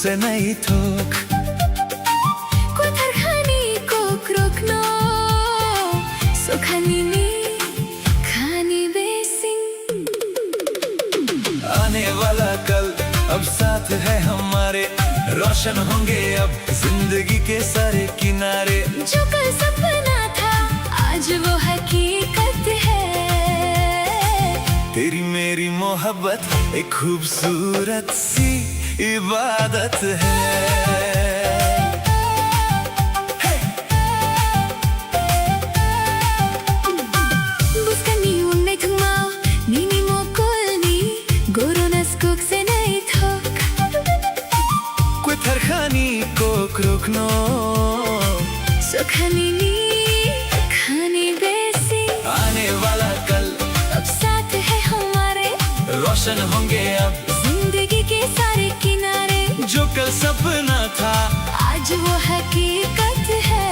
से नहीं थोक Kutarkhani kokrokno Sokhanini khani besing आने वाला कल अब साथ है हमारे रोशन होंगे अब जिंदगी के सारे किनारे जो कल सपना था आज वो हकीकत है तेरी मेरी मोहब्बत एक खूबसूरत सी इबादत है Buskani unai thungmao Nini mo kulni Goronas kuk se nai thok Kutarkhani kokrokno Sokhanini khani besing आने वाला कल अब साथ है हमारे रोशन होंगे अब जिंदगी के सारे किनारे जो कल सपना था आज वो हकीकत है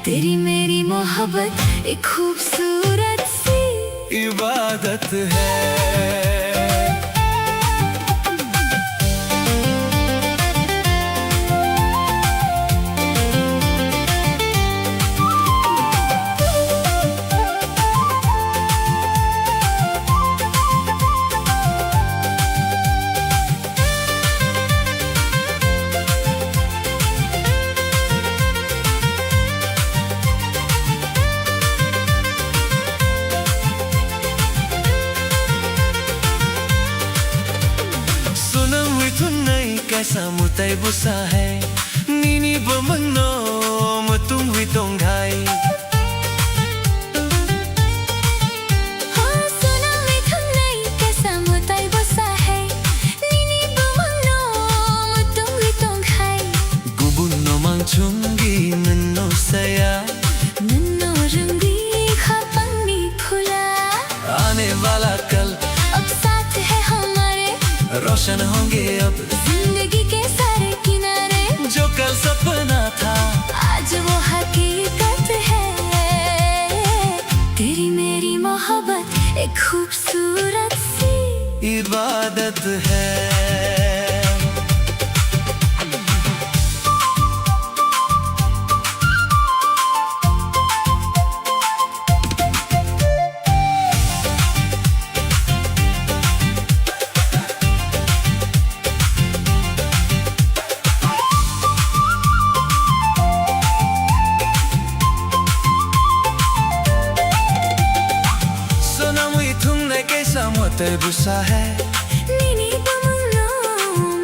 तेरी मेरी मोहब्बत एक खूबसूरत सी इबादत है कैसा मुताई बुसा है नीनी बमनो मुतुम वितों घाई हाँ सुना मैं तुम नहीं कैसा मुताई बुसा है नीनी बमनो मुतुम वितों घाई गुबुनो मांगचुंगी नन्नो सया नन्नो रंगी खापंगी फुला आने वाला कल अब साथ है हमारे रोशन होंगे अब जिंदगी के सारे किनारे जो कल सपना था आज वो हकीकत है तेरी मेरी मोहब्बत एक खूबसूरत सी इबादत है मुताई बुसा है नीनी बमनो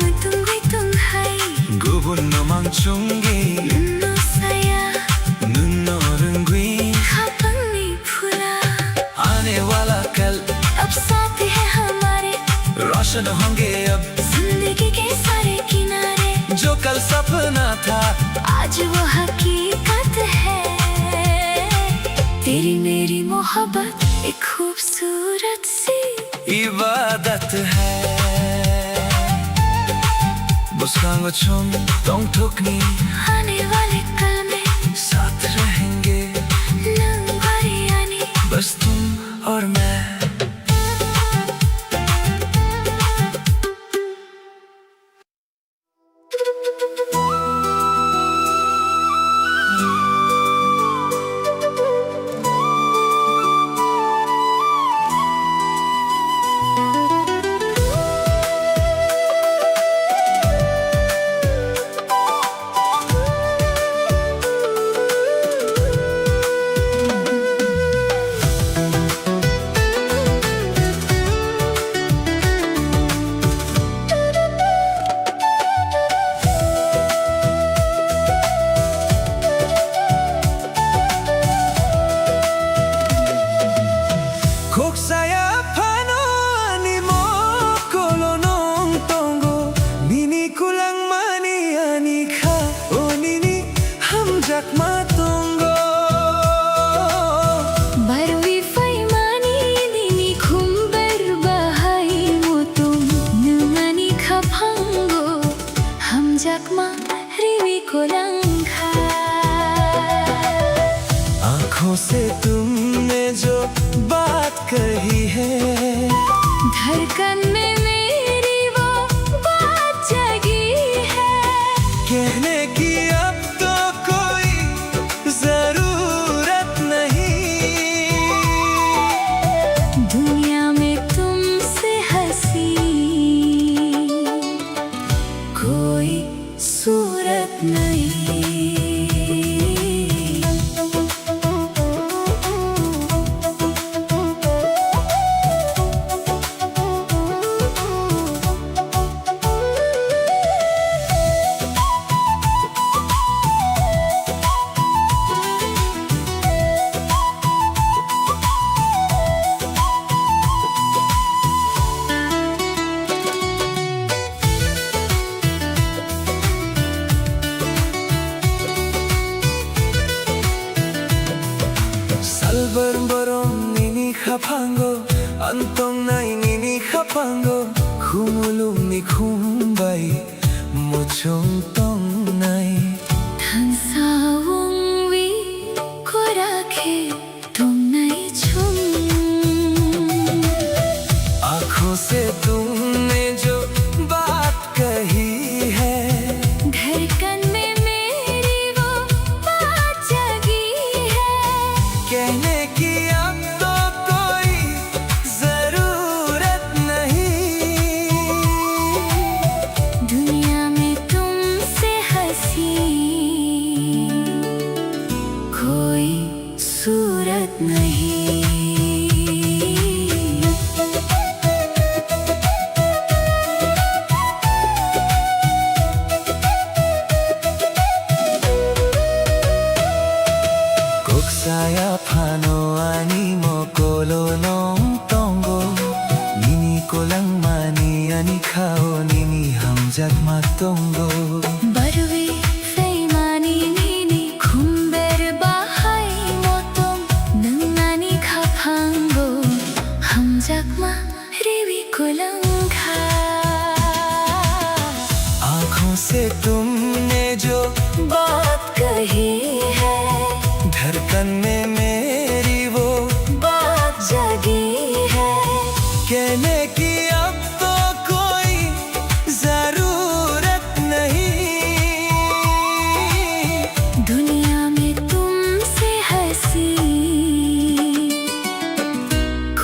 मुतुम वितों घाई गुबुनो मांगचुंगी नन्नो सया नन्नो रंगी खापंगी फुला आने वाला कल अब साथ है हमारे रोशन होंगे अब जिंदगी के सारे किनारे जो कल सपना था आज वो हकीकत है तेरी मेरी मोहब्बत एक खूबसूरत सी इबादत है बुस्कांगो चुम तोंग ठुकनी आने वाले कल में साथ रहेंगे नंगारी आनी बस तुम और मैं आँखों से तुमने जो बात कही है धड़कन में मेरी वो बात Salbar-barong nini kapango Antong nai nini kapango Kumulong ni kumbay Mochong tong nai tansaung wi ko rakhe तुम नहीं छूं आँखों से तुमने जो बात कही है धड़कन में मेरी वो बात जगी है कहने की अब तो कोई जरूरत नहीं दुनिया में तुमसे हंसी कोई सूरत नहीं Saya pano ani mo kolo nong tongo Nini ko lang mani ani kao nini hamjat matongo Barwi feimani nini khumber bahai motom nangani khapango hamjak ma rewi kolangkha आँखों से तुमने जो बात कही है धड़कन में मेरी वो बात जगी है कहने की अब तो कोई जरूरत नहीं दुनिया में तुमसे हंसी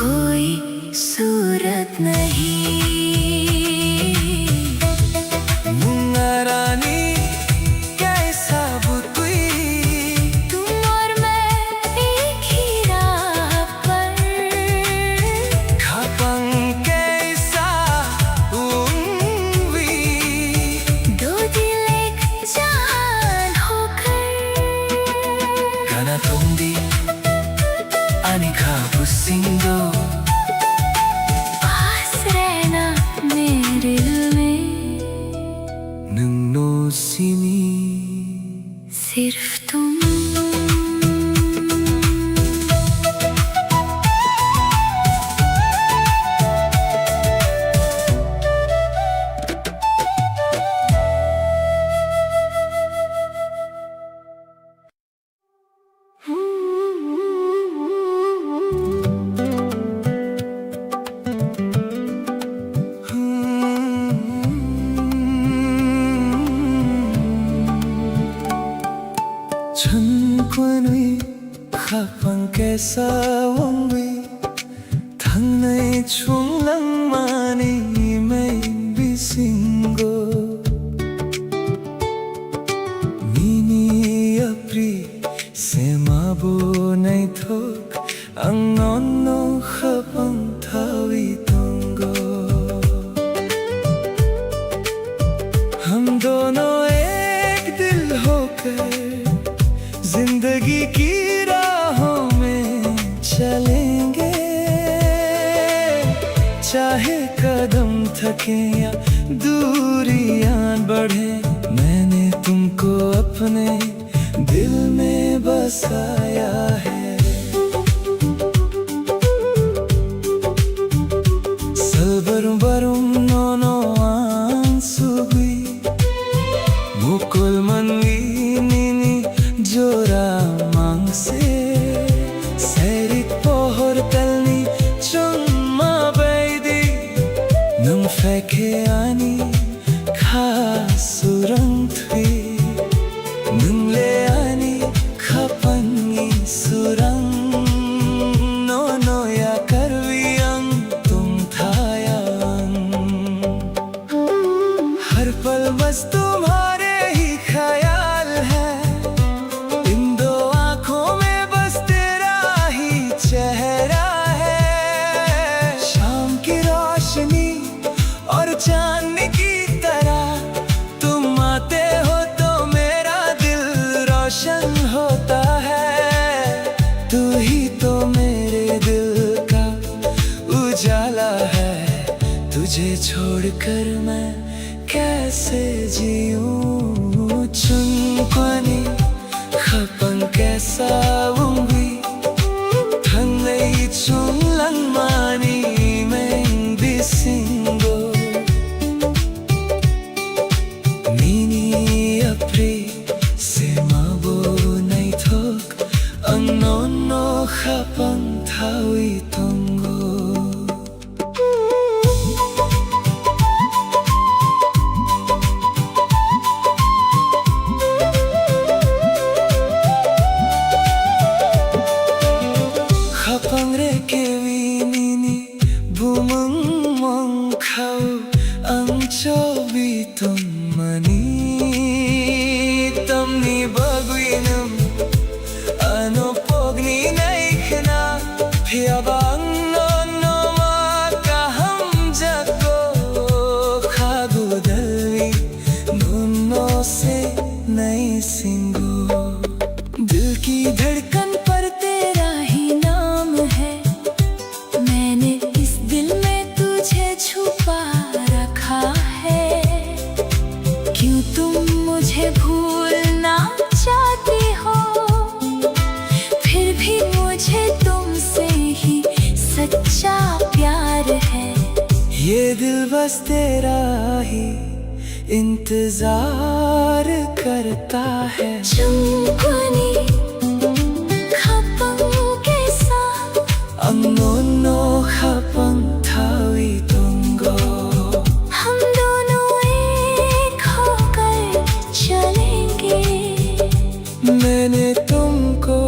कोई सूरत नहीं मुंगारानी कैसा बुतुई तुम और मैं एक ही राह पर खापंग कैसा उंगवी दो दिल एक जान होकर Kana tundi ani kabusindo पास रहना मेरे दिल में Nung no sini सिर्फ तुम 천권의 가방께서 원위 당나의 총랑만이 메인 비싱고 미니 앞리 세마보 나이톡 앙언노 가방 타위 동고 हम दोनों एक दिल होकर जिंदगी की राहों में चलेंगे चाहे कदम थके या दूरियां बढ़े मैंने तुमको अपने दिल में बसाया है Salbar-barong nono ang sugi Mukul manwi nini jora mangse Serik pohor talni chungma baidi Nung feke ani khasurang thui Nung le ani khapangi surang Nono ya karviang tum thayang हर पल बस तुम्हारे ही ख्याल है इन दो आँखों में बस तेरा ही चेहरा है शाम की रोशनी और चांद की तरह तुम आते हो तो मेरा दिल रोशन होता है तू ही तो मेरे दिल का उजाला है तुझे छोड़कर मैं कैसे जीऊं चुनक्वानी खपन कैसा ungwi की धड़कन पर तेरा ही नाम है। मैंने इस दिल में तुझे छुपा रखा है। क्यों तुम मुझे भूलना चाहती हो, फिर भी मुझे तुमसे ही सच्चा प्यार है। ये दिल बस तेरा ही इंतजार करता है। चुंकुनी खपंग के साथ अंगोनो खपंग थावी तुंगो, हम दोनों एक होकर चलेंगे। मैंने तुमको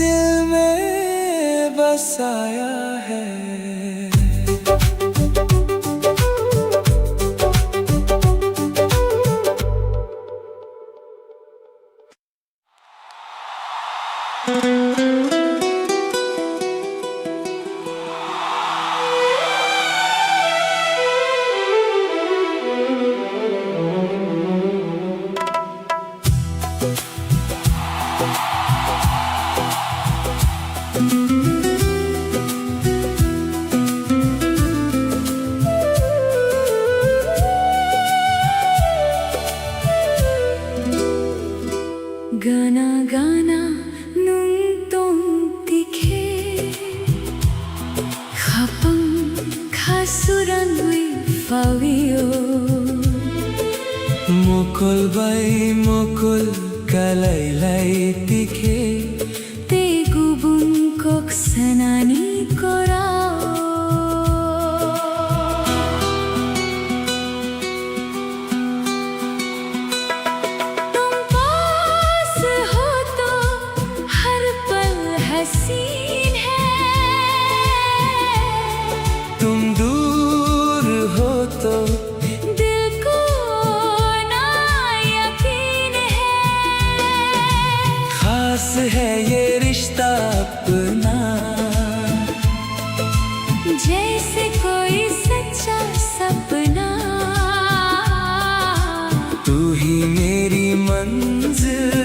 दिल में बसाया है। Gana gana nung tong tikhe, khapang khasuran hui fawio. Mukul bai mukul kalai lai tikhe, te gubun kok sanani korao. हसीन है, तुम दूर हो तो दिल को ना यकीन है। खास है ये रिश्ता अपना, जैसे कोई सच्चा सपना। तू ही मेरी मंजिल,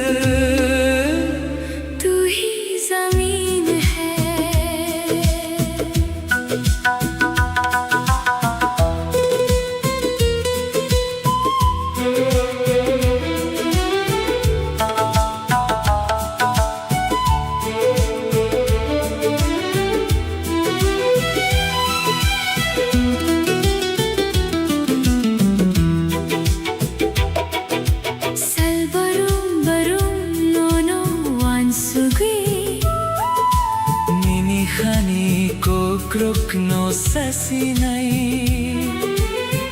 krukno sasinai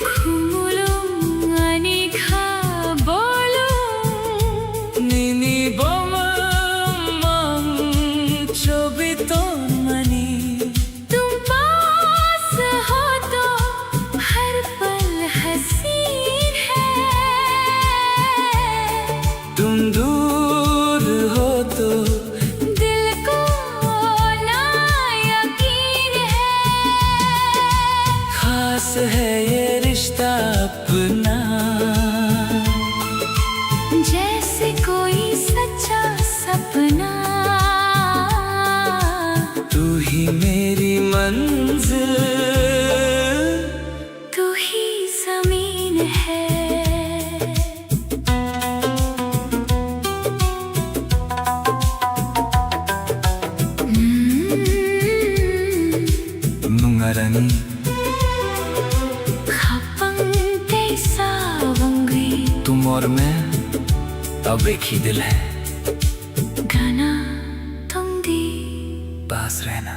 khumulong ani kha bolong nini bomam chobiton mani tum paas ho to har pal हसीन है तुम दूर हो तो दिल को ना यकीन है खास है ये रिश्ता अपना जैसे कोई सच्चा सपना तू ही मेरी मंजिल तू ही ज़मीन है Mungarani खपंते सावंगी तुम और मैं अब एक ही दिल है गाना तुम दी पास रहना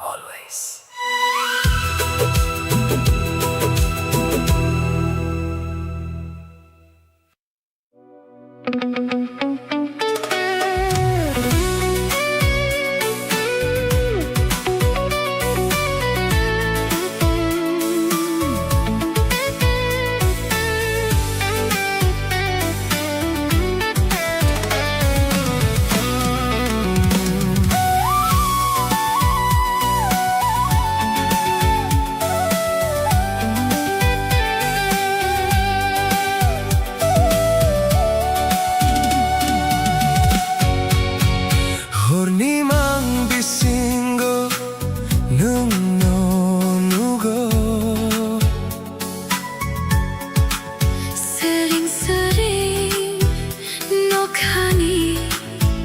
always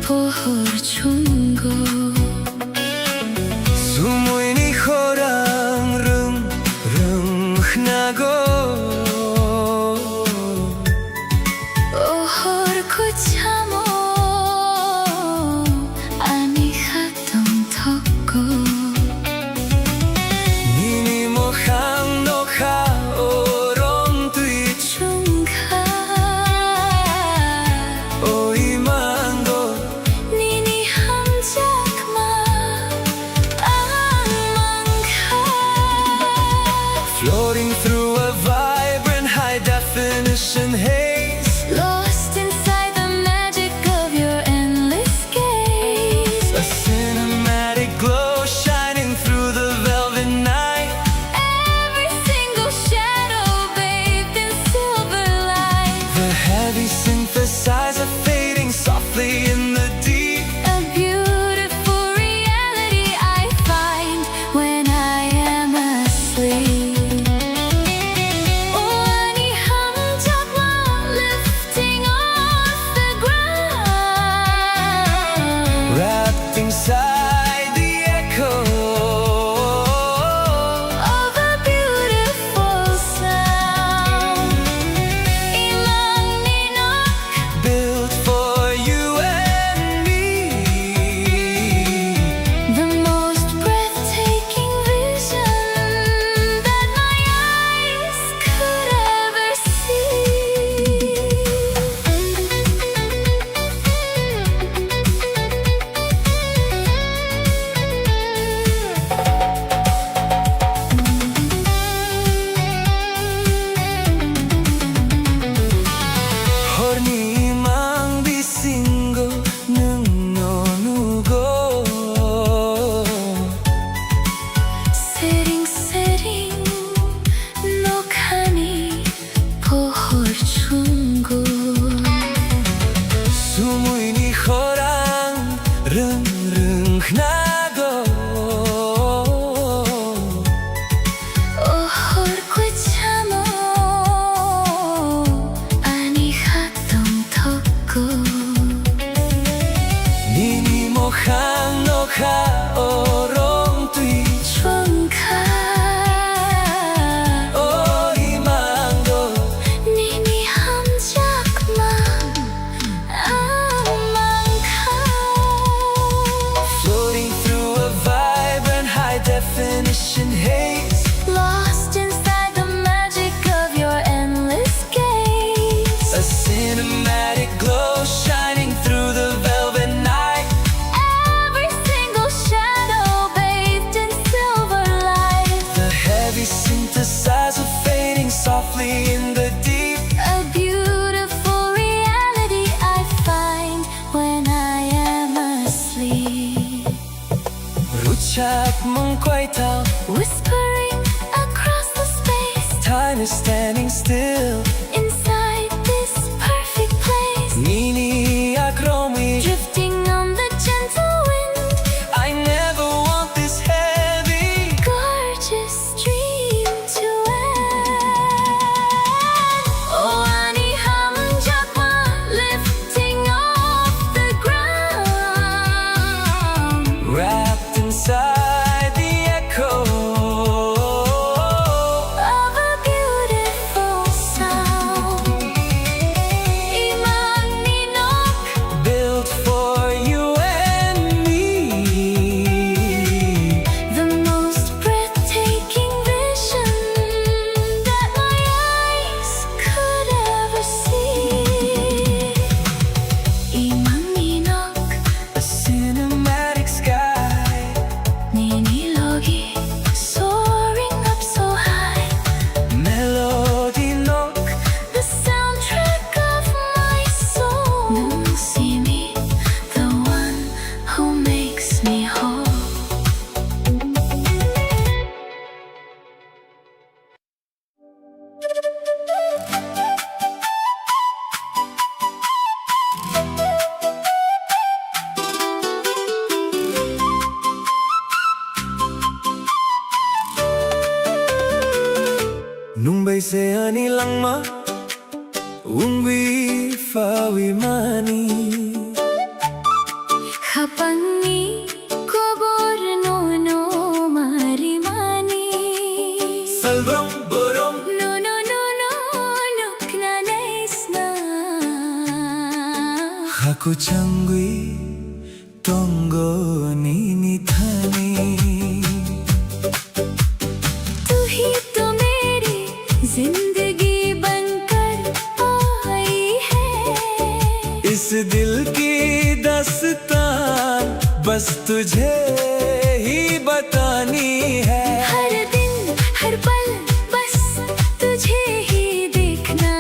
pohor chunggo Sumuini khorang rung rung nago ohor ko chamo ani hatong thokko Nini mo khang no kha orong tui chungkha oi mango nini hamjakma amangkha Floating through a vibrant high definition haze lost inside the magic of your endless gaze A cinematic glow shining through the velvet night every single shadow bathed in silver light The heavy synthesizer fading softly in the deep a beautiful reality I find when I am asleep Wani hamjakma lifting off the ground Wrapped inside the echo of a beautiful sound Imang ninok built for you and me the most breathtaking vision that my eyes could ever Horni mang bisingo nung no nugo Sering nokhani pohor chunggo Sumuini khorang rung rung nago ohor ko chamo ani hatong thokko Nini mo khang no kha orong tui chungkha oi mango nini hamjakma amangkha Floating through a vibrant high definition haze lost inside the magic of your endless gaze A cinematic glow shining through the velvet night every single shadow bathed in silver light The heavy synthesizer fading softly in the deep a beautiful reality I find when I am asleep Ruchak mong quay tao whispering across the space Time is standing still inside this perfect place Nini akromi drifting on the gentle wind I never want this heavy gorgeous dream to end Wani hamjakma lifting off the ground Wrapped inside the echo of a beautiful sound Imang ninok built for you and me the most breathtaking vision that my eyes could ever see Imang ninok A cinematic sky Ninilogi soaring up so high Melody nok the soundtrack of my soul Nung see me the one who makes me whole Nung bay se ani lang ma Ungwi fawi mani Kakuchangui Tongo Nini Thani तू ही तो मेरी जिंदगी बनकर आई है। इस दिल की दास्तान बस तुझे ही बतानी है। हर दिन हर पल बस तुझे ही देखना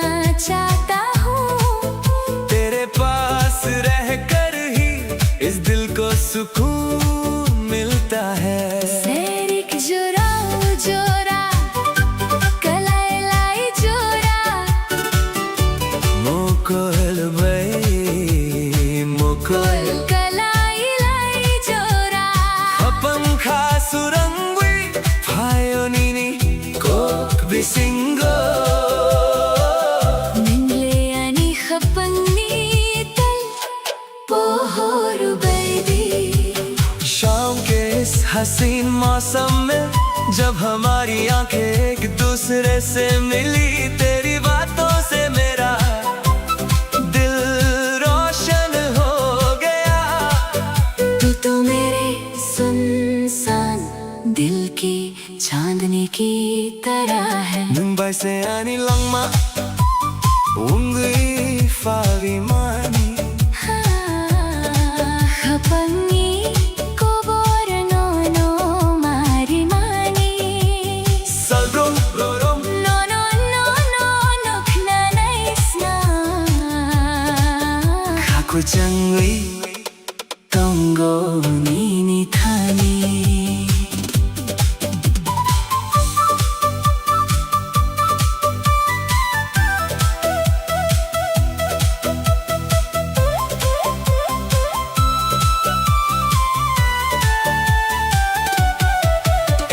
चाहता हूँ। तेरे पास रहकर ही इस दिल को सुकून मिलता है। Serik jura jura kalai lai jura Mokol bay mokol kalai lai jura Apam khasurangwi Phayonini Kok bisingo Mingle ani khapangni tal pohor baby शाम के इस हसीन मौसम में जब हमारी आंखें एक दूसरे से मिली, तेरी बातों से मेरा दिल रोशन हो गया। तू तो मेरे सुनसान दिल की चांदनी की तरह है। मुंबई से आनी लंगमा उंगली फावी मानी Hapangi ko borno no mari mani Salbrom rorom no no no no no khna naisna Kakuchangui Tongo Nini Thani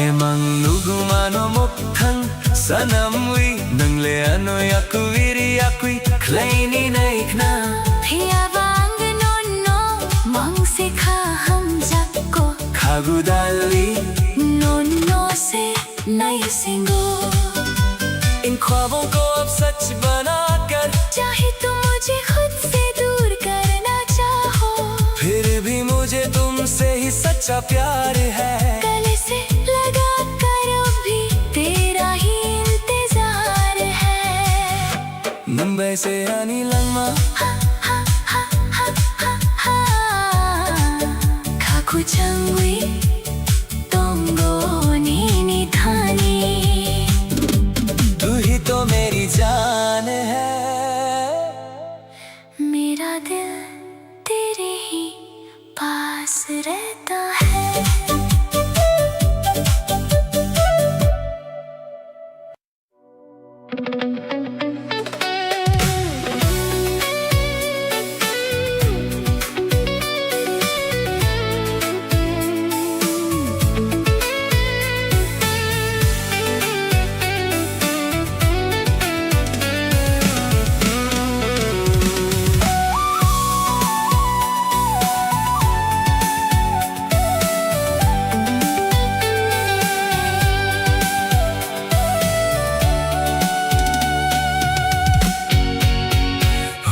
Emang nugumano mokhang sanamwi nangle ano yakuviri yakui kleini naikna Phiya wang no no mang se kha hum jakko khagudali no no se nai singo इन ख्वाबों को अब सच बनाकर चाहे तुम मुझे खुद से दूर करना चाहो फिर भी मुझे तुमसे ही सच्चा प्यार है गले से लगा कर भी तेरा ही इंतजार है मुंबई से आनी लंगमा Kakuchangui Tongo Nini Thani तू ही तो मेरी जान है मेरा दिल तेरे ही पास रहता है।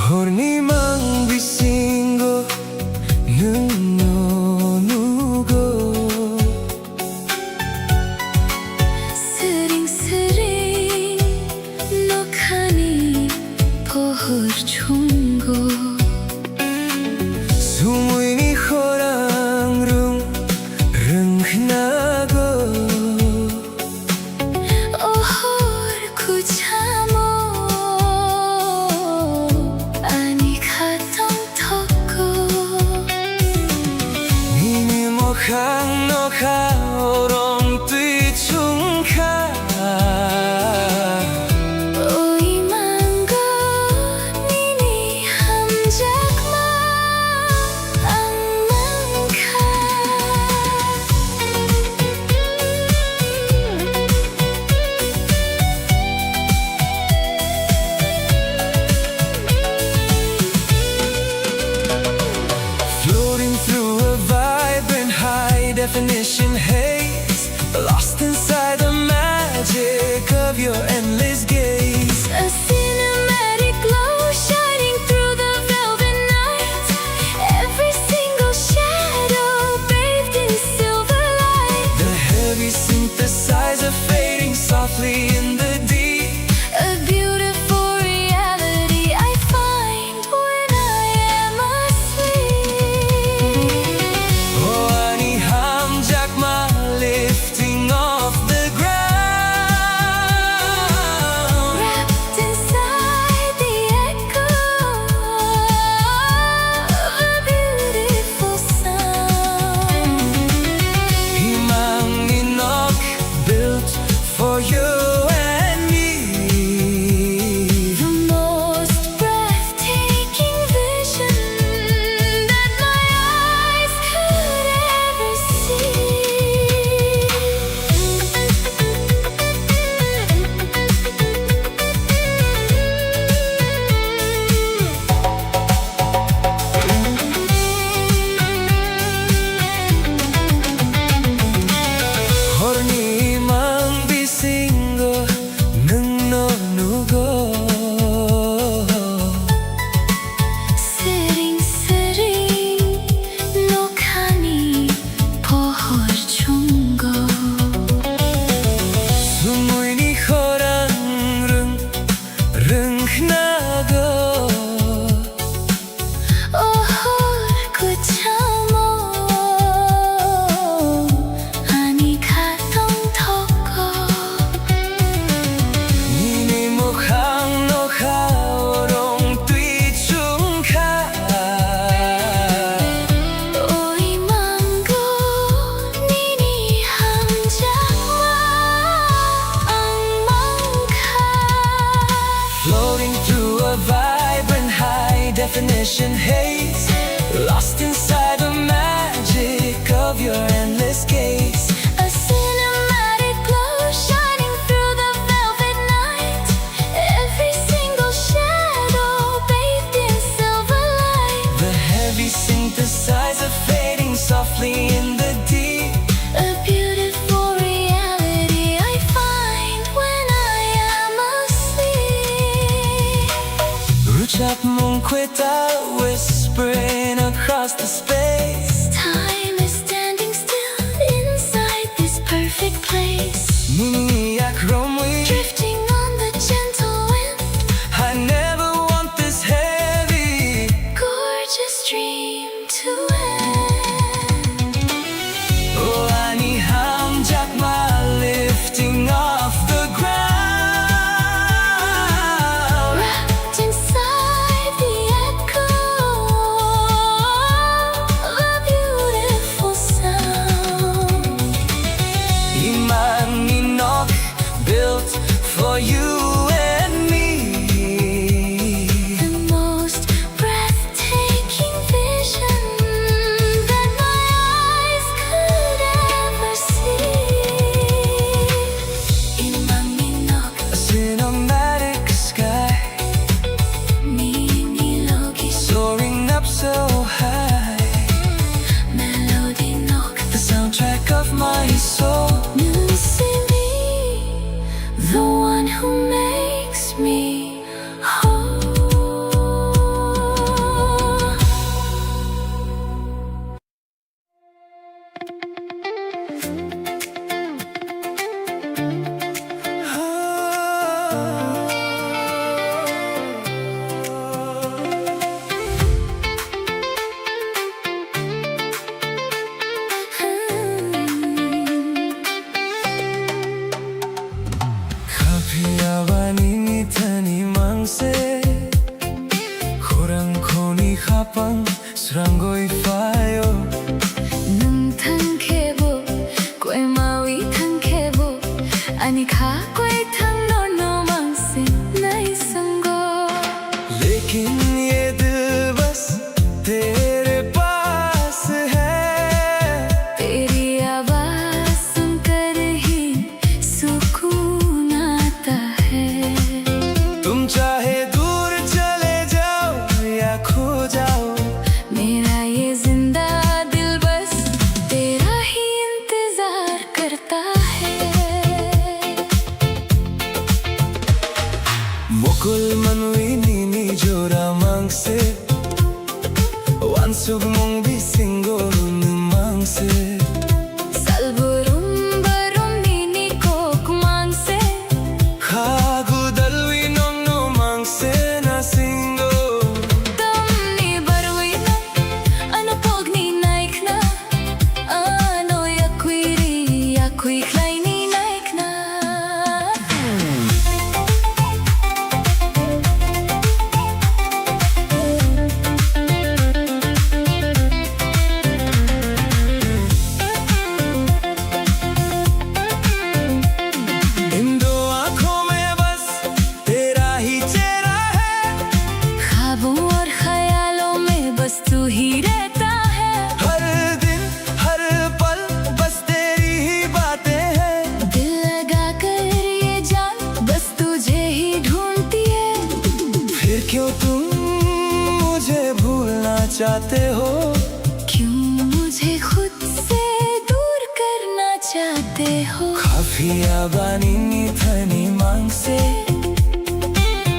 Horni mang bisingo nuno nugo Sering sering no khani pohor chungo Sumuy ni khorang rung rung nago ohor kuchamo ani khatam thoko Nini mokhang no kha orong tui chung kha oi mango nini ham jakma ang mang kha Floating through a vibrant high definition haze Lost inside the magic of your endless gaze A cinematic glow shining through the velvet night definition haze, lost inside the magic of your endless gaze. A cinematic glow shining through the velvet night. Every single shadow bathed in silver light. The heavy synthesizer fading softly in the deep. A beautiful reality I find when I am asleep. Ruchak mong kweta whispering across the space. Time is standing still inside this perfect place. Miniyak romwe, Drifting on the gentle wind. I never want this heavy. Gorgeous dream to end. Oh, ani hamjak ma lifting off the ground. Wrapped inside the echo of a beautiful sound. Iman Ninok, built for you and me. The most breathtaking vision that my eyes could ever see. Imaminok, A cinematic sky Minilogi, soaring up so high. Melody nok, The soundtrack of my soul. Nusimi, the one who makes me whole. Kapiawani ni tani mangse, khurang khoni khapang srangoi fayo. Nung thangkhebo, koi mawi thangkhebo, ani kha koi thang no no mangse nai sango. लेकिन ये दिल बस तेरे पास है. तेरी आवाज सुनकर ही सुकून आता है. तुम चाहे दूर चले जाओ या खो जाओ. मेरा ये जिंदा दिल बस तेरा ही इंतजार करता है. Mukul manwi nini jora mangse, wansug mong bisingo mangse. Salburum barum nini kok mangse. Khagu dalwi nong no mangse na singo. Tamni barwi na, ano pog ni naik na, ano yakui klay ni naik na. इन दो आँखों में बस तेरा ही चेहरा है. ख्वाबों और ख्यालों में बस तू ही रहता है. हर दिन हर पल बस तेरी ही बातें हैं. दिल लगा कर ये जान बस तुझे ही ढूंढती है. फिर क्यों तुम मुझे भूलना चाहते हो. क्यों मुझे खुद से दूर करना चाहते हो. Kapiawani ni tani mangse,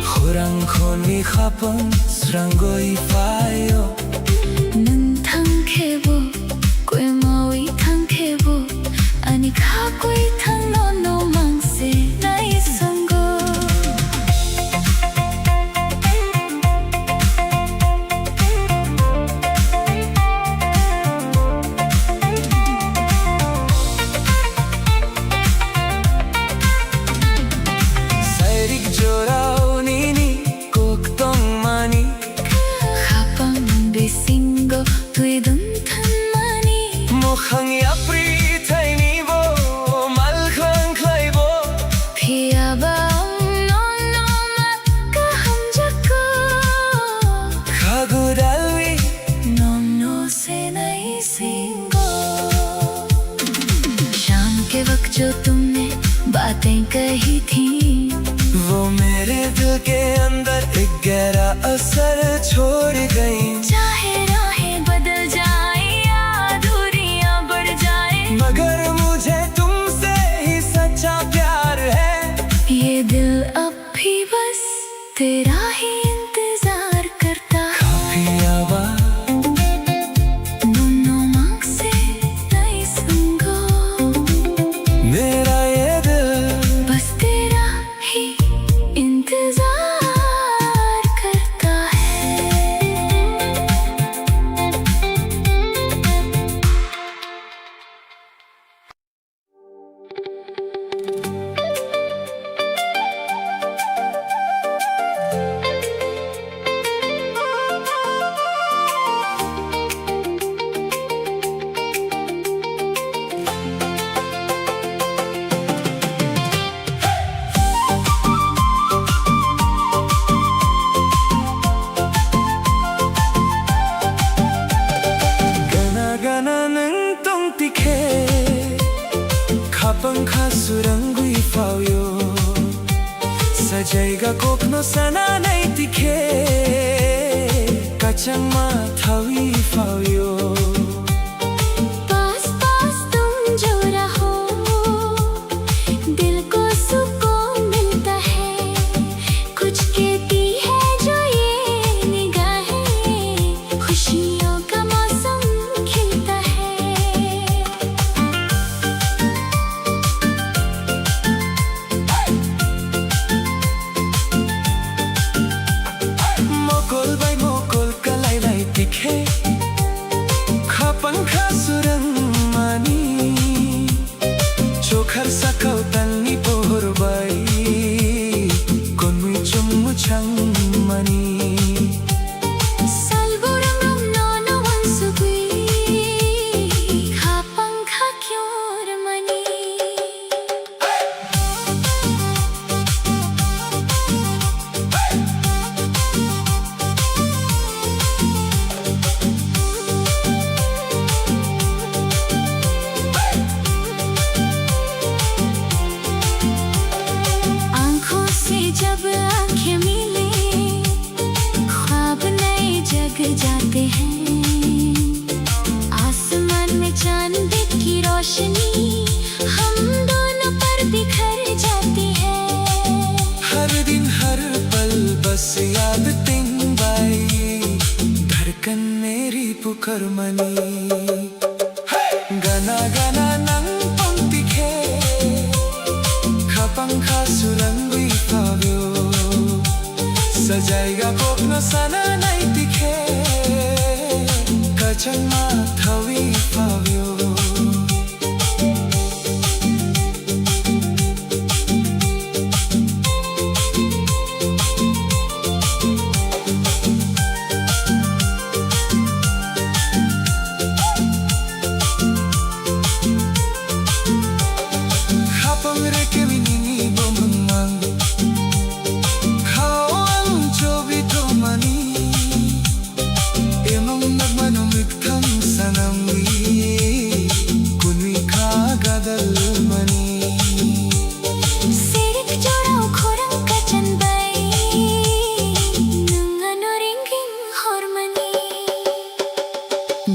khurang khoni khapang srangoi fayo. Nun thangkhebo, koi mawi thangkhebo, ani kha koi thang no no mangse nai sango. Sairik jorao nini koktong mani. Khapang besingo tui dun than mani. Mukhang yapri thai ni bo mal khang khlai bo. Phia ba no no ma ka ham jako. Khagu जो तुमने बातें कही थी, वो मेरे दिल के अंदर एक गहरा असर छोड़ गई। चाहे राहें बदल जाए या दूरियां बढ़ जाए, मगर मुझे तुमसे ही सच्चा प्यार है। ये दिल अब भी बस तेरा ही इंतजार करता। काफी आवाज मेरा ये दिल बस तेरा ही इंतजार करता है। Surangui fauyo sajaiga kokno sana nai tikhe kachang ma thawi fauyo। पास पास तुम जो रहो दिल को सुकून मिलता है। कुछ कहती है जो ये निगाहें, खुशियों का मौसम खिलता है। Mokol bai mokol kalai lai tikhe khapangkha surang mani chokhar sakau tanni pohor bai konmui chummu chang mani। Salgurang nono wansugui khapangkha kyor mani। आँखों से जब आँखें मिले ख्वाब नए जग जाते हैं। आसमान में चांद की रोशनी हम दोनों पर बिखर जाती है। हर दिन हर पल बस याद तिंग बाई धड़कन मेरी पुकार मनी। गाना गाना नंग पंक्ति खे खपंखा सुरंगुई पाव्यो सजाएगा कोकनो सना नहीं दिखे कचंग मा थवी पाव्यो।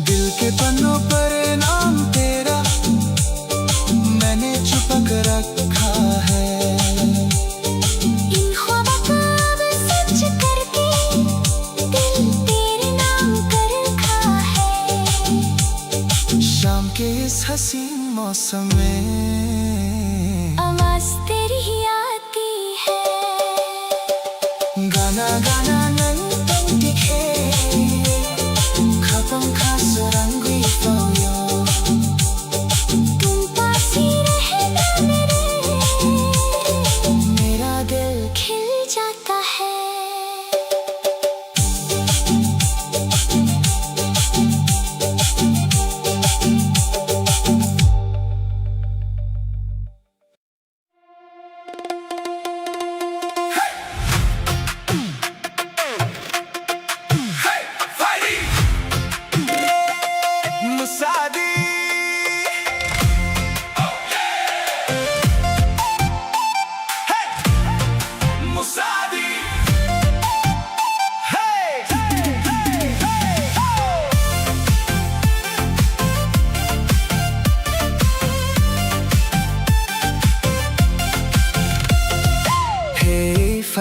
दिल के पन्नों पर नाम तेरा मैंने छुपा कर रखा है। इन ख्वाबों को अब सच करके दिल तेरे नाम कर रखा है। शाम के इस हसीन मौसम में आवाज तेरी ही आती है। गाना गाना नंग तंग दिखे खपंखा सुरंगुई पाव्यो तुम पास ही रहना मेरा दिल खिल जाता है।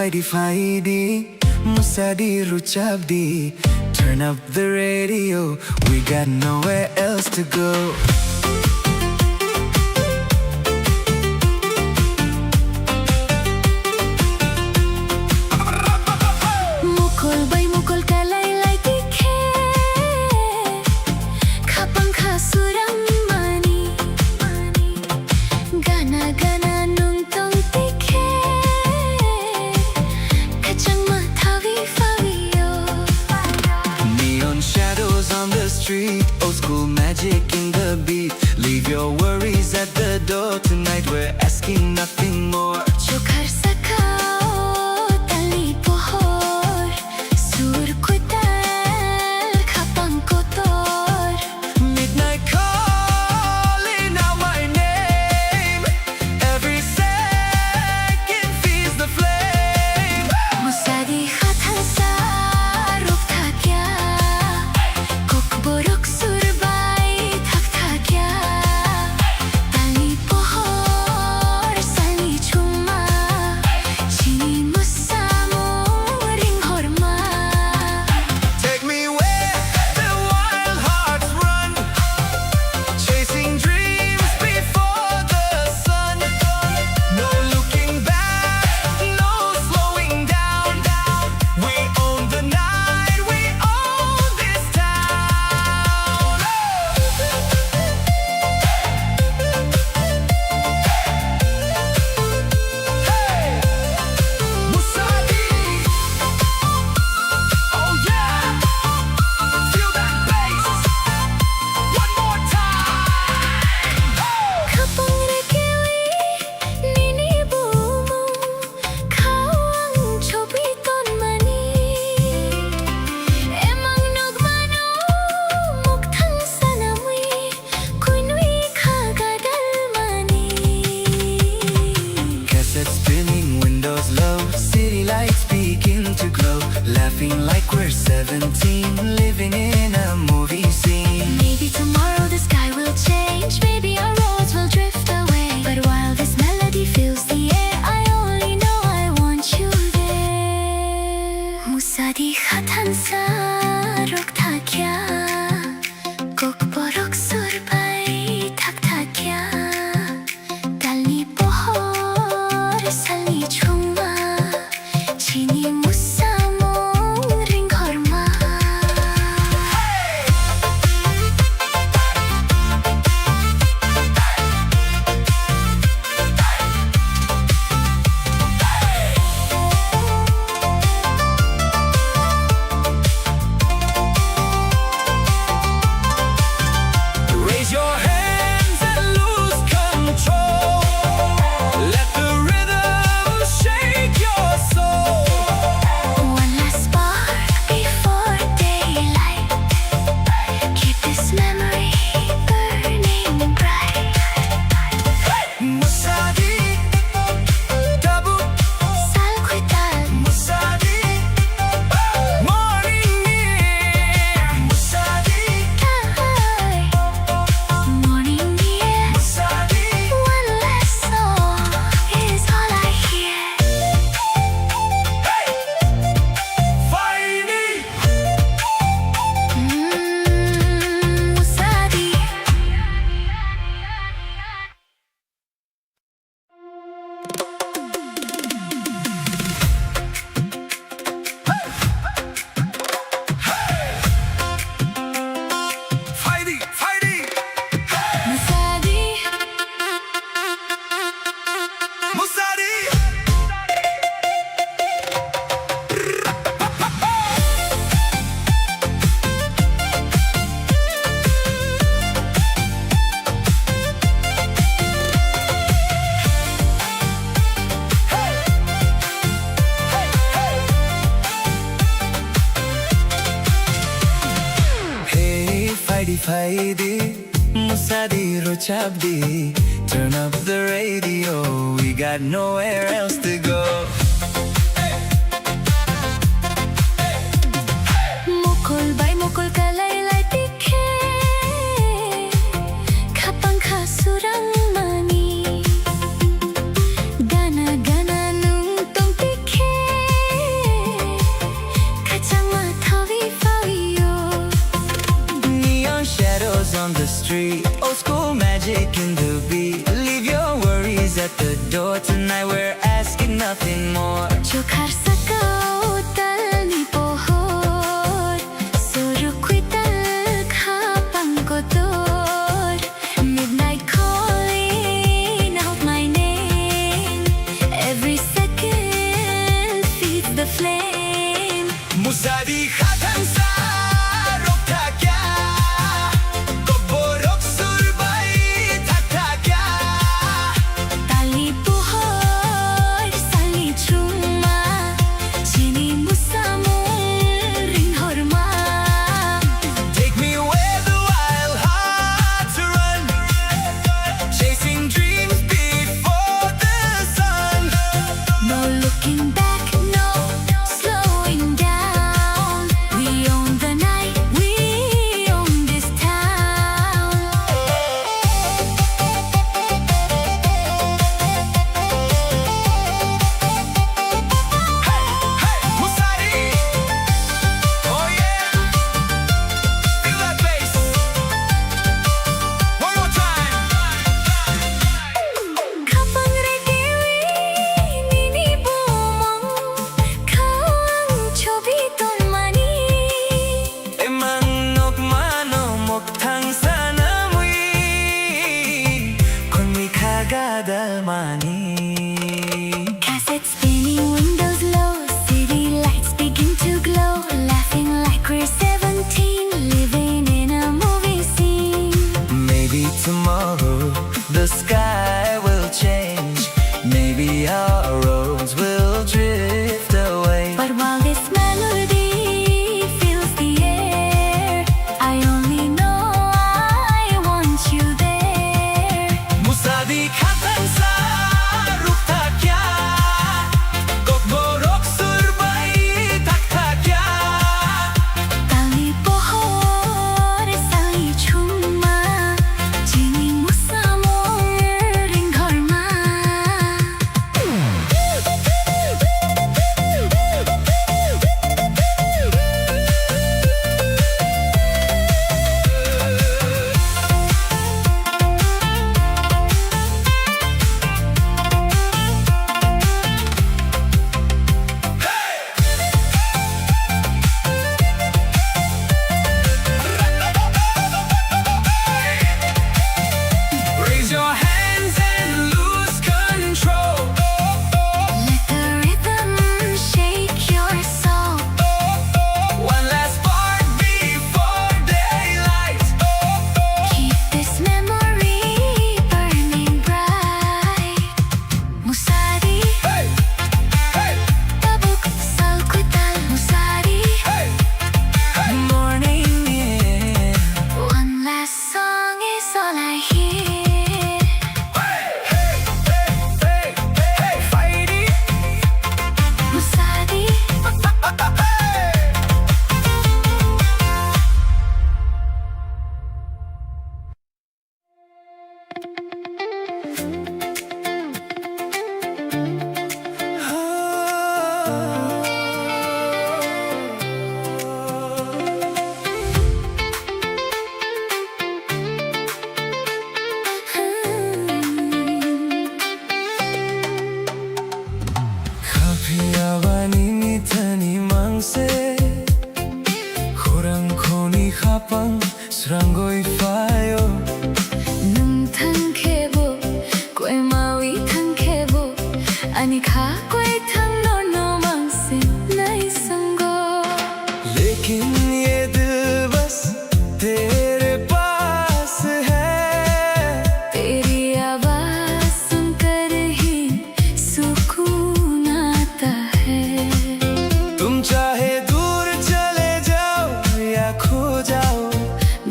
Fighty fighty, Musadi Ruchabdi. Turn up the radio, we got nowhere else to go. Mukol bay mukol kalaylay tikhe, kapang kasurang mani, gana gana nung tong tikhe, kachang matawi fawiyo. Neon shadows on the street, old school magic in the beat. Leave your worries at the door, tonight we're asking nothing more. Chokar sakao tali pohor, sur kutal kapang kotor. Midnight calling out my name, every second feeds the flame. Musadi khatan sa ruk thakya, kokborok surbay thak thakya. Tali pohor sali chuma, chini musamo ring horma. Take me where the wild hearts run, chasing dreams before the sun. No looking back, no slowing down. We own the night, we own this town. Hey! Musadi! Oh yeah! Feel that bass! One more time! Kapang rekewi nini bumu, kawang chobiton mani. Emang nagmano mukthang sanamwi, kunwi kagadal mani. Cassette spinning, windows low, city lights begin to glow. Laughing like we're 17, living in a movie scene. Maybe tomorrow the sky will change, maybe our roads will drift away. But while this melody fills the air, I only know I want you there. Musadi khatan sa rok thakya, kokborok surbay thak thakya. Tali pohor sali chuma, chini musamo ring horma. Raise your hands and lose control. Let the rhythm shake your soul. One last spark before daylight. Keep this memory burning bright. Musadi, Tabu, Salquital, Musadi, morning near. Musadi, Kahoy, morning near. Musadi, One last song is all I hear. Fighty. Musadi. Fighty, fighty, Musadi. Musadi. Hey, fighty, fighty, Musadi Rochabdi. Turn up the radio, we got nowhere else to go. Mukol bay mukol kalaylay tikhe, kapang kasurang mani. Gana gana nung tong tikhe, on the street. Old school magic in the beat. Leave your worries at the door. Tonight we're asking nothing more. Chokar sakau ni pohor surukui tal khapang kotor. Midnight calling out my name. Every second feeds the flame. Musadi khatan sa rokta kya? Borok surbai thakta kya? Tali pohor sali chuma chini musamul ring horma. Take me where the wild hearts run, chasing dreams before the sun. No looking back, no slowing down. We own the night, we own this town. Hey, Musadi! Oh yeah! Feel that bass! One more time! Kapang regiwi nini bumong kawang chobi ton mani. Emang nok mano mok thang sana mui kon mi khagada mani. Cassette spinning, windows low, city lights begin to glow. Laughing like we're 17, living in a movie scene. Maybe tomorrow the sky will change. Maybe our roads will drift away. But while this melody fills the air, I only know I want you there. Musadi khatan sa rukta kya? Borok surbai thakta kya? Tali pohor sali chuma chini musamol ring horma. Raise your hands and lose control. Let the rhythm shake your soul. One last spark before daylight. Keep this memory burning bright. Musadi, Hey, hey, tabuk salkutal. Musadi, hey, morning, yeah. one last song is all I hear. Hey, hey, hey, hey, hey, fighting. Musadi, Kapiawani mitani mangse Khurang khoni khapang srangoi fayo nung thang khebo, koi mawi thang khebo, ani kha koi thang no no mangse nai sango. लेकिन ये दिल बस तेरे पास है तेरी आवाज सुनकर ही सुकून आता है. तुम चाहे दूर चले जाओ या खो जाओ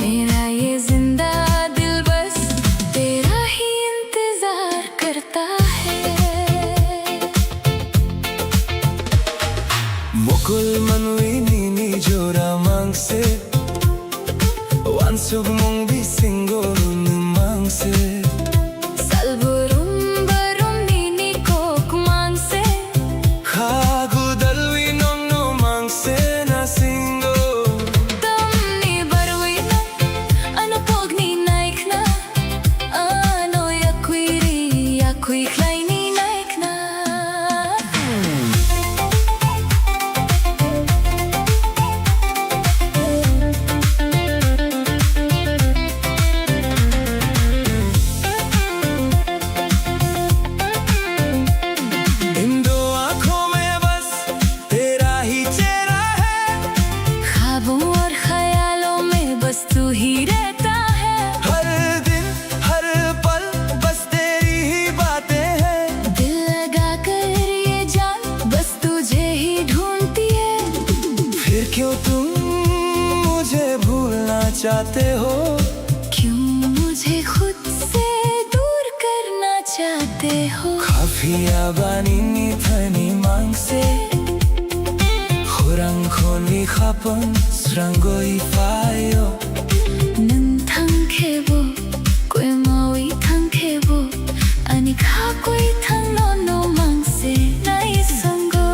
मेरा ये जिंदा दिल बस तेरा ही इंतजार करता है. Mukul manui nini jora mangse Wansug mong bisingo nun mangse Salburum barum nini kok mangse. Khagu dalwi nong no mangse na singo Dam ni barwi na ano pog ni ही रहता है। हर दिन हर पल बस तेरी ही बातें हैं। दिल लगा कर ये जान बस तुझे ही ढूंढती है। फिर क्यों तुम मुझे भूलना चाहते हो? क्यों मुझे खुद से दूर करना चाहते हो? Kafia bani ni thani mangse Khurang khoni khapon srangoi fayo Nan thang khebo koi maui thang khebo ani kha koi thang no mangse nai sango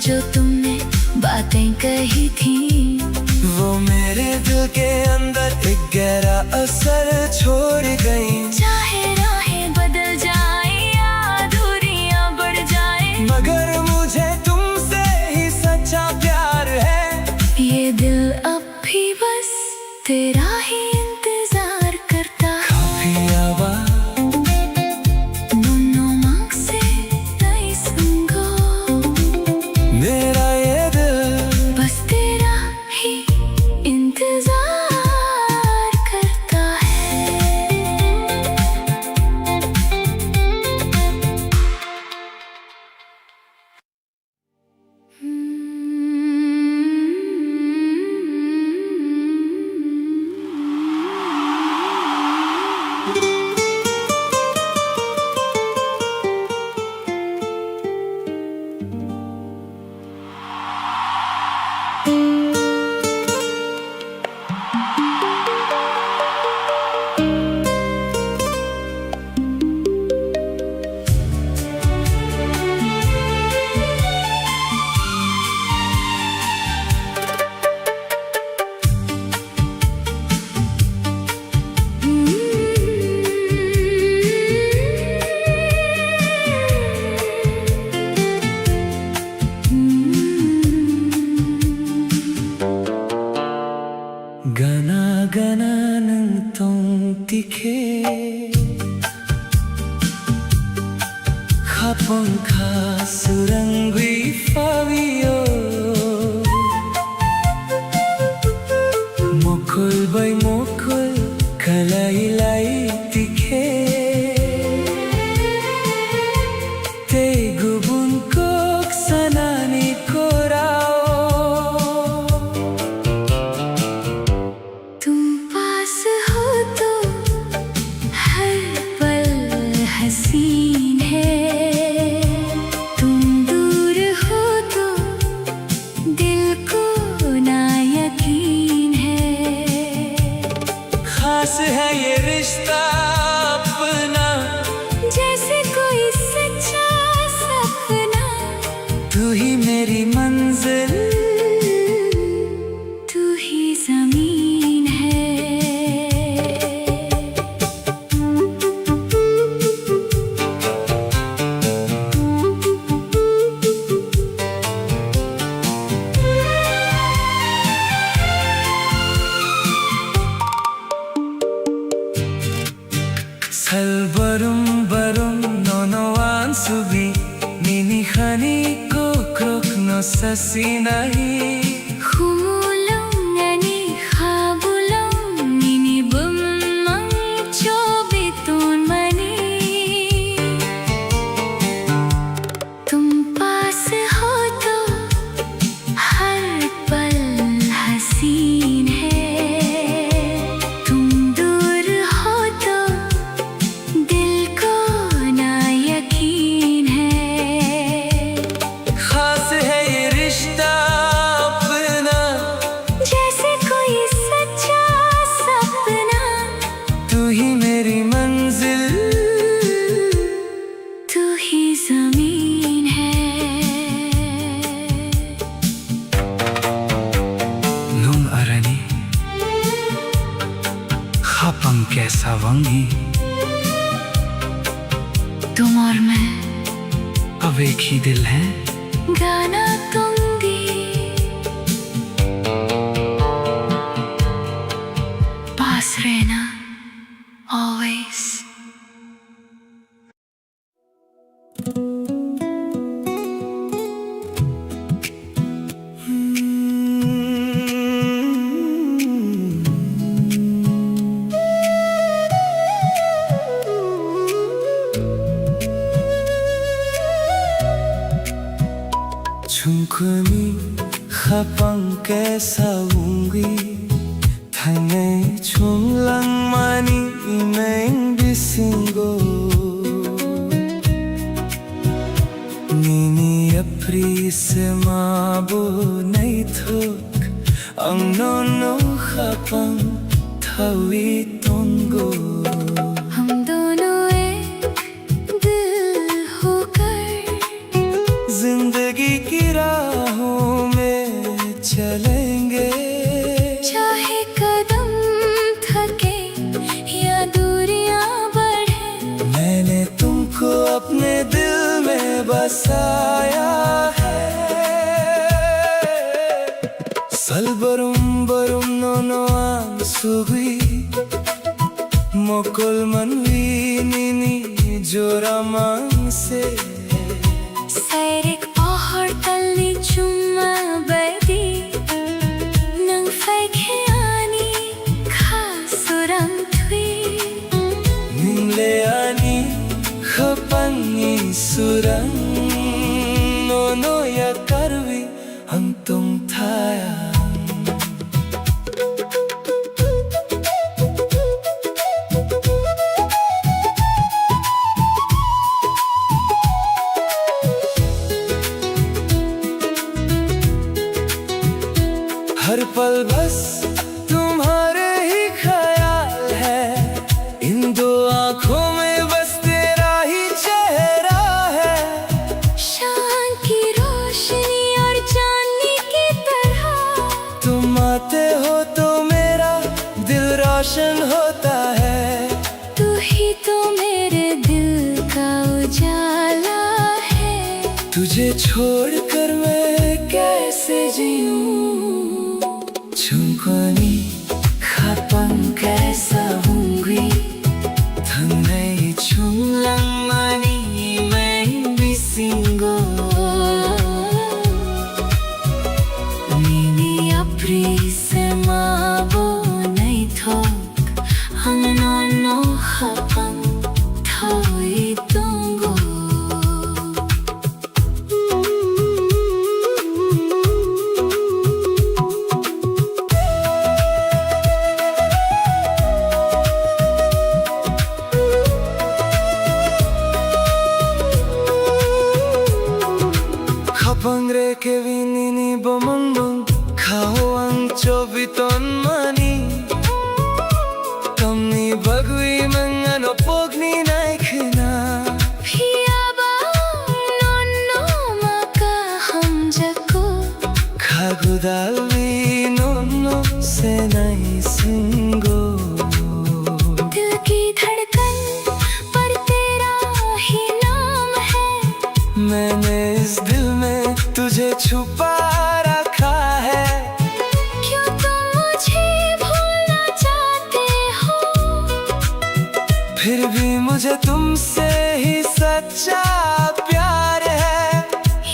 जो तुमने बातें कही थी वो मेरे दिल के अंदर एक गहरा असर छोड़ गई। चाहे राहें बदल जाए या दूरियां बढ़ जाए मगर मुझे तुमसे ही सच्चा प्यार है। ये दिल अब भी बस तेरा ही इंतजार करता है। Kafia no mangse nai sango मेरा ये दिल बस तेरा ही इंतजार करता है। Gana ng tong tike Kapong ka surangwi fabio Mokul bay mokul kalay tike Te gubun kok sanani korao हसीन है तुम दूर हो तो दिल को ना यकीन है। खास है ये रिश्ता अपना जैसे कोई सच्चा सपना तू ही मेरी मंजिल तू ही जमीन है। Salbarum nonoan subi Nini khani ko krok no sasinahi Khumulong ani khabulong Nini bumang chobitun mani तुम पास हो तो हर पल हसीन है तुम दूर हो तो दिल को ना यकीन है। खास है ये रिश्ता अपना तुम और मैं अब एक ही दिल है, गाना दूंगी पास रहना always। 충분히 가방께 사운기 당에 총랑만이 맹비신고 니니 앞리세 마보 나이톡 앙노노 가방 타위 돈고 हम दोनों एक दिल होकर जिंदगी की राहों में चलेंगे, चाहे कदम थके या दूरियां बढ़े। मैंने तुमको अपने दिल में बसाया है। 살버름버름 너너한 수비 먹골만 위니니 조라망세 Sairik pahar talni chuma badi nang faikheani khasurang thui 닝레아니 khapani surang nonoya karvi angtong thaya हर पल बस तुम्हारे ही ख्याल है, इन दो आँखों में बस तेरा ही चेहरा है। शाम की रोशनी और चांदनी की तरह तुम आते हो तो मेरा दिल रोशन होता है। तू ही तो मेरे दिल का उजाला है। तुझे छोड़कर मैं कैसे जीऊं 충분히 가방 कैसा हूँगी 당내 충랑만이 맹비신고 Nini apri se mabo nahi thok Angnono khapang thoi tungo Kapangre ke vinini bomondong Kao ang chobiton mani Tamni bagui mangano pogni naikna Piyaba nono maka hamjako Khagudalvi nono se nai singo दिल की धड़कन पर तेरा ही नाम है मैंने इस दिल में तुझे छुपा रखा है। क्यों तुम मुझे भूलना चाहते हो फिर भी मुझे तुमसे ही सच्चा प्यार है।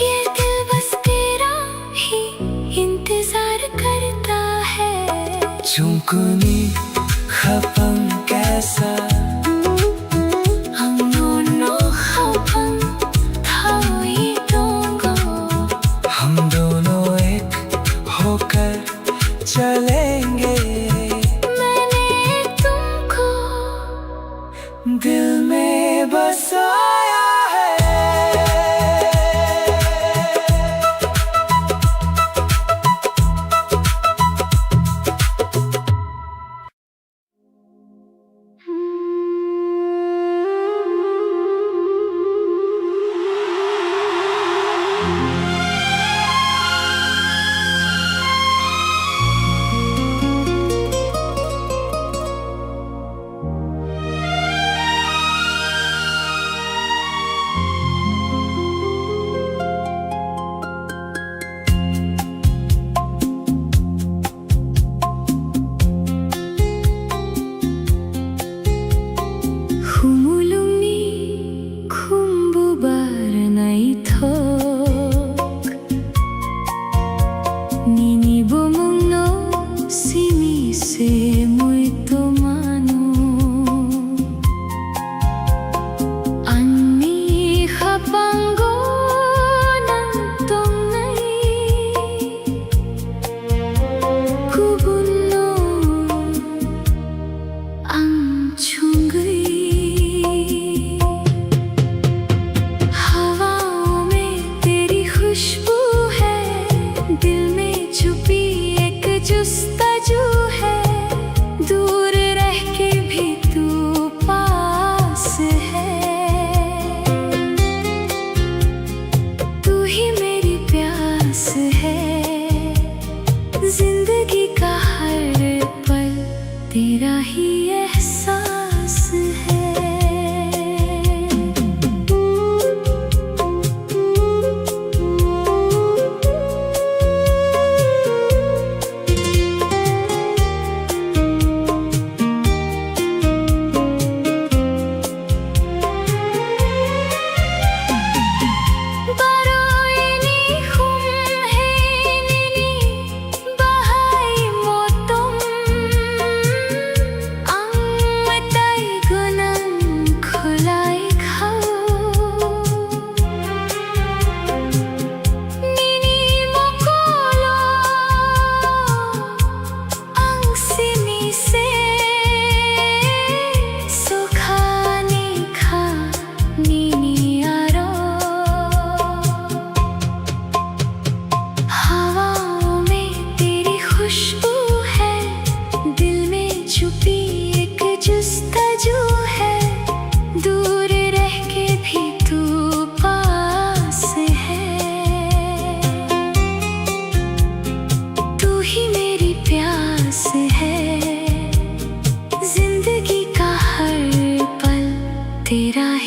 ये दिल बस तेरा ही इंतजार करता है 충분히 가방 कैसा Angnono khapang thoi tungo हम दोनों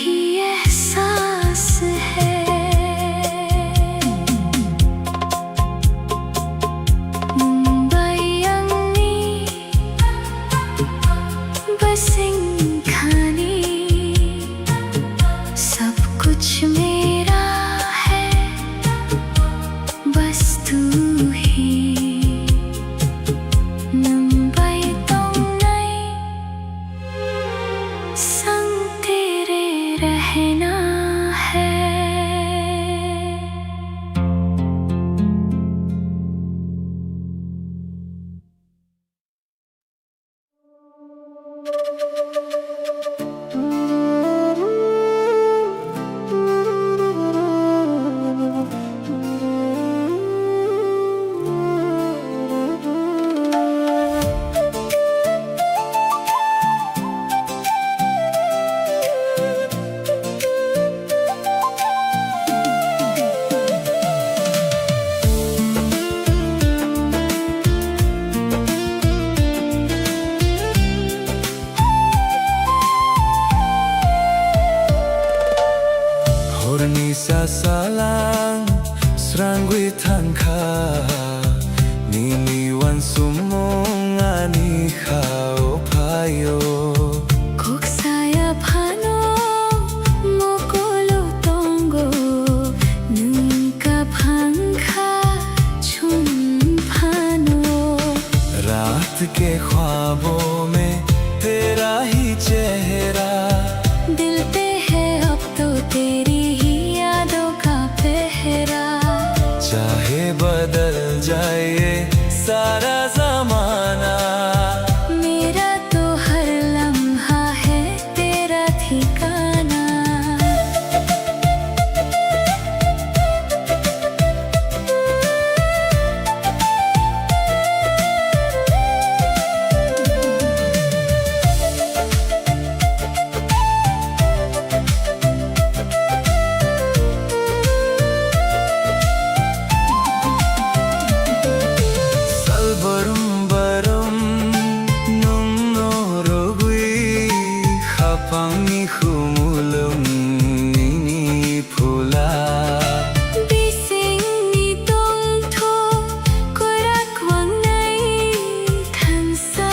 ही एहसास है। मुंबई अंगनी बसिंग खानी सब कुछ मेरा है, बस तू ही। मुंबई तोंगनाई संग तेरे रहना है। Hurni sa salang srangwi thangkha niniwan sumong ani khao phayo Kok saya phano mokolo tongo nunka phangkha chun phano। रात के ख्वाबों में तेरा ही चेहरा, दिल पे है अब तो तेरी ही यादों का पहरा। चाहे बदल जाए सारा जमाना, मेरा तो हर लम्हा है तेरा ठिकाना। salbarum barum nung norogui khapangi khumulum nini phula Bising ni tong tho korak wang nai than sa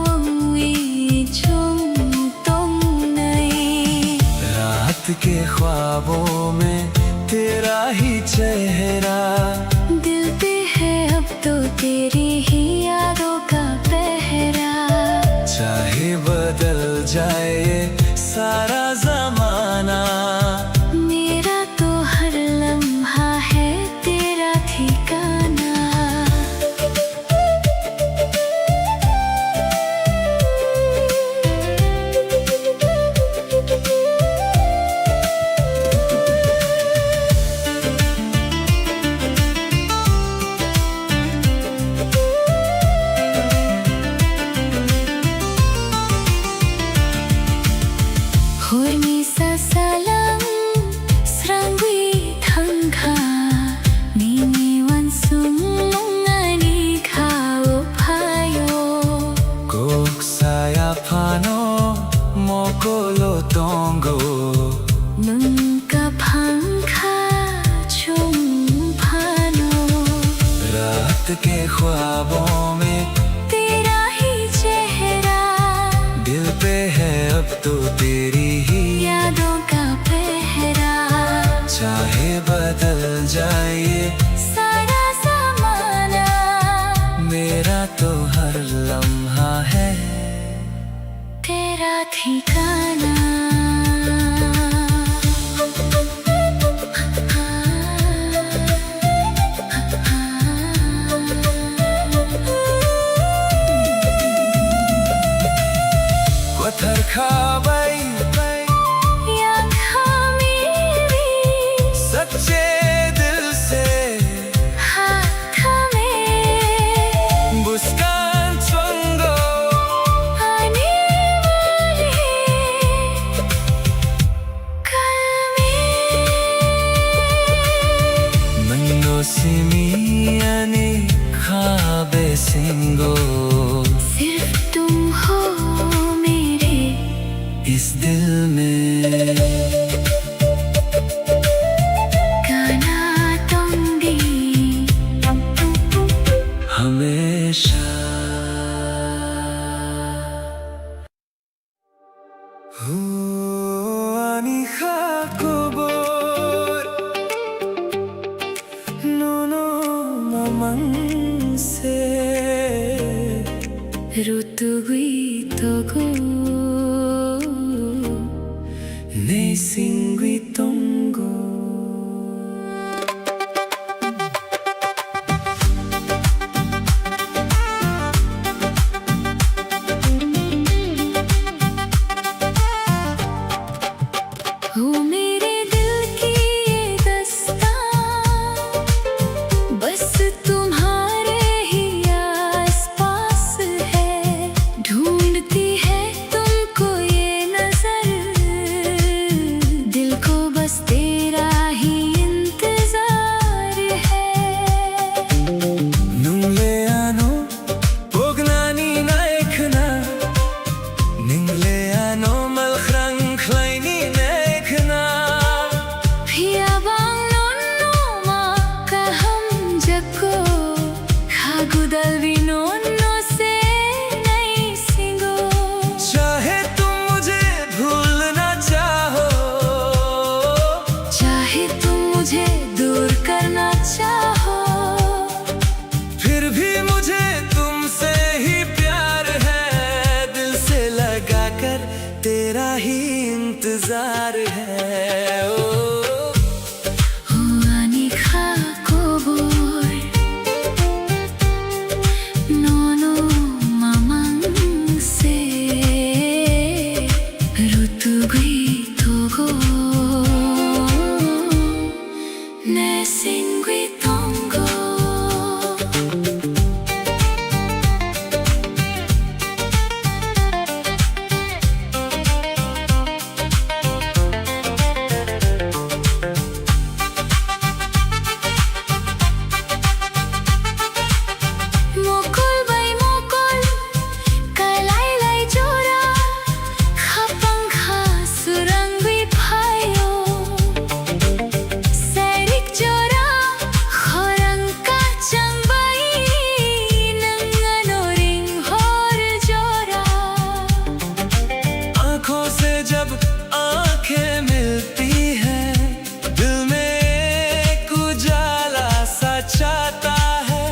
wang wi chung tong nai। रात के ख्वाबों में तेरा ही चेहरा, दिल पे है अब तो तेरी ही यादों का पहरा। चाहे बदल जाए सारा जमाना, मेरा तो हर लम्हा है तेरा ठिकाना। Hurni sa salang srangwi thangkha niniwan sumong ani khao phayo kok saya phano mokolo tongo nunka phangkha chung phano। रात के ख्वाबों में तेरा ही चेहरा, दिल पे है अब तो तेरी ही, यादों का पहरा। चाहे बदल जाए सारा ज़माना, मेरा तो हर लम्हा है तेरा ठिकाना। 루뚜귀토고 내 싱귀똥고 ओ मेरे दिल की ये दास्तां बस तुम्हारे ही आसपास है ढूंढती है तुमको ये नजर दिल को बस तेरा ही इंतजार है नुंग्लेआनो पोगनानी नायकना निंग्लेआनो malgrang kleini nekna Piyabang nonno makaham jako khagudal vinonno se nahi singo चाहे तुम मुझे भूलना चाहो चाहे तुम मुझे दूर करना चाहो फिर भी मुझे तुमसे ही प्यार है दिल से लगा कर तेरा ही इंतजार है ओ Huanika kobor nono mamang se rutugui togo ne singui tongo Mokol bay mokol kalay lay jora khapang kha surangwi phayo Sairik jora khorang ka changbai nangano ring hor jora आंखों से जब आंखें मिलती हैं दिल में एक उजाला सा चाहता है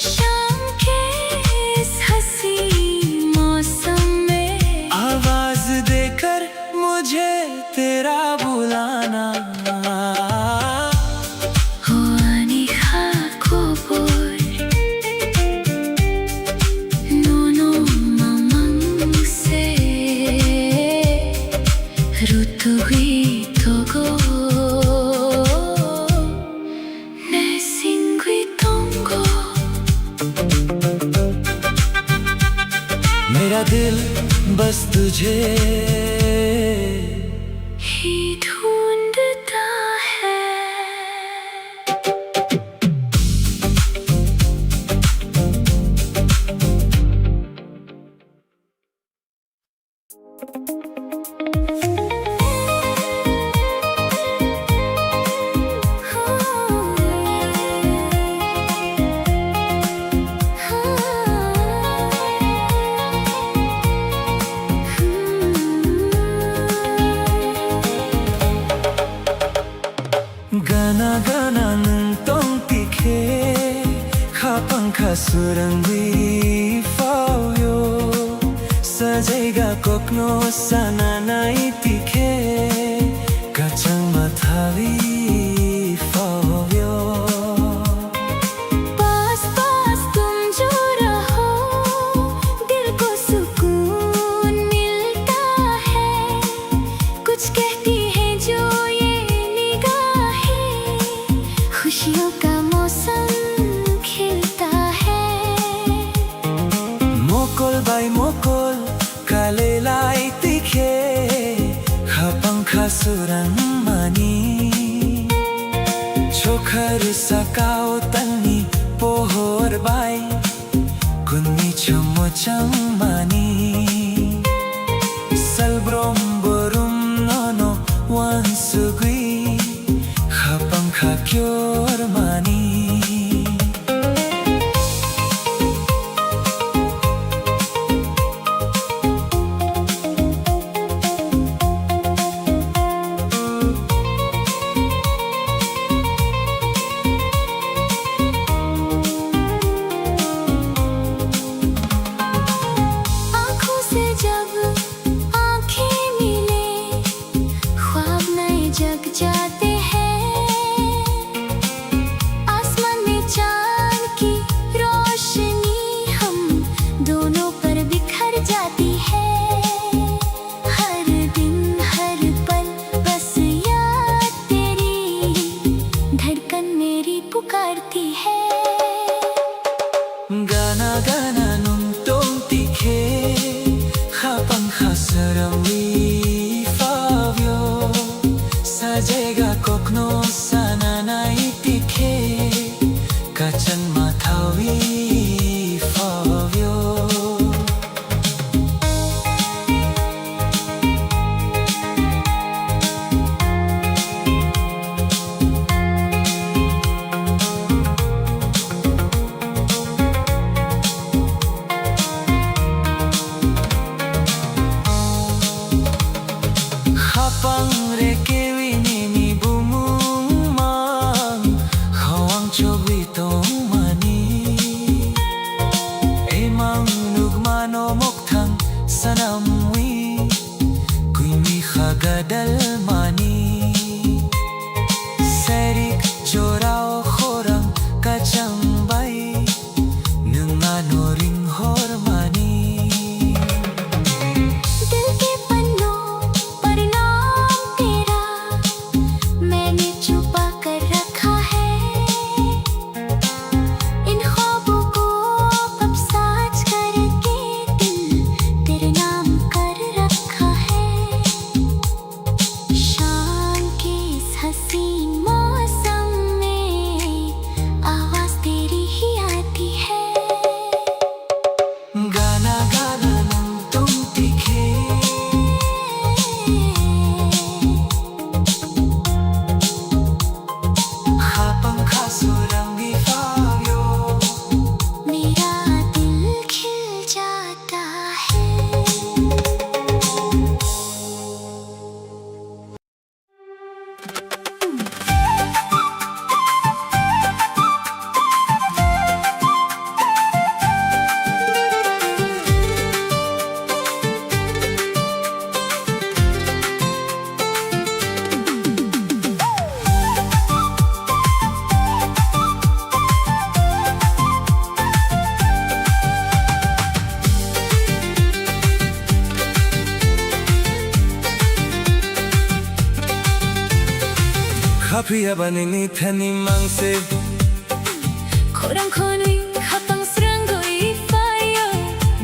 शाम के इस हंसी मौसम में आवाज देकर मुझे तेरा बुलाना Huanika kobor nono mamang se rutugui togo ne singui tongo मेरा दिल बस तुझे ही ढूंढता है Gana gana nung tong tikhe khapang khasurangwi fauyo sajaiga kokno sananai tikhe kachang mathavi fauyo पास पास तुम जो रहो दिल को सुकून मिलता है कुछ कहती है जो ये निगाहें खुशियों का मौसम खिलता है mokol bay mokol kalelai tikhe khapang khasurang mani chokhar sakao tani pohor bay kunni chomo chamani salbrom borum nono wansugui khapang khakyor mani Pukno sana naitike Kacan matawi favio Hapang rekewi nini bumumang Hawang chogwito mani Emang nugmano moktang sanamwi Kuimi khagadal mani Serik jorao khorang kacang bai Nungano ring hormani Kapıya banini tani mangse Korang konui kapang seranggo ifayo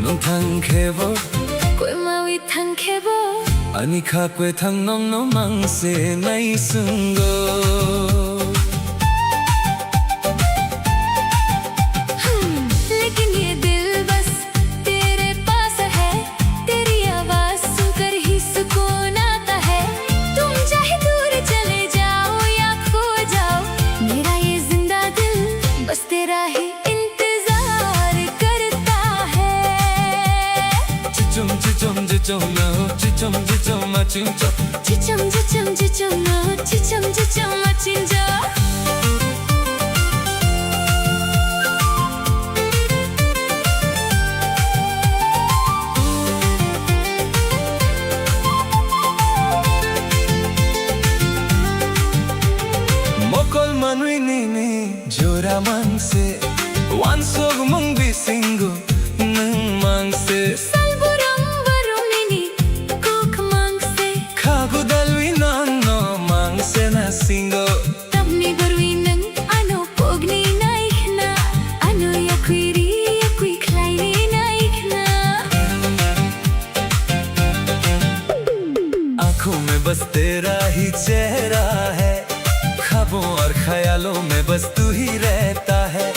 Nung tang kebo Kwe mawi tang kebo Ani ka kwe tang nom no mangse nai sungo लेकिन ये दिल बस तेरे पास है तेरी आवाज सुनकर ही सुकून आता है तुम चाहे दूर चले जाओ या खो जाओ मेरा ये जिंदा दिल बस तेरा ही इंतजार करता है Chichum chichum chichum no Chichum chichum ma chinchum 지점 지점 지점 너 지점 지점 멋진 저 Mokol manui nini jora mangse Wan sog mung bisingo nung mangse 살보랑 바로니니 꼭 망세 Kagu dalwi no mangse na singo Tapni barwinan ano pogni naikna ano yakwiri yakwi klaini naikna आँखों में बस तेरा ही चेहरा है ख्वाबों और ख्यालों में बस तू ही रहता है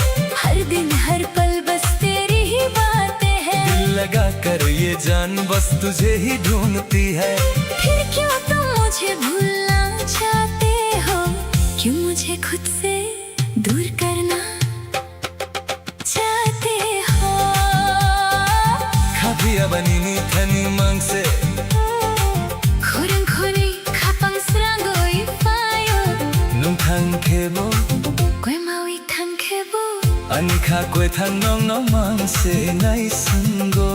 हर दिन हर पल बस तेरी ही बातें हैं दिल लगा कर ये जान बस तुझे ही ढूंढती है फिर क्यों तुम मुझे भूलना चाहते हो क्यों मुझे खुद से दूर करना चाहते हो खाबिया बनीनी थनी मांग से खोरंखोरी खापांग 스랑고 이파요 nung thang khebo 꿰마위 탕케보 ani kha kwe thang nong no mang se nai sungo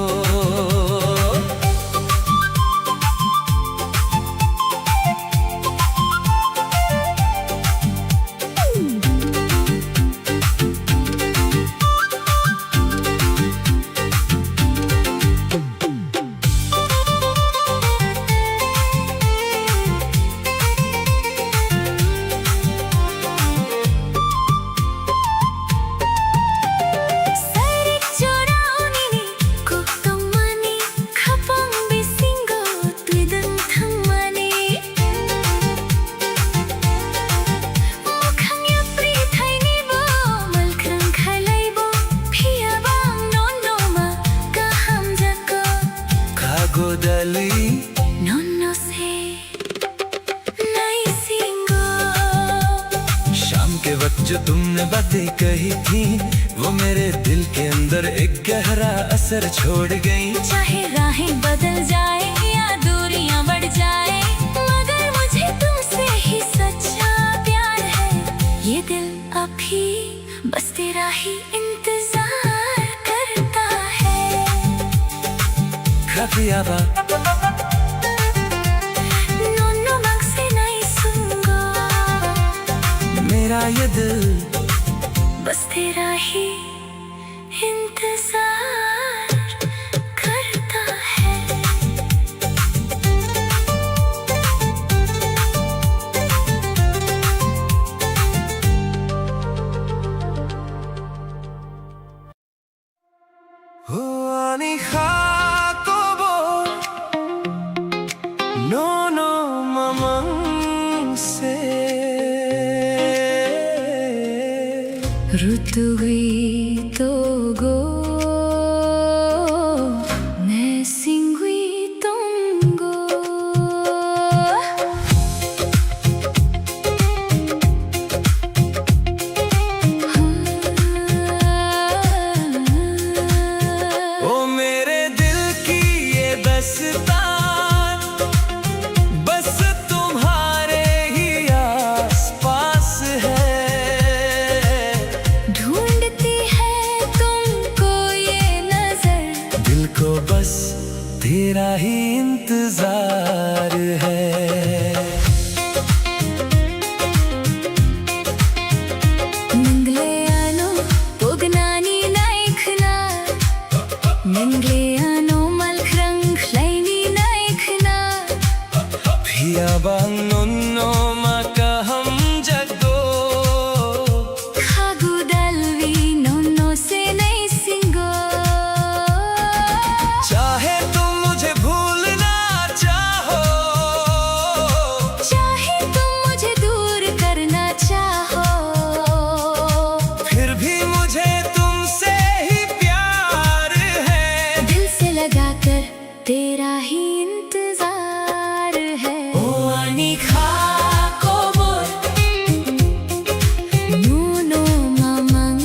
사릭 조라오니니 꼭동만이 के वक्त जो तुमने बातें कही थी, वो मेरे दिल के अंदर एक गहरा असर छोड़ गई। चाहे राहें बदल जाए या दूरियां बढ़ जाए, मगर मुझे तुमसे ही सच्चा प्यार है। ये दिल अभी बस तेरा ही इंतजार करता है। खफियाबा नोनो मंग से नहीं सुनगा, मेरा ये दिल बस तेरा ही इंतजार करता है। Ani Jacobo, no mamang se. Rutugui togo, ne singui tongo. ओ मेरे दिल की ये दस्तान बस तुम्हारे ही आसपास है। ढूंढती है तुमको ये नजर, दिल को बस तेरा ही इंतजार है। Nangleano pognani naikhna, Nangleano malkrang kleini naikhna. Phiyaba nonno makaham jago, Khagudalvi nonno se nahi singo. चाहे तुम मुझे भूलना चाहो, चाहे तुम मुझे दूर करना चाहो, फिर भी मुझे तुमसे ही प्यार है। दिल से लगाकर तेरा ही इंतजार है। ओ आनी Jacobo, Nuno mamang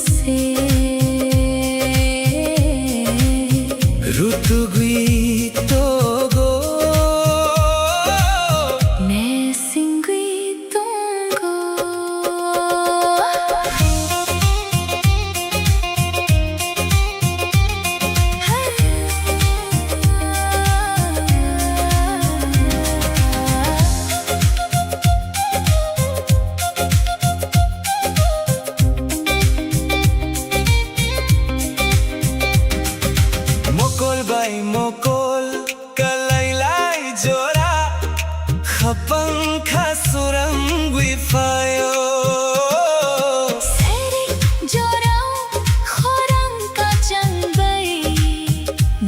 se Rutugui togo, ne singui tongo. mokol bay mokol kalaylay jora, khapang khasurangui fayo. Seri jorau khorang kacang bay,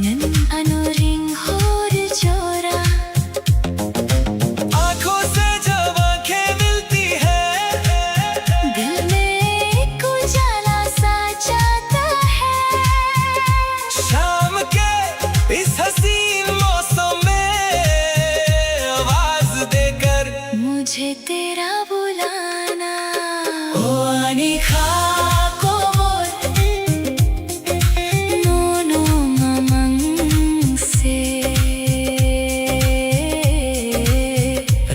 nan anuring hor jora. आंखों से जब आंखें मिलती है, दिल में एक उजाला सा जाता है। शाम के इस हसीन मौसम में आवाज देकर मुझे तेरा बुलाना। ओ आनी Jacobo, Nuno mamang se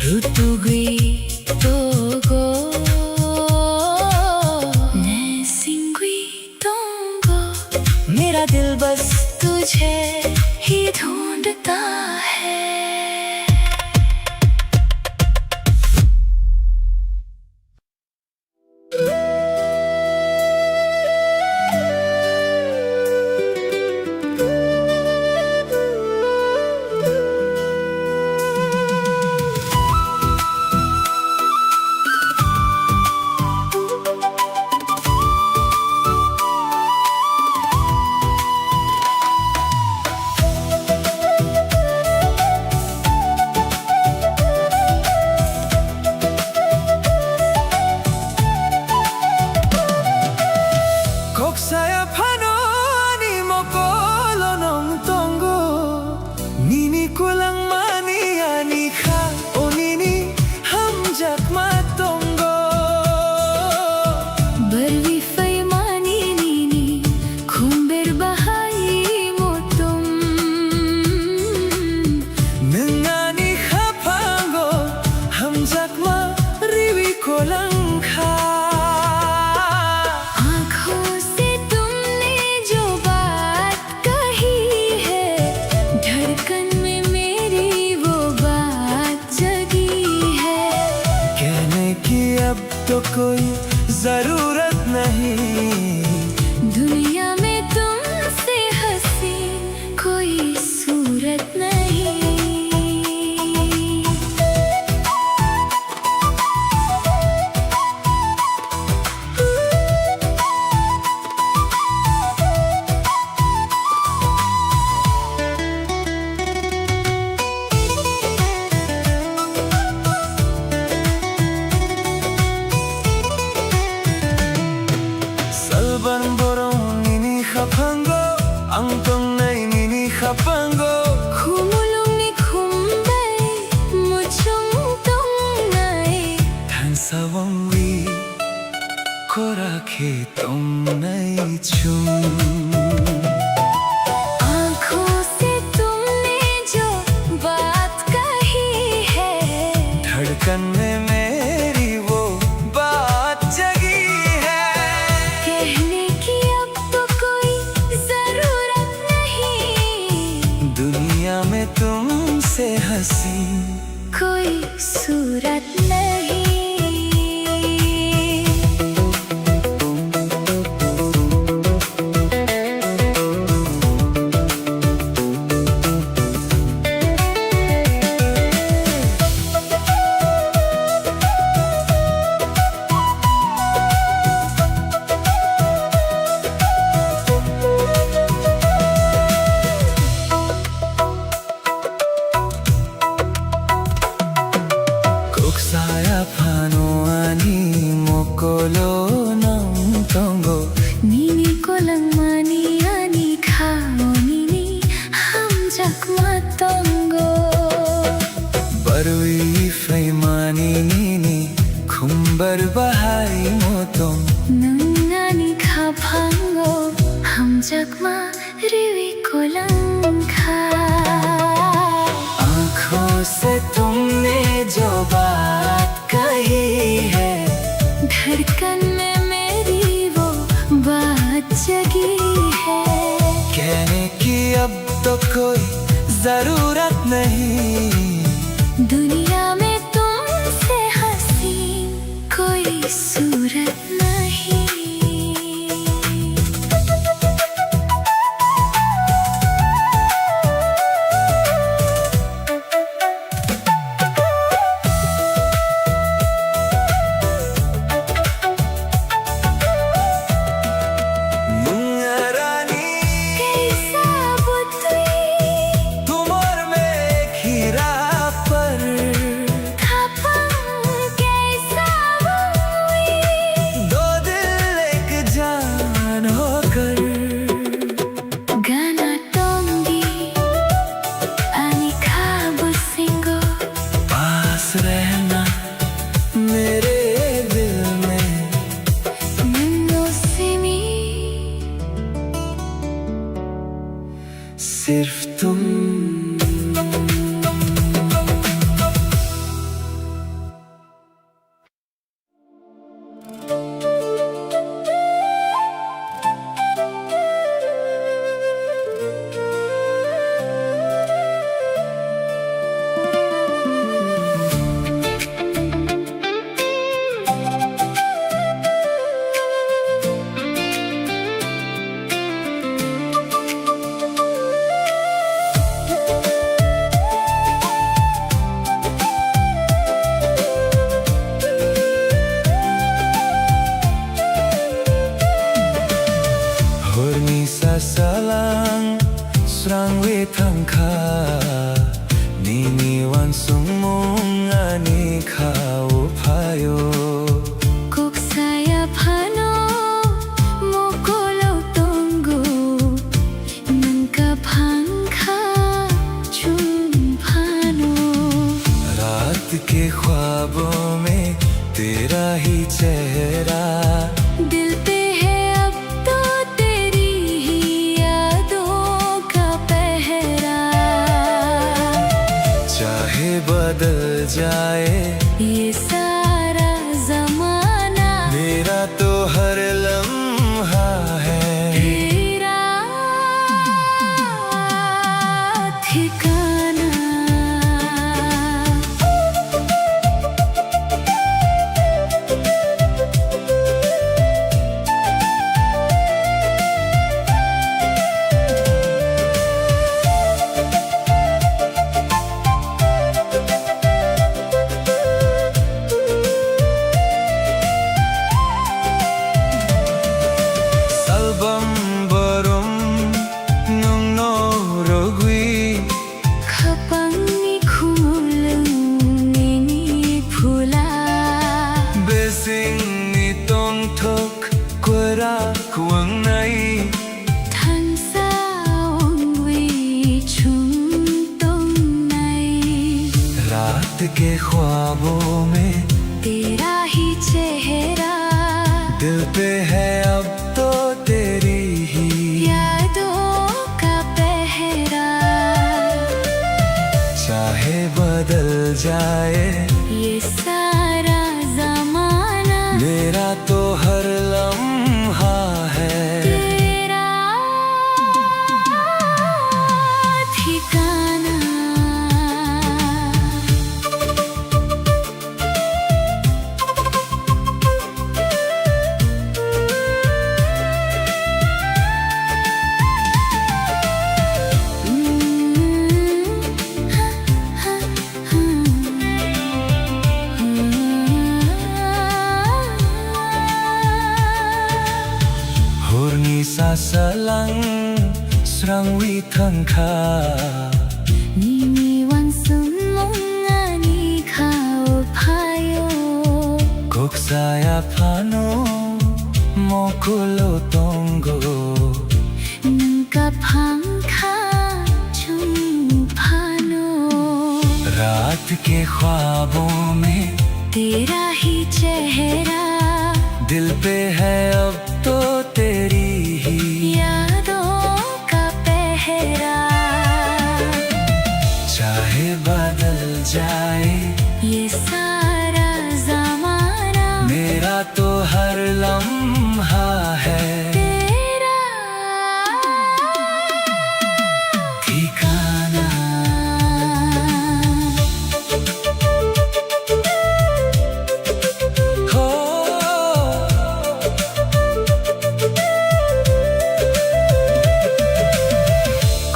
Rutugui togo, ne singui tongo. मेरा दिल बस तुझे ही ढूंढता है। तो कोई जरूरत नहीं। दुनिया में तुमसे हंसी कोई सूरत नहीं। Salban borong nini khapango, ang tong nay nini khapango. Khumulong ni khumbay, muchong tong nay. Than sawang wi, ko rakhe tong nay chum. आँखों से तुमने जो बात कही है, धड़कन में मेरी वो बात जगी है। कहने की अब तो कोई जरूरत नहीं। दुनिया में तुमसे हंसी कोई सूरत नहीं। Saya pano ani mokolo nang tongo. Nini ko lang mani ani khao nini ham jakma tongo. Barui freimani nini khumbar bahai motong. Nangani khapango ham jakma riwi ko lang kha. आँखों से तुमने जो बात कही है, धड़कन में मेरी वो बात जगी है। कहने की अब तो कोई जरूरत नहीं। दुनिया में तुमसे हंसी कोई सूरत नहीं। मुंगा रानी कैसा बुद्धि तुम और मैं एक ही राह पर। खपन कैसा हुई दो दिल एक जान होकर। गाना टोंगी ani खाबो सिंगो. पास रहना मेरे दिल में। नन्नो सिमी सिर्फ तुम। Hornisa salang srang wetang kha nini wan sung mong ani khao phayo. kok saya phano mokolo tongo nangka phangkha chum phano. रात के ख्वाबों में तेरा ही चेहरा। दिल पे है अब तो तेरी ही यादों का पहरा. चाहे बदल जाए ये सारा जमाना मेरा तो हर लम्हा है। तेरा ठिकाना. สิ่งต้องทุกข์กว่ารักหวังใน Thân sao vì chúng tung này रात के ख्वाबों में तेरा ही चेहरा दिल पे है अब तो तेरी ही यादों का पहरा चाहे बदल जाए ये सारा जमाना मेरा तो हर लम्हा है तेरा ठिकाना Hurni sa salang srang wi thang kha 你迷惘什么啊？你靠怕哟。 kok saya phano mokulo tongo नंका पंखा चुम्फानो रात के ख्वाबों में तेरा ही चेहरा दिल पे है अब तो तेरी ही यादों का पहरा चाहे बदल जाए ये सारा जमाना मेरा तो हर लम्हा है तेरा ठिकाना हो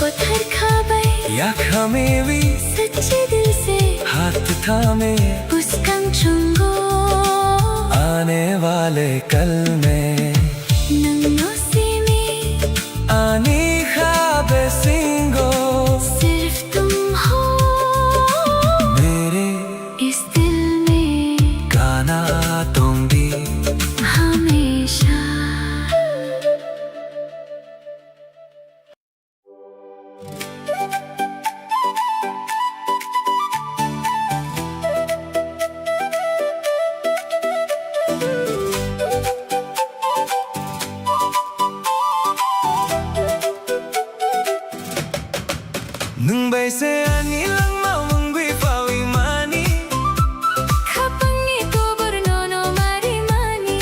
कोथर खाबै या खमेवी सच्चे दिल से हाथ थामे पुस्कंग चुंगो आने वाले कल में नन्नो सीमी आनी ख्वाबे सिंगो सिर्फ तुम हो मेरे इस दिल में गाना तुम भी हमेशा Nung bay se ani lang mawangwi pawi mani Kapangi ko bernono mari mani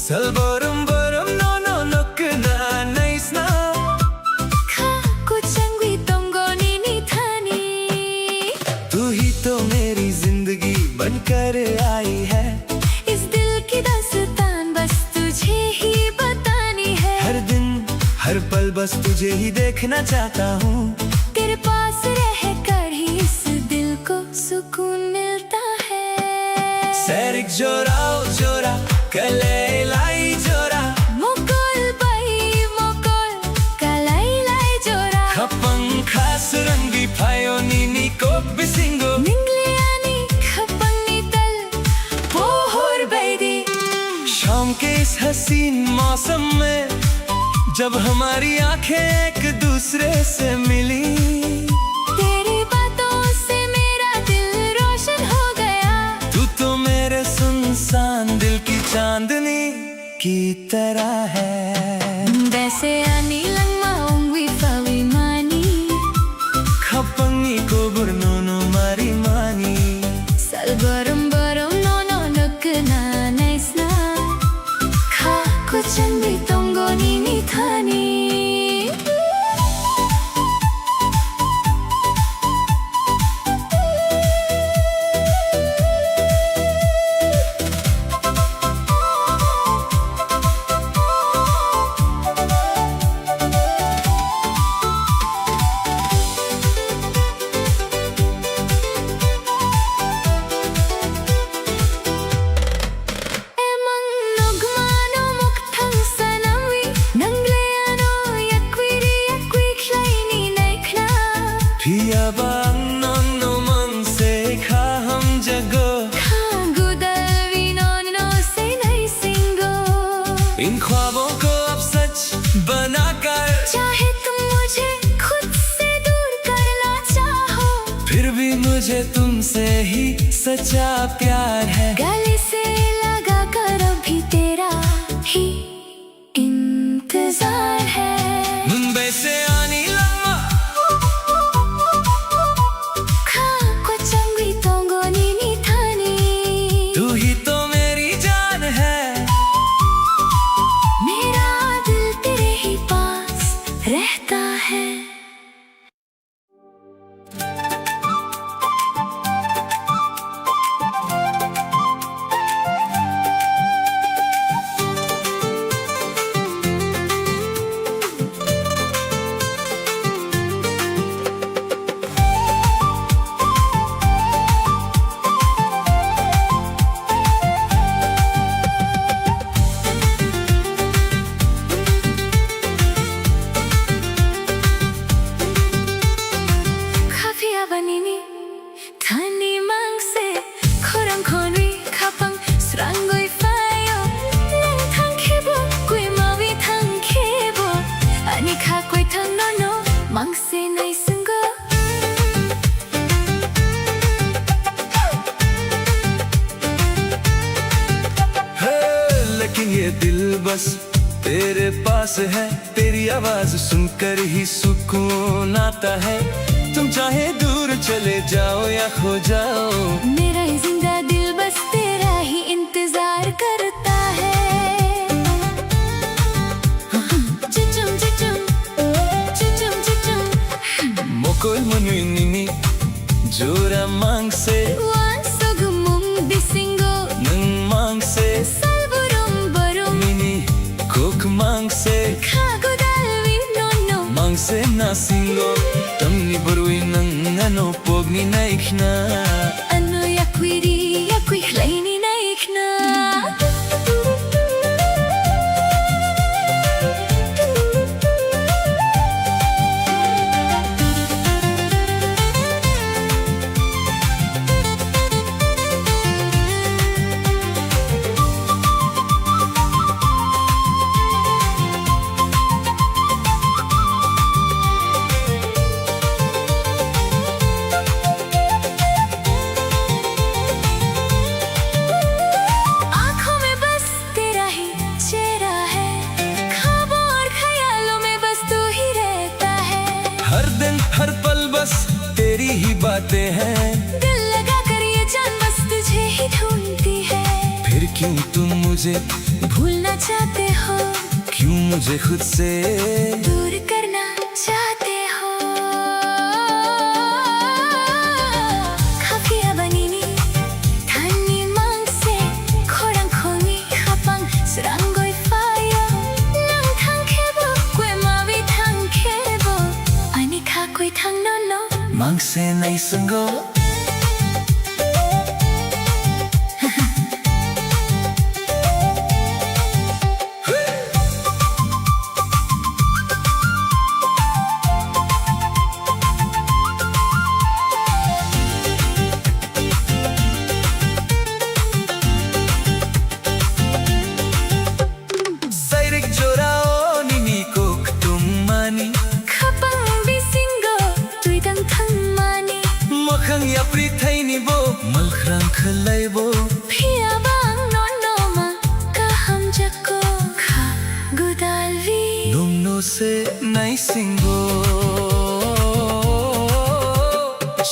Salbaram baram no no nok na nice na Ka kuchangwi tongo nini thani तू ही तो मेरी जिंदगी बनकर आई है इस दिल की दास्तान बस तुझे ही बतानी है हर दिन हर पल बस तुझे ही देखना चाहता हूँ तेरे पास रह कर ही इस दिल को सुकून मिलता है सैरिक जोराओ जोरा कले लाई जोरा Mukul by Mukul kalay lay jora खपंग खास रंगी फायो नीनी को बिसिंगो Ningliani kapangi tal pohor baidi शाम के इस हसीन मौसम में जब हमारी आंखें एक दूसरे से मिली तेरी बातों से मेरा दिल रोशन हो गया तू तो मेरे सुनसान दिल की चांदनी की तरह है Dese ani lang maungwi fawi mani खपंगी को burnono mari mani Salbaram baram no no nuk na nice na Ka kuchangwi tongo nini thani मुझे तुमसे ही सच्चा प्यार है। गले से लगा कर अभी तेरा ही इंतजार है। मुंबई से आनी लम्मा खाको चंगी तोंगोनी नी थानी, तू ही तो मेरी जान है। मेरा दिल तेरे ही पास रहता है। लेकिन ये दिल बस तेरे पास है, तेरी आवाज सुनकर ही सुकून आता है। तुम चाहे दूर चले जाओ या खो जाओ, मेरा ये जिंदा दिल बस तेरा ही इंतजार करता है। चिचुम चिचुम चिचुम चिचुम मोकोल मनुइनिनी जोरा मांग से wan sogumum bisingo नंग मांग से salburum barum मिनी कोक मांग से kago dalwi no no मांग से नासिंगो तमनी बरुई नंग ano pogni naikna ano yakwiri yakwi hlaini naikna। हर दिन हर पल बस तेरी ही बातें हैं, दिल लगा कर ये जान बस तुझे ही ढूंढती है। फिर क्यों तुम मुझे भूलना चाहते हो, क्यों मुझे खुद से दूर करना चाहते हो। खाफिया बनीनी थानी मांग से खोरंग खोनी खापंग सरंगोई फायो नंग थांग खेबो क्वे मावी थांग खेबो अनि खा कोई थांग नो नो मांग से नहीं संगो। Ya pritai ni bo malkrang khalai bo phia bang non no ma kaham jako kha gudalvi nom no se nai singo।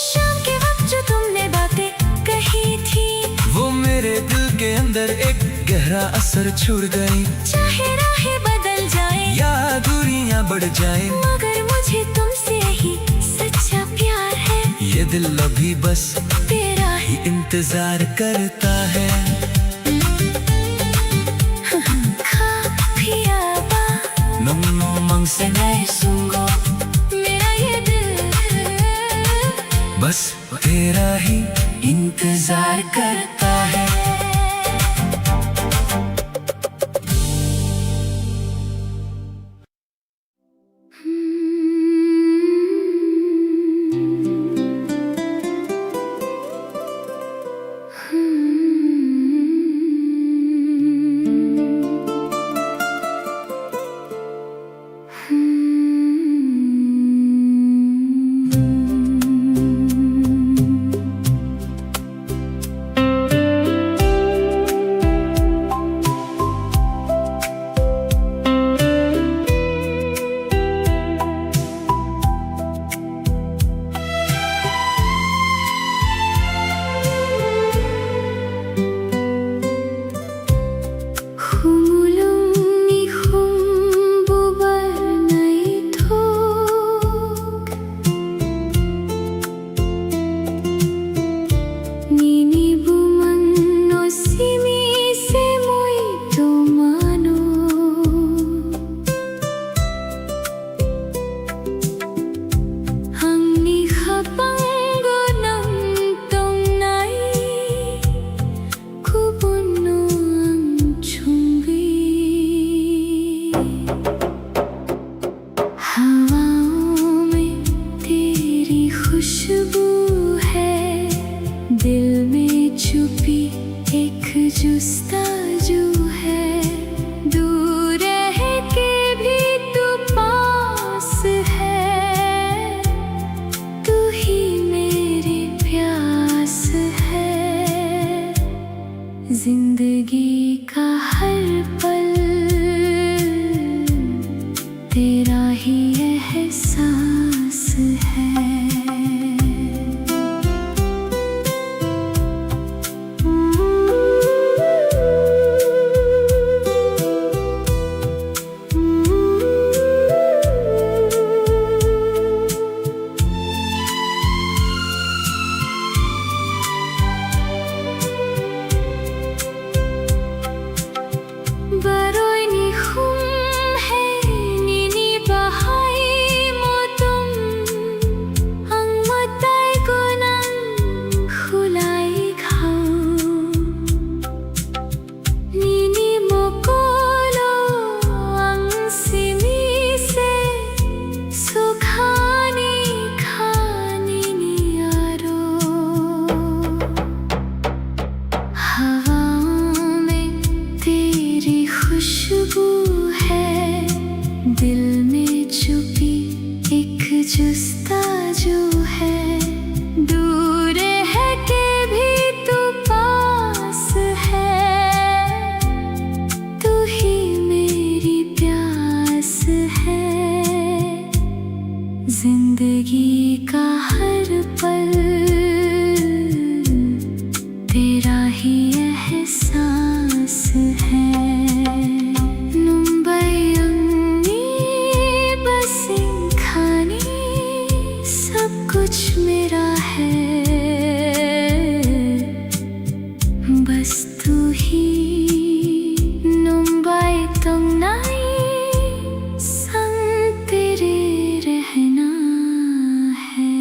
शाम के वक्त जो तुमने बातें कही थी वो मेरे दिल के अंदर एक गहरा असर छोड़ गई। चाहे राहें बदल जाए या दूरियां बढ़ जाए, मगर मुझे तुमसे ही सच्चा प्यार है। ये दिल अभी बस तेरा ही इंतजार करता है। खा पिया बा नन्नो मंग से नहीं सुंगो, मेरा ये दिल बस तेरा ही इंतजार करता है। जुस्ताजू है, दूर रह के भी तू पास है, तू ही मेरी प्यास है। जिंदगी का हर पल तेरा ही एहसास है। खुशबू है दिल में छुपी, एक जुस्ताजू है, दूर है के भी तू पास है, तू ही मेरी प्यास है। जिंदगी का हर पल तेरा ही एहसास है। कुछ मेरा है, बस तू ही मुंबई तंगनाई संग तेरे रहना है।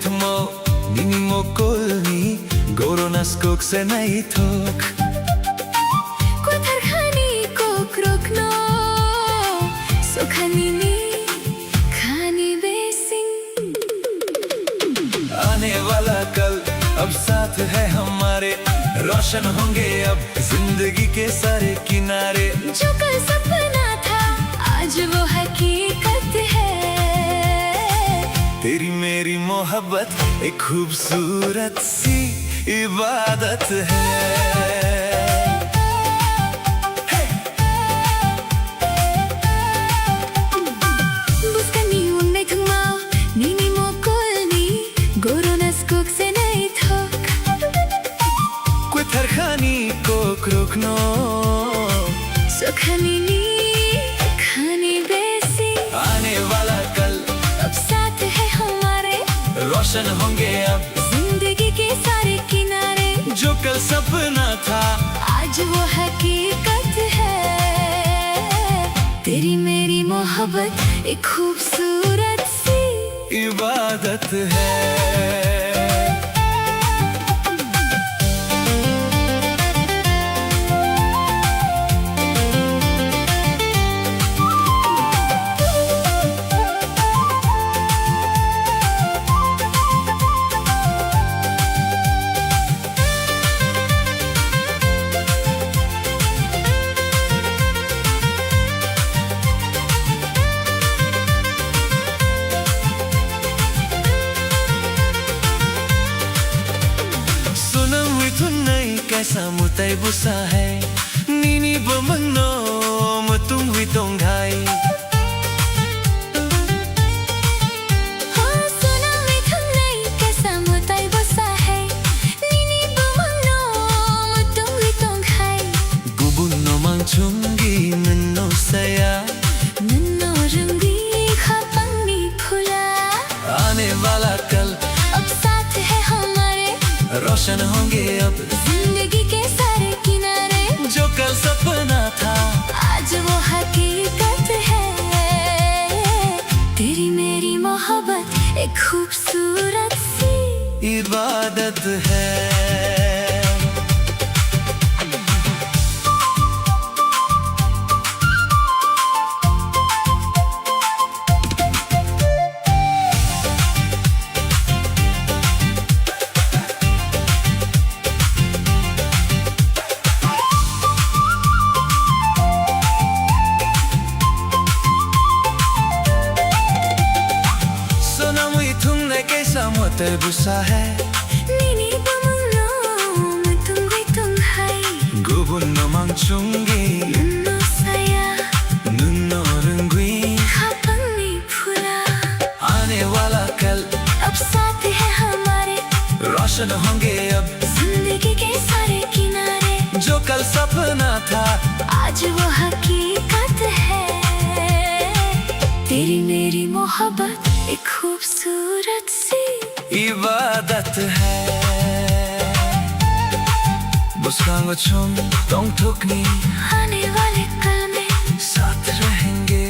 Mo nini mo kolni goronas kok se nahi thok kothar khani kok rokno sukhani ni khani besing आने वाला कल अब साथ है हमारे, रोशन होंगे अब जिंदगी के सारे किनारे। जो कल सपना था आज वो हकीकत है, तेरी मेरी मोहब्बत एक खूबसूरत सी इबादत है। आने वाला कल अब साथ है हमारे, रोशन होंगे अब जिंदगी के सारे किनारे। जो कल सपना था आज वो हकीकत है, तेरी मेरी मोहब्बत एक खूबसूरत सी इबादत है। Kaisa mutai busa hai nini bomangno matung wi tonghai suna mi thunai kaisa mutai busa hai nini bomangno matung wi tonghai gubun no mangchungi रोशन होंगे अब जिंदगी के सारे किनारे। जो कल सपना था आज वो हकीकत है। तेरी मेरी मोहब्बत एक खूबसूरत सी इबादत है। Terbusa hai Nini pamulong Tunggu tunghai Gubun namang chungi Nuno saya Nuno rungui Kapang ni phula आने वाला कल अब साथ है हमारे रोशन होंगे अब जिंदगी के सारे किनारे। जो कल सपना था आज वो हकीकत है। तेरी मेरी मोहब्बत एक खूबसूरत सी इबादत है। बुस्कांगो चुम तोंग ठुकनी आने वाले कल में साथ रहेंगे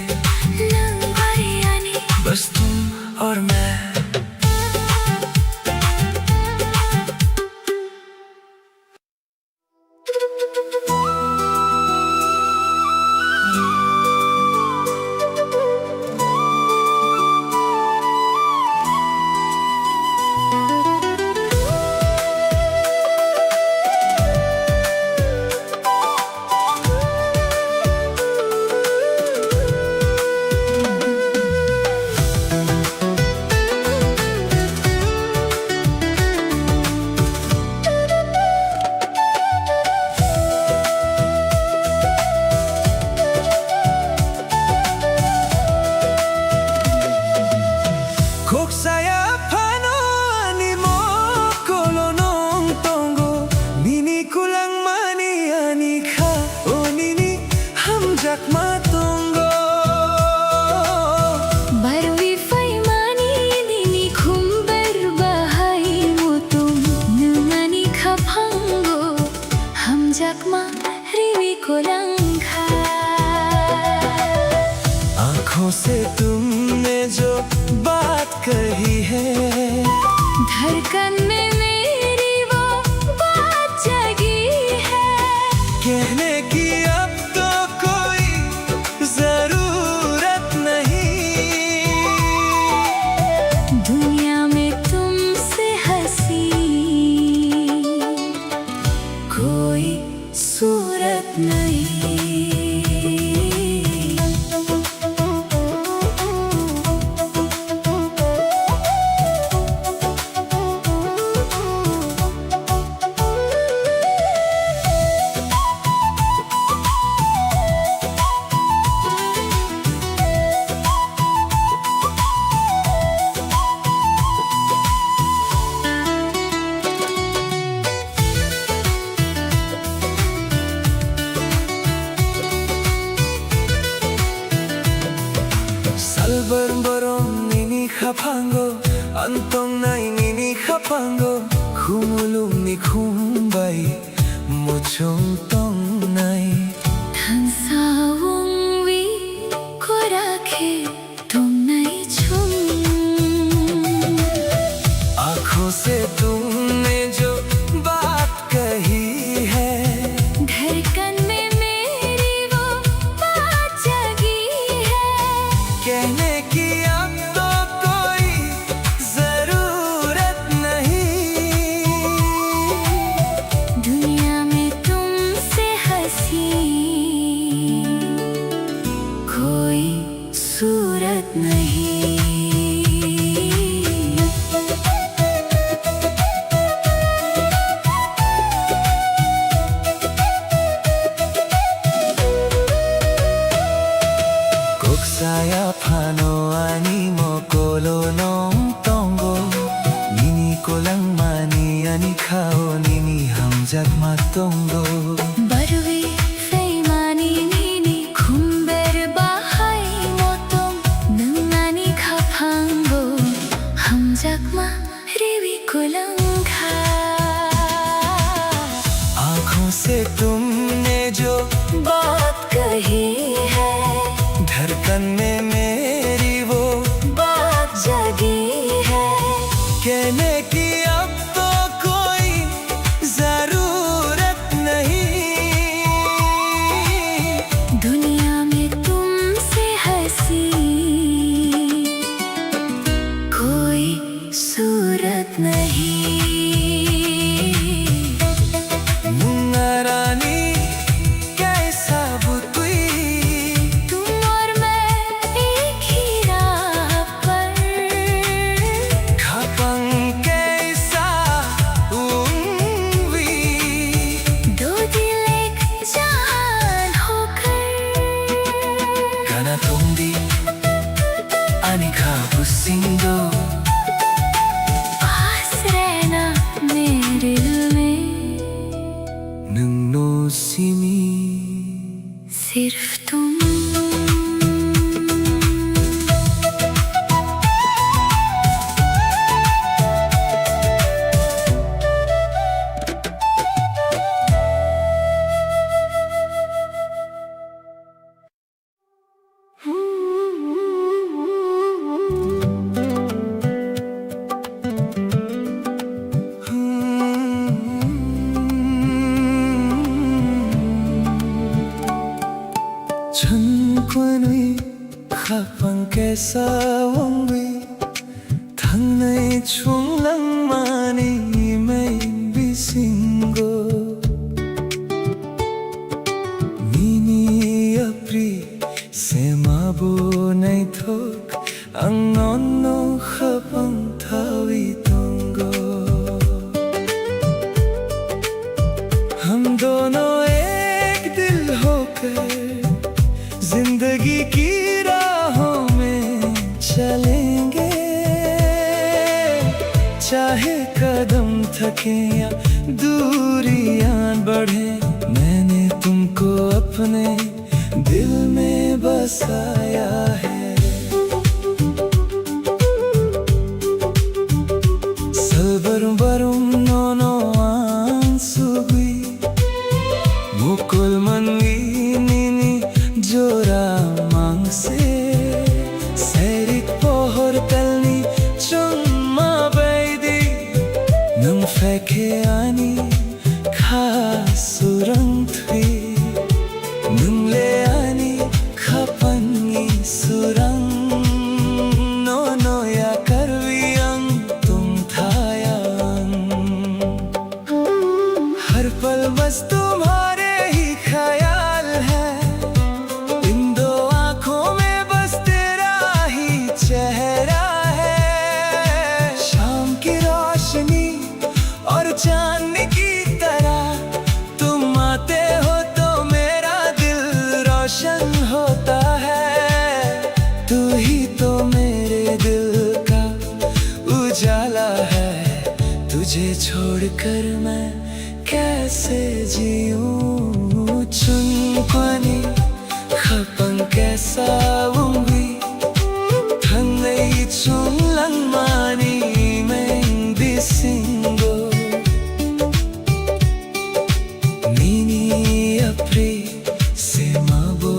लंबारी आनी बस तुम और मैं। Kok saya pano animo kolonong tongo nini kulang mani anika o nini hamjak matongo Barwi faimani nini khumbar bahai mutum numani khapango hamjak ma riwi kolangkha। आँखों से तुमने जो बात कही है धड़कन में मेरी वो बात जगी है। कहने की अब तो कोई जरूरत नहीं दुनिया में तुमसे हंसी कोई सूरत नहीं। Salbarong nini kapango antong nai nini kapango khumulum ni khumbay muchong tong nai धनसावों वी को रखे तुम नहीं छुम। आँखों से तुमने जो बात कही है धड़कन में मेरी वो बात जगी है। कहने की अब तो कोई जरूरत नहीं दुनिया में तुमसे हंसी कोई सूरत रही है, धड़कन में मेरी वो बात जगी है। कहने की अब तो कोई जरूरत नहीं, दुनिया में तुमसे हंसी कोई सूरत नहीं। मुन्ना रानी कैसा बुतुई, तुम और मैं एक ही राह पर, खपंग कैसा उम्वी, दो दिल एक जान होकर। गाना तुंदी अनिका बुसिंगो, पास रहना मेरे दिल में, नंगनो सिमी सिर्फ तुम। 천권의 가방께서 원위 당나의 총랑만이 매인 비신고 미니 앞리 세마보 나이톡 앙넌노 가방 타위 동고 हम दोनों एक दिल होकर जिंदगी की राहों में चलेंगे, चाहे कदम थके या दूरियां बढ़े, मैंने तुमको अपने दिल में बसाया है। Salbarum barum nono ansugui, mukul mangi nini jora mangse, serik pohor talni chumma baidi, nang feke ani khasurang thui, nang le ani khapangi surang, nono ya karviang tum thayang, हर पल बस तुम्हारे ही ख्याल है, इन दो आँखों में बस तेरा ही चेहरा है। शाम की रोशनी और चांदनी की तरह तुम आते हो तो मेरा दिल रोशन होता है, तू ही तो मेरे दिल का उजाला है, तुझे छोड़कर मैं कैसे जीऊं। चुनक्वानी खपंग कैसा उंगी थंगई चुनलंग मानी मैं बिसिंगो मिनी अपरी सेमाबो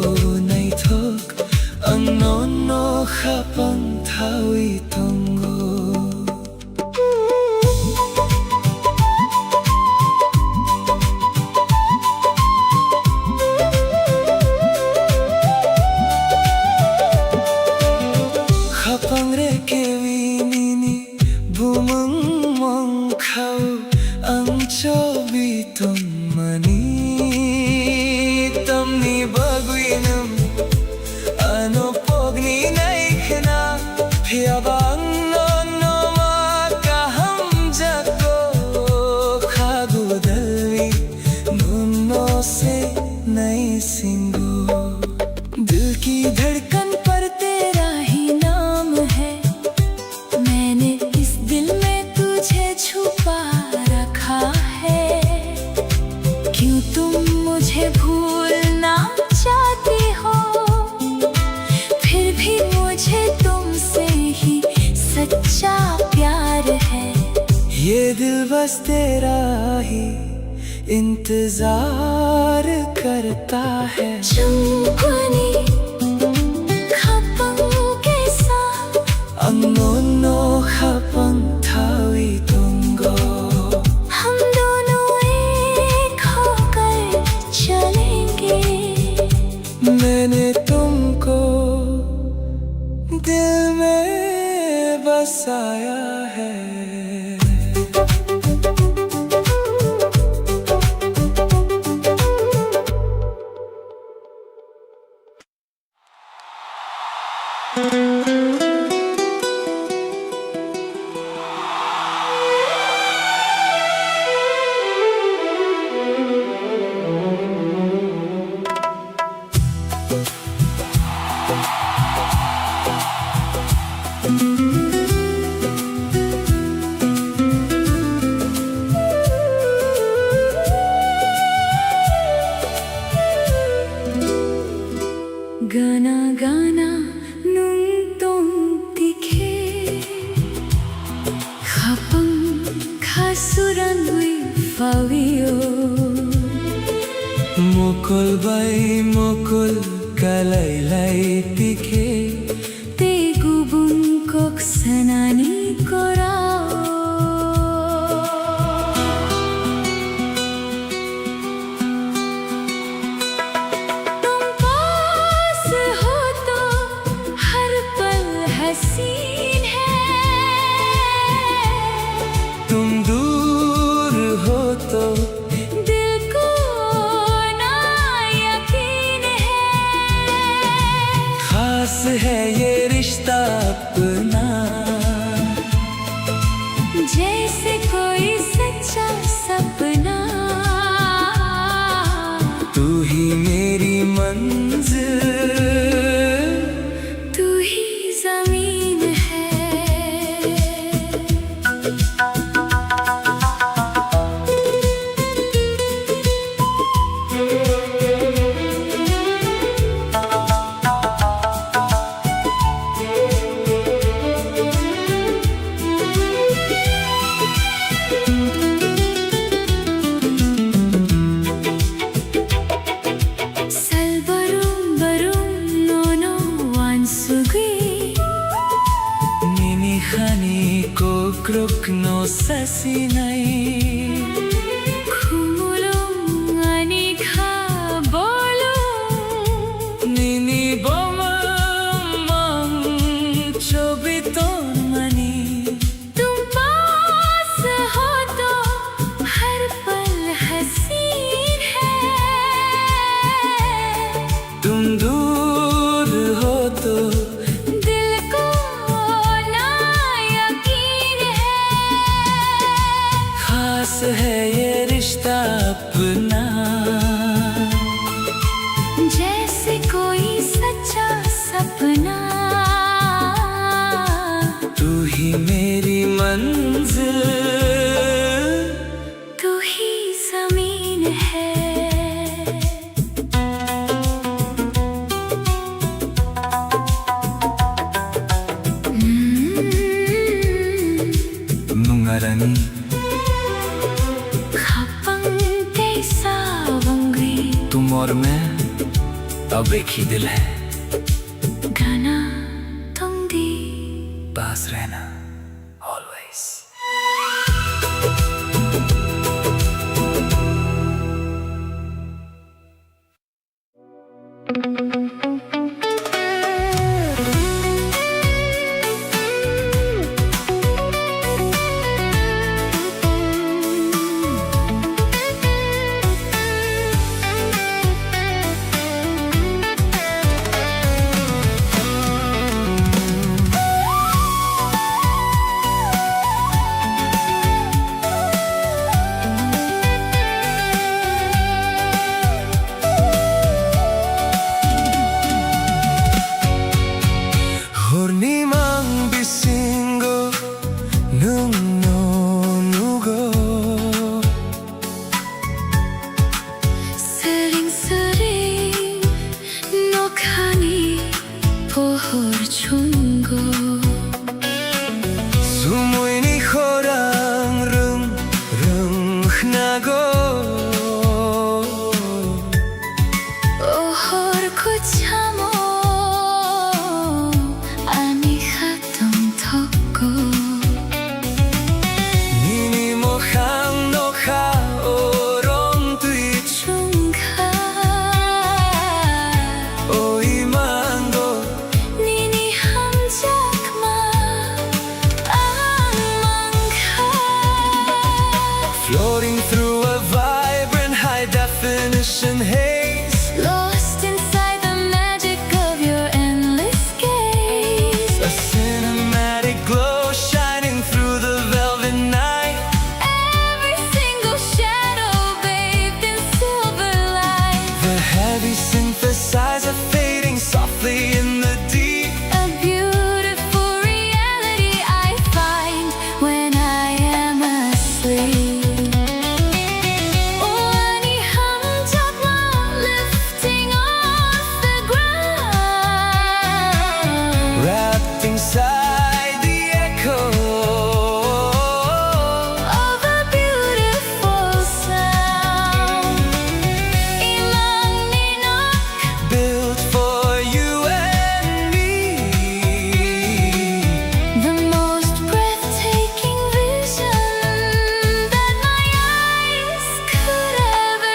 नहीं थोक अंगनोनो खपंग थावी तंगो। Khapangre kewi nini bumang mong khau ang chobi tumani tamni bagwinam ano pogni naikhna phiabang no no ma kaham jago khagu dalvi nunno se nai singu दिल की धड़कन पर तेरा ही नाम है, मैंने इस दिल में तुझे छुपा रखा है। क्यों तुम मुझे भूलना चाहती हो, फिर भी मुझे तुमसे ही सच्चा प्यार है। ये दिल बस तेरा ही इंतजार करता है। Jungwani Khapang Kesa Ang mono habang tawi tunggo, हम दोनों एक होकर चलेंगे। मैंने तुमको दिल में बसाया है। Gana gana nung tong tikhe Khapang khasuran hui fawio Mukul bay mukul kalaylay pikhe, Te gubung kok sanani korao तुम पास हो तो हर पल हसीन है तुम दूर हो तो दिल को ना यकीन है खास है ये रिश्ता अपना। जैसे कोई सच्चा सपना तू ही मेरी मंजिल, तू ही जमीन है। Salbarum barum nono wansugi nini khani ko kruk no sasinai, Khumulung ani kha bolung nini bomam chobiton mani, तुम पास हो तो हर पल हसीन है तुम दूर हो तो दिल को ना यकीन है खास है ये रिश्ता अपना। जैसे कोई सच्चा सपना तू ही मेरी मंजिल, तू ही जमीन है। nungarani खपंग कैसा बंगरी तुम और मैं अब एक ही दिल है, गाना तुम दी पास रहना always। 나고 참어 아니 하던 덕고 Nini mo khang no kha orong tui 중가 oi mango 니니 함작마 악망가 floating through a vibrant high definition haze. Lost inside the magic of your endless gaze A cinematic glow shining through the velvet night. Every single shadow bathed in silver light The heavy synthesizer fading softly in the deep. A beautiful reality I find when I am asleep 원이 함정만 lifting off the ground Wrapped inside the echo Of a beautiful sound 이망니너 built for you and me. The most breathtaking vision that my eyes could ever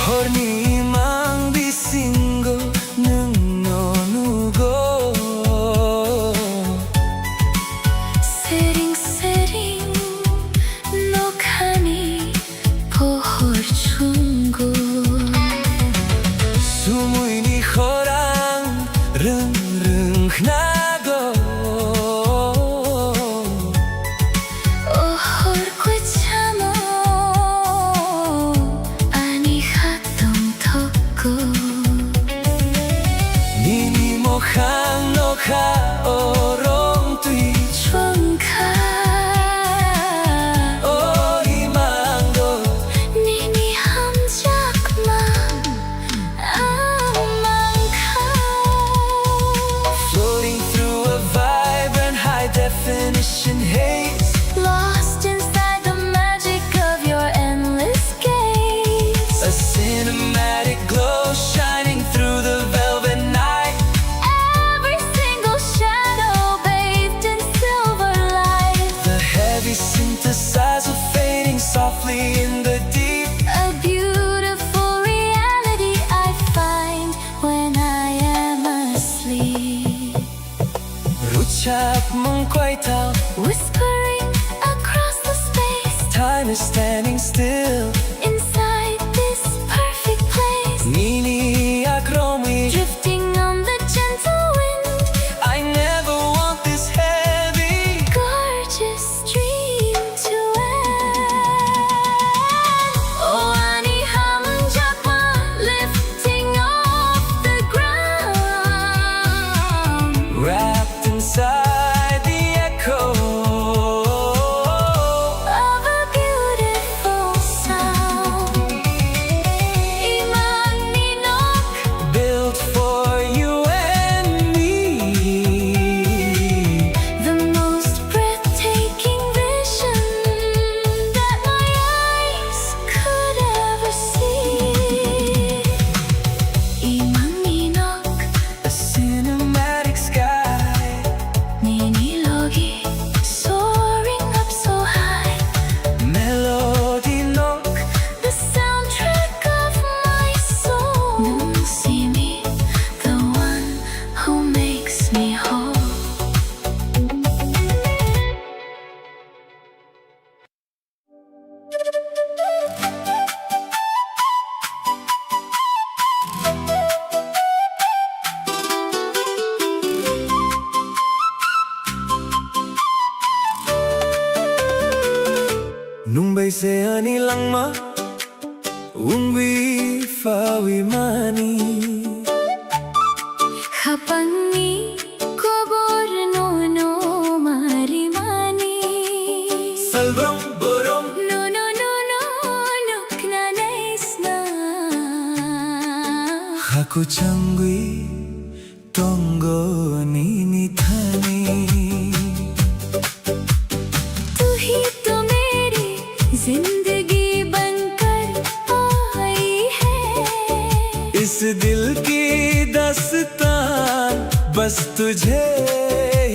Horni mang bisingo nung no nugo. 세링세링 녹하니 보홀 충고 Sumuy ni horang rung rung nago. 오홀 참어 아니 하던 덕고 Nini mo khang no kha orong tui 중가 oi mango. 니니 함작마 악망가 Floating through a vibrant high definition haze. Lost inside the magic of your endless gaze A cinematic glow shining through the velvet night. Every single shadow bathed in silver light The heavy synthesizer fading softly in the deep. A beautiful reality I find when I am asleep Ruchak mong quay tao. Whispering across the space Time is standing still. Inside this perfect place Nini akromi. Drifting on the gentle wind I never want this heavy. Gorgeous dream to end Oh 아니 함정만 lifting off the ground Wrapped inside the echo Of a beautiful sound 이망니너 built for you and me. The most breathtaking vision that my eyes could ever see 이망니너 A cinematic sky. 니니로기 soaring up so high Melody nook. The soundtrack of my soul 눈심이 the one who makes me whole Nung bay se ani lang ma ungwi fa wi mani. Hapangi koborno no marimani Salbong borong No no no no no kna naisna Hakuchangui Tongo Nini Thani तू ही तो मेरी जिंदगी बनकर आई है। इस दिल की दास्तान बस तुझे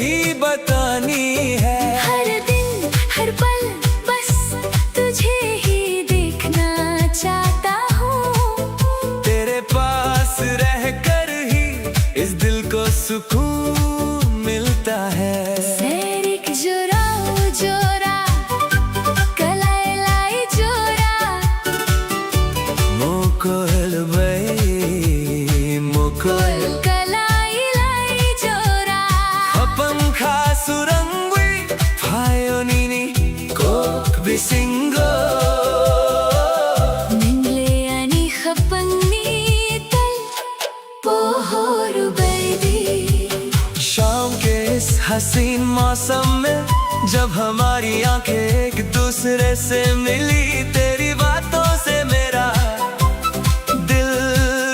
ही बतानी है। हर दिन हर पल बस तुझे ही देखना चाहता हूँ। तेरे पास रहकर ही इस दिल को सुकून मिलता है। सेरिक जोरा जोरा कलाई लाई जोरा मोकोल बई मोकोल कलाई लाई जोरा पंखा सुरंगवी फायोनिनी कोक बिसिंगो निंगले आणि खपंगनी तल पोहोरु बैदी। शाम के इस हसीन मौसम में जब हमारी आंखें एक दूसरे से मिली, तेरी बातों से मेरा दिल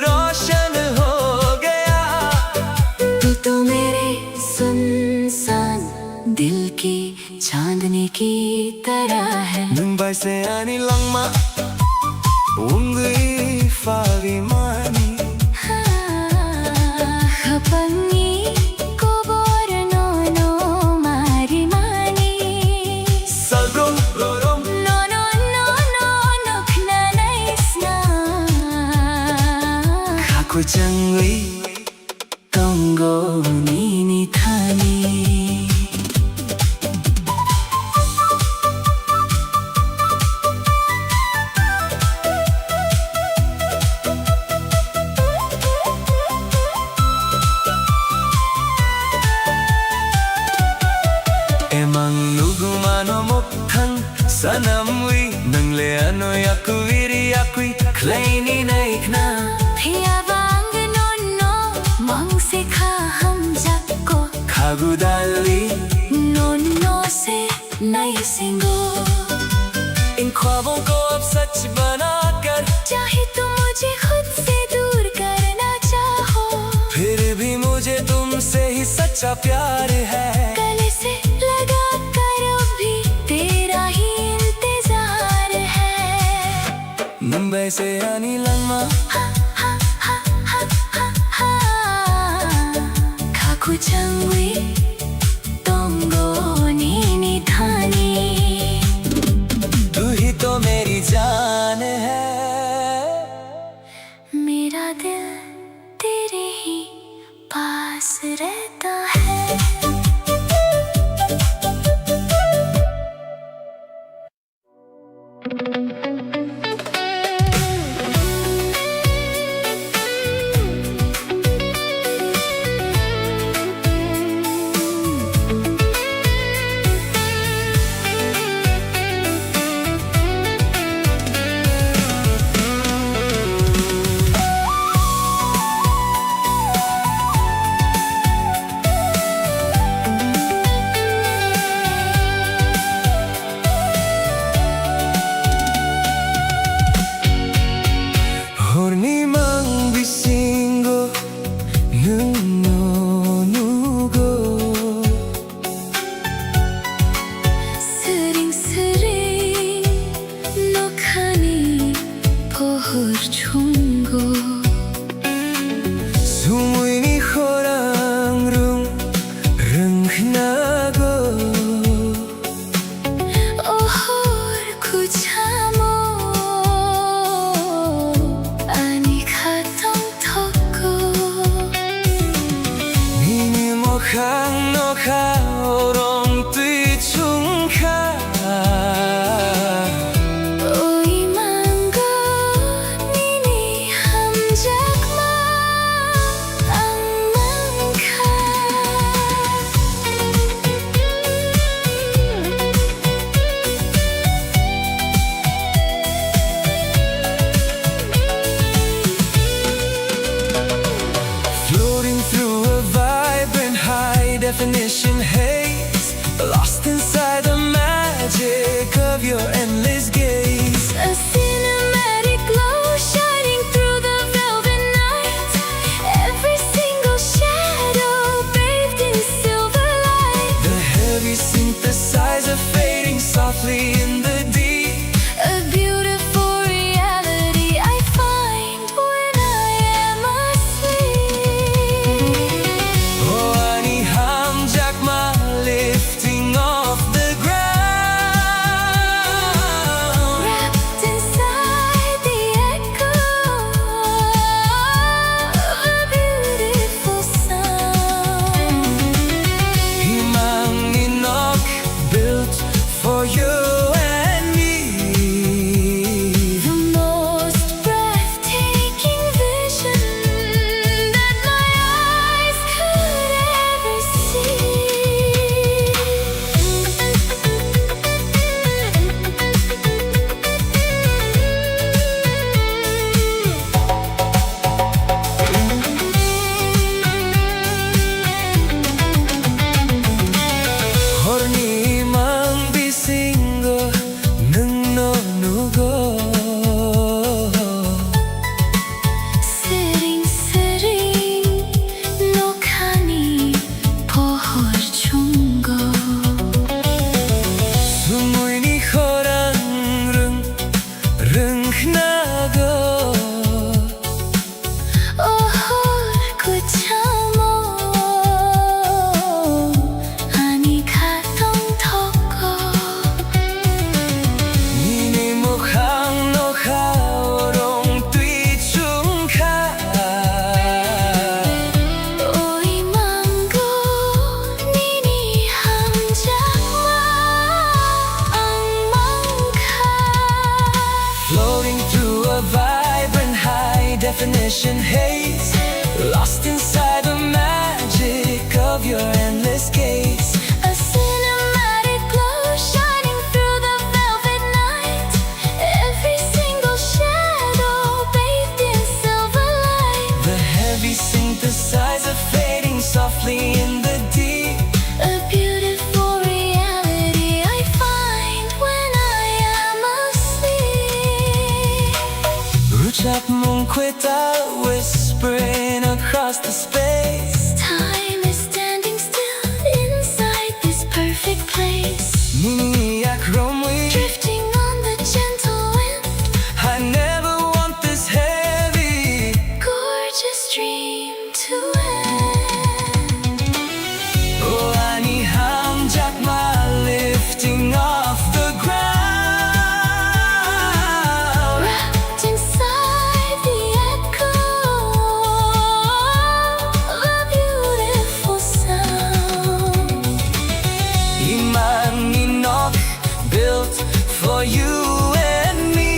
रोशन हो गया। तू तो मेरे सुनसान दिल की चांदनी की तरह है। Mumbai से आनी लंगमा उंगली फावी मानी खपंगी को बोरनो नो मारी मानी सल्रोम रोरोम नो नो नो नो नोखना नाइसना Hakuchangui Tongo Nini Thani Emang lugumano mokhang sanamwi nangle ano yakuviri yakui kleini naikna Pia bang no no mang se kha hum jakko khagudali no no se nai singo इन ख्वाबों को अब सच बनाकर चाहे तुम मुझे खुद से दूर करना चाहो फिर भी मुझे तुमसे ही सच्चा प्यार है। गले से लगा कर भी तेरा ही इंतजार है। मुंबई से आनी लंगमा Kakuchangui Tongo Nini Thani तू ही तो मेरी जान है। मेरा दिल तेरे ही पास रहता है। Hornimang bisingo nuno nugo Sering sering nokhani pohor chungo Sumuini khorang rung rung nago ohor kuchamo ani khatong thoko Nini mokhang nokha orong tui chung kha oi mango nini ham jakma ang mangkha Floating through a vibrant high definition haze, lost inside the magic of your endless gaze. A cinematic glow shining through the velvet night. definition haze, lost inside the magic of your endless gaze. A cinematic glow shining through the velvet night. Every single shadow bathed in silver light. The heavy synthesizer fading softly in the deep. A beautiful reality I find when I am asleep. Ruchak Munkweta whispering across the space. Time is standing still inside this perfect place. Niniyak Romwe, Drifting on the gentle wind. I never want this heavy. Gorgeous dream to end. Oh, Ani Hamjakma lifting off the ground. Wrapped inside the echo of a beautiful sound. Iman Minok built for you and me.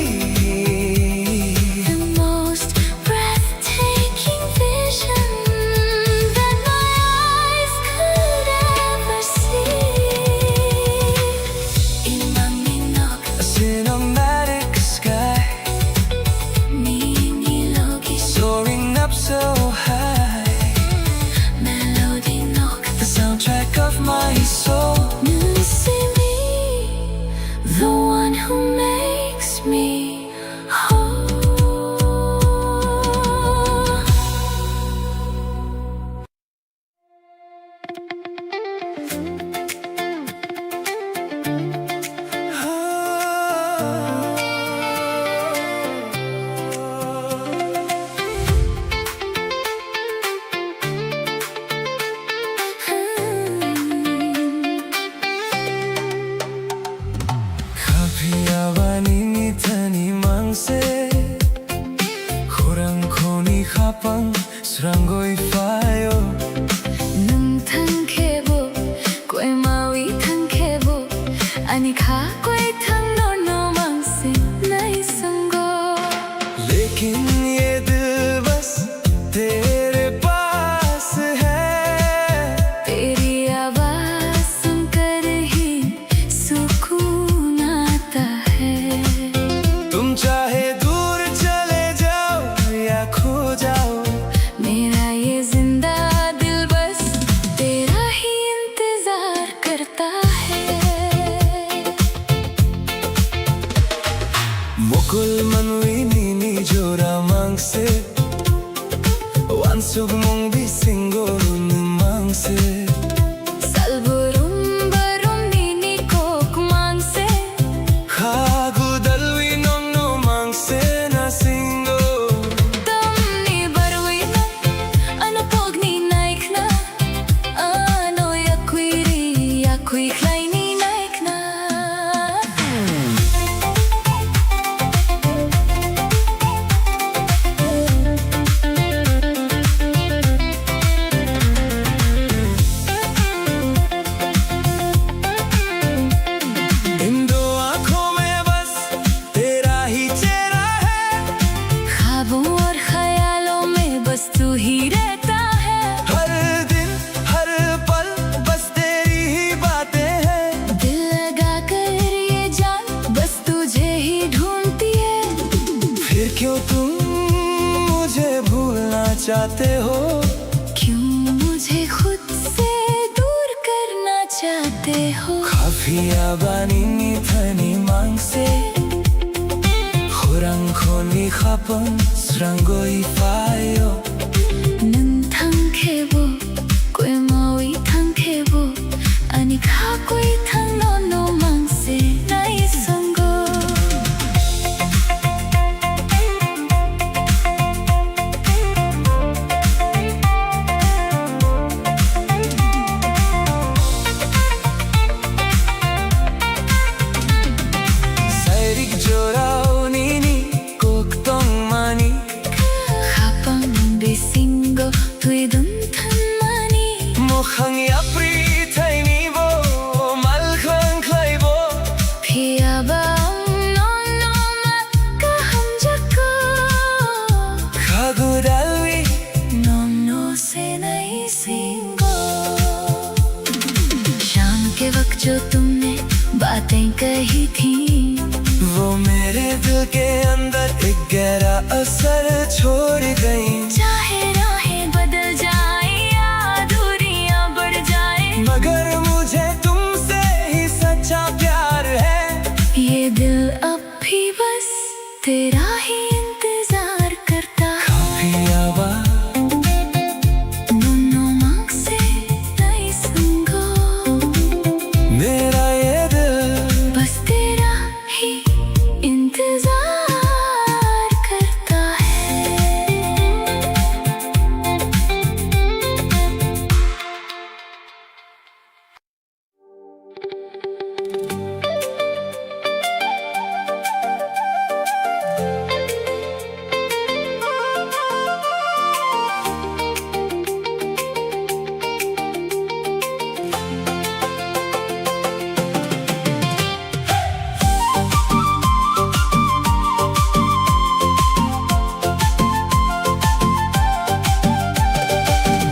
The most breathtaking vision that my eyes could ever see. In Manginok, A cinematic sky Nini Logi, soaring up so high. Melody Nok, The soundtrack of my soul. Nusimi, the one who makes me whole. Kapiawani nithani mangse, khurang khoni khapang srangoi fayo. Nung thang khebo, koi maui thang khebo, ani kha koi thang no mangse nai sango. लेकिन ये दिल बस तेरे पास है. तेरी आवाज सुनकर ही सुकून आता है. तुम चाहे दूर चले जाओ या खो जाओ. मेरा ये जिंदा दिल बस तेरा ही इंतजार करता है. Mokul manui nini jora mangse, wansug mong bisingol mangse. Salburum barum nini kok mangse. Khagu dalwi nong no mangse na singo. Tamni barwi na, ano pogni naik na. Ano yakui klay ni naik na. इन दो आँखों में बस तेरा ही चेहरा है. ख्वाबों और ख्यालों में बस तू ही रहता है. हर दिन हर पल बस तेरी ही बातें हैं. दिल लगा कर ये जान बस तुझे ही ढूंढती है. फिर क्यों तुम मुझे भूलना चाहते हो. क्यों मुझे खुद से दूर करना चाहते हो. Kapiawani nithani mangse, khurang khoni khapang srangoi fayo. Nung thang khebo, koi maui thang khebo, ani kha koi thang no mangse nai sango. Sairik jorao nini kok tong mani. Khapang जो तुमने बातें कही थी वो मेरे दिल के अंदर एक गहरा असर छोड़ गई। चाहे राहें बदल जाए या दूरियां बढ़ जाए, मगर मुझे तुमसे ही सच्चा प्यार है। ये दिल अब भी बस तेरा ही इंतजार करता है। काफी आवाज No más se संगो, मेरा ये दिल बस तेरा ही इंतजार करता है।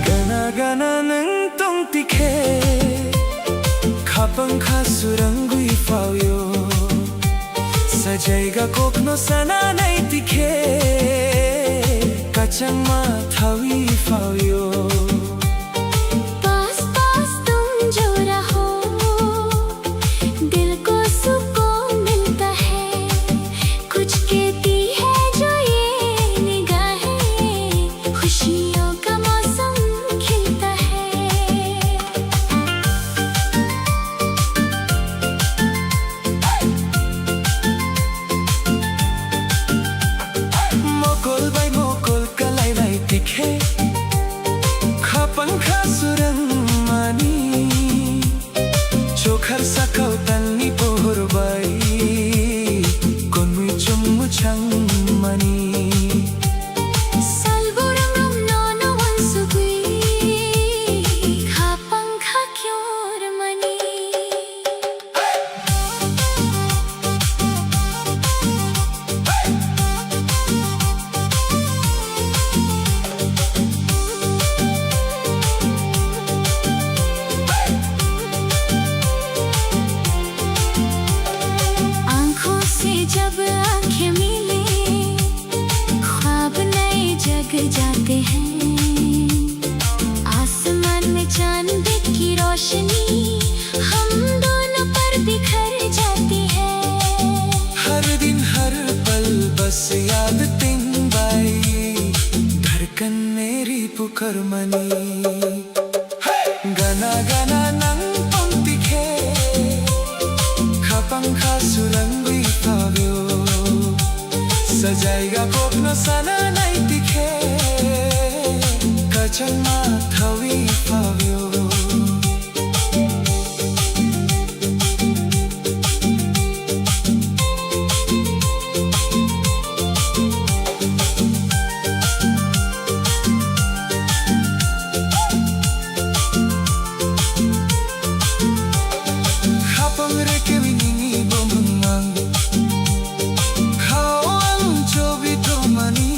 가나가나는 똥띠게 가방 가수랑구이 파요 사자이가 꼭너 사나 나이띠게 가장마 타위 파요 पास पास तुम जो रहो, दिल को सुकून मिलता है। कुछ कहती है जो ये निगाहें, खुशियों का मौसम खिलता है। मोकोल बाई मोकोल कलाई नाइतीखे खापंखा सुरंग मानी Chokhar sakau tani pohor bai konmui chummu chang mani Salburangam nono wansugui, khapangkha kyor mani. आँखों से जब आँखें मिले, ख्वाब नए जग जाते हैं। आसमान में चांद की रोशनी हम दोनों पर बिखर जाती है। हर दिन हर पल बस याद तिन बाई धड़कन मेरी पुकार मनी गाना गाना नंग पंक्तिखे खापंखा सुरंगुई पाव्यो सजाइगा कोक्नो साना नाइतीखे कचनमा थवी पाव्यो Kapang reke wingi bomengang Kawang jobi tomani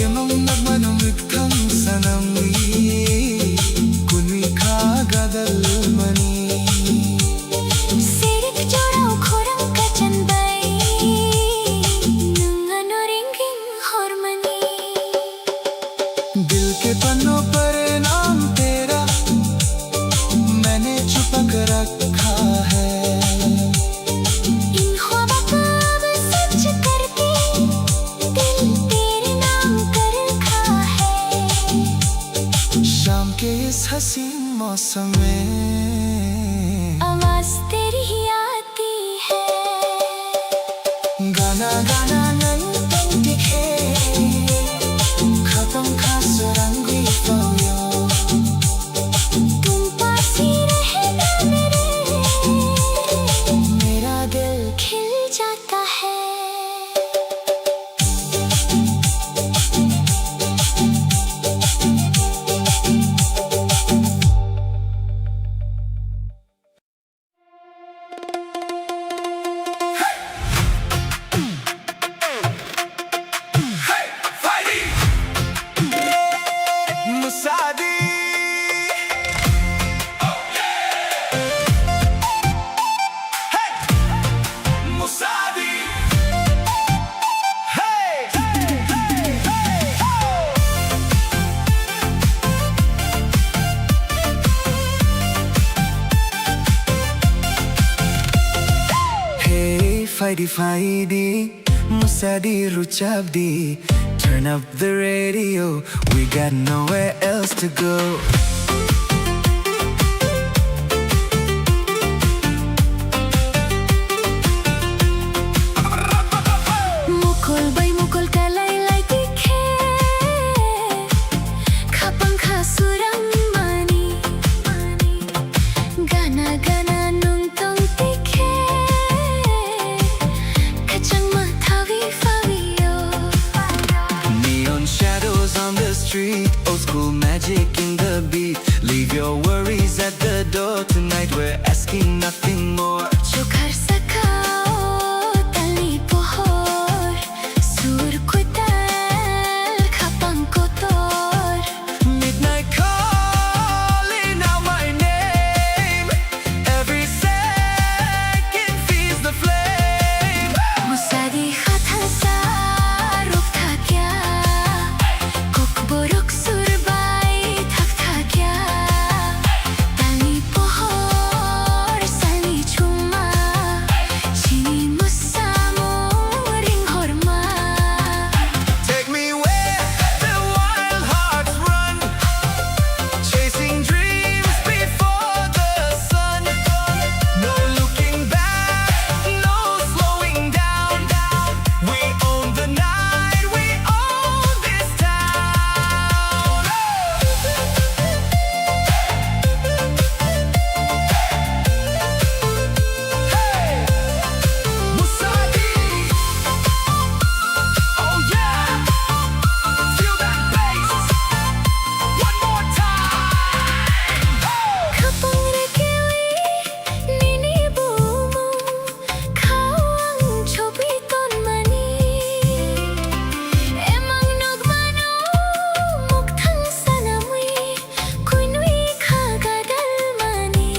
Emang nagmanong iktang sanangwi Kunwi kagadal mani Sirik jorau khorang kacan bai, nungano ringing hormani. दिल के पन्नों पर नाम तेरा मैंने छुपा कर रखा है इन ख्वाबों को अब सच करके दिल तेरे नाम कर रखा है। शाम के इस हसीन मौसम में आवाज तेरी ही आती है। गाना गाना नंग पंक्तिखे खापंखा सुरंगुई पाव्यो तुम पास ही रहना मेरा दिल खिल जाता है। Fighty fighty, Musadi Ruchabdi. Turn up the radio, we got nowhere else to go. Mukol bay mukol kalaylay tikhe Kapang kasurang mani Gana gana nung tong tikhe Kachang matawi fawiyo Neon shadows on the street, old school magic in the beat. Leave your worries at the door tonight, we're asking nothing more. Chokar sakao tali pohor Sur kutal kapang kotor Midnight calling out my name. Every second feeds the flame. Musadi khatan sa ruk thakya Kokborok surbay thak thakya Tali pohor sali chuma Chini musamo ring horma Take me where the wild hearts run, chasing dreams before the sun. No looking back, no slowing down. We own the night, we own this town. Hey, Musadi. Oh yeah, feel that bass. One more time. Kapang rekiwi nini bumu Kawang chobiton mani Emang nagmano mukthang sanamwi Kuinui kagadal mani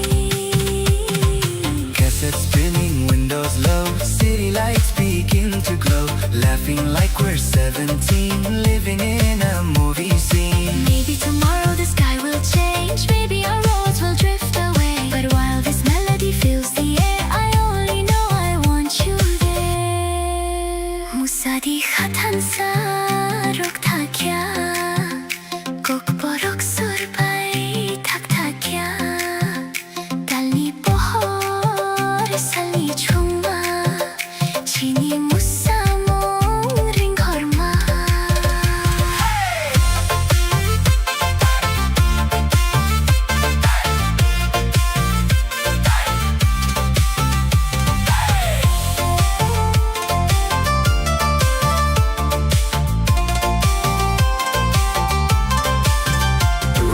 Cassette spinning, windows low, city lights begin to glow. Laughing like we're 17, living in a movie scene. Maybe tomorrow the sky will change Maybe our roads will drift away But while this melody fills the air I only know I want you there Musadi khatan sa ruk thakya Kokborok surbay thak thakya Talni pohor sali chuma Chini musamo ring horma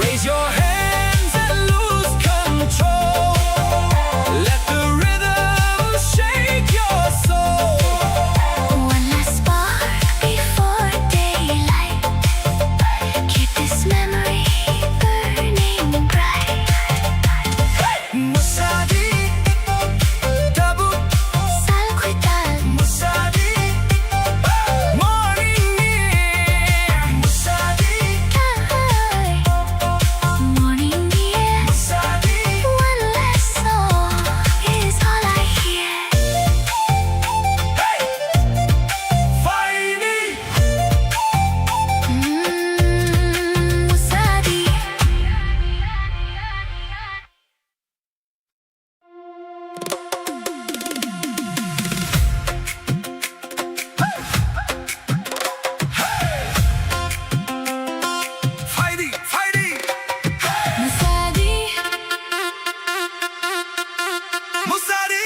Raise your hands and lose control. Let the rhythm shake your soul. One last spark before daylight Keep this memory burning bright Musadi, Tabu, Salkuital Musadi, morning near. Musadi, Ay Morning near Musadi. One last song is all I hear Fighting. Musadi Fighting, fighting, Musadi Musadi.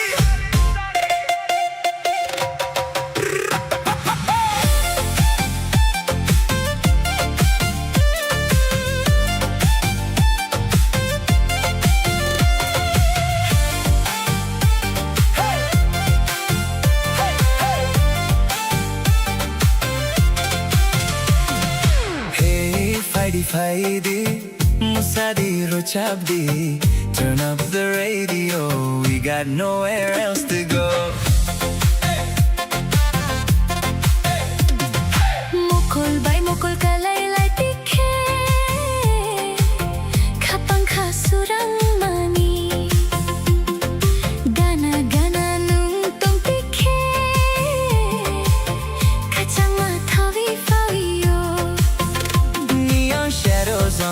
Hey, fighty, fighty, Musadi Rochabdi. Turn up the radio, we got nowhere else to go. Mukul bay mukul kalaylay tikhe Kapang kasurang mani Gana gana nung tong tikhe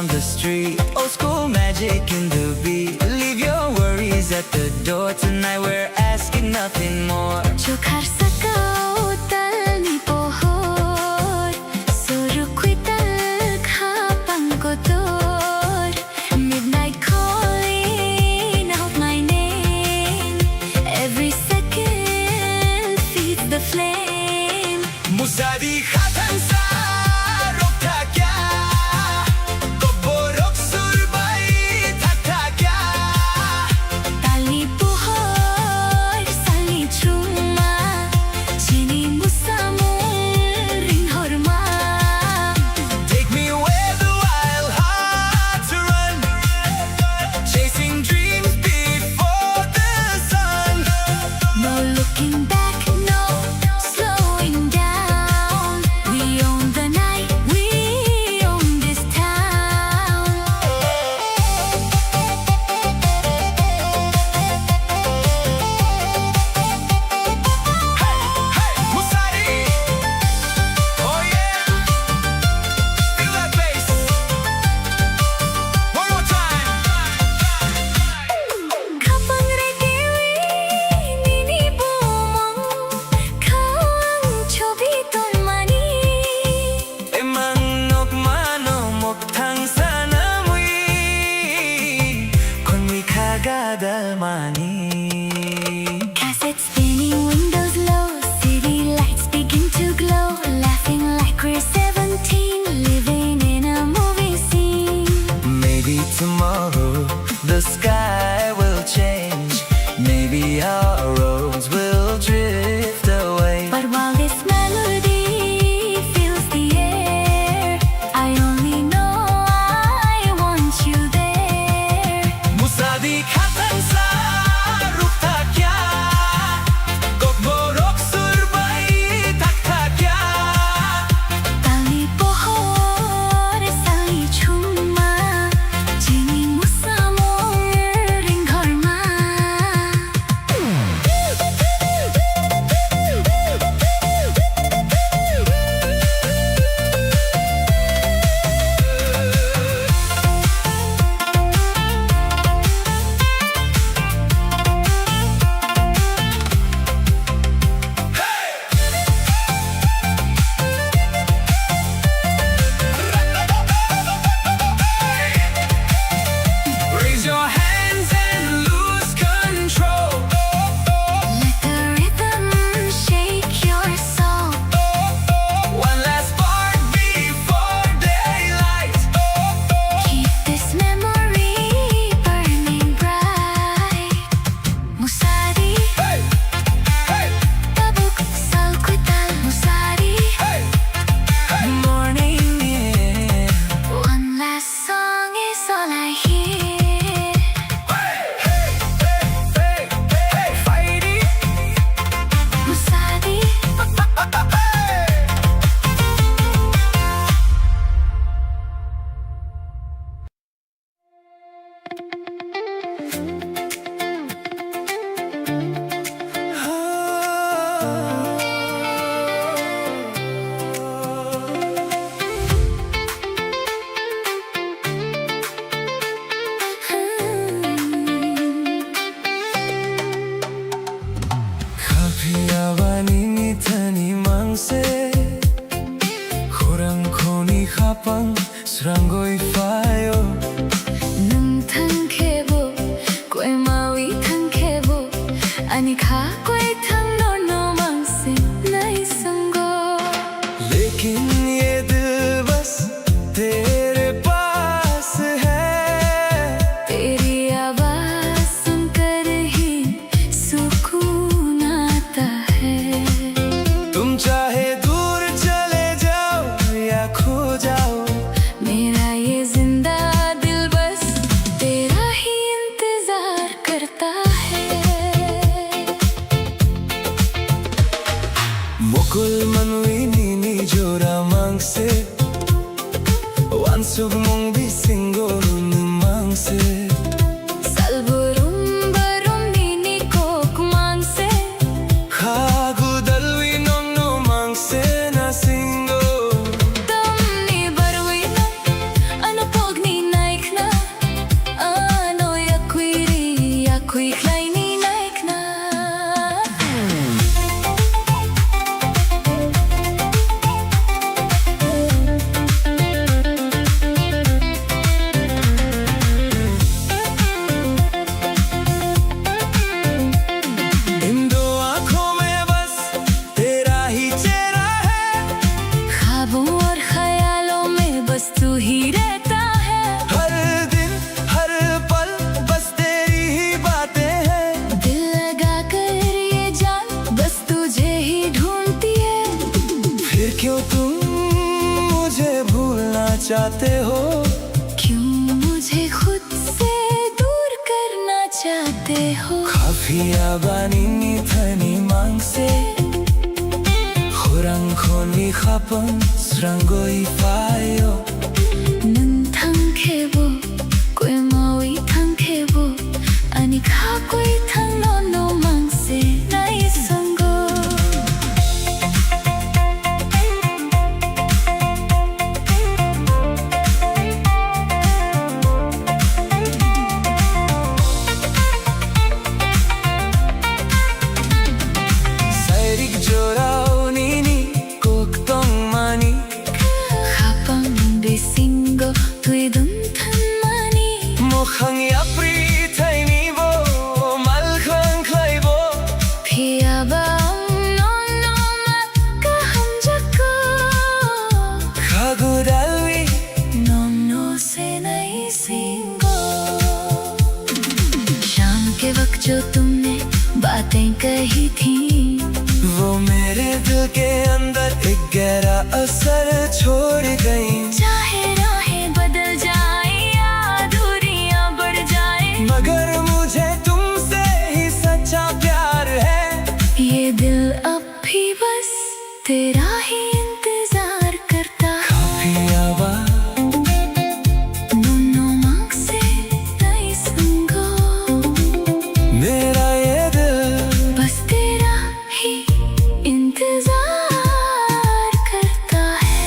on the street. Old school magic in the beat. Leave your worries at the door. Tonight we're asking nothing more. Chokar sakao tal ni pohor surukui tal khapang kotor. Midnight calling out my name. Every second feeds the flame. Musadi khatan sa rokta kya Koborok surbai thakta kya Tali pohor sali chuma chini musamul ring horma. Take me where the wild hearts run, chasing dreams before the sun. No looking back, no slowing down. We own the night, we own this town. Hey, Musadi! Oh yeah! Feel that bass! One more time! Kapag regiwi nini bumong kawang chobi ton mani. Emang nok mano mok thang sana mui Kon mui kagada mani Cassette spinning, windows low, city lights begin to glow. Laughing like we're 17, living in a movie scene. Maybe tomorrow the sky will change. Maybe our roads will drift away. But while this melody fills the air, I only know I want you there. Musadi khatan sa rukta kya Koborok surbai thakta kya Tali pohor sali chuma chini musamol ring horma. Raise your hands and lose control. Let the rhythm shake your soul. One last spark before daylight. Keep this memory burning bright. Musadi, Hey, hey, tabuk salkuital. Musadi, hey, hey. Morning, yeah. one last song is all I hear. Hey, hey, hey, fighty. Musadi, Kapiawani ni thani mangse Khurang khoni khapang srangoi fayo nung thang khebo, koi mawi thang khebo, ani kha koi thang nor no mangse nai sango. लेकिन ये दिल बस तेरे पास है तेरी आवाज सुनकर ही सुकून आता है. तुम चाहे दूर चले जाओ या खो जाओ मेरा ये जिंदा दिल बस तेरा ही इंतजार करता है. Mukul manui nini jora mangse Wansug mong bisingo mangse Salburum barum nini kok mangse. Khagu dalwi nong no mangse na singo Tamni barwi na ano pog ni चाहते हो? क्यों मुझे खुद से दूर करना चाहते हो? Kafia banini thani mangse Khurang khoni khapang srangoi fayo Nang thang khebo koi maui thang khebo ani kha koi thang no no mangse nai sango Sairik jorao nini kok tong mani khapang besingo tui dum than mani Mokhang yapri thai ni bo mal khang khai bo phia ba no no ma ka ham jako Khagudalwi no no se nai singo शाम के वक्त जो तुमने बातें कही थी वो मेरे दिल के अंदर एक गहरा असर छोड़ गई चाहे राहें बदल जाए या दूरियां बढ़ जाए मगर मुझे तुमसे ही सच्चा प्यार है ये दिल अब भी बस तेरा ही इंतजार करता है Kafia ba नो मांग से नहीं संगो मेरा ये दिल बस तेरा ही इंतजार करता है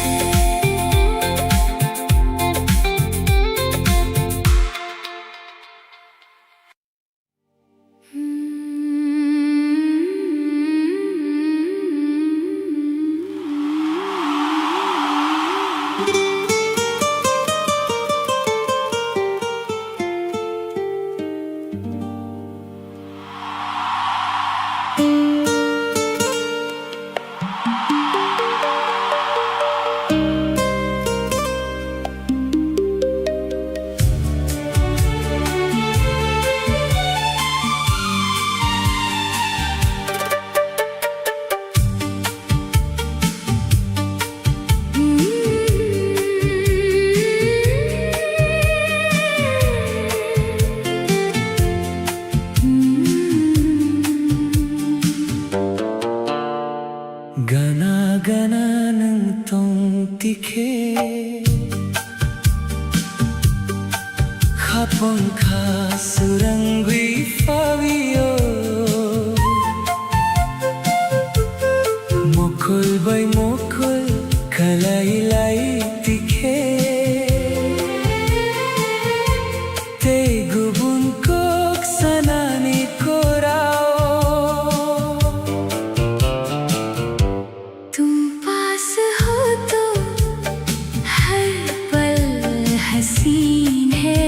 Gana gana nang tong tikhe Khapong kha surangui fawio Mokul bai mokul kalai lai tikhe Te gubun kok sanani korao तुम पास हो तो हर पल हसीन है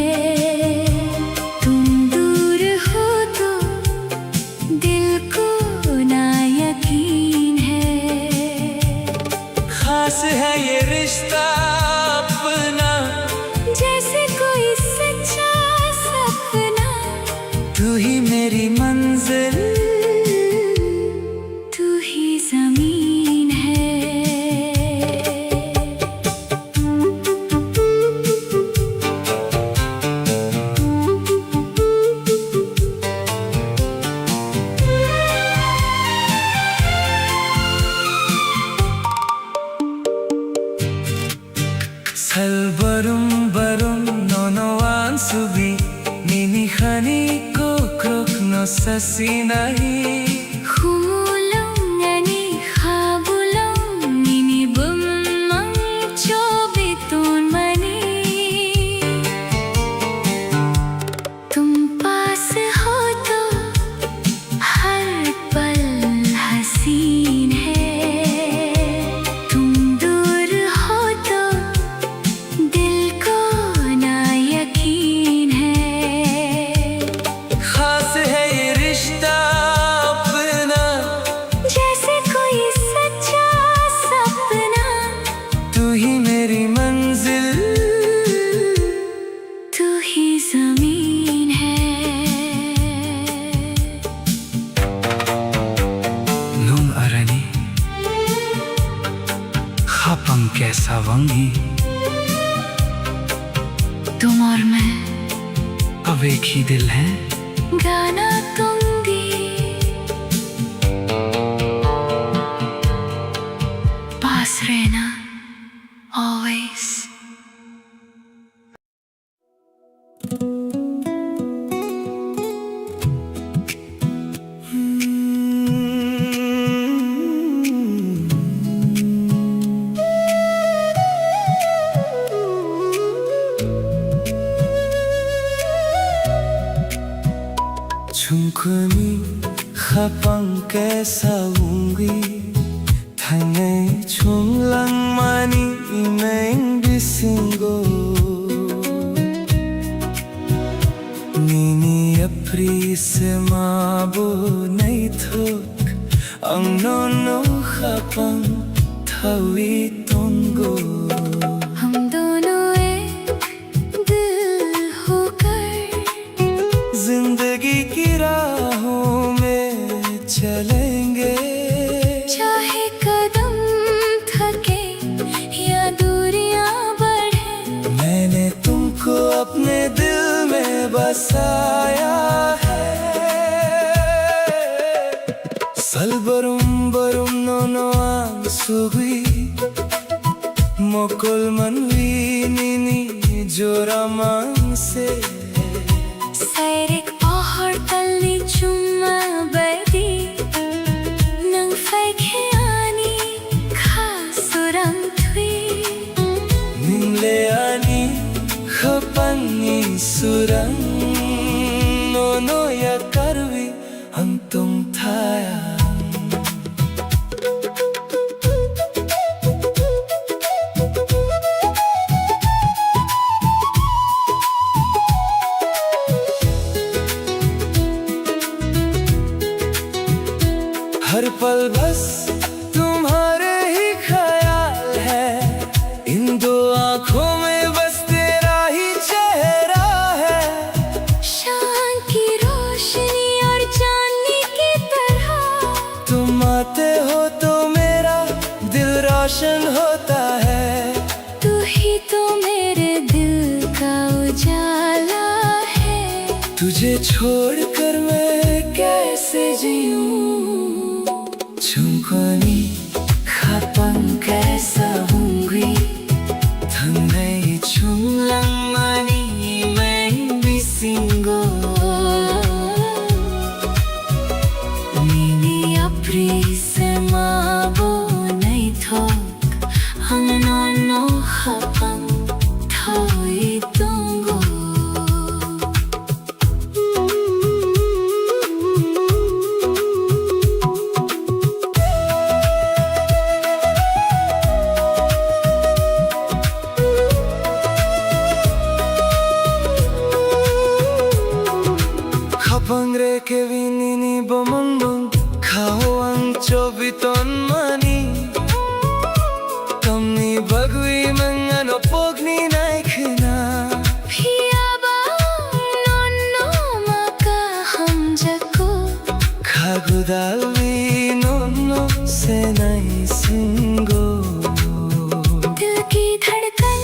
तुम दूर हो तो दिल को ना यकीन है खास है ये रिश्ता अपना जैसे कोई सच्चा सपना तू ही मेरी मंजिल तू ही जमीन है Salbarum barum nono ansubi Nini khani kokrok no sasinahi Khumulong ani khabulong nini bumang chobiton mani तुम पास हो तो हर पल हसीन है तुम दूर हो तो दिल को ना यकीन है खास है ये रिश्ता अपना तुम और मैं अब एक ही दिल है। गाना तुम दी पास रहना always। 충분히 가방께 사운기 당의 총랑만이 맹비신고 니니 aprisa mabunay thuk ang nono habang tawid tunggo हम दोनों एक दिल होकर जिंदगी की राहों में चलेंगे चाहे कदम थके या दूरियां बढ़े। मैंने तुमको अपने दिल में बसाया है Salbarum barum nono ang sugi Mokol manwi nini joramang se Sairik pahar talli chumma badi nang faikhiani khasurang thui Ningle ani khapani surang Nono ya karvi ang tung thaya हर पल बस तुम्हारे ही ख्याल है इन दो आँखों में बस तेरा ही चेहरा है शान की रोशनी और चांदनी की तरह तुम आते हो तो मेरा दिल रोशन होता है तू ही तो मेरे दिल का उजाला है तुझे छोड़कर मैं कैसे जीऊं Chungkoni khapang kaisa hungry Thanay chunglang mani mang bisingo Nini aprisa mabunay thok ang nono habang tao'y tunggo Kapangre ke vinini bomondong Kao ang chobiton mani Kamni bagui mga nopog ni naikina Piyaba nono maka hamjako Khagudalvi nono se nai singo दिल की धड़कन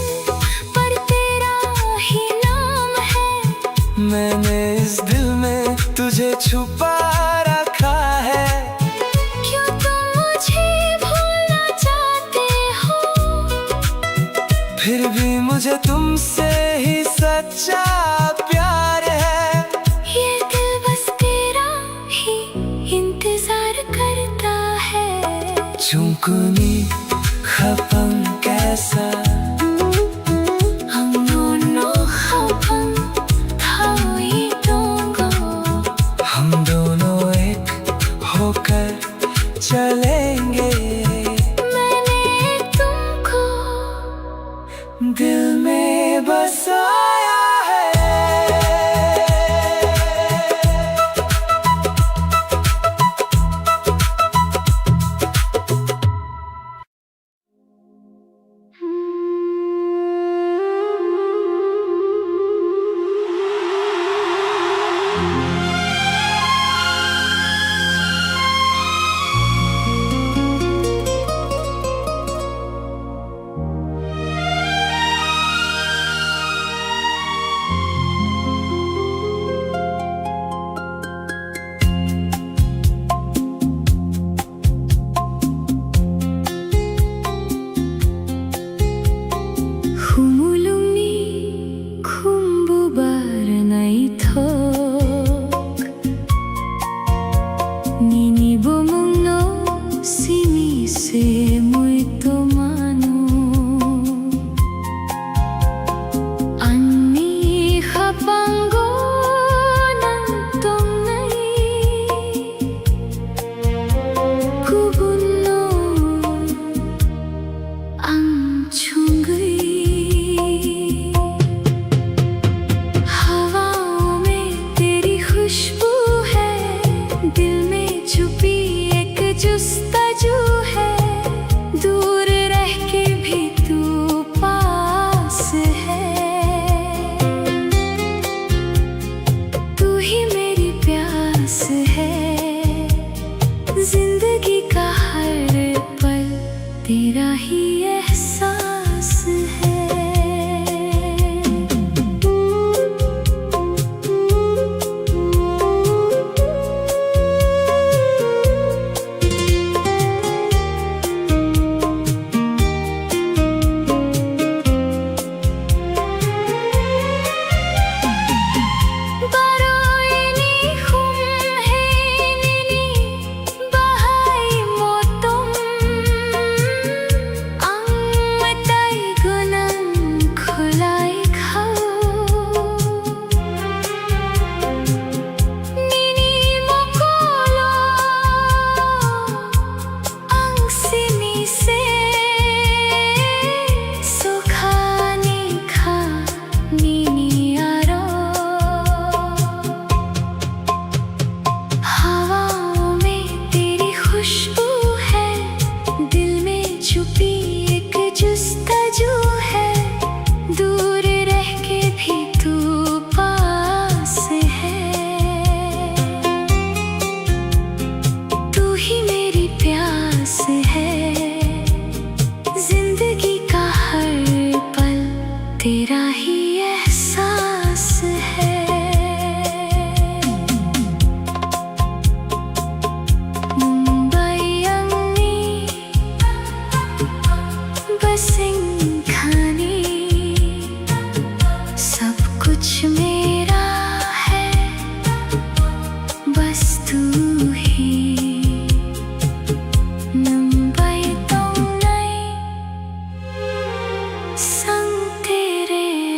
पर तेरा ही नाम है मैंने इस दिल में तुझे छुपा रखा है क्यों तुम मुझे भूलना चाहते हो फिर भी मुझे तुमसे ही सच्चा प्यार है ये दिल बस तेरा ही इंतजार करता है Chungkuni khapang kaisa हम दोनों habang tao'y tunggo हम दोनों एक होकर चलेंगे मैंने तुमको दिल में बसाया है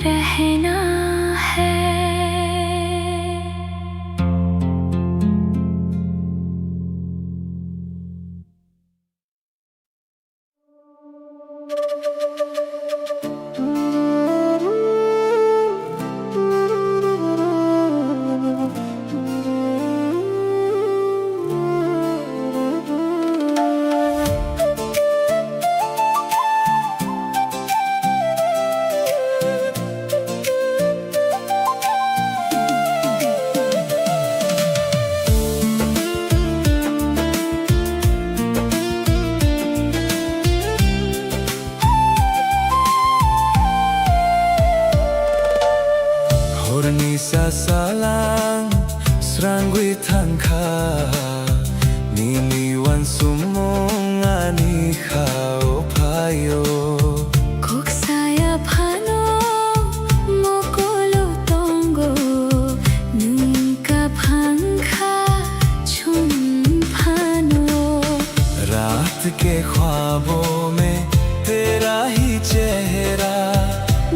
रहना है। Hornisa salang srangwi tangka niniwan sumong ani khao payo Kok saya phano mokolo tongo nunka phangkha chum phano रात के ख्वाबों में तेरा ही चेहरा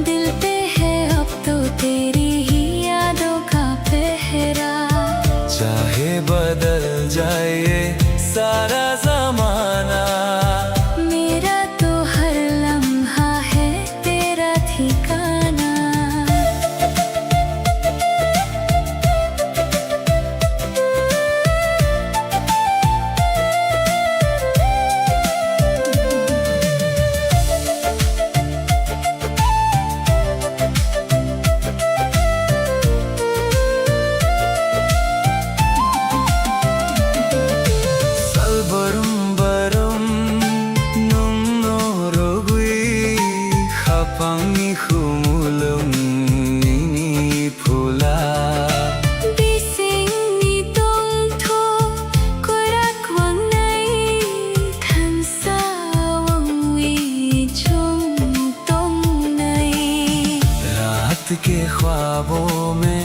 दिल पे है अब तो तेरी ही यादों का पहरा चाहे बदल जाए ये सारा जमाना मेरा तो हर लम्हा है तेरा ठिकाना Salbarum barum nung norogui khapangi khumulum nini phula Bising ni tong tho korak wang nai than sa wang wi chung tong nai रात के ख्वाबों में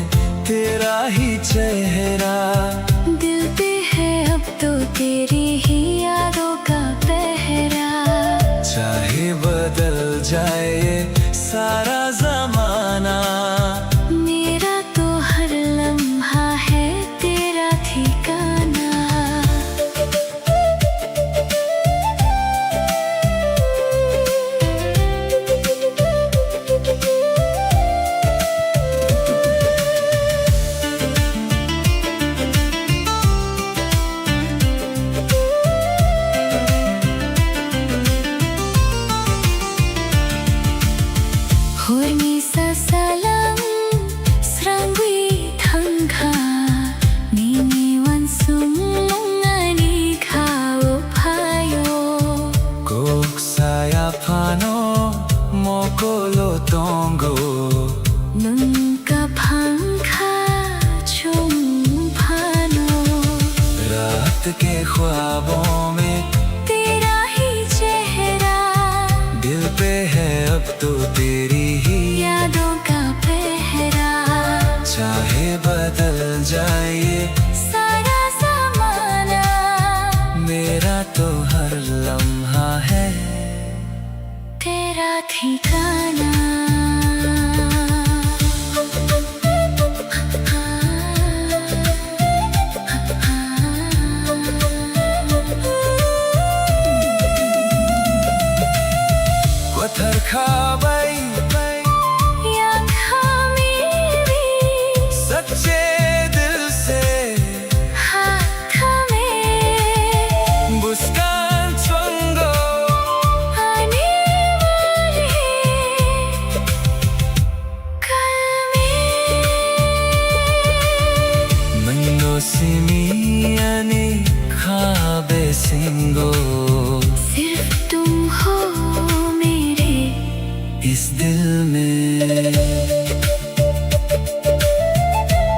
तेरा ही चेहरा दिल पे है अब तो तेरी ही यादों का पहरा चाहे बदल जाए ये सारा जमाना मेरा तो हर लम्हा है तेरा ठिकाना Hornisa salang srangwi thangkha niniwan sumong ani khao payo Kok saya phano mokolo tongo nunka phangkha chum phano रात के ख्वाबों में तेरा ही चेहरा दिल पे है अब तो तेरी ही यादों का पहरा चाहे बदल जाए ये सारा ज़माना मेरा तो हर लम्हा है तेरा ठिकाना पत्थर खाबाई yang kami सच्चे दिल से हाथ में मुस्कान चंगो आने वाले कल में मनो सिमियानी खाबे सिंगो सिर्फ तुम हो मेरे इस दिल में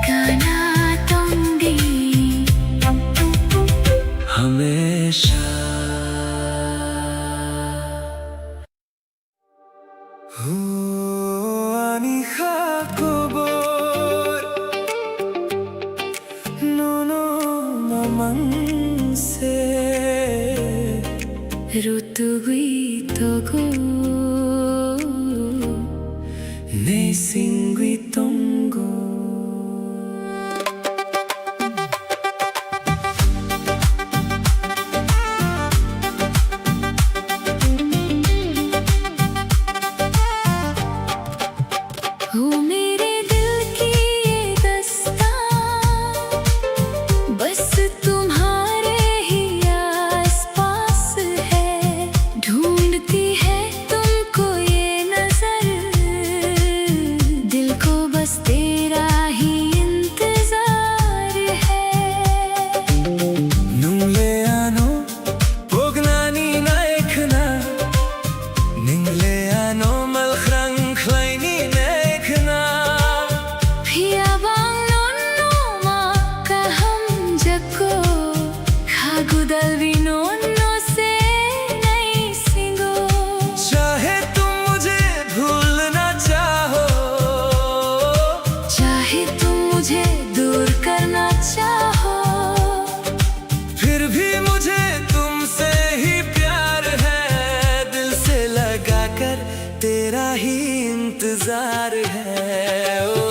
गाना दूंगी हमेशा हुआनी खाकोबोर नोनो नमन से ऋतुगीत गो Nesse Singwitongo. हो मेरे दिल की ये दास्तां बस तुम्हारे ही आसपास है, ढूंढती है तुमको ये नजर, दिल को बस तेरा ही इंतजार है. Nungleano pognani naikna Ningleano malkhrang kleini naikna Piyabang nonno makaham jako khagudal vinonno se nahi singo. चाहे तुम मुझे भूलना चाहो चाहे तुम मुझे दूर करना चाहो, फिर भी मुझे तुमसे ही प्यार है, दिल से लगा कर तेरा ही इंतजार है. ओ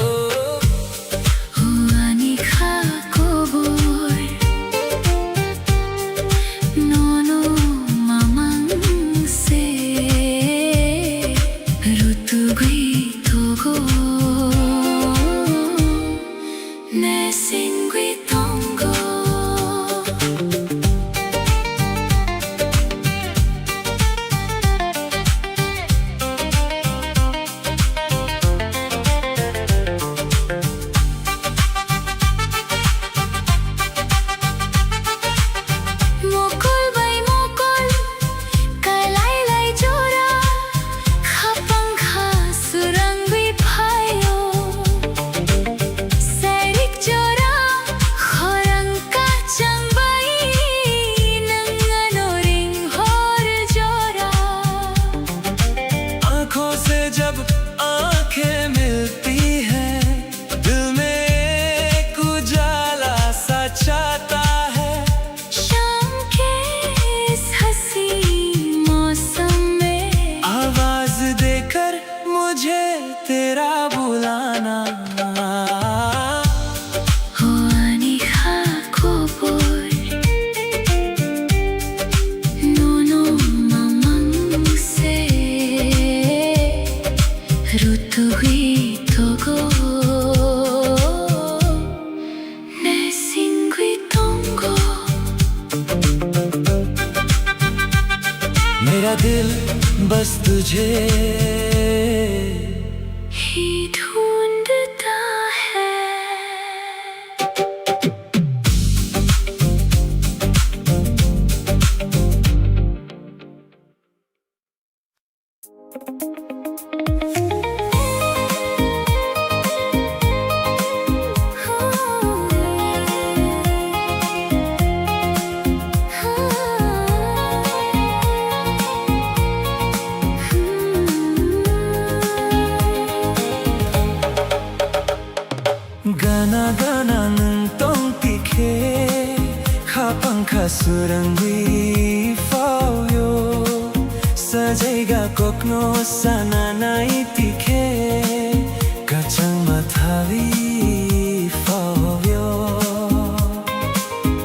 Huani khakobor nono mamang se rutugui togo ne singui tongo. Mokol bai mokol kalai lai jora khapang kha surangui phayo sairik jora khorang ka changbai nangano ring hor jora. आंखों से जब आंखें मिलती हैं, दिल में एक उजाला सा छाता है. शाम के इस हंसी मौसम में आवाज देकर मुझे तेरा बुलाना. Huani khakobor nono mamang se rutugui togo ne singui tongo. मेरा दिल बस तुझे ही ढूंढता है. Gana gana nung tong tikhe khapang khasurangui fauyo sajaiga kokno sana nai tikhe kachang mathavi fauyo.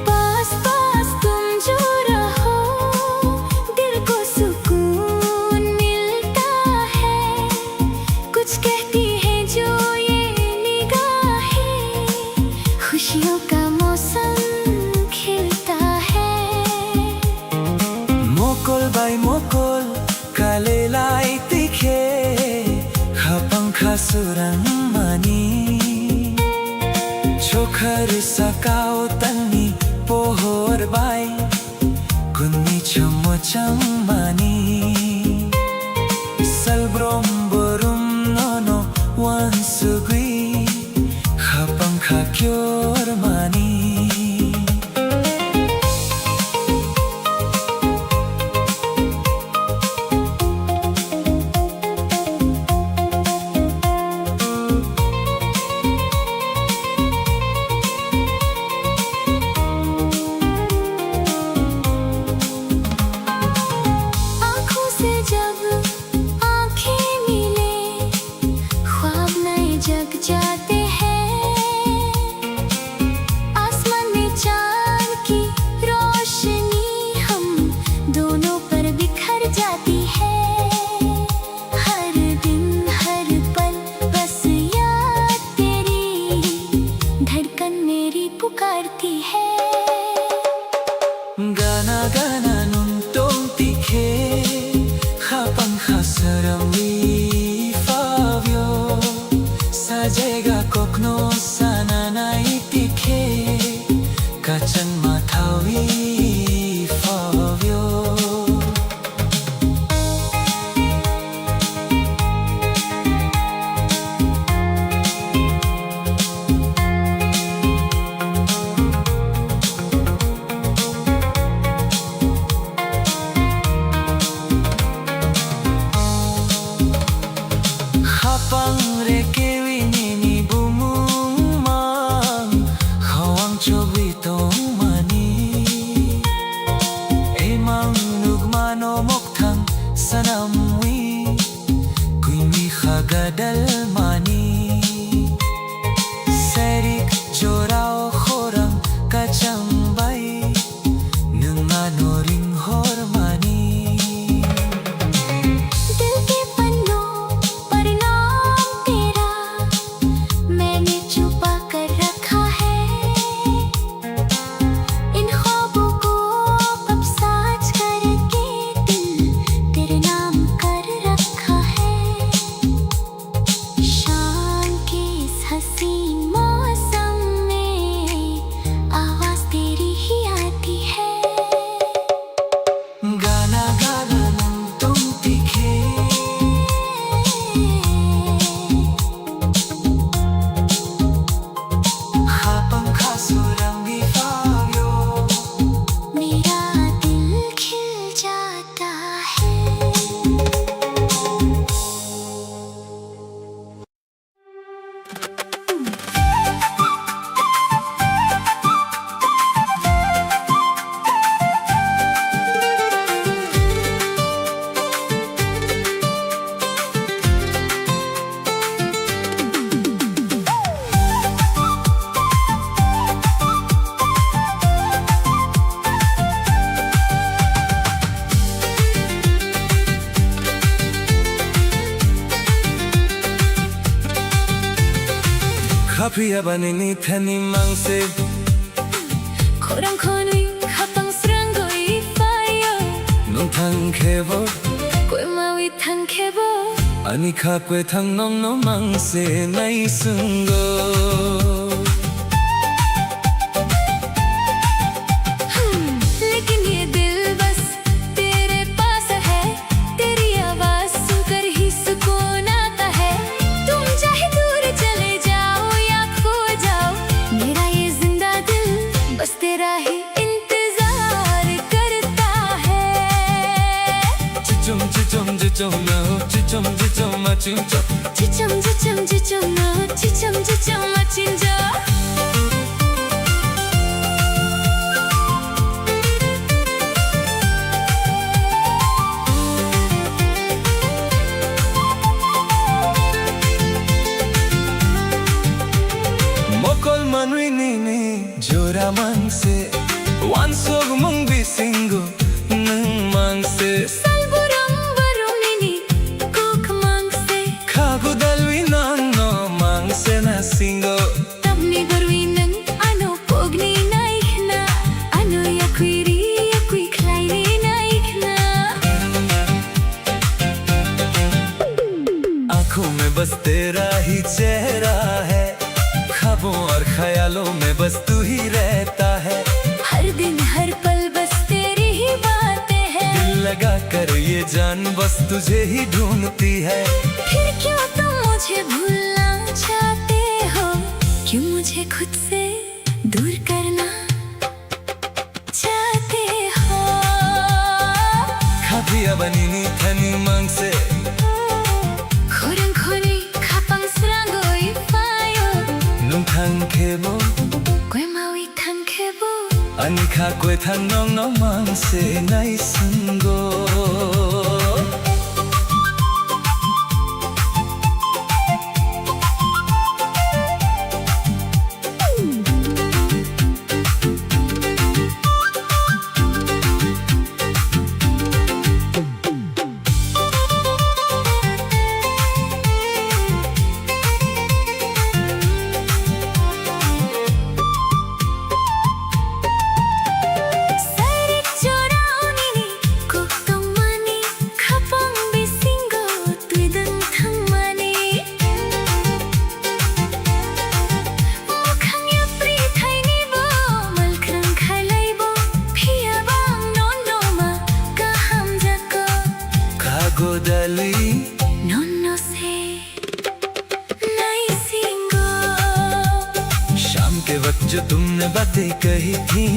पास पास तुम जो रहो दिल को सुकून मिलता है, कुछ कहती है जो ये निगाहें, खुशियों का मौसम खिलता है. Mokol bai mokol kalelai tikhe khapang khasurang mani chokhar sakao tani pohor bai kunni chomochang mani salbrom borum nono wansugui khapang khakyor mani. आँखों से जब आँखें मिले ख्वाब न जग जाते हैं। आसमान में चांद की रोशनी हम दोनों पर बिखर जाती है। हर दिन हर पल बस याद तेरी, धड़कन मेरी पुकारती है। Gana-gana nuntong tikhe Habang hasarami Fabio Sajega kokno sana na itikhe Kacan matawi Fabio Habang rekewi nini bumumang Hawang chobitong mani Emang nugmano moktang sanamwi Kuimi khagadal mani Serik chorao khorang kachambay Nungano ring hormani दिल के पन्नों पर नाम तेरा मैंने छुपा कर रखा है। इन ख्वाबों को अब साज करके दिल तेरे नाम कर रखा है। शाम के इस हसीन मौसम में आवाज तेरी ही आती है। Gana-gana nuntong tikhe Habang kasurami Fabio मेरा दिल खिल जाता है। Kapia banini thani mangse 코랑 코누이 합방스런 거이 파이어 Nuntang kebo 꿰마위 탕케보 Ani kapwe thang nom no mangse nai sungo लेकिन ये दिल बस तेरे पास है। तेरी आवाज सुनकर ही सुकून आता है। तुम चाहे दूर चले जाओ या खो जाओ, मेरा ये जिंदा दिल बस तेरा ही इंतजार करता है। Chichum chichum chichum no Chichum chichum machincho 지점 지점 지점 너 지점 지점 마친 저 Mokol manui nini Jora mangse Wansog mong bisingo Nang mangse 살보랑 바로미니 꼭 망세 Kago dalwi nang no mangse na singo 땀니 버위는 아노 fogni 나이크나 아노 야퀴리 야퀴 클라이리 나이크나 आंखों में बस तेरा ही चेहरा है ख्वाबों और ख्यालों में बस तू ही रहता है हर दिन हर पल बस तेरी ही बातें हैं। दिल लगा कर ये जान बस तुझे ही ढूंढती है फिर क्यों तुम मुझे भूलना चाहते हो, क्यों मुझे खुद से दूर करना चाहते हो। Kapia banini thani mangse 호랑코니 가방스런 거이 파요 Nuntang kebo 꿰마위 탕케보 Ani kakwe thang nong no mangse nai sungo के वक्त जो तुमने बातें कही थी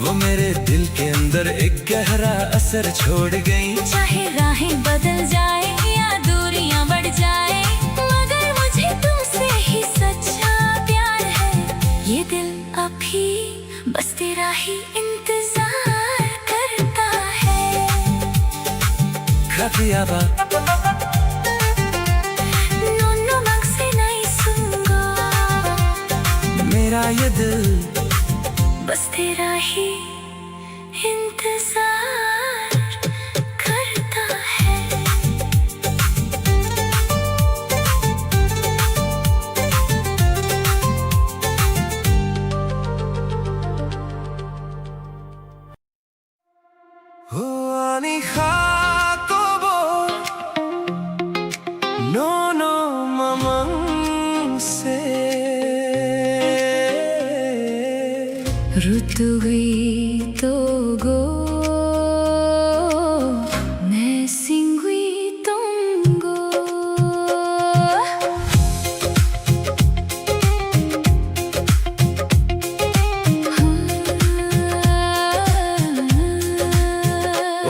वो मेरे दिल के अंदर एक गहरा असर छोड़ गई। चाहे राहें बदल जाए या दूरियां बढ़ जाए, मगर मुझे तुमसे ही सच्चा प्यार है। ये दिल अभी बस तेरा ही इंतजार करता है। Kapiaba नोनो मांग से नहीं सुनूंगा, मेरा ये दिल बस तेरा ही इंतजार करता है। Ani kobo no no mamang se रुत हुई तो गो मैं सिंगुई तुमगो।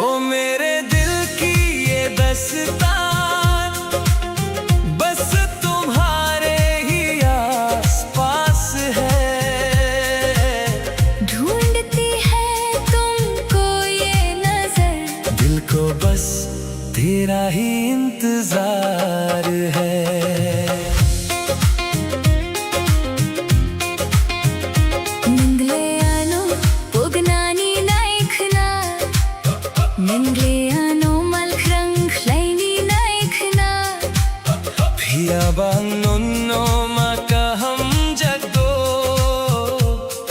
ओ मेरे दिल की ये दस्तान बस तुम्हारे ही आसपास है। ढूंढती है तुमको ये नजर, दिल को बस तेरा ही इंतजार है। निंगलेयानो पुगनानी नाइखना, निंगलेयानो मलख्रंग लाइनी नाइखना। Piaba nonno makaham jagdo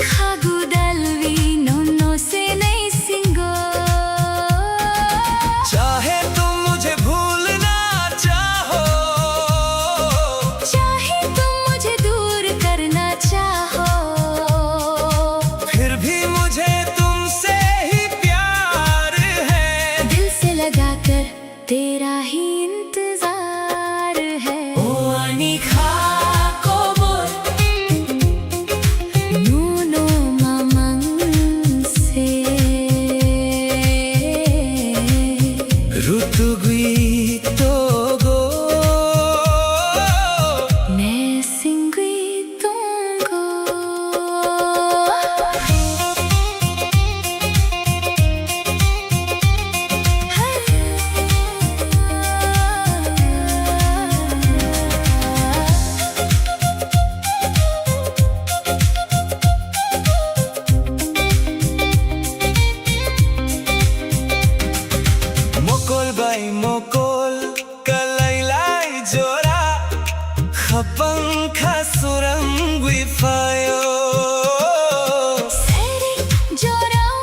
खागु Dalvi नोनो से नहीं सिंगो। चाहे तुम मुझे भूलना चाहो, चाहे तुम मुझे दूर करना चाहो, फिर भी मुझे तुमसे ही प्यार है। दिल से लगाकर तेरा ही इंतजार है। ओ अनिखा कोबो नोनो मामंग से रुतुगुई तोगो मैं सिंगुई तुमको। Mokol bay mokol kalaylay jora khapang khasurang wifayo 세리 조라오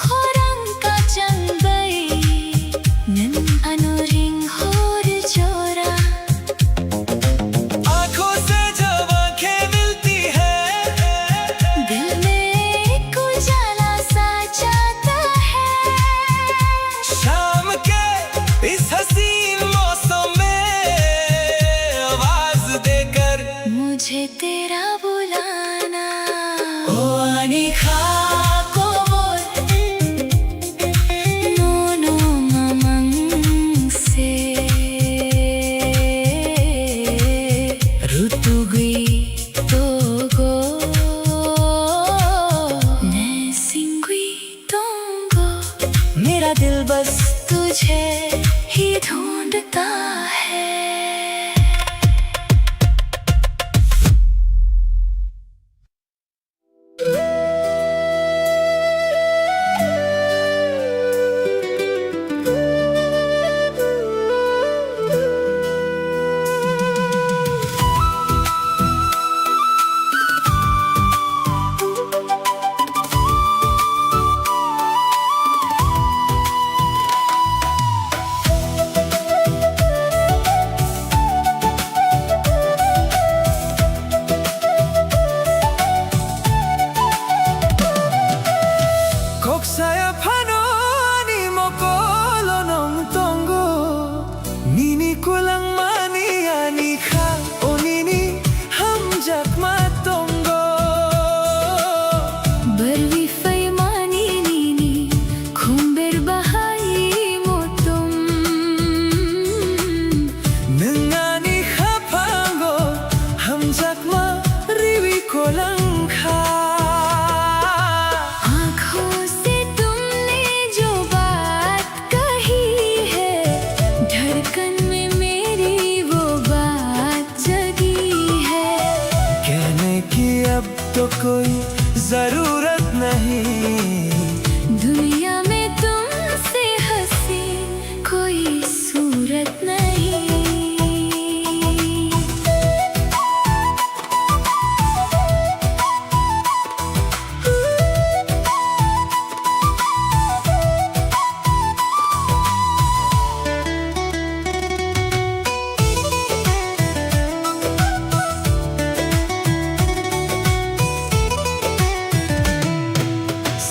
호랑가 장바이 는 아노링 호를 조라। आंखों से जब आंखें मिलती है दिल में एक उजाला सा जाता है। शाम के इस हसीन मौसम में आवाज देकर मुझे तेरा बुलाना। ओ अनिखा कोबोल नोनो मामंग से रुतुगुई तोगो मैं सिंगुई तुमको। मेरा दिल बस तुझे ही ढूंढता है। जख्मा रिवी को लंघा। आँखों से तुमने जो बात कही है, धड़कन में मेरी वो बात जगी है। कहने की अब तो कोई जरूरत नहीं, दुनिया में तुमसे हंसी कोई सूरत नहीं।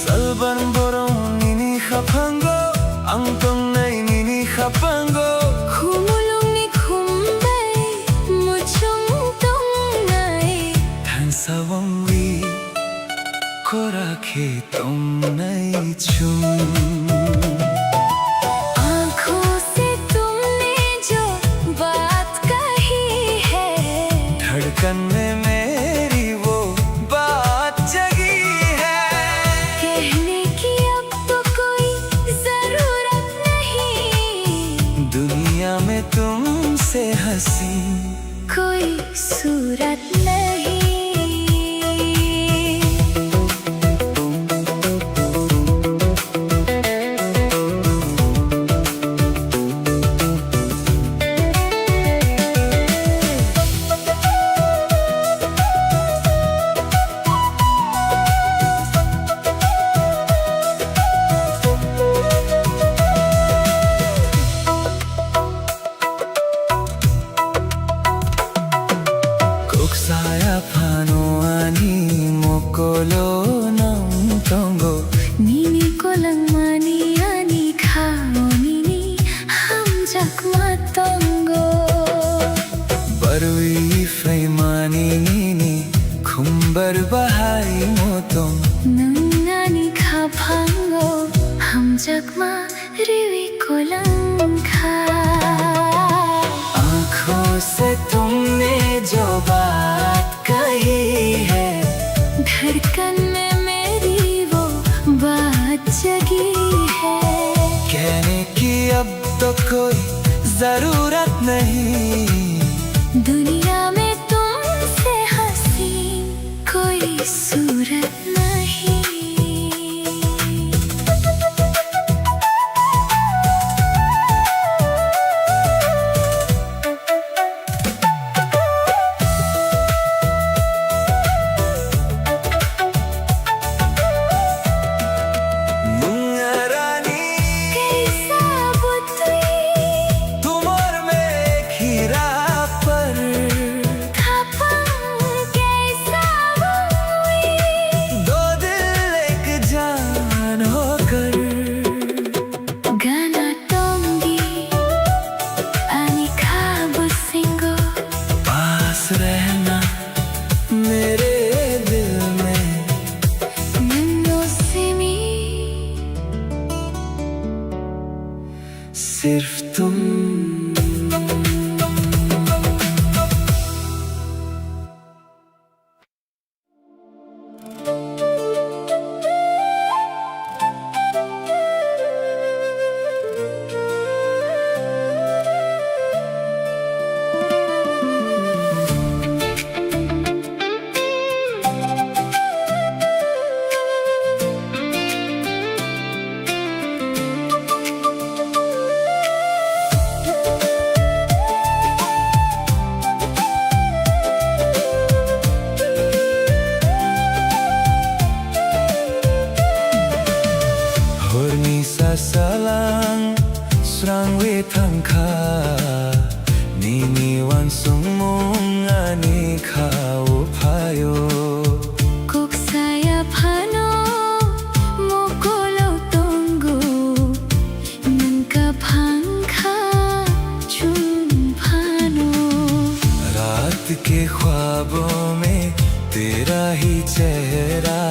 Salban borong nini khapango, angtong nai nini khapango. Khumulong ni khumbay, muchong tong nai. Hansawang wi ko rakhe tum nai chum. आँखों से तुमने जो बात कही है, धड़कन में मेरी वो बात जगी है। कहने की अब तो कोई जरूरत नहीं, दुनिया में तुमसे हंसी कोई सूरत नहीं। Saya pano ani mokolo nang tongo. Nini ko lang mani ani khao nini ham jakma tongo. Barwi faimani nini khumbar bahai motong. Nangani kha phango ham jakma riwi ko lang kha. आँखों से तुमने जो बात कही है, धड़कन में मेरी वो बात जगी है। कहने की अब तो कोई जरूरत नहीं, दुनिया में तुमसे हंसी कोई सूरत नहीं। रहना मेरे दिल में सिर्फ तुम। Salang srang we thangkha nini wan sungmung ani khao phayo kok saya phano mokolo tongo nanka phangkha chum phano रात के ख्वाबों में तेरा ही चेहरा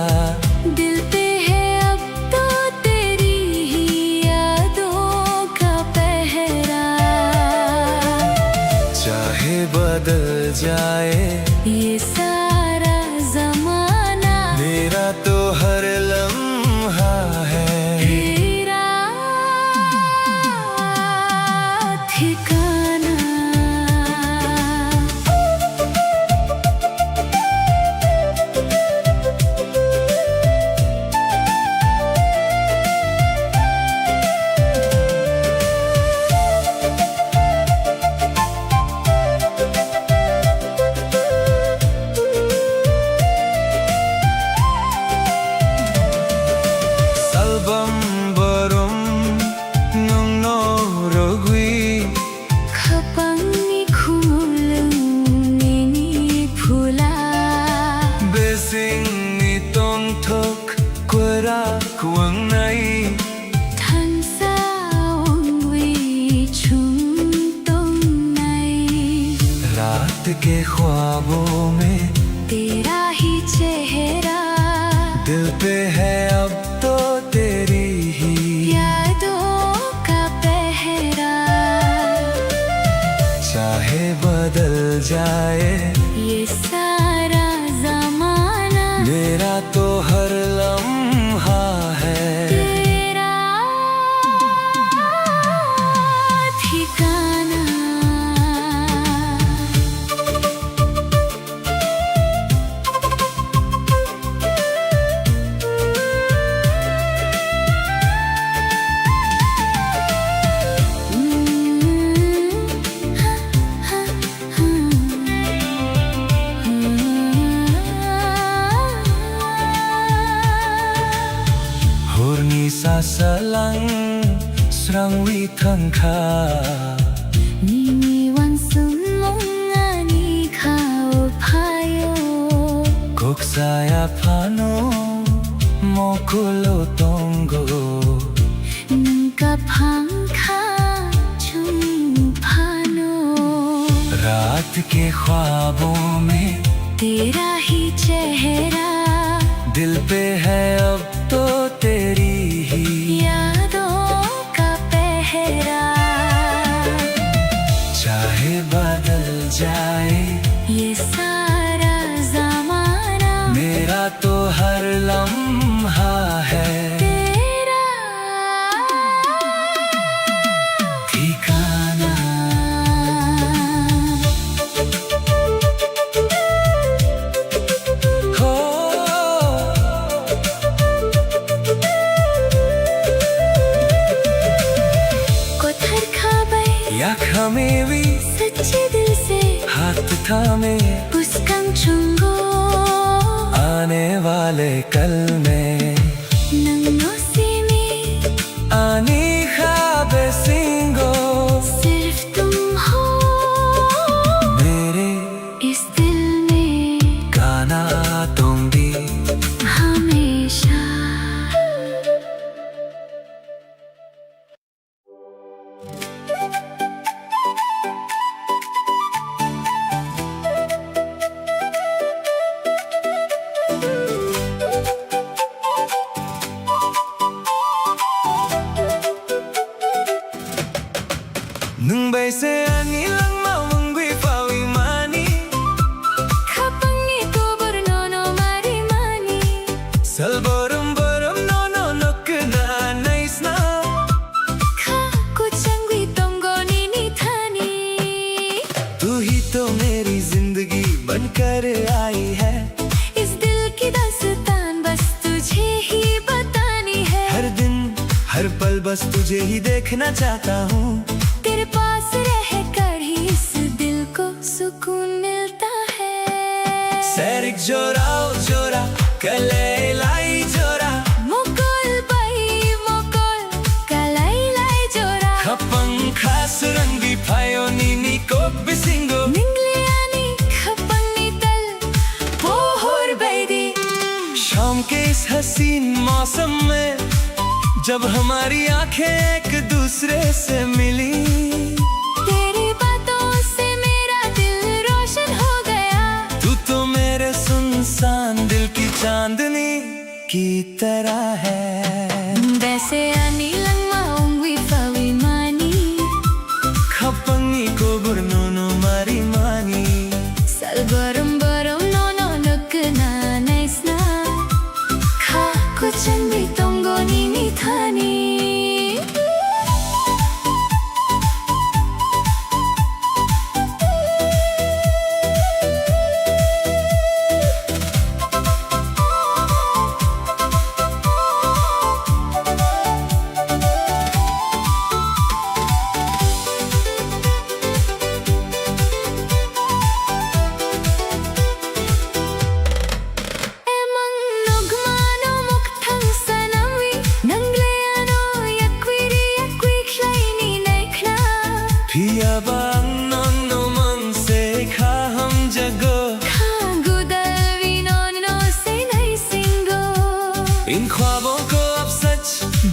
दिल पे है अब तो तेरी ही यादों का पहरा चाहे बदल जाए ลังสรังวิทังคา Nini wansun mongani kao payo Kok saya pano mokulo tongo Nangkapang ka chung pano रात के ख्वाबों में तेरा ही चेहरा दिल पे है अब तो तेरी ही यादों का पहरा चाहे बदल जाए ये सारा ज़माना मेरा तो हर लम्हा है तेरा ठिकाना हो कोथर खाबै या खमेवी सच्चे दिल से हाथ थामे पुस्कंग चुंगो आने वाले कल में नंगनो सीमी आनी ख्वाबे सिंगो सिर्फ तुम हो मेरे इस दिल में गाना तुम भी हमेशा Nung bay se ani lang mawang gwi fawi mani Kapangi ko burno no mari mani Sal borum borum no no nok na nice na Ka kuchangwi tongo nini thani तू ही तो मेरी जिंदगी बनकर आई है इस दिल की दास्तान बस तुझे ही बतानी है हर दिन हर पल बस तुझे ही देखना चाहता हूँ तेरे पास रह कर ही इस दिल को सुकून मिलता है सैरिक जोरा ओ जोरा कले लाई जोरा मुकुल बाई मुकुल कलाई लाई जोरा खपंग खास रंगी फायो नीनी को बिसिंगो निंगलियानी खपंगी तल पोहर बैदी शाम के इस हसीन मौसम में जब हमारी आंखें एक दूसरे से मिली तेरी बातों से मेरा दिल रोशन हो गया तू तो मेरे सुनसान दिल की चांदनी की तरह है वैसे आनी लंगमा उंगवी फवी मानी खपंगी को बुरनोनो मारी मानी सल बरम बरम नो नो नुक ना नाइस ना खा कुचन भी तोंगो नीनी थानी Emang nugmano muktang sanawi nangleano yakwiri yakwik shaini nekna पिया बांग नोनो मन से खा हम जगो Kagudalvi non no se nahi singo इन ख्वाबों को अब सच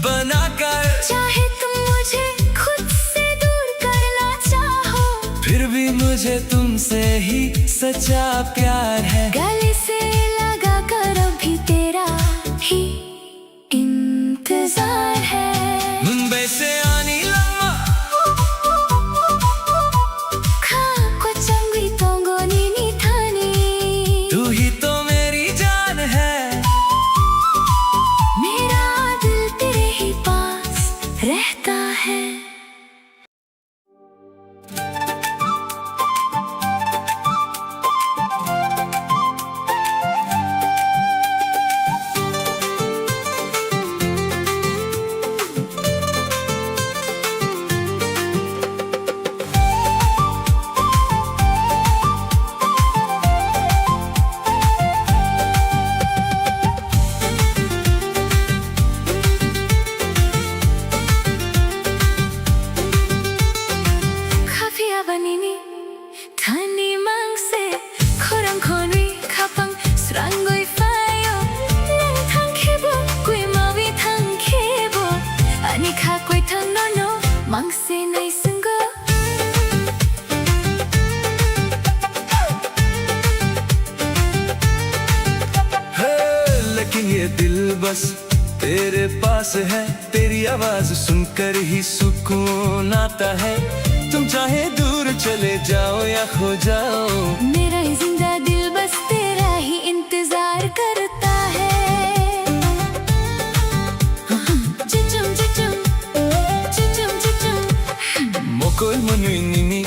बनाकर चाहे तुम मुझे खुद से दूर करना चाहो फिर भी मुझे तुमसे ही सच्चा प्यार है गले से लगा कर अभी तेरा ही इंतजार है मुंबई से आनी लम्मा खा कुचंगवी तोंगो नीनी थानी तू ही तो मेरी जान है मेरा दिल तेरे ही पास रहता है ये दिल बस तेरे पास है, तेरी आवाज सुनकर ही सुकून आता है। तुम चाहे दूर चले जाओ या खो जाओ, मेरा ये जिंदा दिल बस तेरा ही इंतजार करता है। चिचुम चिचुम चिचुम चिचुम मोकोल मुनुइनिनी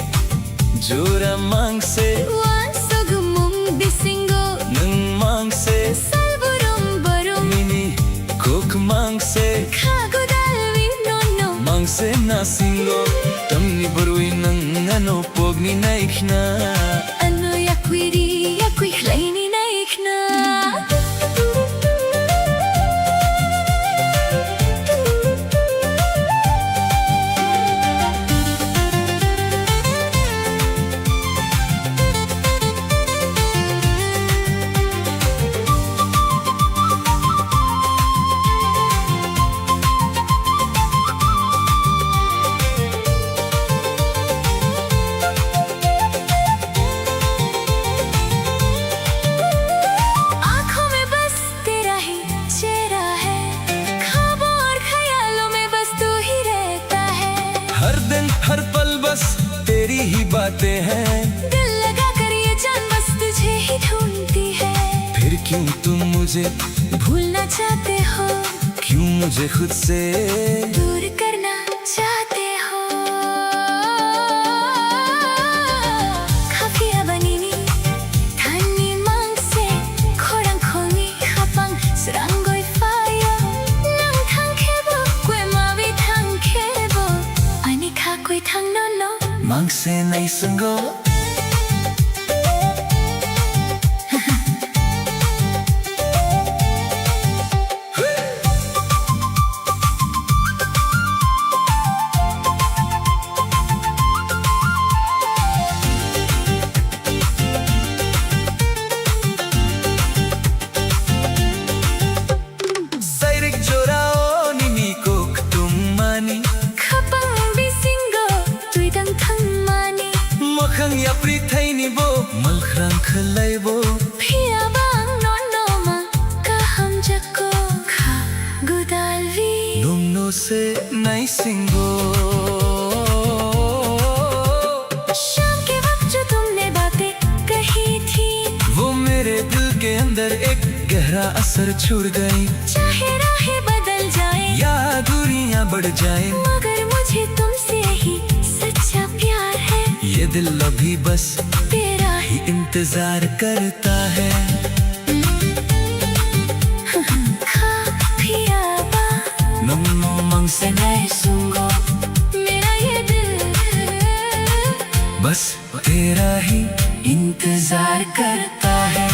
जोरा मांग से wan sogumum bisingo नंग मांग से salburum barum मिनी कोक मांग से khagudal winono मांग से नासिंगो तमनी बरुई नंग ano pogni naikna ano yakwiri yakwi hlaini naikna। आँखों में बस तेरा ही चेहरा है, ख्वाबों और ख्यालों में बस तू ही रहता है। हर दिन हर पल बस तेरी ही बातें हैं, दिल लगा कर ये जान बस तुझे ही ढूंढती है। फिर क्यों तुम मुझे भूलना चाहते हो, क्यों मुझे खुद से दूर करना चाहते हो। Kafiya banini tani mangse khorang khongi khapang srangoi fayo nang thang khebo kwe mawi thang khebo ani kha koi thang no no मांग से नहीं संगो Sairik jorao nini kok tum mani khapang bisingo tuidang thang mani Makhang ya prithai ni bo malkhrang khalai bo phia bang no no ma kaham jako kha gudalvi Numno se नहीं सिंगो शाम के वक्त जो तुमने बातें कही थी वो मेरे दिल के अंदर एक गहरा असर छोड़ गई। चाहे राहें बदल जाए या दूरियां बढ़ जाए, मगर मुझे तुमसे ही सच्चा प्यार है। ये दिल अभी बस तेरा ही इंतजार करता है। खा पिया बा नमो मंग से नहीं सुंगो मेरा ये दिल बस तेरा ही इंतजार करता है।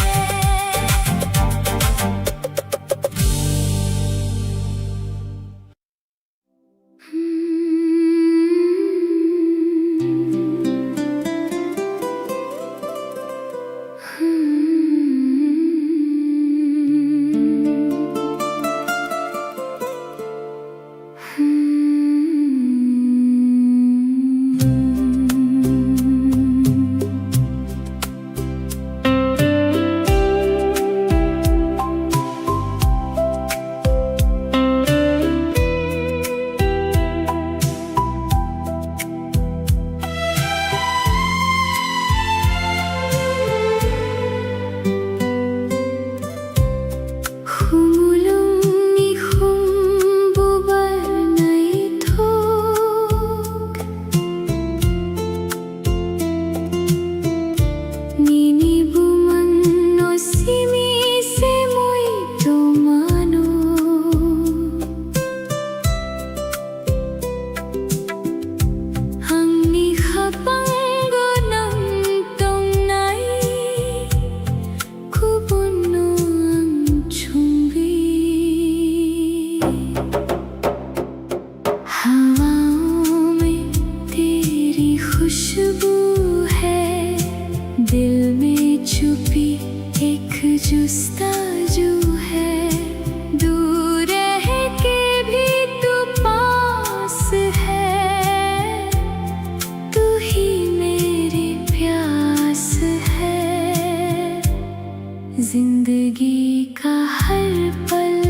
जिंदगी का हर पल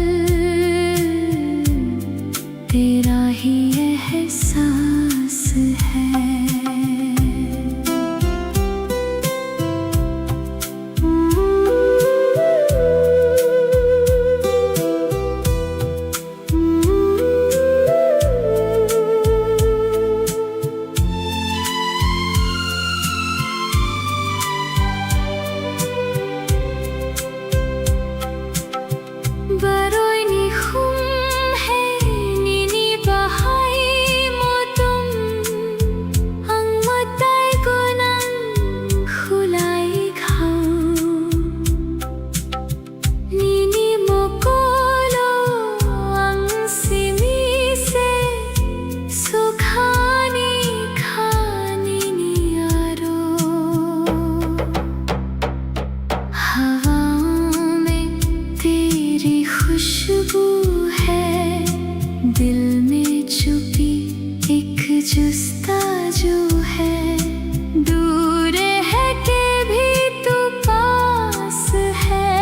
तेरा ही एहसास है। खुशबू है दिल में छुपी एक जुस्ताजू है, दूर है के भी तू पास है,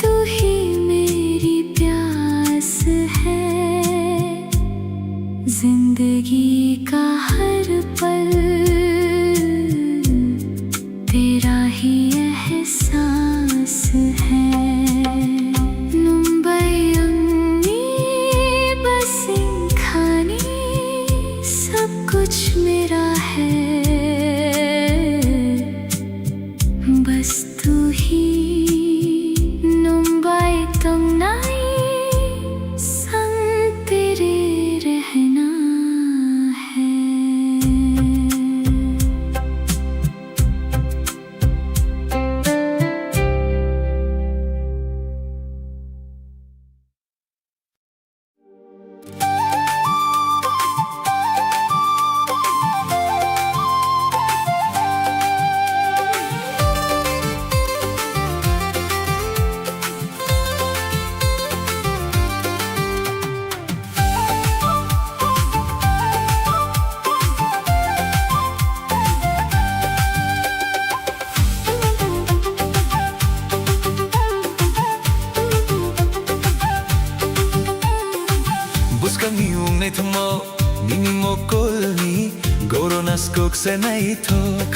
तू ही मेरी प्यास है। जिंदगी का हर पल तेरा ही एहसास है। कुछ मेरा है बस तू ही मुंबई तंगनाई संग तेरे रहना है। Buscan ni un etmo, ni ni mokolni, goronas kok se naitok.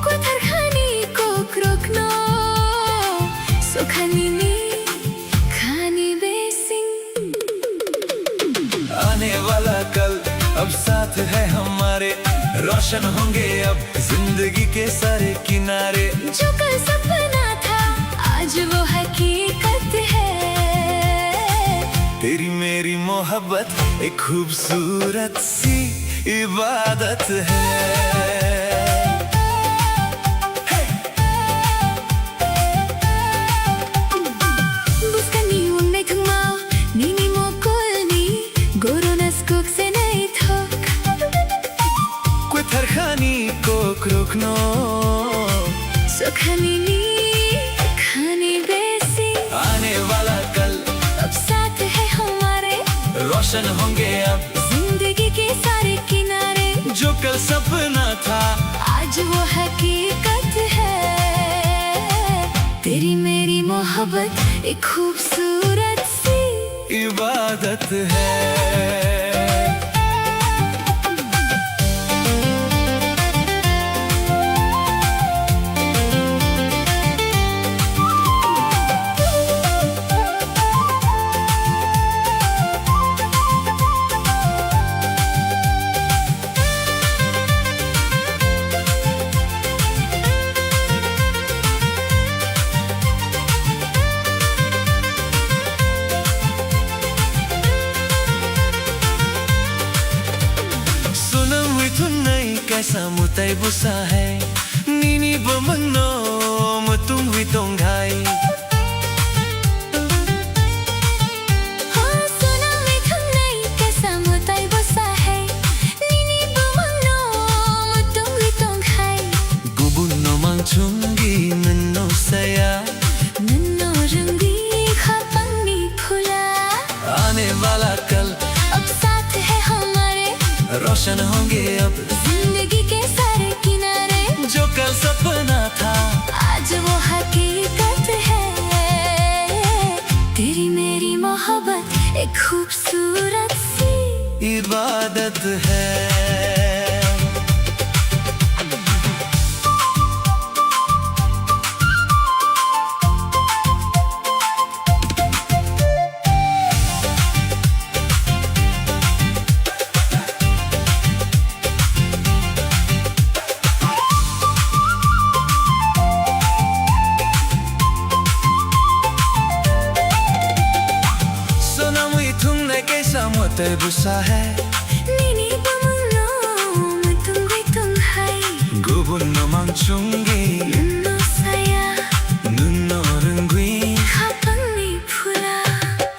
Kotarkhani kok rokno, sokhani ni khani besing. आने वाला कल अब साथ है हमारे, रोशन होंगे अब जिंदगी के सारे किनारे। जो कल सपना था आज वो हकीकत है, तेरी मेरी मोहब्बत एक खूबसूरत सी इबादत है। Buskani unai thungmao nini mokolni goronas kok se nai thok. Kotarkhani kok rokno, sokhani ni khani besi. आने वाला कल अब साथ है हमारे, रोशन होंगे अब जिंदगी के सारे किनारे। जो कल सपना था आज वो हकीकत है, तेरी मेरी मोहब्बत एक खूबसूरत सी इबादत है। कैसा मुताई बुसा है नीनी बमनो मुतुम वितों घाई। हाँ सुना मैं तुम नहीं कैसा मुताई बुसा है नीनी बमनो मुतुम वितों घाई। गुबुनो मांगचुंगी नन्नो सया नन्नो रंगी खापंगी फुला। आने वाला कल अब साथ है हमारे, रोशन होंगे अब जिंदगी के सारे किनारे। जो कल सपना था है। Te busa hai Nini pamulong matungay tunghay Gubun namang chunggi Nuno saya Nuno rungwi Habang ni phula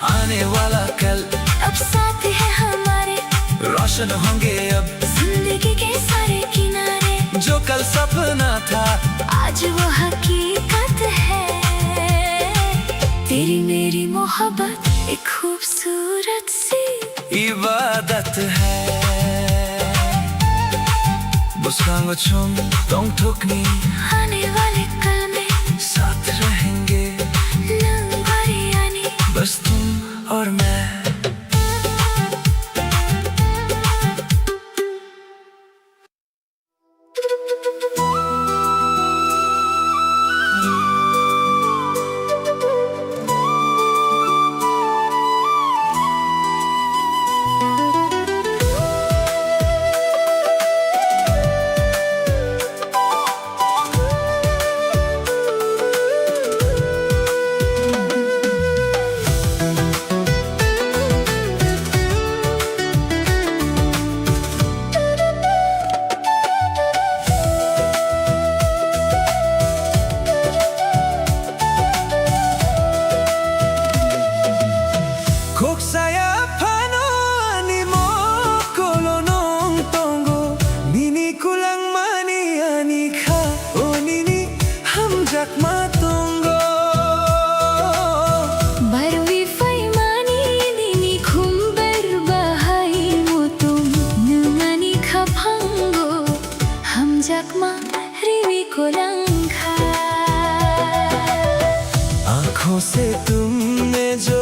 आने वाला कल अब साथ है हमारे रोशन होंगे अब जिंदगी के सारे किनारे जो कल सपना था आज वो हकीकत है। तेरी मेरी मोहब्बत एक खूबसूरत सी इबादत है। बुस्कांगो चुम तोंग ठुकनी आने वाले कल में साथ रहेंगे नंबरी आनी बस तुम और मैं। आँखों से तुमने जो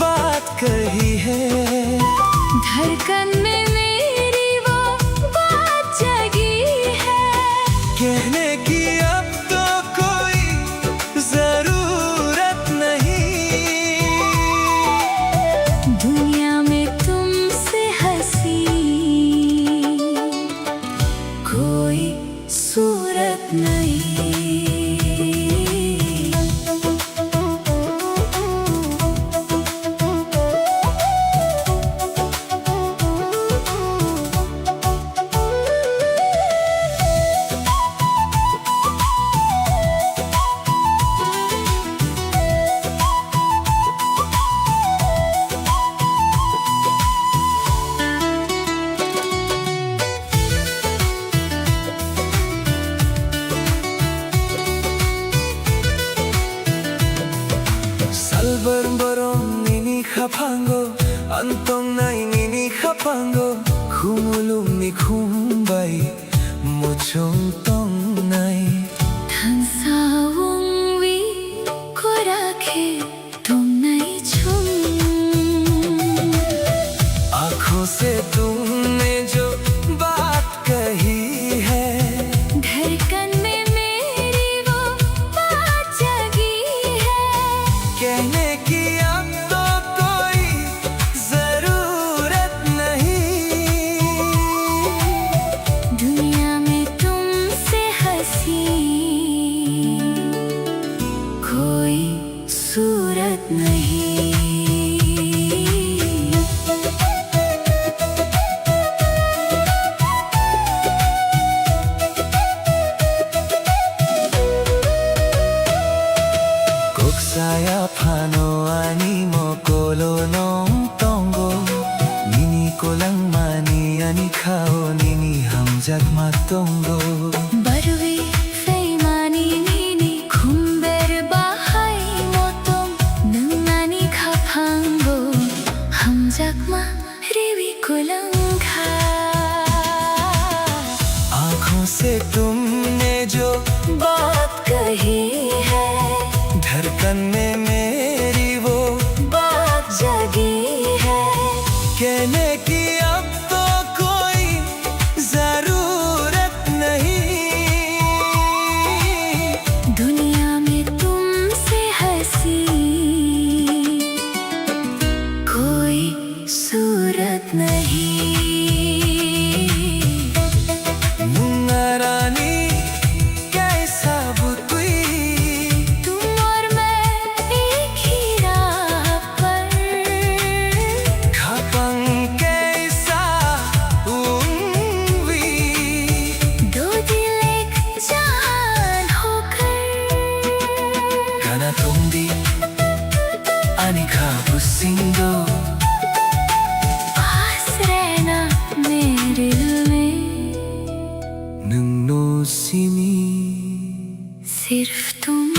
बात कही है धड़कन में मेरी वो बात जगी है। कहने की अब तो कोई जरूरत नहीं दुनिया में तुमसे हंसी कोई सूरत नहीं। Salbarong nini kapango Antong nai nini kapango Kumulum ni kumbay Muchong tong nai Tansawong wi ko rakhe तुम नहीं छूं। आँखों से तुमने जो बात कही है धड़कन में मेरी वो बात जगी है। कहने की अब तो कोई जरूरत नहीं दुनिया में तुमसे हंसी कोई सूरत तुम।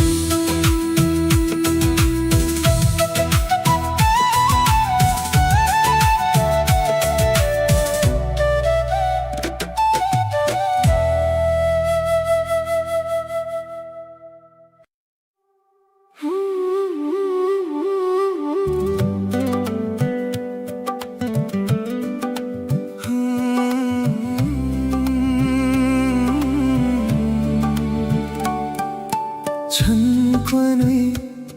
천권의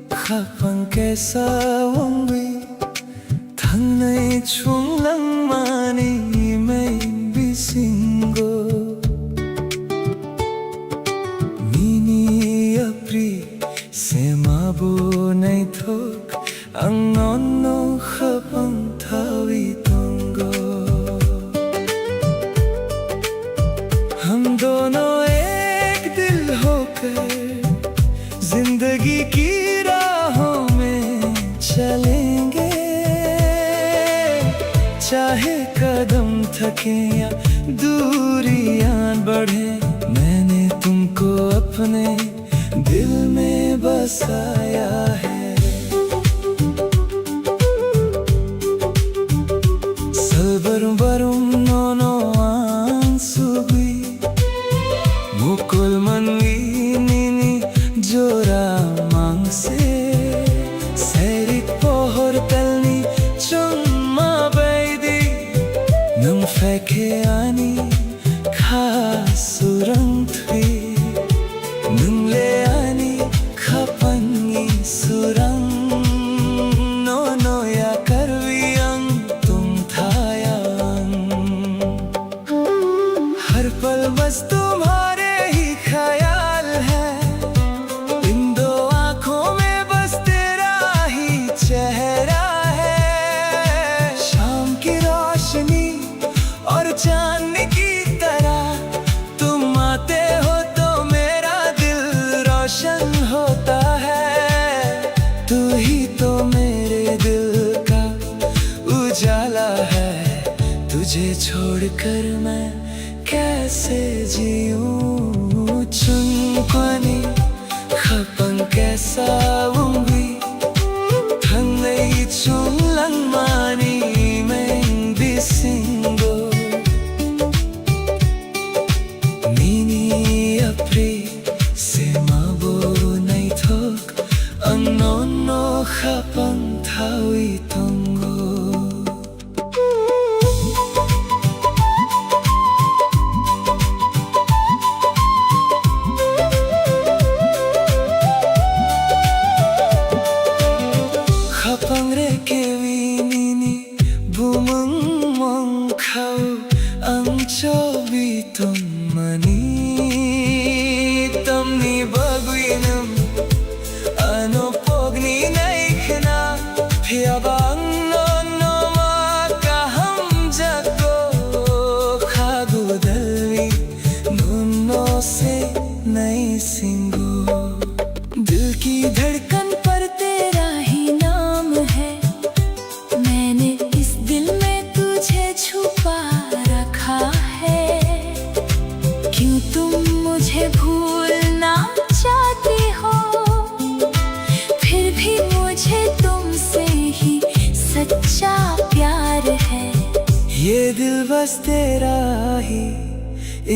가방께서 원비 당나의 총랑만이 매인 비신고 미니 앞리 세마보 나이톡 앙언노 가방 타위 동고 हम दोनों एक दिल होकर जिंदगी की राहों में चलेंगे, चाहे कदम थके या दूरियां बढ़े। मैंने तुमको अपने दिल में बसाया है। Salbarum nono ansugui mukul manwi nini jora mangse serik pohor talni chumma baidi nang feke ani khasurang thui nang le ani khapangi surang nono ya karviang tum thayang हर पल बस तुम्हारे ही ख्याल है। इन दो आँखों में बस तेरा ही चेहरा है। शाम की रोशनी और चांद की तरह तुम आते हो तो मेरा दिल रोशन होता है। तू ही तो मेरे दिल का उजाला है। तुझे छोड़कर मैं कैसे जीऊं। चुनपनी खपन कैसा उंगी थंगई चुंगलंग मानी मैं बिसिंगो मिनी अपरी सेमाबो नहीं थोक अंगनोनो खपन थावी तंगो Kapangre kevinini bumang mong kau ang chobiton mani tamni bagwinam ano pogni naikna phiyabang no makaham jako khagudalvi nunno se nai singo दिल की धड़कन पर तेरा ही नाम है। मैंने इस दिल में तुझे छुपा रखा है। क्यों तुम मुझे भूलना चाहती हो, फिर भी मुझे तुमसे ही सच्चा प्यार है। ये दिल बस तेरा ही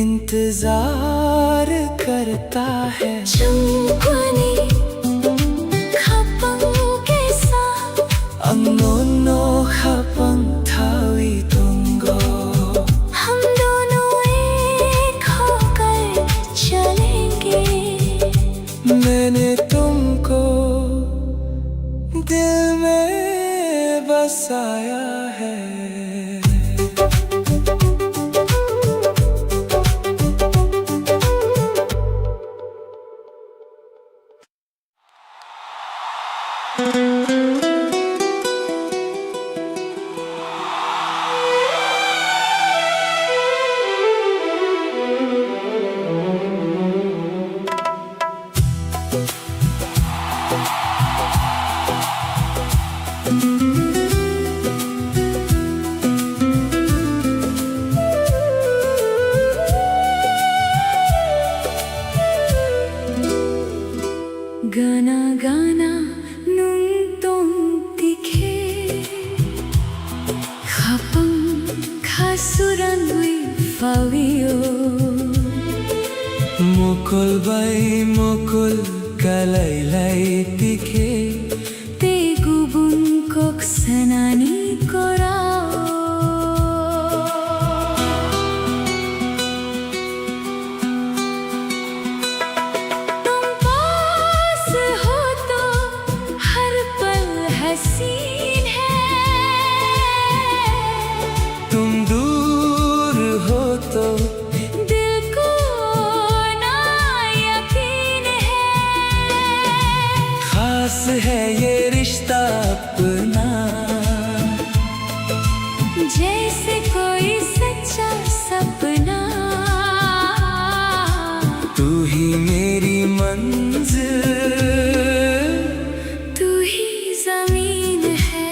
इंतजार करता है। चुंबनी खपंग के साथ अंगनोनो खपंग थावी तुंगो हम दोनों एक होकर चलेंगे। मैंने तुमको दिल में बसाया है। Gana gana nung tong tikhe Khapang khasuran wi fawio Mukul bay mukul kalay lay tikhe Te gubun kok sanani korao तुम पास हो तो हर पल हसीन है तुम दूर हो तो दिल को ना यकीन है खास है ये रिश्ता अपना जैसे कोई सच्चा सपना तू ही मेरी मंजिल तू ही जमीन है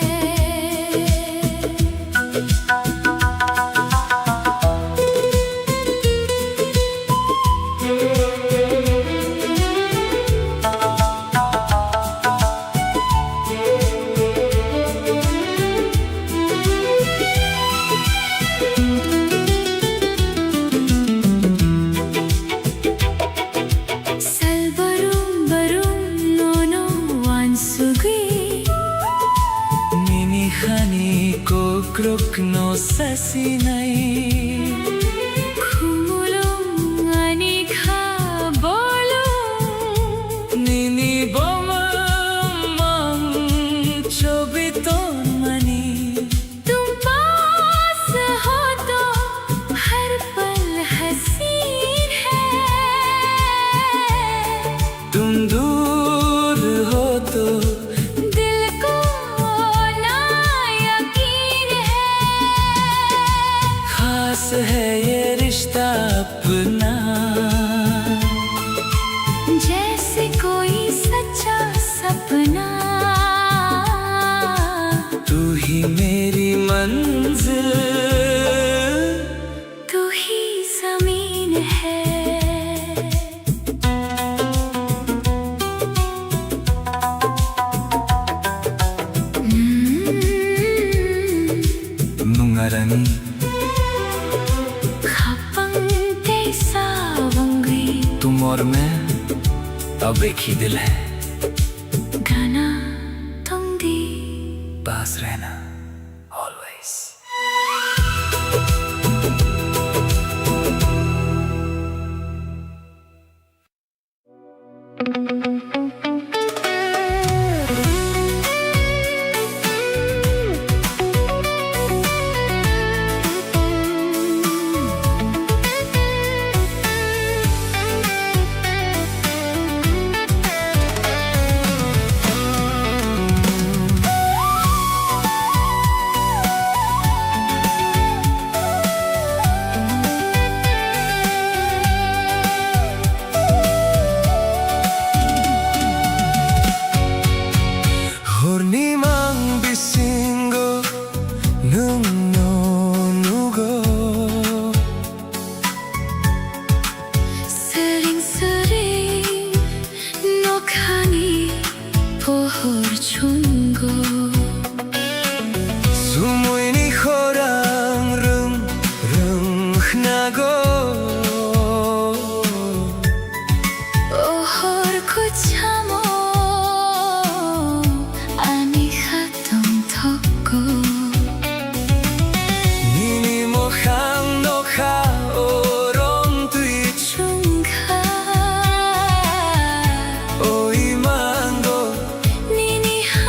Salbarum barum nono wansugi Nini khani ko kruk no sasinai Khumulung ani kha bolung Nini bomam mang chobiton mani तुम पास हो तो हर पल हसीन है तुम दूर हो तो दिल को ना यकीन है खास है ये रिश्ता अपना जैसे कोई सच्चा सपना तू ही मेरी मंजिल तू ही जमीन है Nungarani खपंग ते सावंगी तुम और मैं अब एक ही दिल है गाना तुम दी पास रहना always Hornimang bisingo nung no nugo 스링 스링 녹하니 보홀 준거 Sumuini horang rung rung nago 오홀 구차모 아니 하동 덕고 Nini mohang no kha orong tui 중가 oi mango 니니 한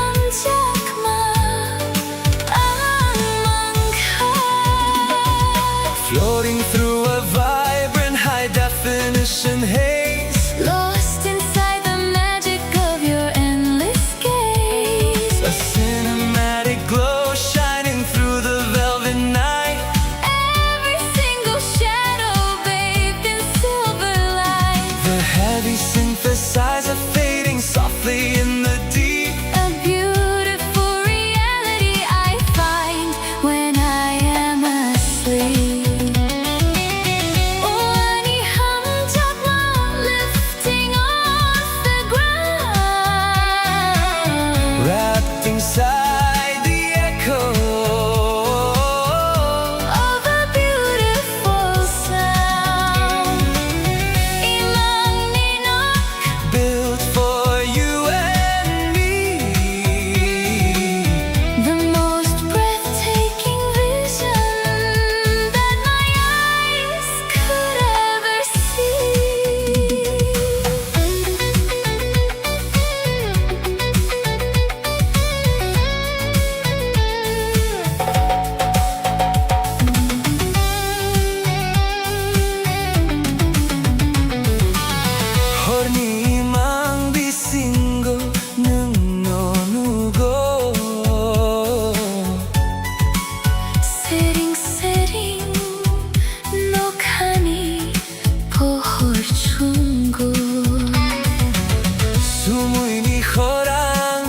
Tumuini khorang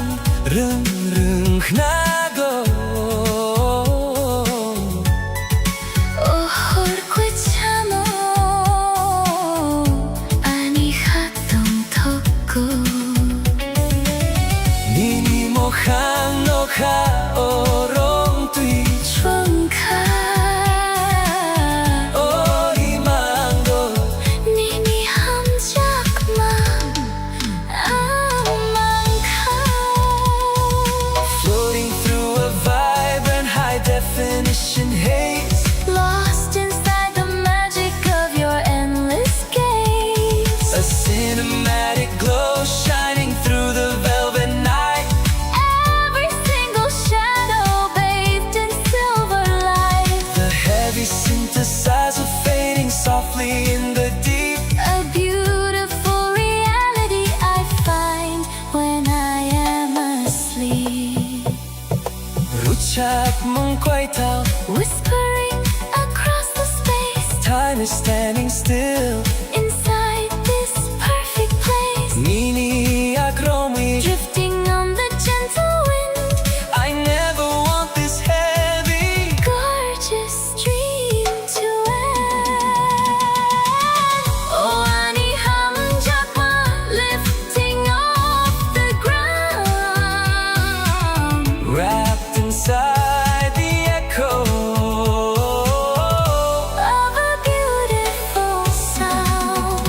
rung rung khnago Ohor kuchamo ani hatong toko Nini mokhang nokha orong tui Chungka ori mango Nini hamjakma amangka Floating through a vibrant high definition haze Lost inside the magic of your endless gaze A cinematic glow shining through the velvet night Every single shadow bathed in silver light The heavy synthesizer fading softly in the deep A beautiful reality I find when I am asleep Ruchak mong quay tao Whispering across the space Time is standing still Inside this perfect place Nini akromi Drifting on the gentle wind I never want this heavy Gorgeous dream to end Oh, ani hamjakma lifting off the ground Wrapped inside the echo Of a beautiful sound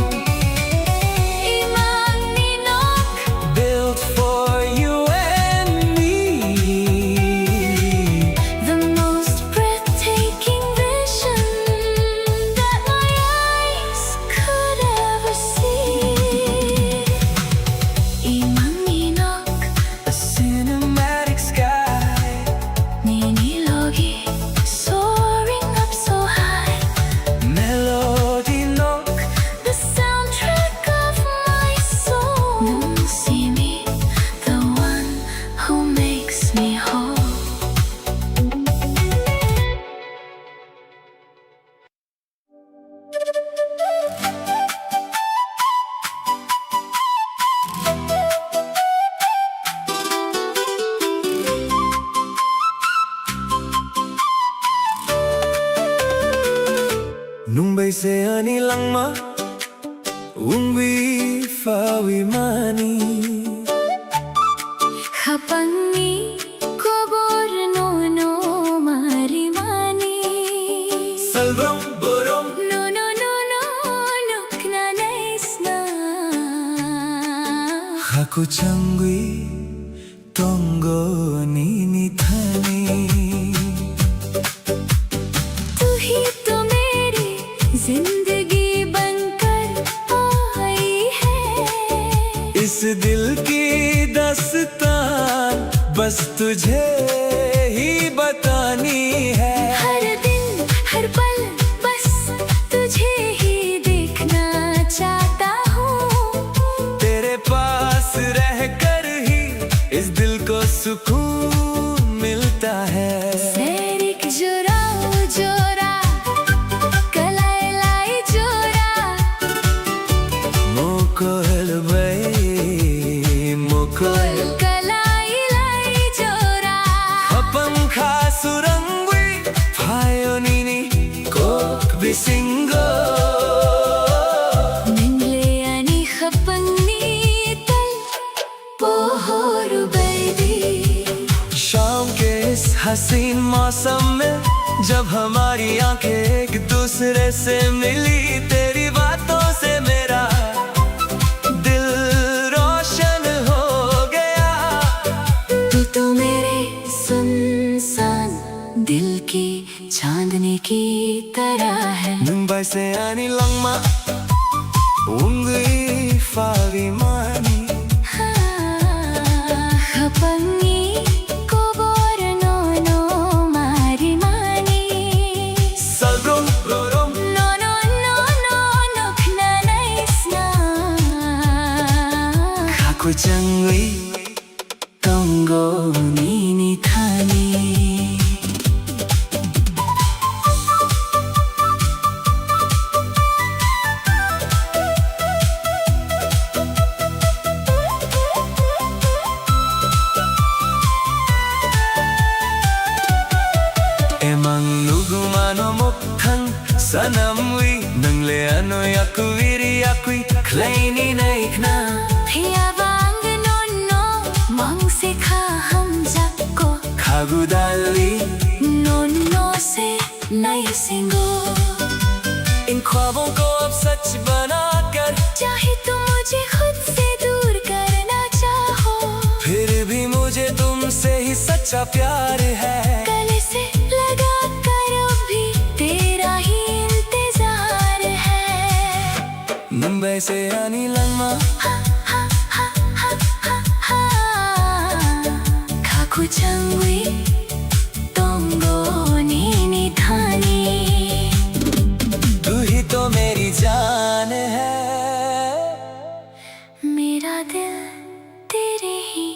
Imang ninok Built for you and me The most breathtaking vision That my eyes could ever see Imang ninok A cinematic sky Ninilogi soaring up so high Melody nok The soundtrack of my soul Nung see me, the one who makes me whole Nung bay se ani langma Ungwi fawi mani Hapangi kobor no marimani Salvam borom No Nukna naisna Haku changwi Tongo nini thani तू ही तो मेरी जिंदगी बनकर आई है इस दिल की दास्तान बस तुझे ही बतानी है हर दिन हर पल बस तुझे ही देखना चाहता हूँ तेरे पास रहकर ही इस दिल को सुकून मिलता है सैरिक जोरा जोरा कलाई लाई जोरा मोकोल bay मोकोल कलाई लाई जोरा हपम खासुरंगवी फायोनिनी कोक बिसिंगो निंगले आणि खपंगनी तल पोहोरु बैदी शाम के इस हसीन मौसम में जब हमारी आंखें एक दूसरे से मिली तेरी बातों से मेरा दिल रोशन हो गया तू तो मेरे सुनसान दिल की चांदनी की तरह है मुंबई से आनी लंगमा उंगली फावी मानी खपंगी कोबोर no मारिमानी Salbrom rorom No Nukna naisna Haku changwi Tongo nini thani Sanamwi nang leano yakuviri yakui kleini naikna Hiyabang nono mang sikha hum jakko Khagudali nono से नए सिंगो इन ख्वाबों को अब सच बनाकर चाहे तुम मुझे खुद से दूर करना चाहो फिर भी मुझे तुमसे ही सच्चा प्यार है गले से लगा कर भी तेरा ही इंतजार है मुंबई से आनी लम्मा खाकु चंगुई तोंगो नीनी थानी तू ही तो मेरी जान है मेरा दिल तेरे ही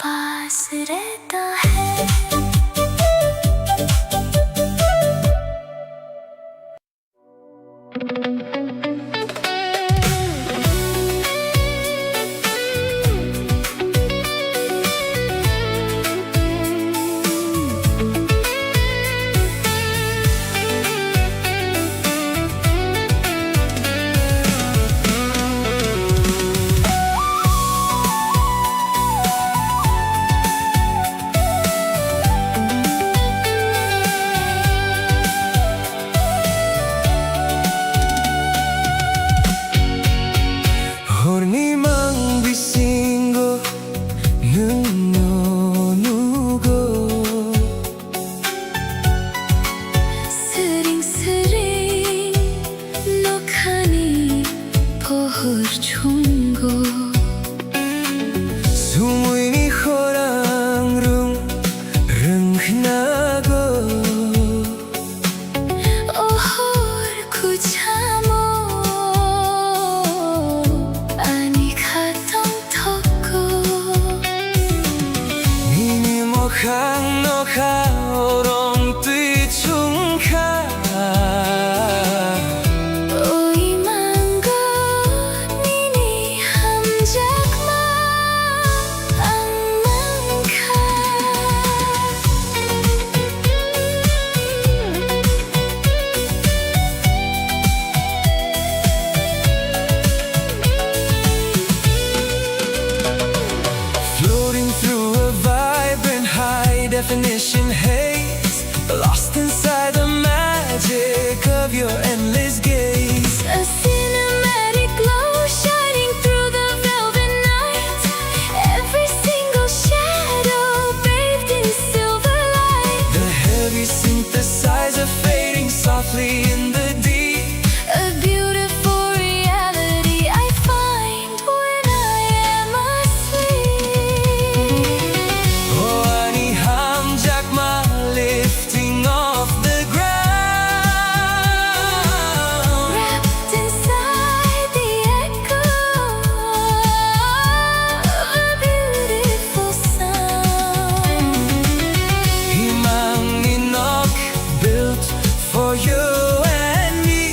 पास रहता है Definition haze, lost inside the magic of your endless gaze. A cinematic glow shining through the velvet night. Every single shadow bathed in silver light. The heavy synthesizer fading softly in the deep. A beautiful reality I find when I am asleep. Lifting off the ground, wrapped inside the echo of a beautiful sound. Himang Inok built for you and me.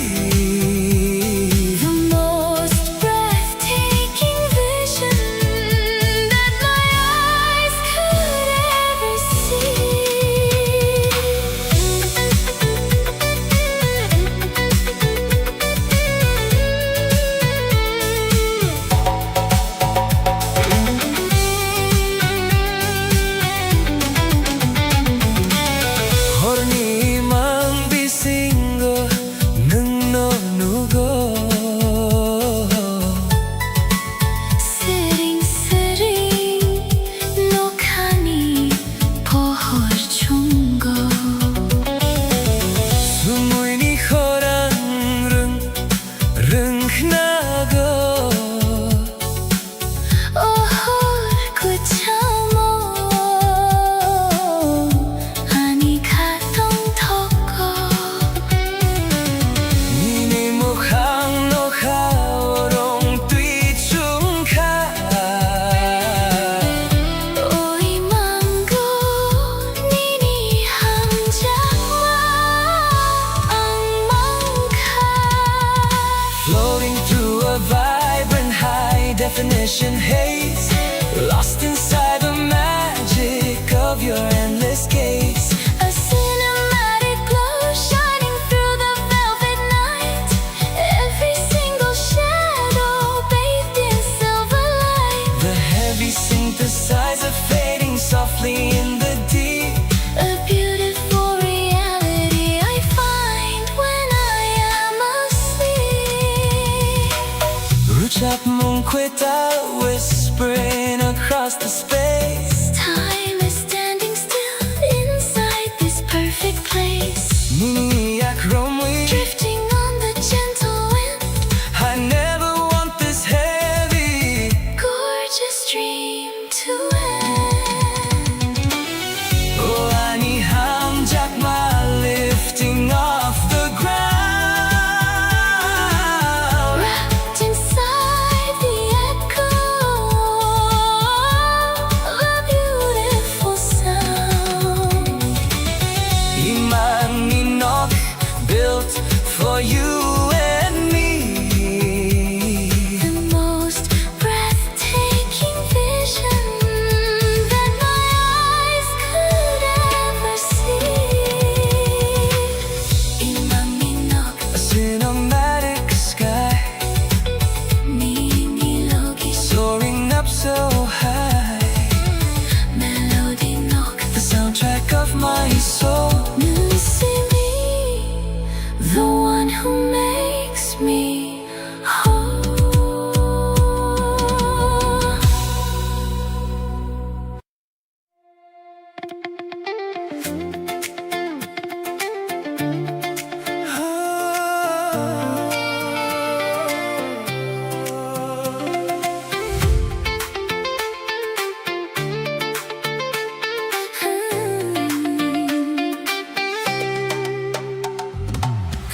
The most breathtaking vision that my eyes could ever see. Definition haze, lost inside the magic of your endless gaze. A cinematic glow shining through the velvet synthesizer fading softly in the deep. A beautiful reality I find when I am asleep. Ruchap Munkwita whispering across the space. Time is standing still inside this perfect place. Niniyak Romwe Drifting on the gentle wind. I never want this heavy. Gorgeous dream to end. Oh, Ani Hamjak Ma lifting off the ground. Wrapped inside the echo of a beautiful sound. Iman Ninok built for you and me. The most breathtaking vision that my eyes could ever see. Imaminok, A cinematic sky Ninilogi, soaring up so high. Melody nok, The soundtrack of my soul. Nusimi, the one who makes me whole.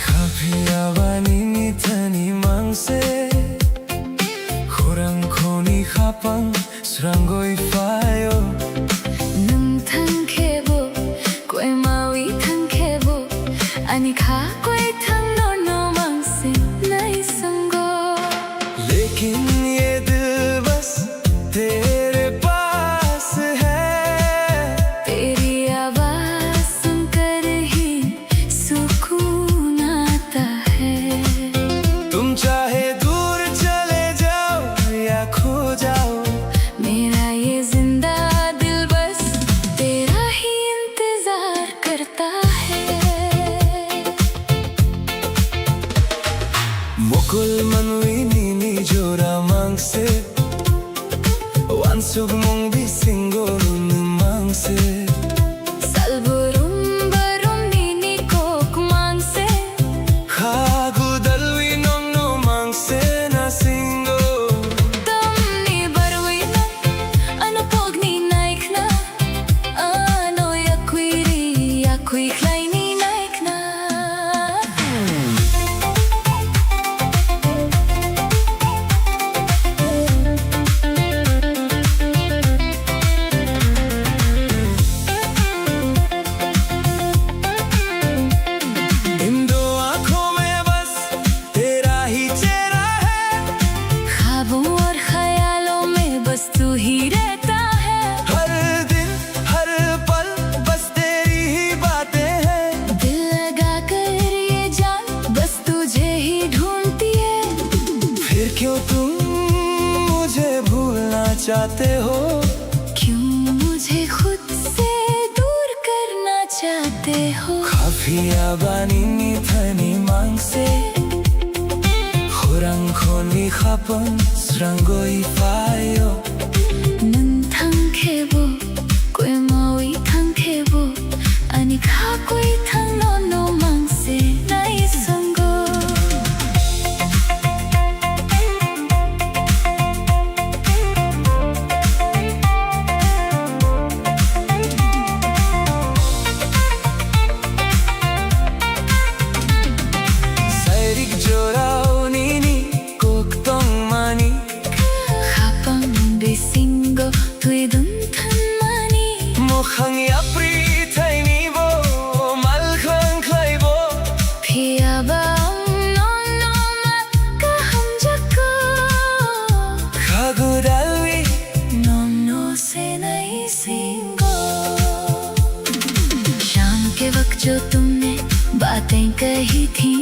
Kapiawani ni tani mangse Khurang khoni khapang Srangoi fayo Nung thang khebo, koi mawi thang khebo, ani kha koi thang no no mangse nai sango. लेकिन ये दिल बस तेरे पास है तेरी आवाज सुनकर ही सुकून आता है. तुम चाहे दूर चले जाओ या खो जाओ मेरा ये जिंदा दिल बस तेरा ही इंतजार करता है. Mukul manwi nini jora mangse Wansug mong bisingo nun mangse Salburum barum nini kok mangse. Khagu dalwi nong no mangse na singo Tamni barwi na, ano pogni naik na, ano yakwiri yakwi kleini naik na. इन दो आंखों में बस तेरा ही चेहरा है ख्वाबों और ख्यालों में बस तू ही रहता है. हर दिन हर पल बस तेरी ही बातें हैं दिल लगा कर ये जान बस तुझे ही ढूंढती है. फिर क्यों तुम मुझे भूलना चाहते हो क्यों मुझे खुद से दूर करना चाहते हो. Kafiya bani ni thani mangse Khurang khoni khapang Srangoi fayo Nun thang khebo, koi mawi thang khebo, ani kha koi thang no no mangse nai sango. Sairik jorao nini koktong mani Khapang bisingo tui dun than mani. Mukhang yapri thai ni bo Mal khang khai bo Phiya ba no no ma ka hum jako. Khagu dalwi No no se nai singo. शाम के वक्त जो तुमने बातें कही थी,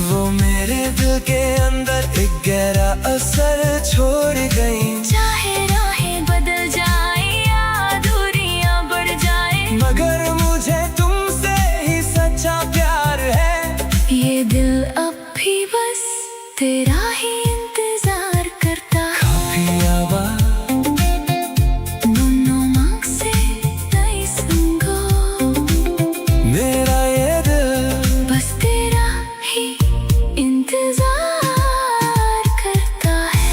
वो मेरे दिल के अंदर एक गहरा असर छोड़ गई चाहे राहें तेरा ही इंतजार करता काफी आवाज दोनों मांग से नहीं सुनगो मेरा ये दिल बस तेरा ही इंतजार करता है।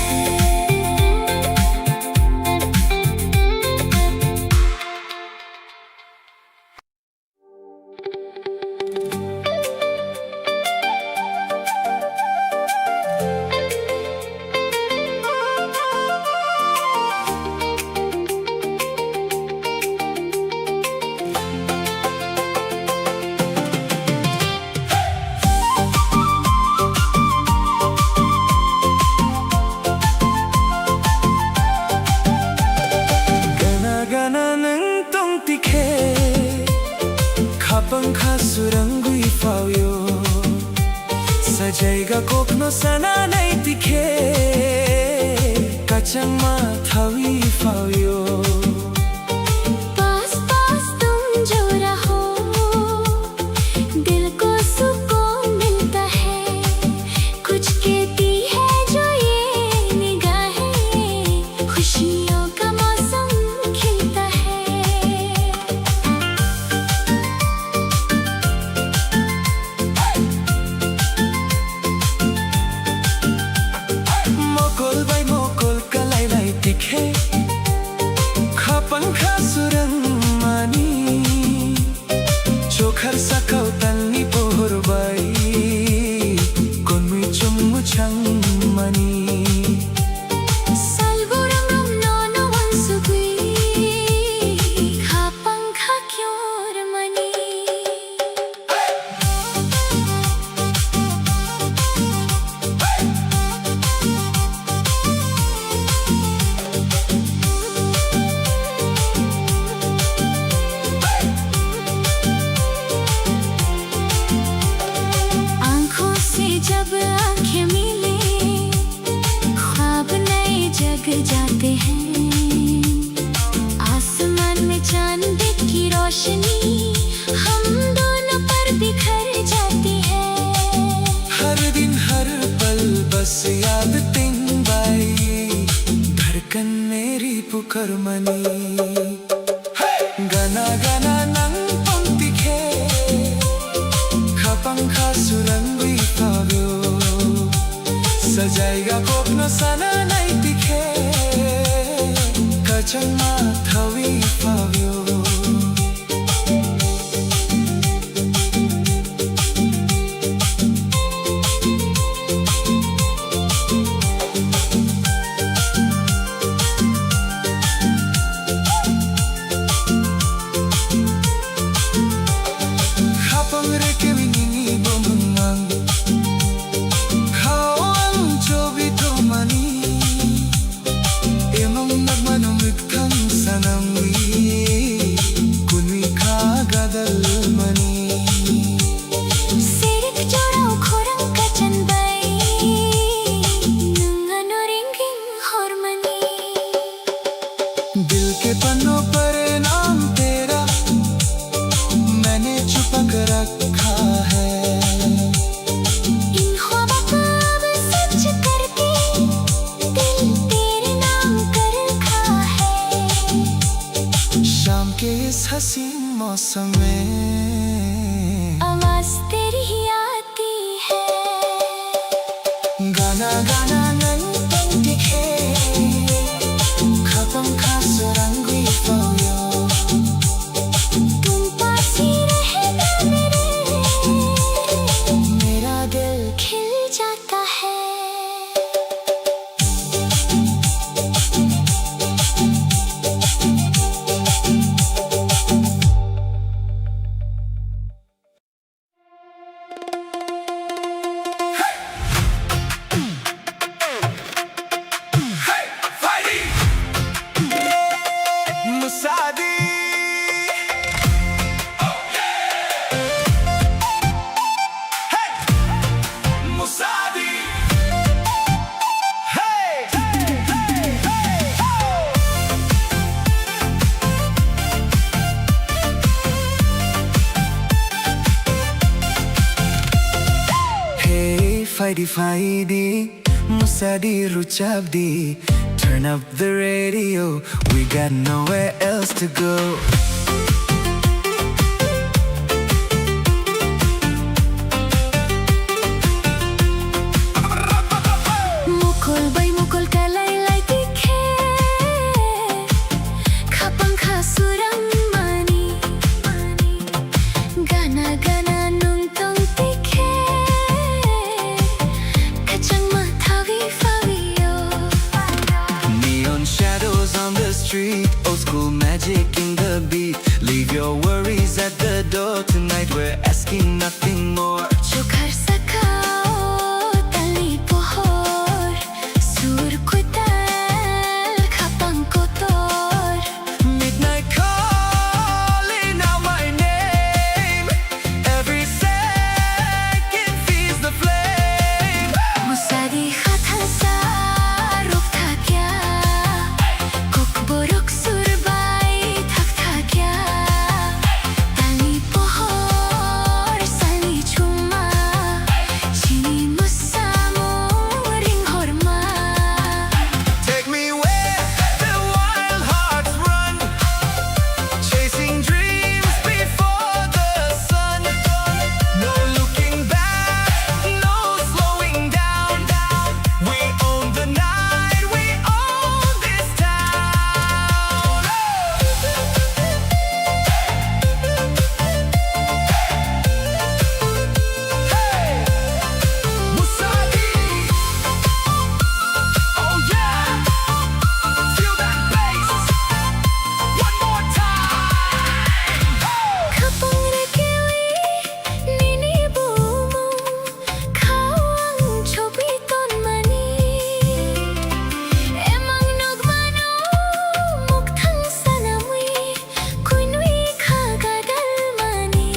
가나가나는 똥띠게 가방 가수랑 구이파요 사자이가 꼭너 사나 나이띠게 가장마 타위파요 पास पास तुम जो रहो दिल को सुकून मिलता है कुछ कहती है जो ये निगाहें खुशियों का मौसम खिलता है। मोकोल बाई मोकोल कलाई दिखे खापन खासुरं मानी Chokhar sakau tani pohor bai konmui chummu chang mani Salgurang nono wansugui khapangkha kyor mani आँखों से जब आँखें मिले ख्वाब नए जग जाते हैं आसमान में चांद की रोशनी हम दोनों पर बिखर जाती है। हर दिन हर पल बस याद तिन बाई धड़कन मेरी पुकार मनी गाना गाना नंग पंक्ति खे खापंग खासुरंग पाव्यो सजाएगा कोपनो सना नहीं दिखे कचंगा थवी पाव्यो खापंग रे के विंगी बोमंग खाओं जो भी तो मनी एमंग नगमनो मिक्थन सनंगी कुनी खा गदल money Sirik jorau khorang kacan bai nungano ringing hormani दिल के पन्नों पर नाम तेरा मैंने छुपा कर रखा है इन ख्वाबों को अब सच करके दिल तेरे नाम कर रखा है। शाम के इस हसीन मौसम में आवाज तेरी ही आती है गाना गाना नंग पंक्ति खे खापंग खासुरंग पाव्यो तुम पास ही रहना मेरा दिल खिल जाता है। Fighty fighty, Musadi Ruchabdi. Turn up the radio, we got nowhere else to go. Mukul bay mukul kalay lay tikhe, kapang kasurang mani, gana gana nung tong tikhe, kachang mathawi fawiyo. Neon shadows on the street, old school magic in the beat. Leave your worries at the door, tonight we're asking nothing more. Chukar sakao tali pohor, sur kutal kapang kotor. Midnight calling out my name, every second feeds the flame. Musadi khatan sa ruk thakya, kokborok surbay thak thakya. Tali pohor sali chuma, chini musamo ring horma. Take me where the wild hearts run, chasing dreams before the sun. No looking back, no slowing down. We own the night, we own this town. Hey, Musadi. Oh yeah, feel that bass. One more time. Kapang rekewi nini bumu, kawang chobiton mani. Emang nagmano mukthang sanamwi, kunwi khagadal mani.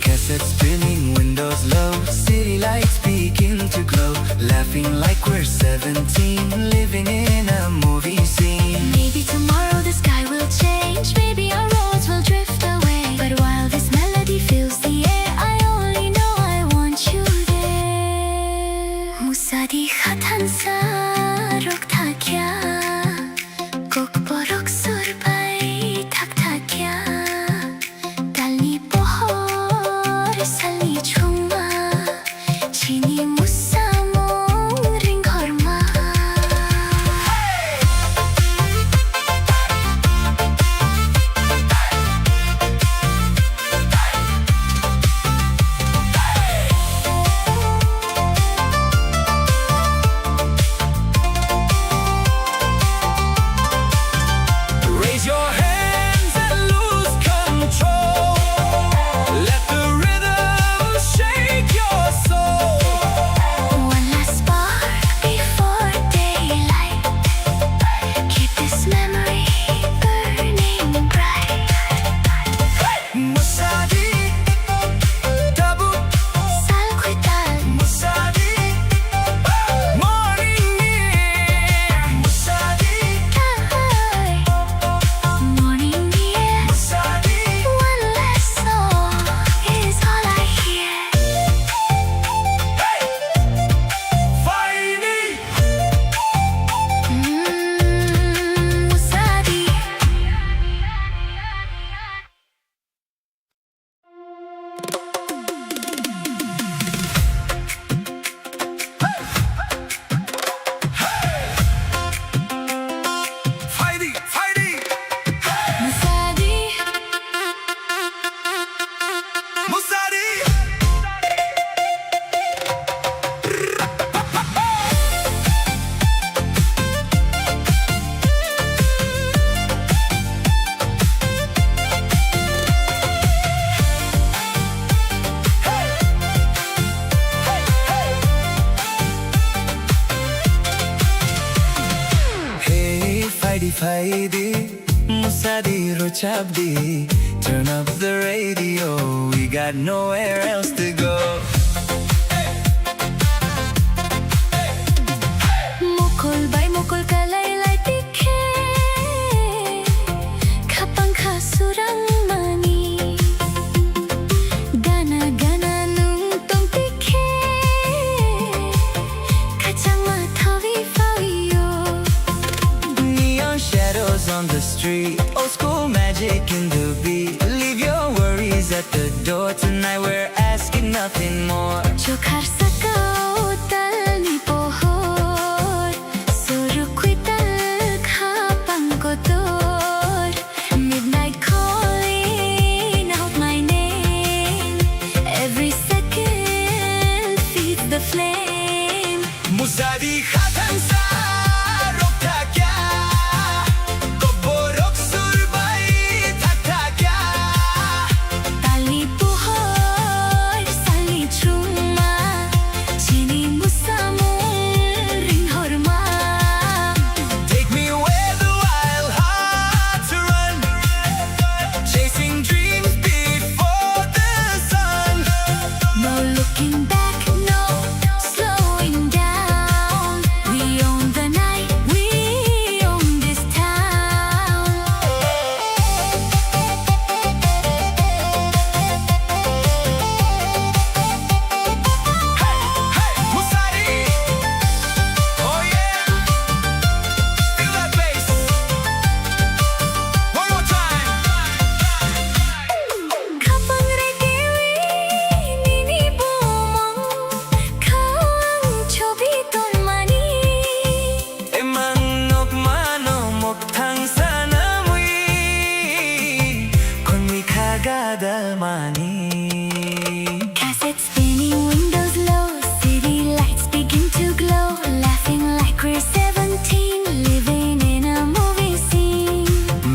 Cassette spinning, windows low, city lights begin to glow. Laughing like we're 17, living in a movie scene. Maybe tomorrow the sky will change, maybe our roads will drift away. But while this melody fills the air, I only know I want you there. Musadi khatan sa rok thakya, kokborok surbay thak thakya. Tali pohor sali chuma, chini musamo ring horma. Raise your hands and lose control. Let the rhythm shake your soul. One last spark before daylight. Keep this memory burning bright. Musadi, Tabu, Salquital, Musadi, morning near. Musadi, Kahoy, morning near. Musadi, One last song is all I hear. Fighty. Musadi. Fighty, fighty. Musadi. Musadi. Hey, fighty, fighty, Musadi Ruchabdi. Turn up the radio, we got nowhere else to go. Mukul bay mukul kalay lay tikhe, kapang kasurang mani. Gana gana nung tong tikhe, on the street. Old school magic in the beat. Leave your worries at the door. Tonight we're asking nothing more. Chokar sakao tal ni pohor surukui tal khapang kotor. Midnight calling out my name. Every second feeds the flame. Musadi khatan sa rokta kya? Koborok surbai thakta kya? Tali pohor sali chuma chini musamul ring horma. Take me where the wild hearts run, chasing dreams before the sun. No looking back, no slowing down. We own the night, we own this town. Musadi, oh yeah, feel that bass. One more time. Kapag regiwi nini bumong kawang chobi ton mani. Emang nok mano mok thang sana mui, kon mi kagada mani. Cassette spinning, windows low, city lights begin to glow. Laughing like we're 17, living in a movie scene.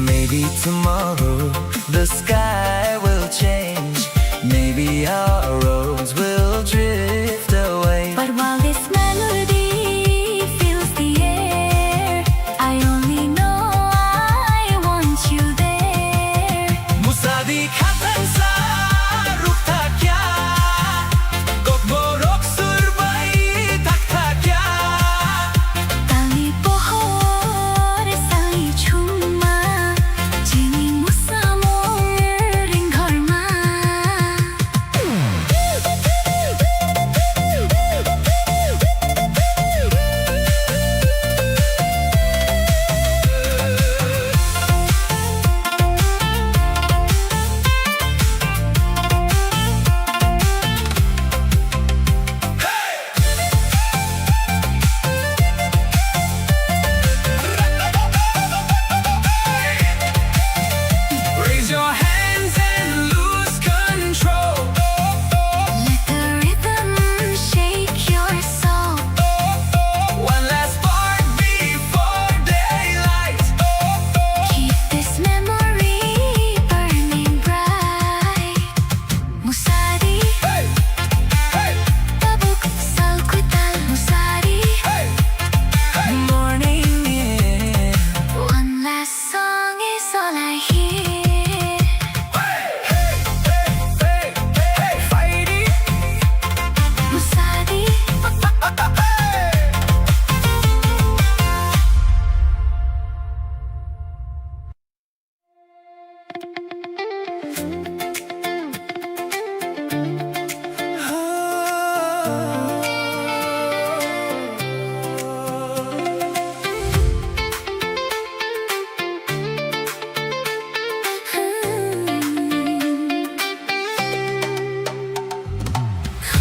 Maybe tomorrow the sky will change. Maybe our roads will drift away. But while this melody fills the air, I only know I want you there. Musadi khatan sa rukta kya? Kokborok surbai thakta kya? Tali pohor sali chuma chini musamong ring horma. Raise your hands and lose control. Let the rhythm shake your soul. One last spark before daylight. Keep this memory burning bright. Musadi, Hey, hey, tabuk salkutal. Musadi, hey, hey. Morning, yeah. one last song is all I hear. Hey, hey, hey, hey, hey, fighting. Musadi,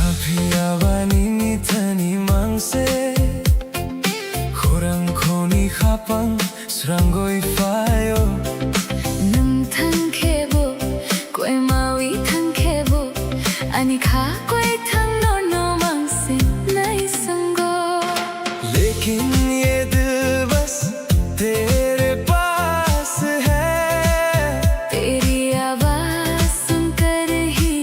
Kapiawani ni tani mangse, khorang khoni khapang srangoi fayo. nung thang khebo, koi mawi thang khebo, ani kha koi thang no no mangse nai sango. लेकिन ये दिल बस तेरे पास है. तेरी आवाज सुनकर ही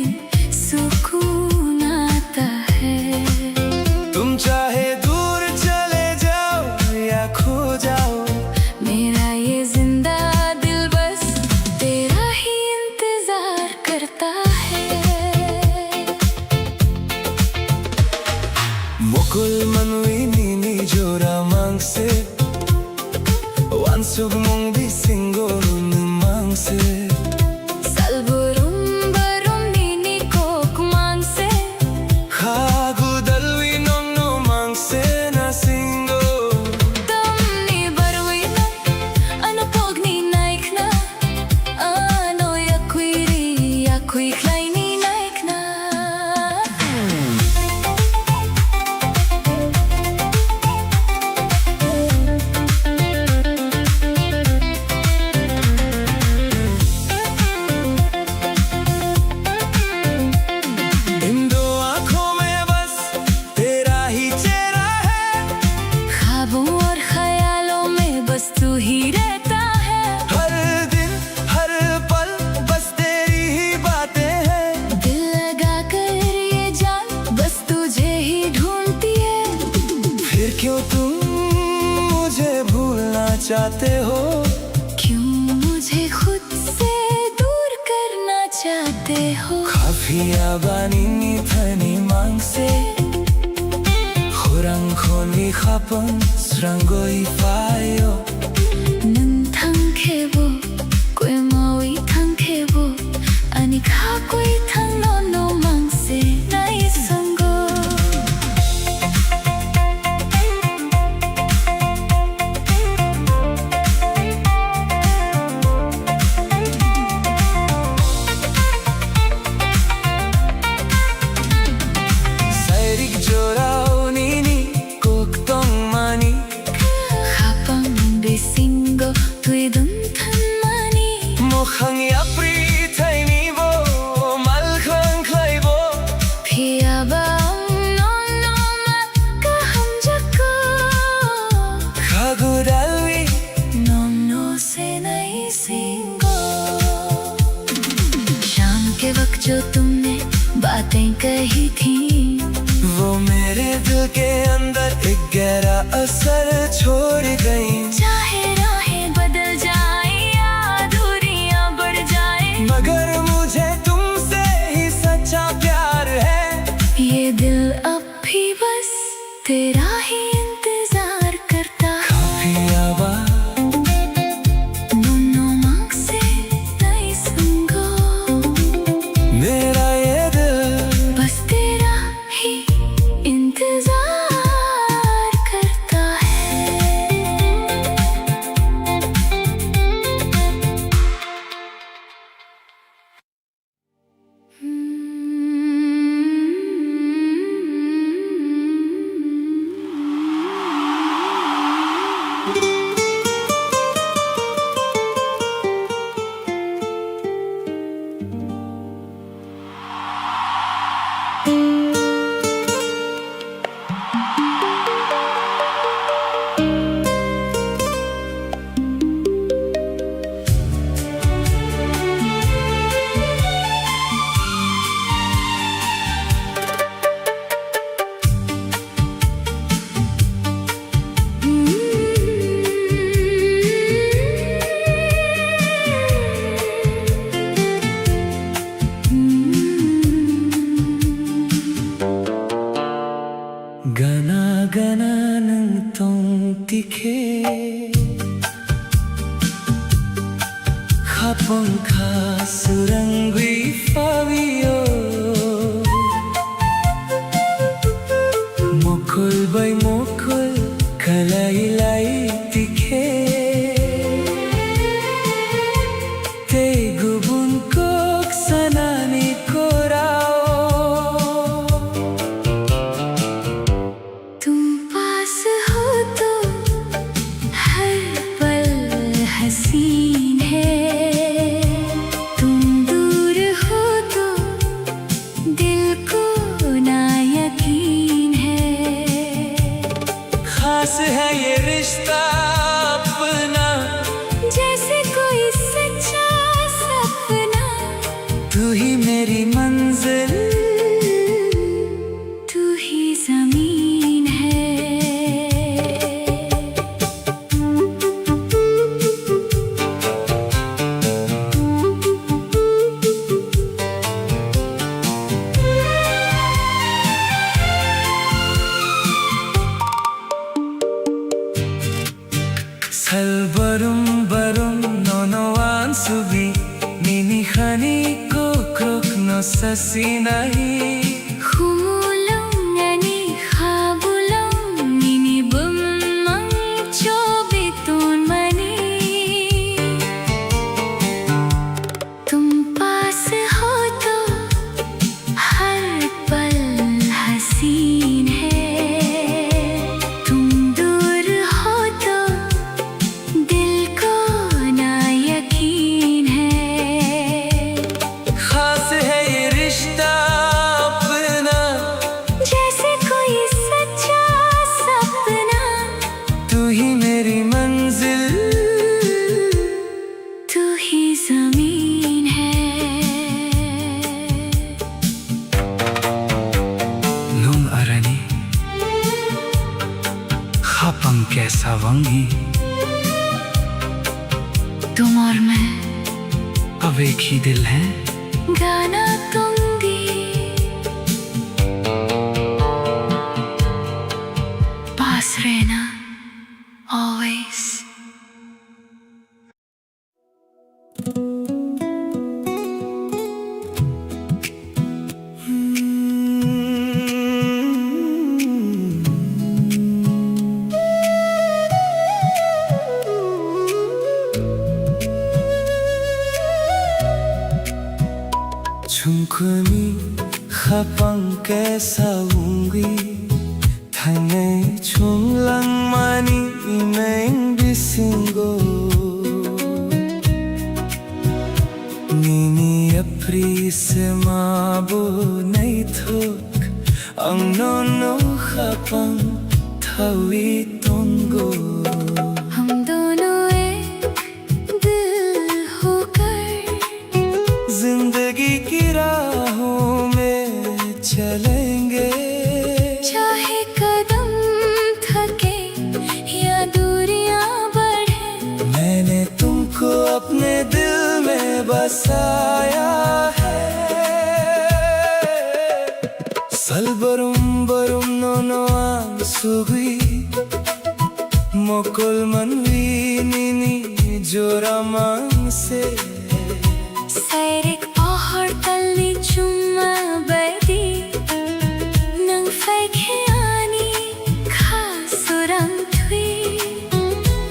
सुकून आता है. तुम चाहे दूर चले जाओ या खो जाओ. मेरा ये जिंदा दिल बस तेरा ही इंतजार करता है. Mukul manui nini jora mangse, wansug mong bisingo nu mangse. Salburum barum nini kok mangse. Khagu dalwi nong no mangse na singo. Dam ni barwi na ano pog ni रहता है। हर दिन हर पल बस तेरी ही बातें हैं। दिल लगा कर ये जान बस तुझे ही ढूंढती है। फिर क्यों तुम मुझे भूलना चाहते हो? क्यों मुझे खुद से दूर करना चाहते हो? Kafia banini thani mangse Khurang khoni khapon srangoi fayo Nung thangkhebo koi mawi thangkhebo ani kha koi thang no mangse nai sango. Sairik jorao nini koktong mani Khapang besingo tui dun than mani. Mokhang yapri thai ni bo mal khang khai bo Phia ba no ma ka ham jako Khaguralwi no se nai singo. शाम के वक्त जो तुमने बातें कही थी वो मेरे दिल के अंदर एक गहरा असर छोड़ गई चाहे राहें बदल जाए या दूरियां बढ़ जाए मगर मुझे तुमसे ही सच्चा प्यार है ये दिल अब भी बस तेरा ही इंतजार करता है. Kafia ba No mangse nai sango. मेरा ये दिल बस तेरा ही इंतजार करता है. Gana gana nang tong tikhe Khapong kha surangwi fabio Mokul bay mokul kalai lai tikhe Te gubun kok sanani korao तुम पास हो तो हर पल हसीन है. तुम दूर हो तो दिल को ना यकीन है. खास है ये रिश्ता अपना जैसे कोई सच्चा सपना. तू ही मेरी मंजिल तू ही जमीन है. Salbarum barum nono ansubi Nini khani ko krok no sasinahi Humulong ani khabulong nini bumang chobiton mani. तुम पास हो तो हर पल हसीन है. तुम दूर हो तो दिल को ना यकीन है. खास है ये रिश्ता तुम और मैं अब एक ही दिल है, गाना दूंगी पास रहना always। 충분히 가방께 사운기 타네 총랑만이 맹비신고 니니 앞리세 마보 네이톡 앙노노 가방 타위 돈고 हम दोनों एक दिल होकर जिंदगी की राहों में चलेंगे, चाहे कदम थके या दूरियां बढ़े। मैंने तुमको अपने दिल में बसाया है। Salbarum nono ansugui mokol manvi nini joramang se Sairik pohor talli chumma badi nang faikheani khasuram thui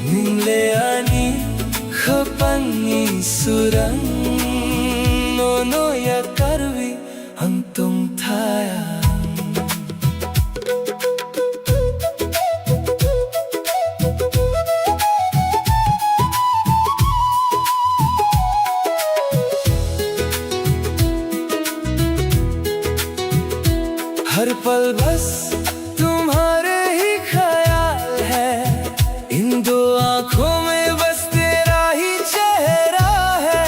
Ningleani khapangi surang nono ya karvi antung thaya हर पल बस तुम्हारे ही ख्याल है, इन दो आँखों में बस तेरा ही चेहरा है।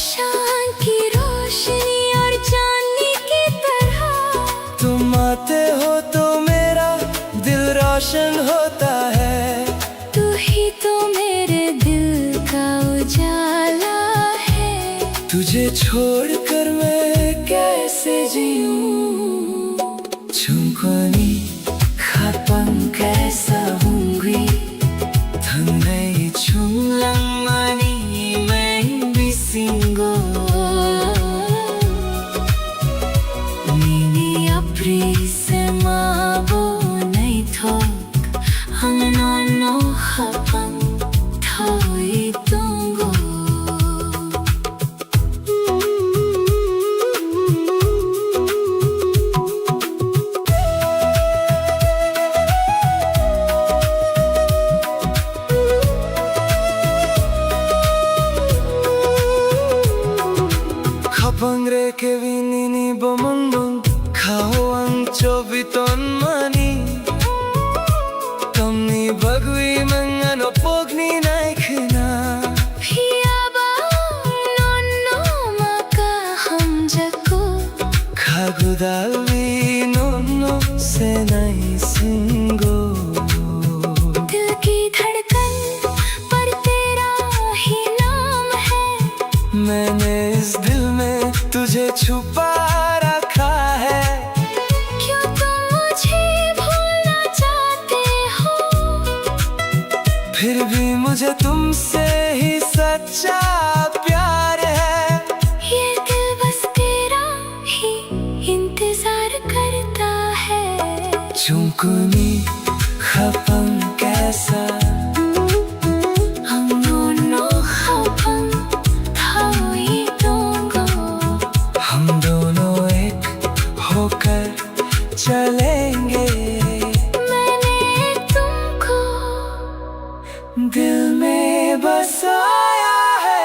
शाम की रोशनी और चांदनी की तरह तुम आते हो तो मेरा दिल रोशन होता है। तू ही तो मेरे दिल का उजाला है। तुझे छोड़कर मैं कैसे जीऊं 충분히 가방 कैसा hungry tanay chunglanmani main bisingo Nini apri se mabo nai thok ang nono hapang thoi tungo Kapangre ke vinini bomondong khao ang chobiton mani tamni bagui mangano pogni nai khna Piyaba nono maka hum jako khagudalvi nono se nai singo दिल की धड़कन पर तेरा ही नाम है। मैंने इस दिल में तुझे छुपा रखा है। क्यों तुम मुझे भूलना चाहते हो? फिर भी मुझे तुमसे ही सच्चा प्यार है। ये दिल बस तेरा ही इंतजार करता है। 충분히 가방 कैसा हम दोनों हपम थोई दूंगो हम दोनों एक होकर चलेंगे। मैंने तुमको दिल में बसाया है।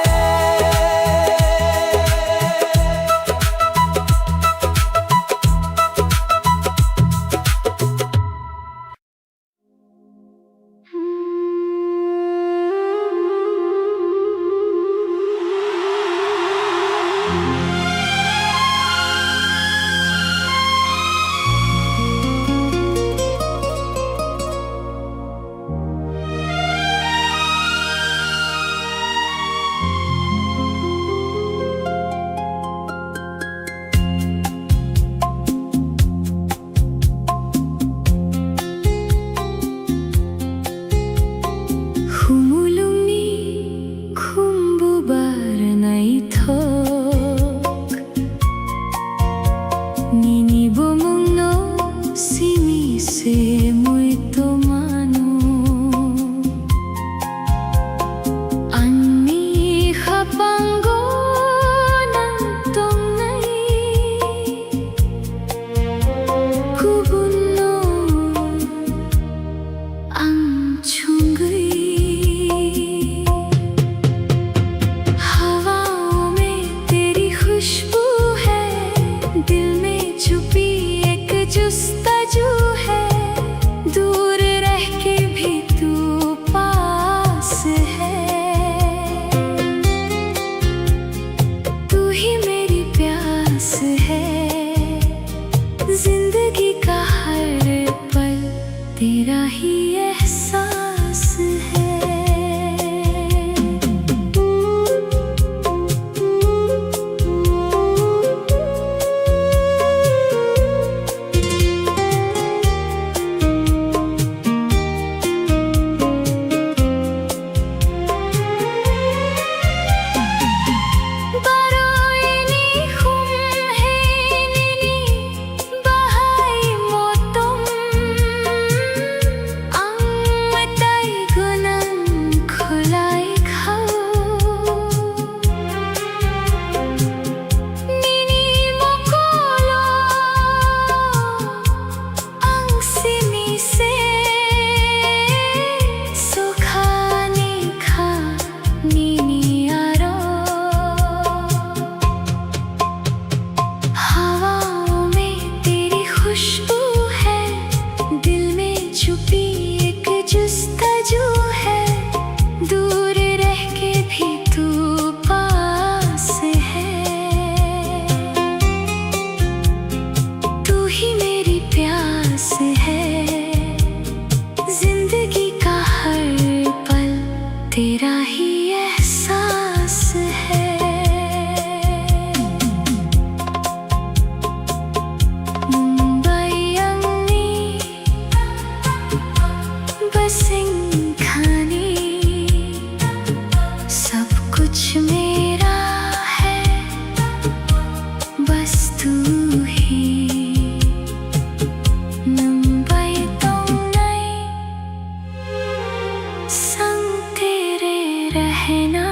कहना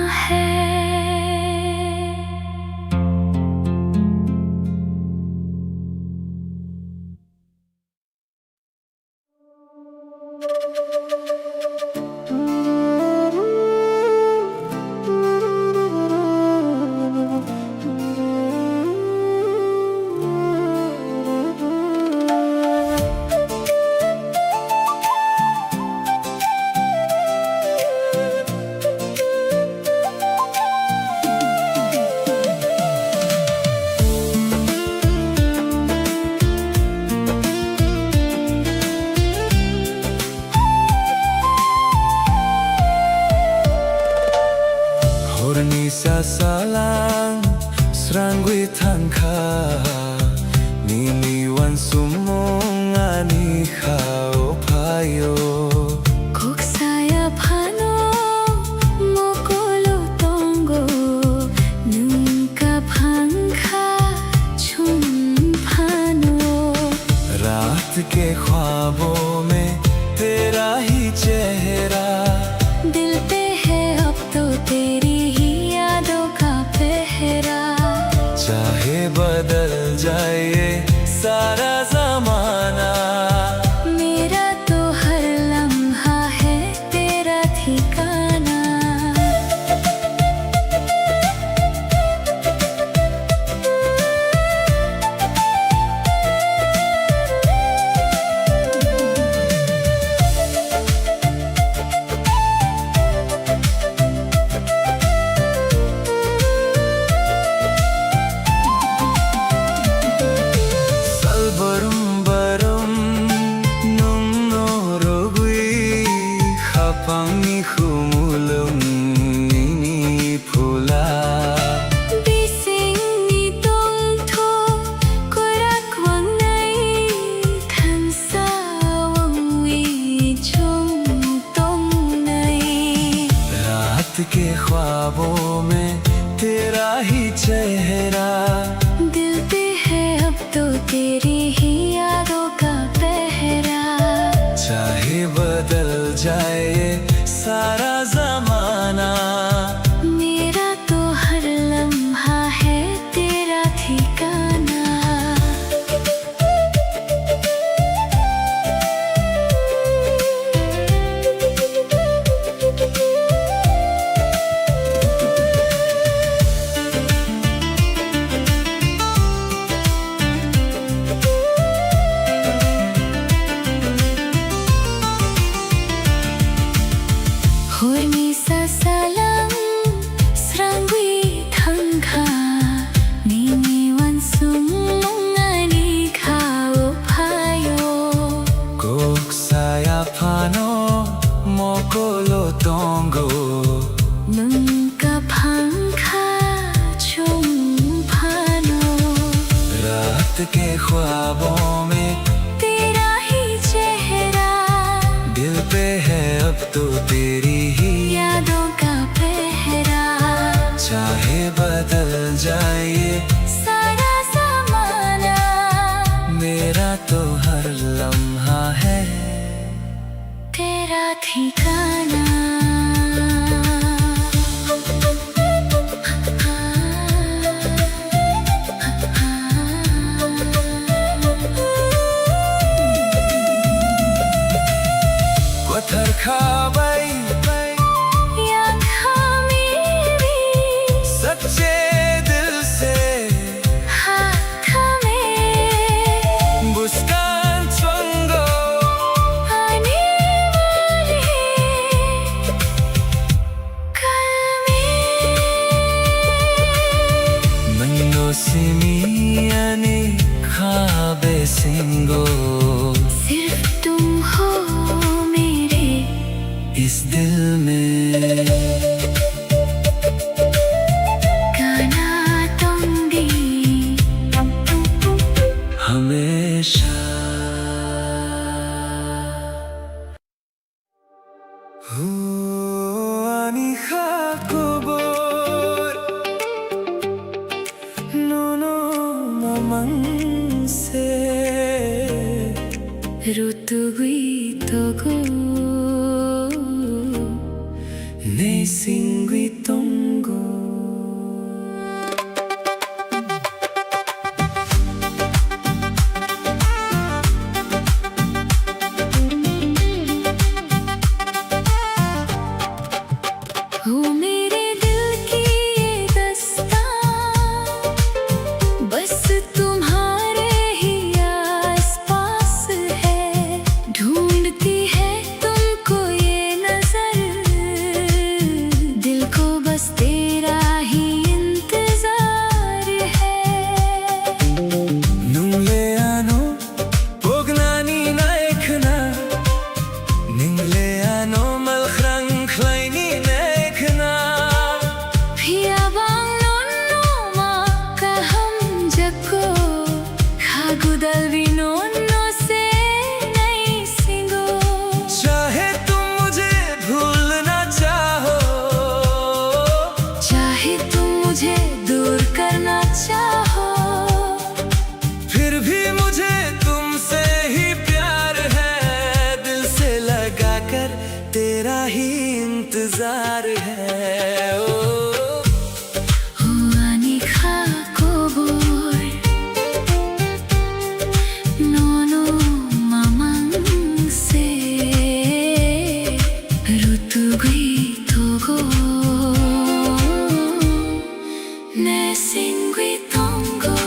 है। Hornisa salang serangui tangka niniwan sumong ani khao payo Kok saya pano mokolo tongo nunca पंखा चुन pano रात के ख्वाबों में तेरा ही चेहरा दिल पे है अब तो तेरी ही यादों का पहरा चाहे बदल जाए सारा जमाना मेरा तो हर लम्हा है तेरा ठिकाना Pangi khumulung ini pula Bising ni tong tho korak wang nai than sa wang wi chung tong nai रात के ख्वाबों में तेरा ही चेहरा दिल पे है अब तो तेरी ही यादों का पहरा चाहे बदल जाए सारा जमाना मेरा तो हर लम्हा है तेरा ठिकाना Hornisa salang serangui tangka niniwan sumong ani khao payo Kok saya pano mokolo tongo nunca पंखा चुन pano रात के ख्वाबों में तेरा ही चेहरा दिल पे है अब तो तेरी ही यादों का पहरा चाहे बदल जाए सारा ज़माना मेरा तो हर लम्हा है तेरा ठिकाना पत्थर खाबाई या खामेरी सच्चे दिल से हाथ में मुस्कान चंगो आने वाले कल में मनो सिमियानी खाबे सिंगो सिर्फ तुम हो मेरे इस दिल में गाना तुम भी हमेशा हुआनी खाकुबोर नोनो नमन से ऋतुगीत गो ने सिंग हो मेरे दिल की ये दास्तां बस तुम्हारे ही आसपास है। ढूंढती है तुमको ये नजर, दिल को बस तेरा ही इंतजार है। Nungle ano pognani na ekna, ningle ano malkhrang khlaini na ekna. Phiyabang nonno ma kaham jako, khagudal vinonno se nahi singo. चाहे तुम मुझे भूलना चाहो, चाहे तुम मुझे दूर करना चाहो, फिर भी मुझे तुमसे ही प्यार है। दिल से लगा कर तेरा ही इंतजार है। ओ huani kha kobor nono mamang se rutu gui togo ne singui tongo.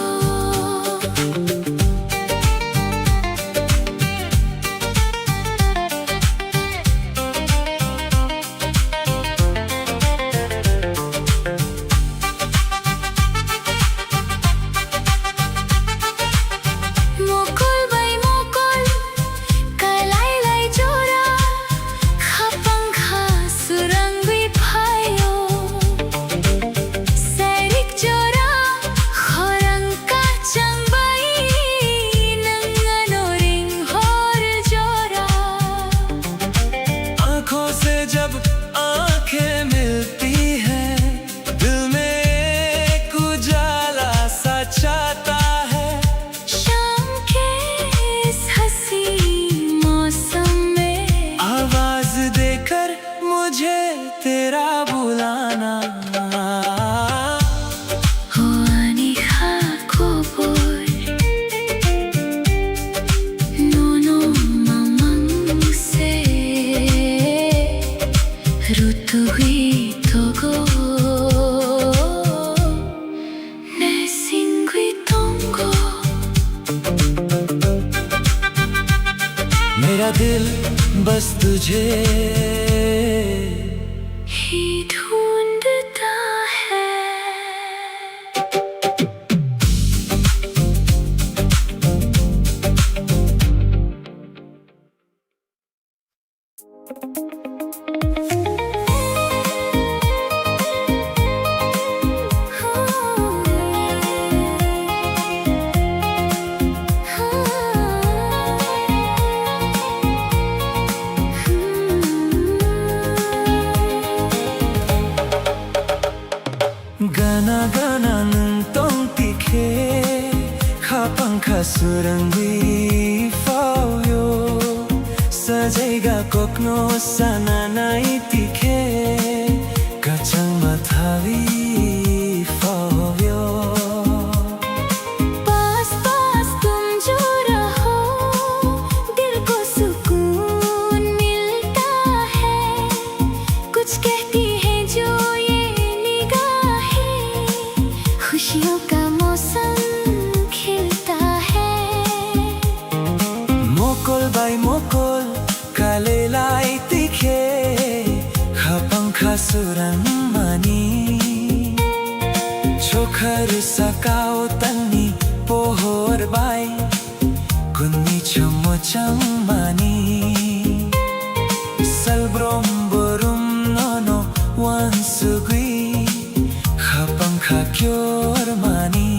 Mokol bay mokol kalai lai jora, khapang kha surang gui phayo. Sairik jora khorang ka changbai nangano ring hor jora. आंखों से जब आंखें मिलती हैं, दिल में एक उजाला सा छाता है। शाम के इस हंसी मौसम में आवाज देकर मुझे तेरा बुलाना। huani kha kobor nono mamang se rutu gui togo ne singui tongo. मेरा दिल बस तुझे ही ढूंढता है। Gana gana nuntong tikhe, khapang khasurangwi fauyo. Sajaiga kokno sananai tikhe, kachang mathavi fauyo. पास पास तुम जो रहो, दिल को सुकून मिलता है। कुछ कहती है जो ये निगाहें, खुशियों का मौसम खिलता है। Mokol bay mokol kalelai tikhe, khapang khasurang mani. Chokhar sakao tani pohor bay, kunni chomochang mani. Salbrom borum nono wansugui, khapang khakyor mani.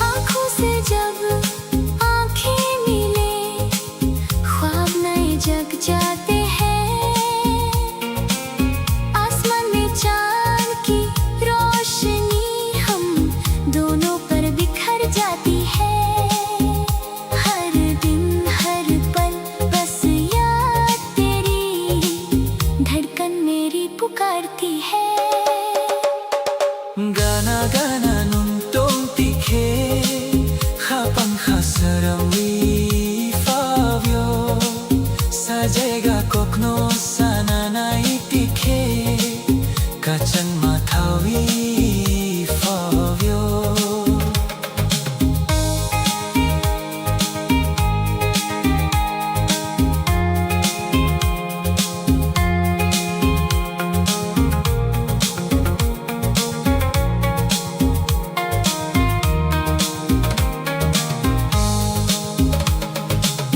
आँखों से जब आँखें मिले, ख्वाब नए जग जाते हैं। आसमान में चाँद की रोशनी हम दोनों पर बिखर जाती है। हर दिन हर पल बस Sajega kokno sana na itike Kacang matawi favio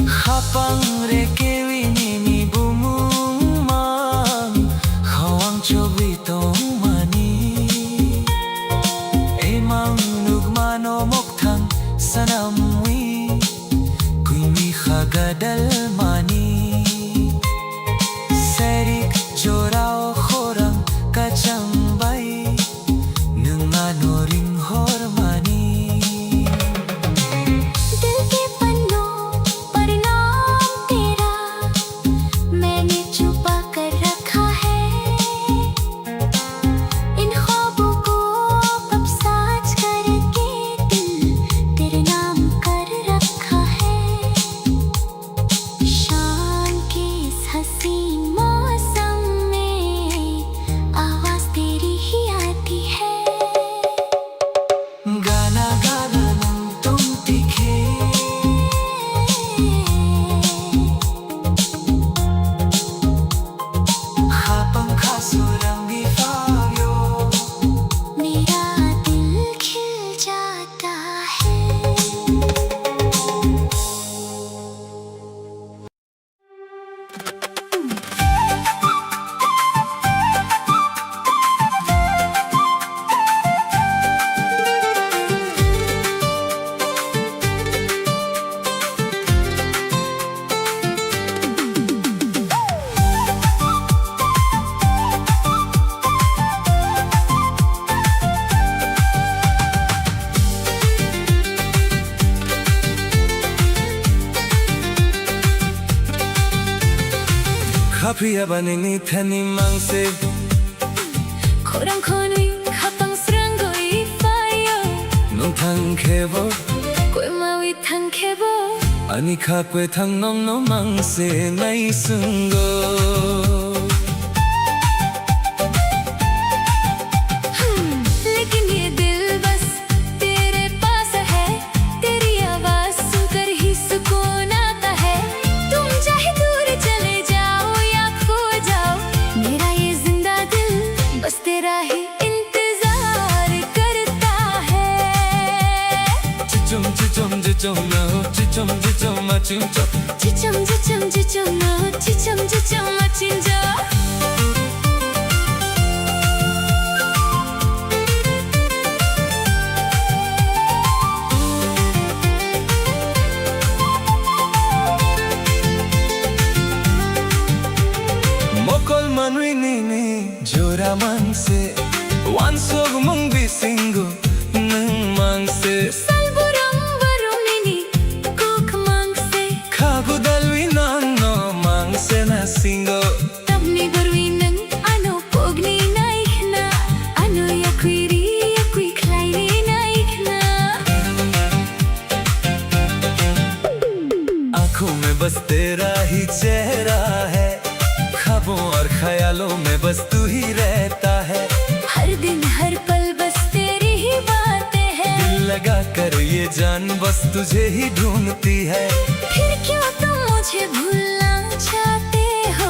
Hapang rekewi nini bumumang Hawang chobito mani Emang nugmano moktang sanamwi Kuimi khagadal mani Serik jorao khorang kacang bai Nungano ring hormani दिल के पन्नों पर नाम तेरा मैंने छुपा कर रखा है इन ख्वाबों को अब साज करके दिल तेरे नाम कर रखा है शाम के इस हसीन मौसम में आवाज तेरी ही आती है Gana gana nang tum tikhe Hapang khasurang ifavyo मेरा दिल खिल जाता है Khapia banini thani mangse Khorang khoni khapang srangoi fayo Nung thang khebo Koi mawi thang khebo Ani khapwe thang nong no mangse nai sungo लेकिन ये दिल बस तेरे पास है तेरी आवाज सुनकर ही सुकून आता है तुम चाहे दूर चले जाओ या खो जाओ मेरा ये जिंदा दिल बस तेरा ही इंतजार करता है Chichum chichum chichum no Chichum chichum ma chimcho 지점 지점 지점 너 지점 지점 마친 저 Mokol manui nini jora mangse Wan sog mung bisingo nung mangse 살보랑 바로미니 꼭 망세 Khabu dalwi nang no mangse na singo Tabni barwinan ano pogni naikna ano yakwiri yakwi klairi naikna आंखों में बस तेरा ही चेहरा है ख्वाबों और ख्यालों में बस तू ही रहता है हर दिन हर पल बस तेरी ही बातें हैं दिल लगा कर ये जान बस तुझे ही ढूंढती है फिर क्यों तुम मुझे भूलना चाहते हो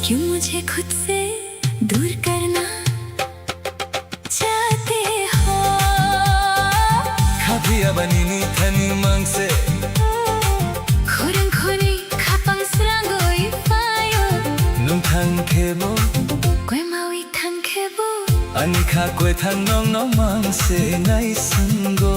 क्यों मुझे खुद से दूर करना चाहते हो खाबिया बनीनी थनी मांग से खोरंग खोरी खापंग स्रांगोई फायो nung thang khebo Koi mawi thang khebo ani kha kwe thang nong nong mang se nai sungo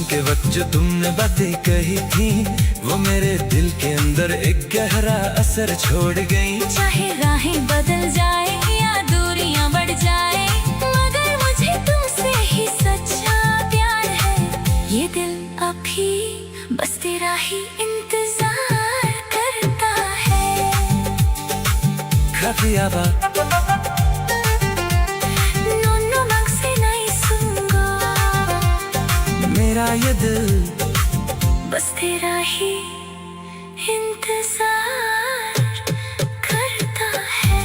के वक्त जो तुमने बातें कही थी, वो मेरे दिल के अंदर एक गहरा असर छोड़ गई। चाहे राहें बदल जाए या दूरियां बढ़ जाए, मगर मुझे तुमसे ही सच्चा प्यार है। ये दिल अभी बस तेरा ही इंतजार करता है। Kafiaba नोनो मंग से नहीं सुनगा, मेरा ये दिल बस तेरा ही इंतजार करता है।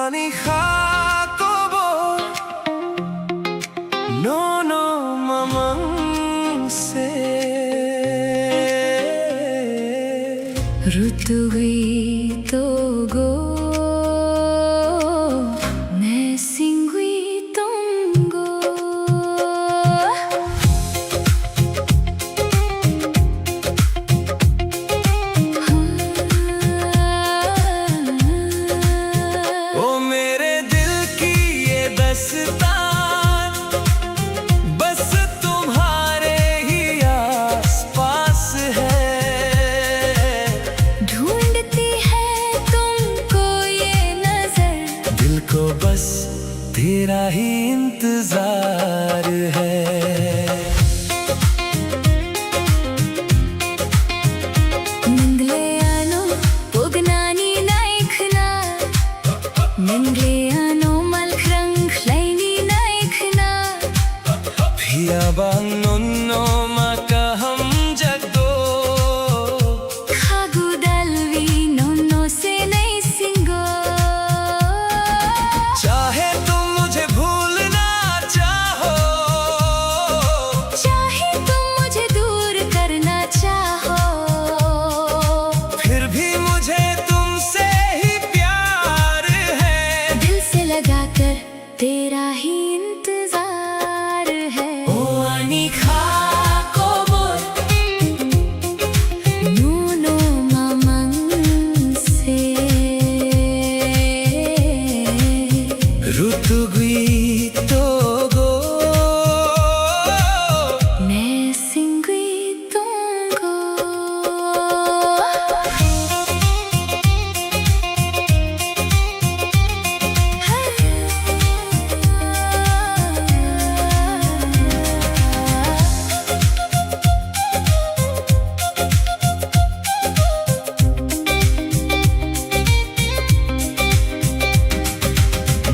Ani Jacobo no mamang se Rutugui togo ne singui tongo, ओ मेरे दिल की ये दस्तान बस तुम्हारे ही आस-पास है। ढूंढती है तुमको ये नजर, दिल को बस तेरा ही इंतजार है। Ningleano pognani naikhna, Ningleano malkrang kleini naikhna, Piyabang nonno makaham jagdo Khagudalvi nonno se nai singo, चाहे तुम मुझे भूलना चाहो, चाहे तुम मुझे दूर करना चाहो, फिर भी मुझे तुमसे ही प्यार है। दिल से लगाकर तेरा ही इंतजार है। ओ Ani Jacobo Nuno mamang se Rutugui togo ne singui tongo,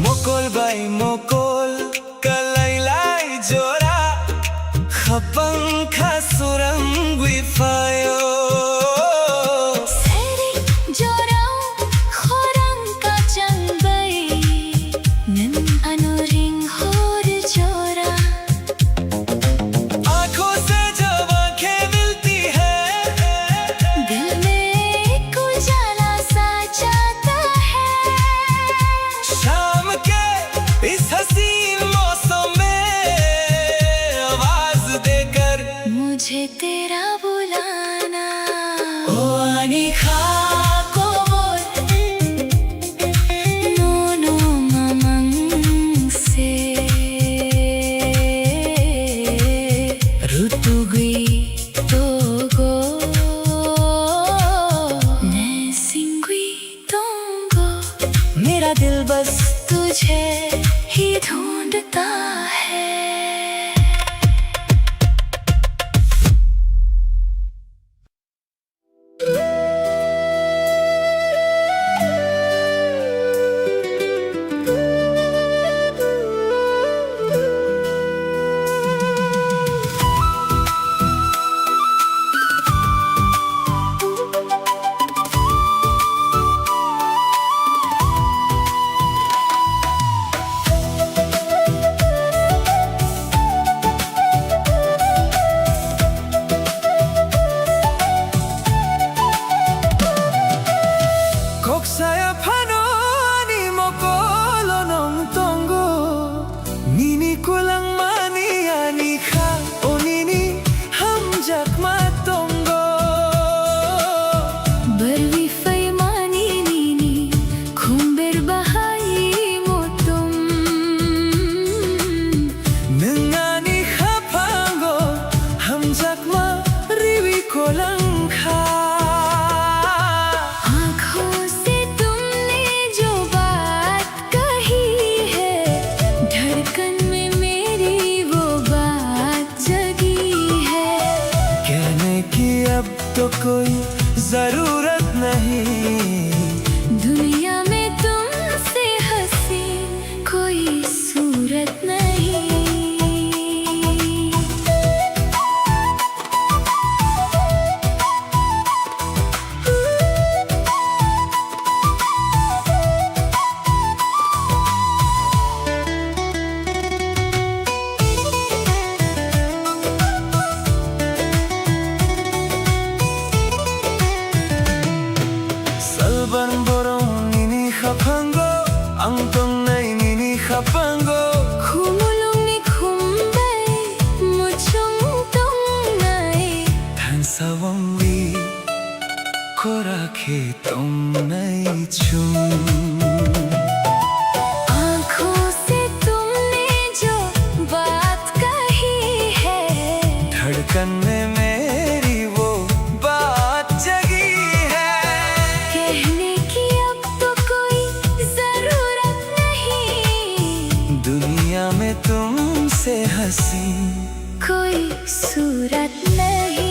Mokol bay mokol kalaylay jora khapang khasurangui fayo Seri jorau khorang kacang bay, Nen anuring hor jora, आंखों से जब आंखें मिलती है, दिल में एक उजाला सा जाता है। शाम के इस हसीन मौसम में आवाज देकर मुझे तेरा बुलाना, ओ Ani Jacobo नोनो mamang se Rutugui togo ne singui tongo, मेरा दिल बस तुझे ही ढूंढता है। हमारी कोलंखा। आँखों से तुमने जो बात कही है, धड़कन में मेरी वो बात जगी है। कहने की अब तो कोई जरूरत नहीं, दुनिया में तुमसे हंसी कोई सूरत नहीं। Salban borong ini khapango, ang tong nay ini khapango. Khumulong ni khumbay, muchong tong nay. Than sawang wi, ko rakhe tong nay chum. आँखों से तुमने जो बात कही है, धड़कन में मेरी वो बात जगी है। कहने की अब तो कोई जरूरत नहीं, दुनिया में तुमसे हंसी कोई सूरत नहीं।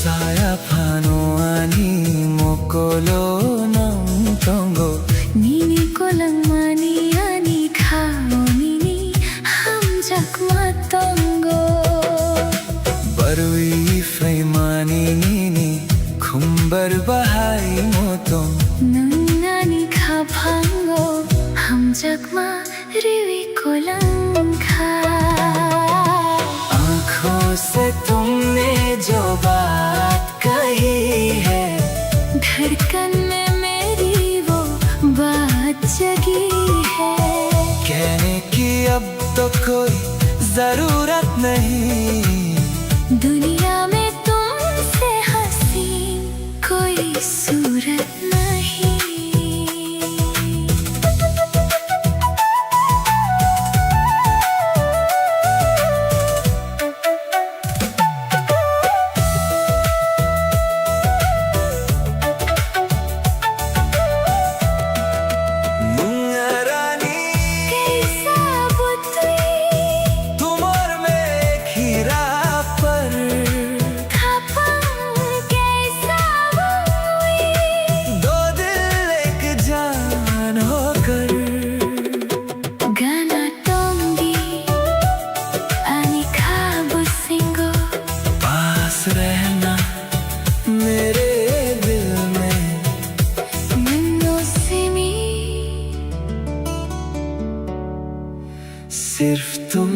Saya pano ani mokolo nang tongo. Nini ko lang mani ani khao nini ham jakma tongo. Barui freimani nini khumbar bahai motong. Nani kha bhango ham jakma riwi ko lang kha. आँखों से तुमने जो बात कही है, धड़कन में मेरी वो बात जगी है। कहने की अब तो कोई जरूरत नहीं, दुनिया में तुमसे हंसी कोई सूरत नहीं। मुंगरानी कैसा बुद्धि तुम और मैं एक ही राह पर। खपन कैसा हुई, दो दिल एक जान होकर। गाना टोंगी ani khabu singo. पास रहना मेरे दिल में, Mano simi सिर्फ तुम।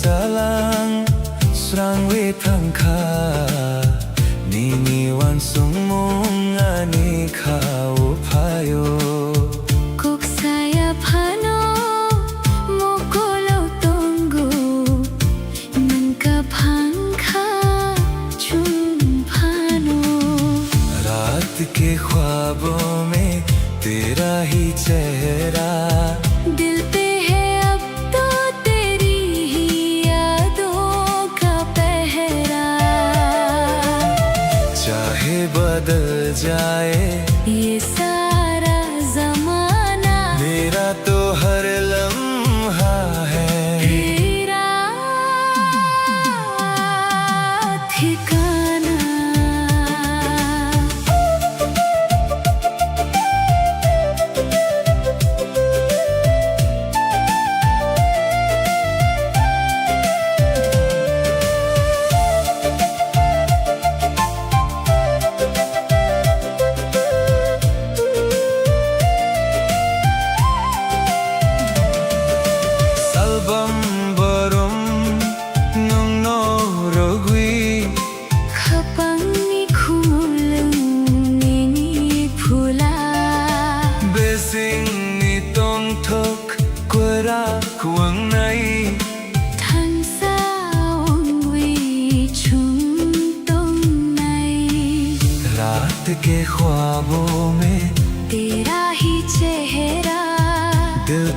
Salang srang wetangka nini wansung mong ani kao payo. kok saya phano mokolo tongo manka phangkha chum phano. रात के ख्वाबों में तेरा ही चेहरा, दिल पे है अब तो तेरी ही यादों का पहरा। चाहे बदल जाए ये सा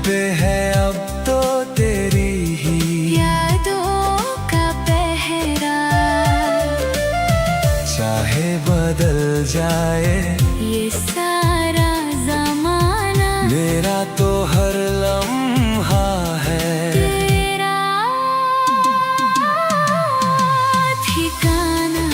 पे है अब तो तेरी ही यादों का पहरा। चाहे बदल जाए ये सारा जमाना, मेरा तो हर लम्हा है तेरा ठिकाना।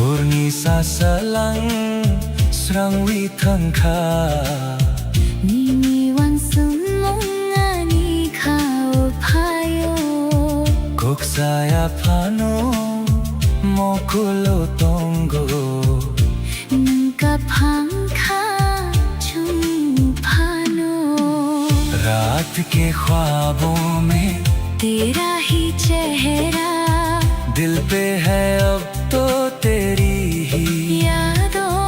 Hurni sa salang srang wi thang kha Nini wan sumongani khao phayo, Kok saya phano mokulo tongo nangka phangkha chum phano। रात के ख्वाबों में तेरा ही चेहरा, दिल पे है अब तो तेरी ही यादों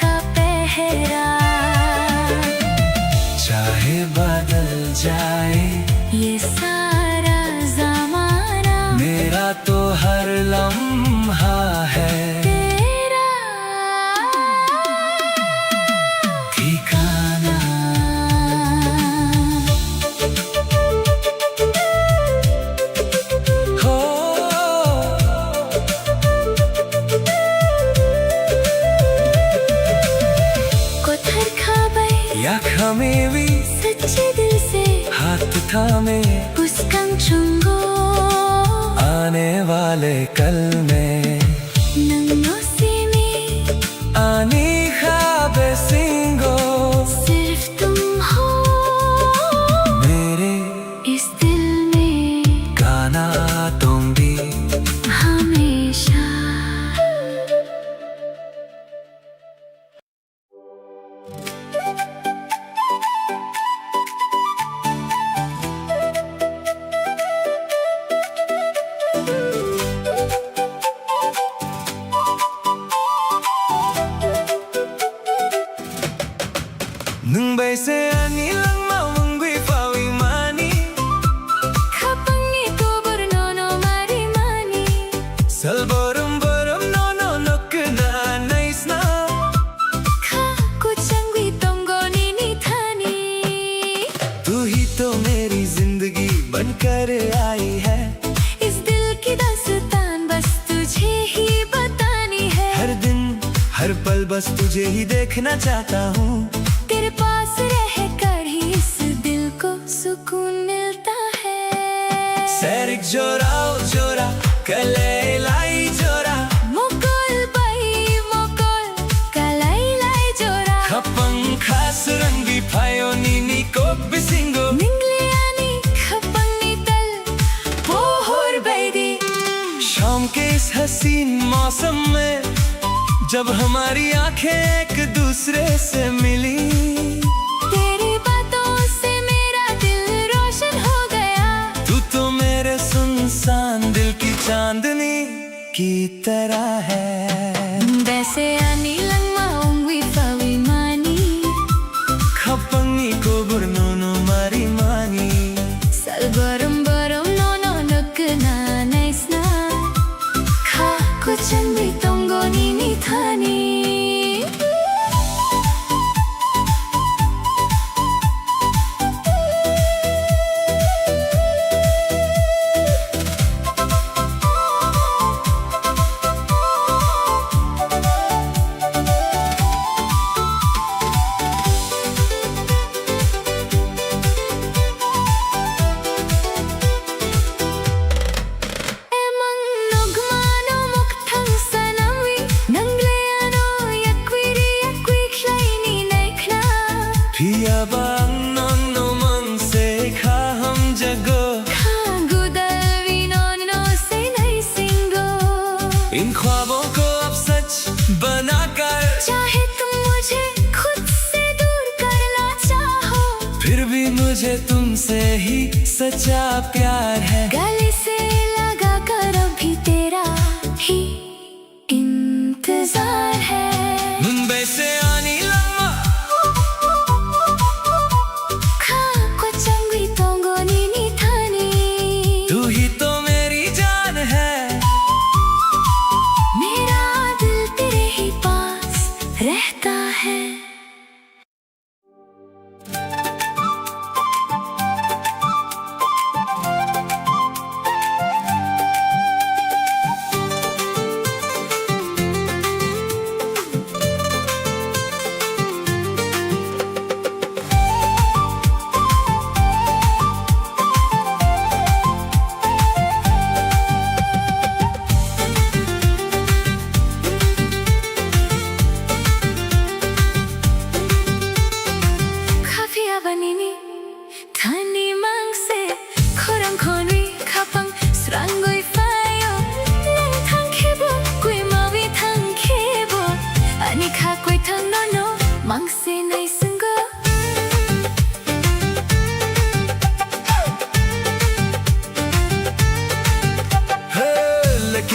का पहरा। चाहे बदल जाए ये सारा जमाना, मेरा तो हर लम्हा है तेरा ठिकाना। हो कोथर खाबै या खमेवी सच्चे दिल से हाथ थामे पुस्कंग चुंगो, आने वाले कल में नन्नो सीमी आनी ख्वाबे सिंगो सिर्फ तुम हो मेरे इस दिल में गाना तुम भी हमेशा। Nung bay se ani lang mawangwi fawi mani Kapangi ko burnono mari mani, Salborum borum no no nok na nice na ka kuchangwi tongo nini thani। तू ही तो मेरी जिंदगी बनकर आई है इस दिल की दास्तान बस तुझे ही बतानी है। हर दिन हर पल बस तुझे ही देखना चाहता हूँ तेरे पास रह कर ही इस दिल को सुकून मिलता है। Serik jorao jora kale lai jora Mukul by Mukul कलाई लाई जोरा, Kapang khas rangi phayo nini ko bisingo निंगलियानी खपंगी तल पोहर बैदी। शाम के इस हसीन मौसम में जब हमारी आंखें एक दूसरे से मिली तेरी बातों से मेरा दिल रोशन हो गया, तू तो मेरे सुनसान दिल की चांदनी की तरह है वैसे आनी लंगमा उंगवी फावी मानी, खपंगी को burnono mari mani salbarum barum no no nuk na nice na ka kuchangwi tongo nini thani। इन ख्वाबों को अब सच बनाकर चाहे तुम मुझे खुद से दूर करना चाहो, फिर भी मुझे तुमसे ही सच्चा प्यार है। गले से लगा कर अभी तेरा ही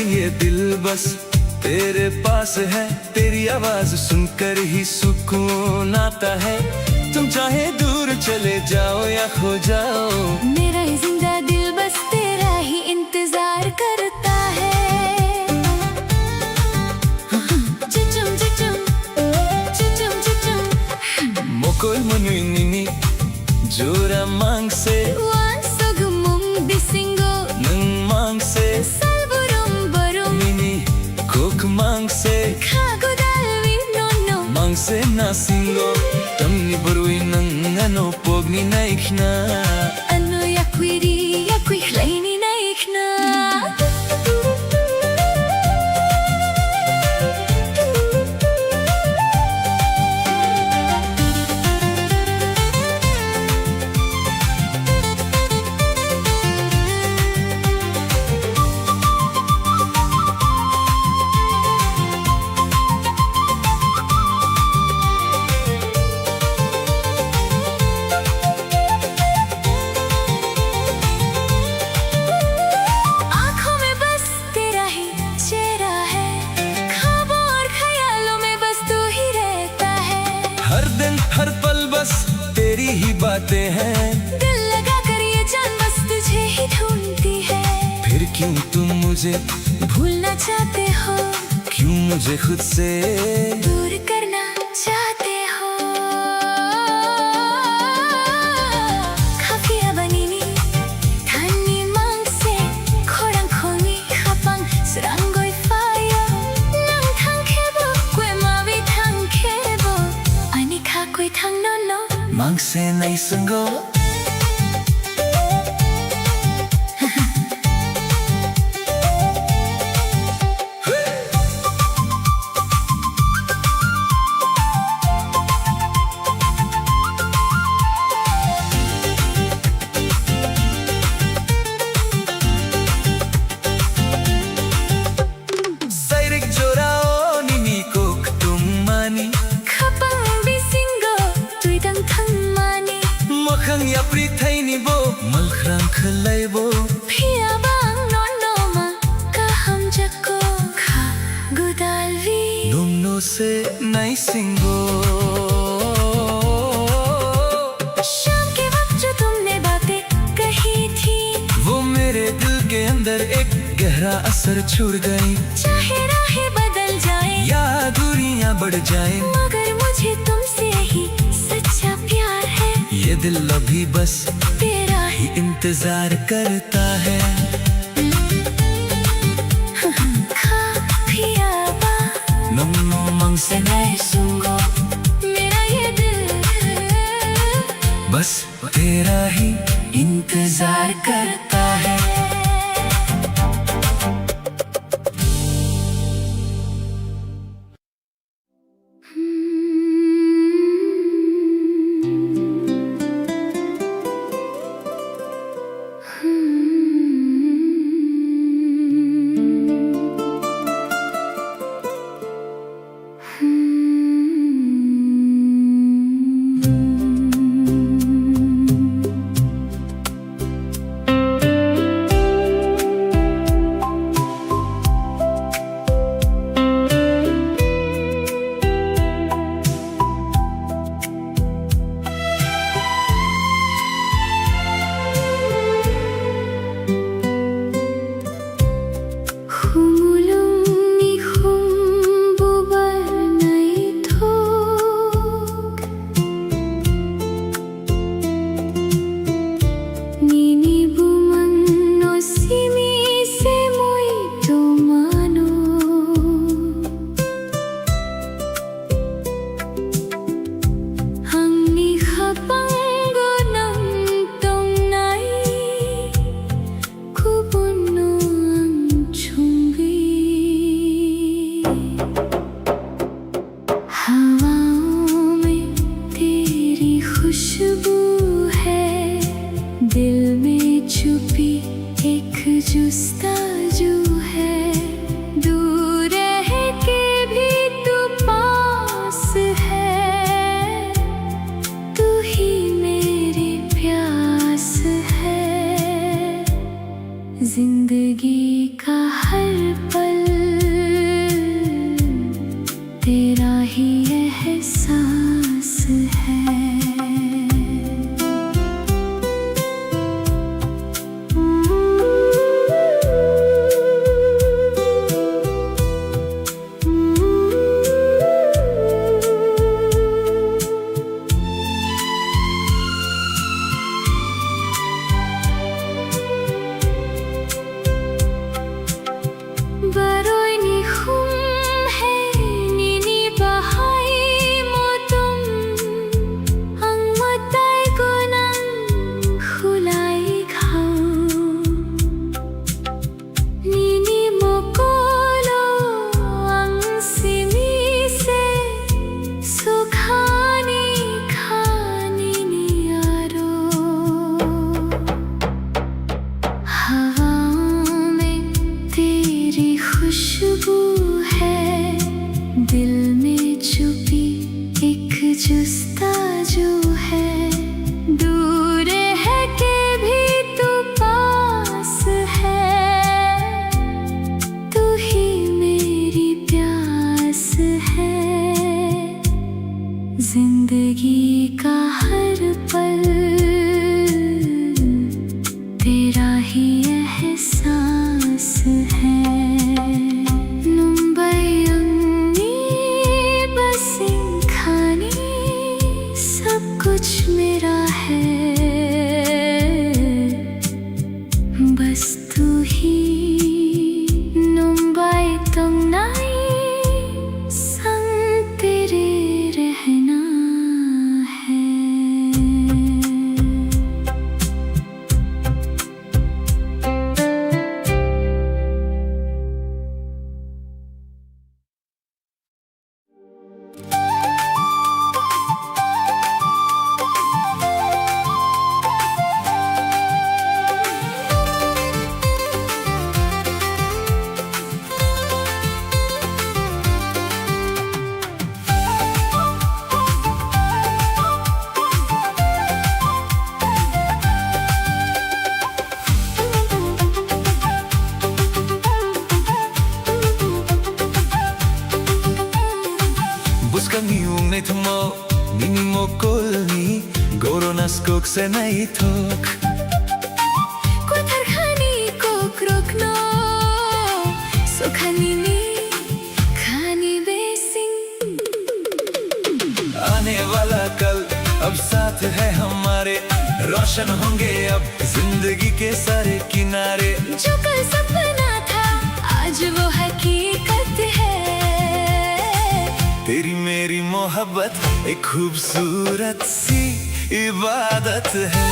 ये दिल बस तेरे पास है, तेरी आवाज सुनकर ही सुकून आता है। तुम चाहे दूर चले जाओ या खो जाओ, मेरा ये जिंदा दिल बस तेरा ही इंतजार करता है। Cicum cicum, cicum cicum. Mokol manuy nini, jura mang se, Wan sugumum bisingo, nang mang se, salburum barum, nini, kok mang se, kagudalwi no no. mang se na singo, tamni baruy nang ano pogni naikna. Ano yakwiri yakwi hlaini na ikna. आँखों में बस तेरा ही चेहरा है, ख्वाबों और ख्यालों में बस तू ही रहता है। हर दिन हर पल बस तेरी ही बातें हैं, दिल लगा कर ये जान बस तुझे ही ढूंढती है। फिर क्यों तुम मुझे, भूलना चाहते हो, क्यों मुझे खुद से दूर करना चाहते हो। Kafiya banini, tani mangse, korang kongi khapang, seranggoy fayo, nang thang khebo, kwe mawi thang khebo, ani kha kwe thang no no. mang se nai sango. Sairik jorao nini kok tum mani, Khapang bisingo, tui dang thang mani, makhang ya pri thai ni bo, malkhrang khalai bo. phiya bang no no ma, kaham jako kha gudalvi. Num no se nai singo. शाम के वक्त जो तुमने बातें कही थी, वो मेरे दिल के अंदर एक गहरा असर छोड़ गई, चाहे राहें बदल जाए, या दूरियां बढ़ जाए, मगर मुझे तुमसे ही सच्चा प्यार है। ये दिल अभी बस तेरा ही ही इंतजार करता है। खा पिया बा, नम नो mang se nai सुंगो मेरा ये दिल बस तेरा ही इंतजार करता है। जिंदगी का हर पल तेरा ही एहसास है। खुशबू है दिल में छुपी एक जुस्ताजू है, दूर है के भी तू पास है, तू ही मेरी प्यास है। जिंदगी का हर पल तेरा ही एहसास है। कुछ मेरा है बस तू ही मुंबई तंगनाई संग तेरे रहना है। Mo nini mo kolni goronas kok se nahi thok kothar khani kok rokno sokhani ni khani besing आने वाला कल अब साथ है हमारे, रोशन होंगे अब जिंदगी के सारे किनारे। जो कल सपना था आज वो हकीकत है, तेरी मेरी मोहब्बत एक खूबसूरत सी इबादत है।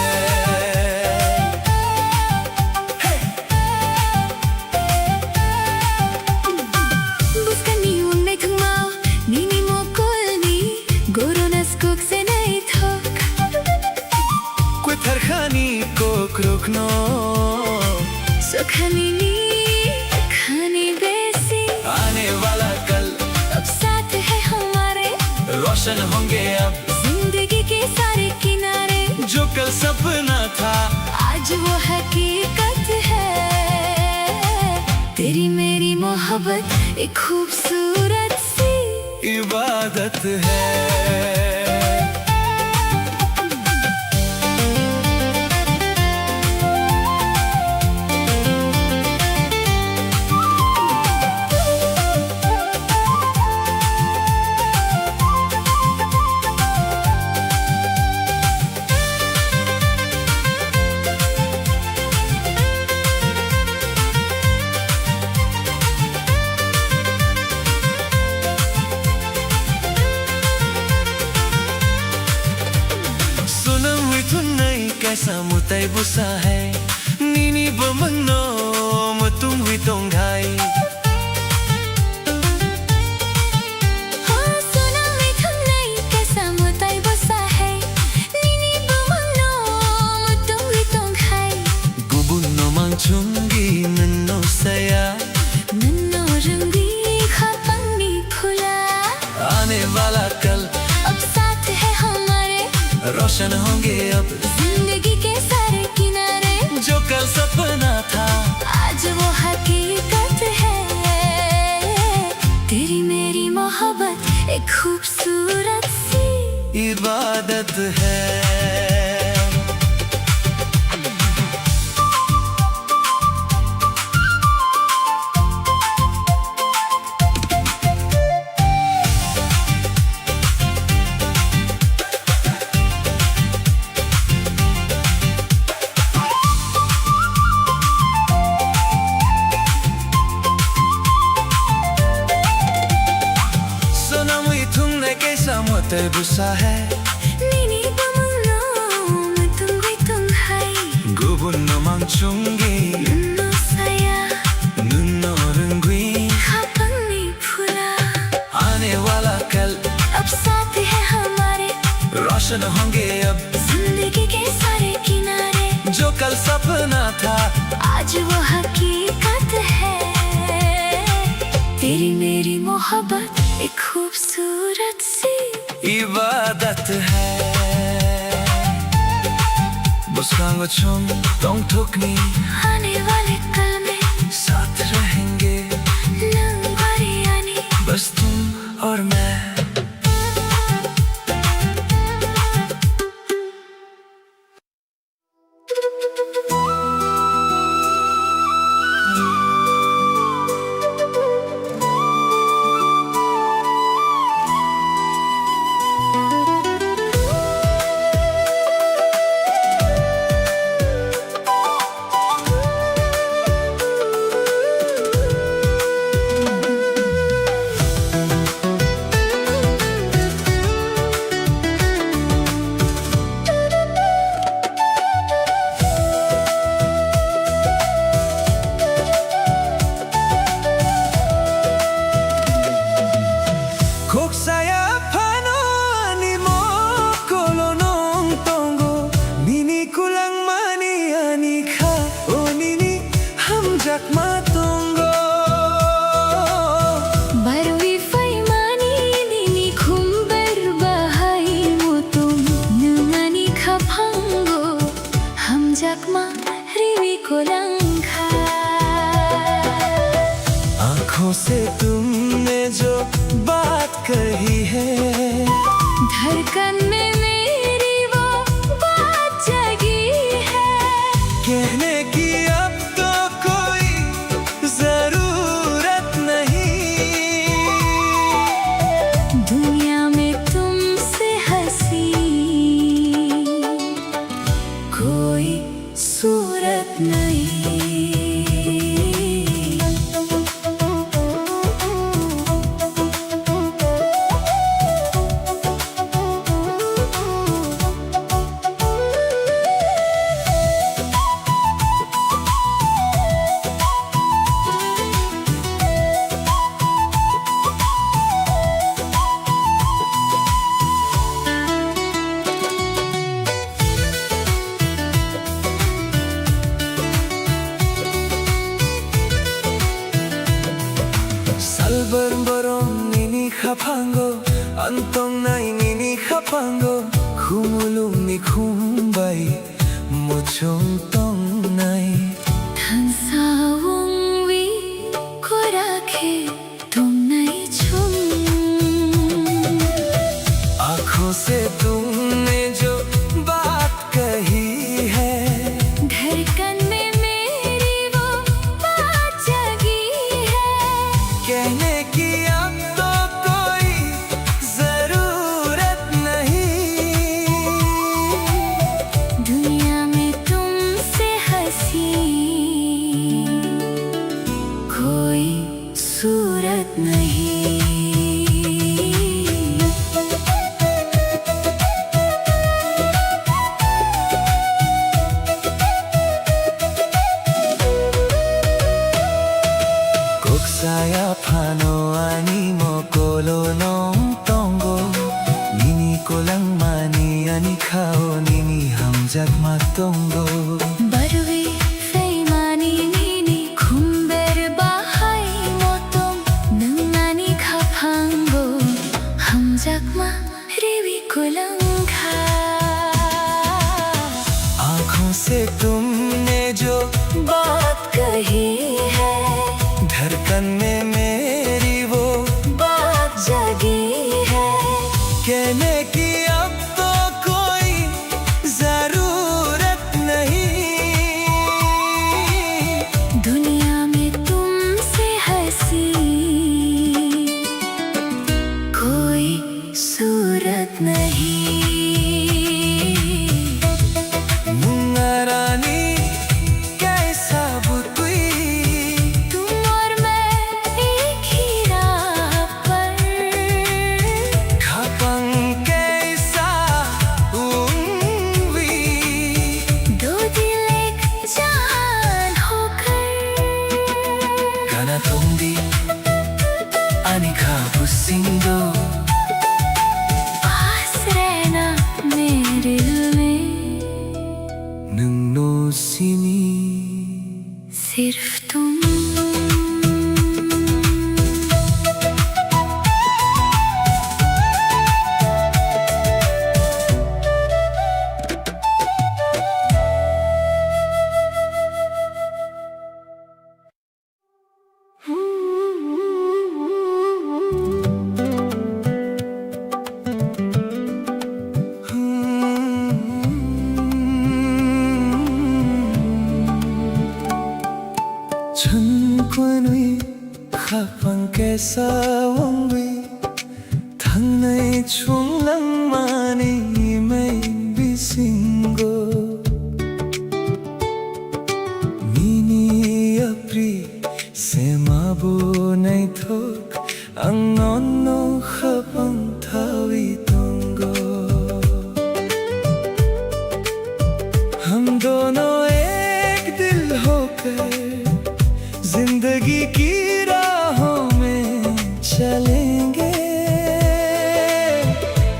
Krokno sokhani ni khani besi आने वाला कल अब साथ है हमारे, रोशन होंगे अब जिंदगी के सारे किनारे। जो कल सपना था आज वो हकीकत है, तेरी मेरी मोहब्बत एक खूबसूरत सी इबादत है। कैसा मुताई बुसा है नीनी बमनो मुतुम हुई तोंगाई। हाँ सुना मैं तुम नहीं कैसा मुताई बुसा है नीनी बमनो मुतुम हुई तोंगाई। गुबुनो मांगचुंगी नन्नो सया नन्नो रंगी खापंगी फुला। आने वाला कल अब साथ है हमारे, रोशन होंगे अब जिंदगी के सारे किनारे। जो कल सपना था आज वो हकीकत इबादत है। Te busa hai Nini pamulong tunggu tunghai Gubun no mangchungi Nunno saya Nunno rungui Khapang ni phula आने वाला कल अब साथ है हमारे रोशन होंगे अब जिंदगी के सारे किनारे जो कल सपना था आज वो हकीकत है। तेरी मेरी मोहब्बत एक खूबसूरत सी इबादत है। बुस्कांगो चुम तोंग ठुकनी आने वाले कल में साथ रहेंगे लंबारी आनी बस तुम और मैं। आँखों से तुमने जो बात कही है धड़कन में मेरी वो बात जगी है। कहने की अब तो कोई जरूरत नहीं दुनिया में तुमसे हंसी कोई सूरत नहीं। Salbarong nini kapango Antong nai nini kapango Kumulong ni kumbay Muchong tong nai हंसाऊं वी को रखे तुम नहीं छुम आँखों से तुमने जो बात कही है धड़कन में मेरी वो बात जगी है। कहने की अब तो कोई जरूरत नहीं दुनिया में तुमसे हंसी कोई सूरत नहीं। Saya pano ani mo kolo nong tongo Nini ko lang mani ani kao nini hamjak matongo बरवी फेमानी नीनी खुम्बेर बाहाई मोतों नंगानी खापांगो हम जगमा रिवी कुलंगा आँखों से तुमने जो बात कही है धड़कन में मेरी वो बात जगी है। कहने की अब तो 나나통디 아니 가부싱도 पास रहना मेरे दिल में 능노시니 सिर्फ तुम 천권의 합방께서원의 당나의 총랑만이 비신고 미니 앞리 세마보네 톡 angnono habang tawi tunggo हम दोनों एक दिल होकर जिंदगी की राहों में चलेंगे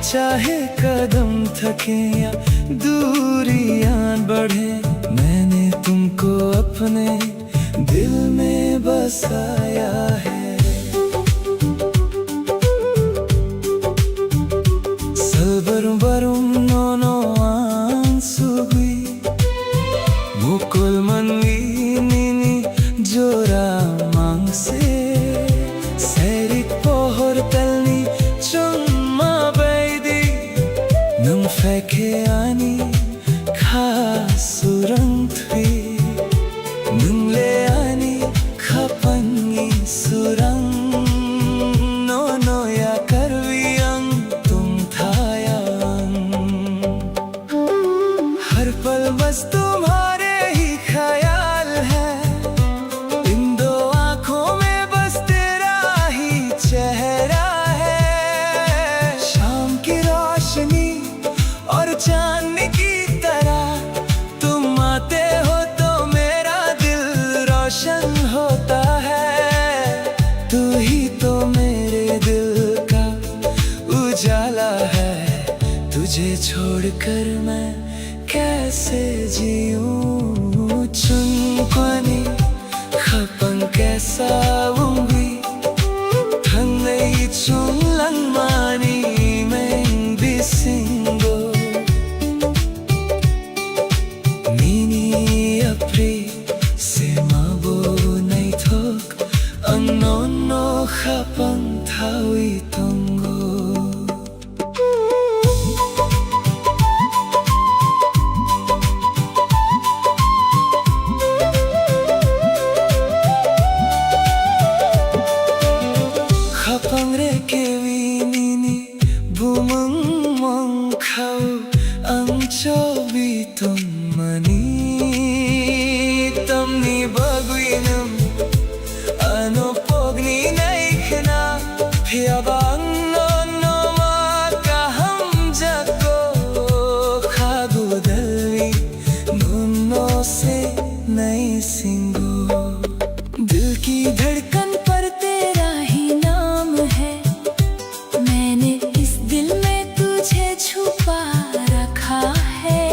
चाहे कदम थके या दूरियां बढ़े मैंने तुमको अपने दिल में बसाया है Salbarum nono ansugui Mukul manwi nini jora mangse Serik pohor talni chumma baidi Nang feke ani khasurang thui Nang le ani khapangi surang Nono ya karviang हर पल बस तुम्हारे ही ख्याल है इन दो आँखों में बस तेरा ही चेहरा है शाम की रोशनी और चांद की तरह तुम आते हो तो मेरा दिल रोशन होता है तू ही तो मेरे दिल का उजाला है तुझे छोड़कर मैं कैसे जीऊं चुनक्वानी खपन कैसा उंगी थंगई चुंगलंग मानी मैं बिसिंगो मिनी अपरी सेमाबो नहीं थोक angnono खपन थावी तुंगो Kapangre kewinini bumang mangkau ang chobiton mani tamni bagwinam ano pogni naikna phiyabang no makaham jago khagudalvi nunno se nai singo दिल की धड़कन पर तेरा ही नाम है मैंने इस दिल में तुझे छुपा रखा है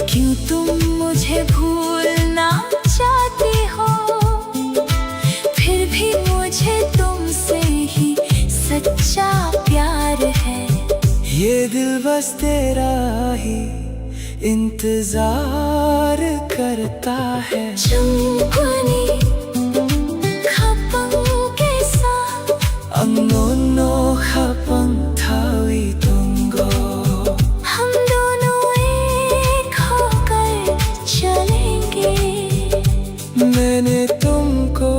क्यों तुम मुझे भूलना चाहती हो फिर भी मुझे तुमसे ही सच्चा प्यार है ये दिल बस तेरा ही इंतजार करता है चुंबनी खपंग के साथ angnono खपंग थावी तुंगो हम दोनों एक होकर चलेंगे मैंने तुमको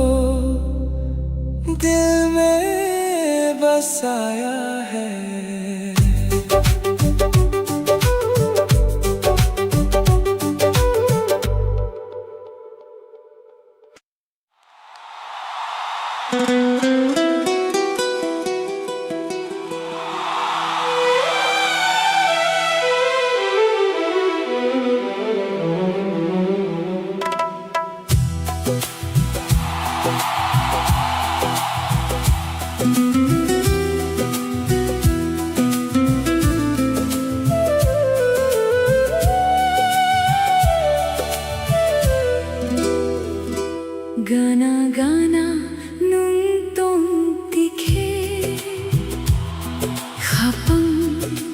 दिल में बसाया है गाना गाना nung tong tikhe khapang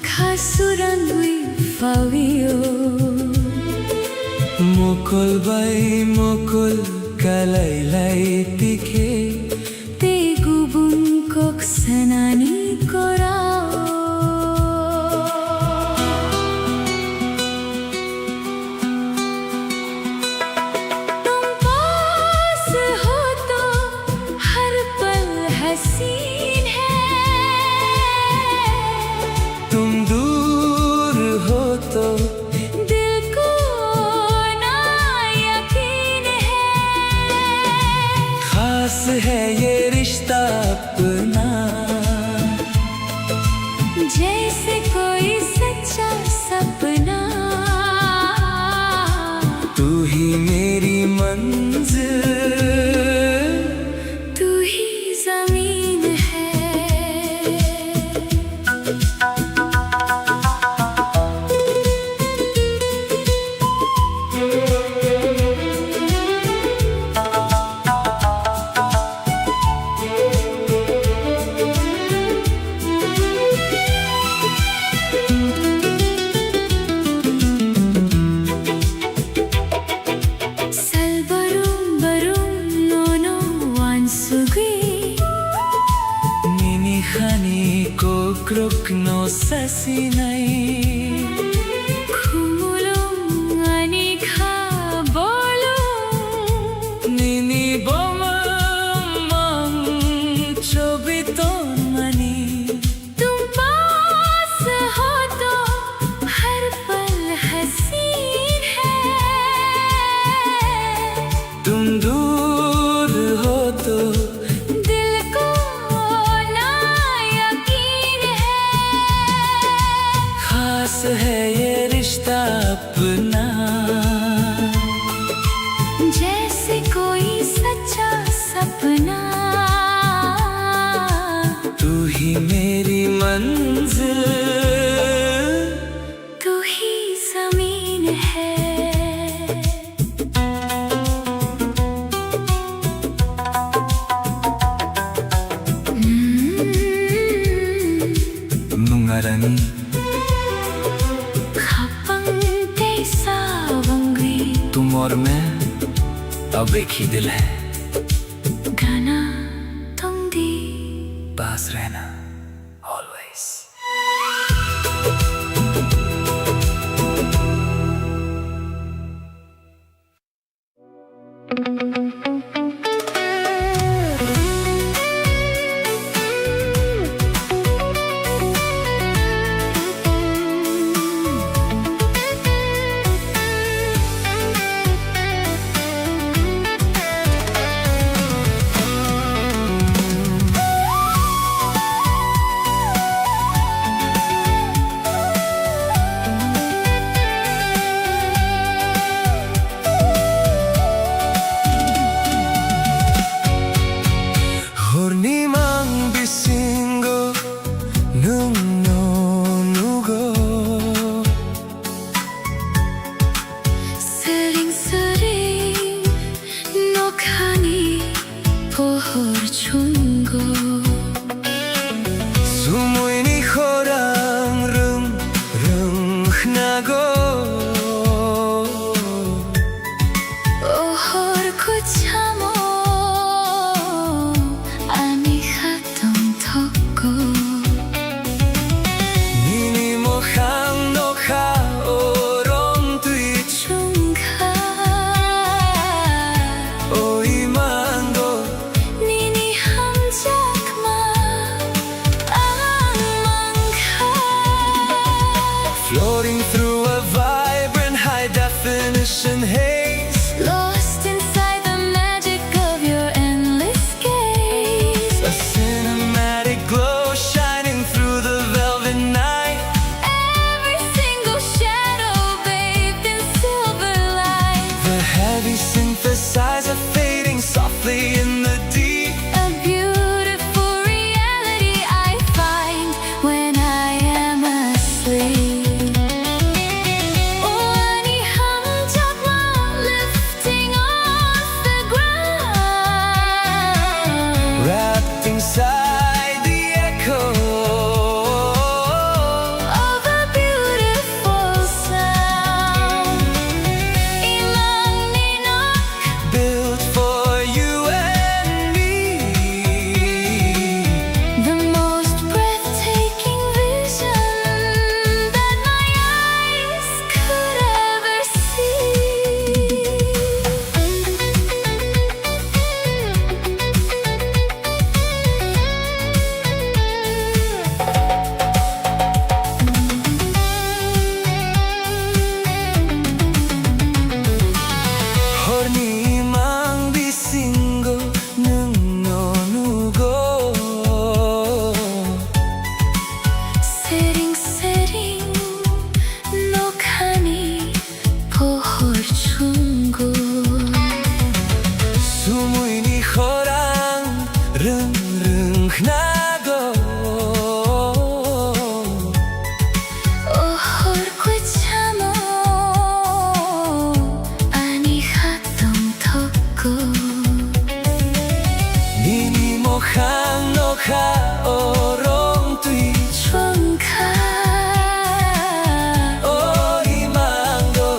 khasuran wi fawio mukul bay mukul kalaylay tikhe te gubung kok sanani korao तुम दूर हो तो दिल को ना यकीन है खास है ये रिश्ता अपना जैसे कोई सच्चा सपना तू ही मेरी मंजिल तू ही जमीन है Krukno sasinay Kumulong ani ka bolong Nini bomamang chobiton mani तुम पास हो तो हर पल हसीन है तुम दूर हो तो दिल को ना यकीन है खास है ये रिश्ता अपना जैसे कोई सच्चा सपना तू ही मेरी मंजिल तू ही जमीन है Nungarani खपंग ते सावंगी तुम और मैं अब एक ही दिल है गाना तुम दी पास रहना always Hornimang bisingo nung no nugo 스링스링 녹하니 보홀 충고 Sumuy ni horang rung rung nago 오홀 구차모 아미 하동 덕고 Nini mo hang no ha orong tui 중가 oi mango 니니 함작마 악망가 Floating through a vibrant high definition haze Lost inside the magic of your endless gaze A cinematic glow shining through the velvet night Every single shadow bathed in silver light The heavy synthesizer fading softly in the deep A beautiful reality I find when I am asleep Oh, 아니 함정만 lifting off the ground Sumuini khorang rừng rừng nago Ohor kuchamo ani khatong thoko Nini mo khang no kha orong tui chung kha ori mango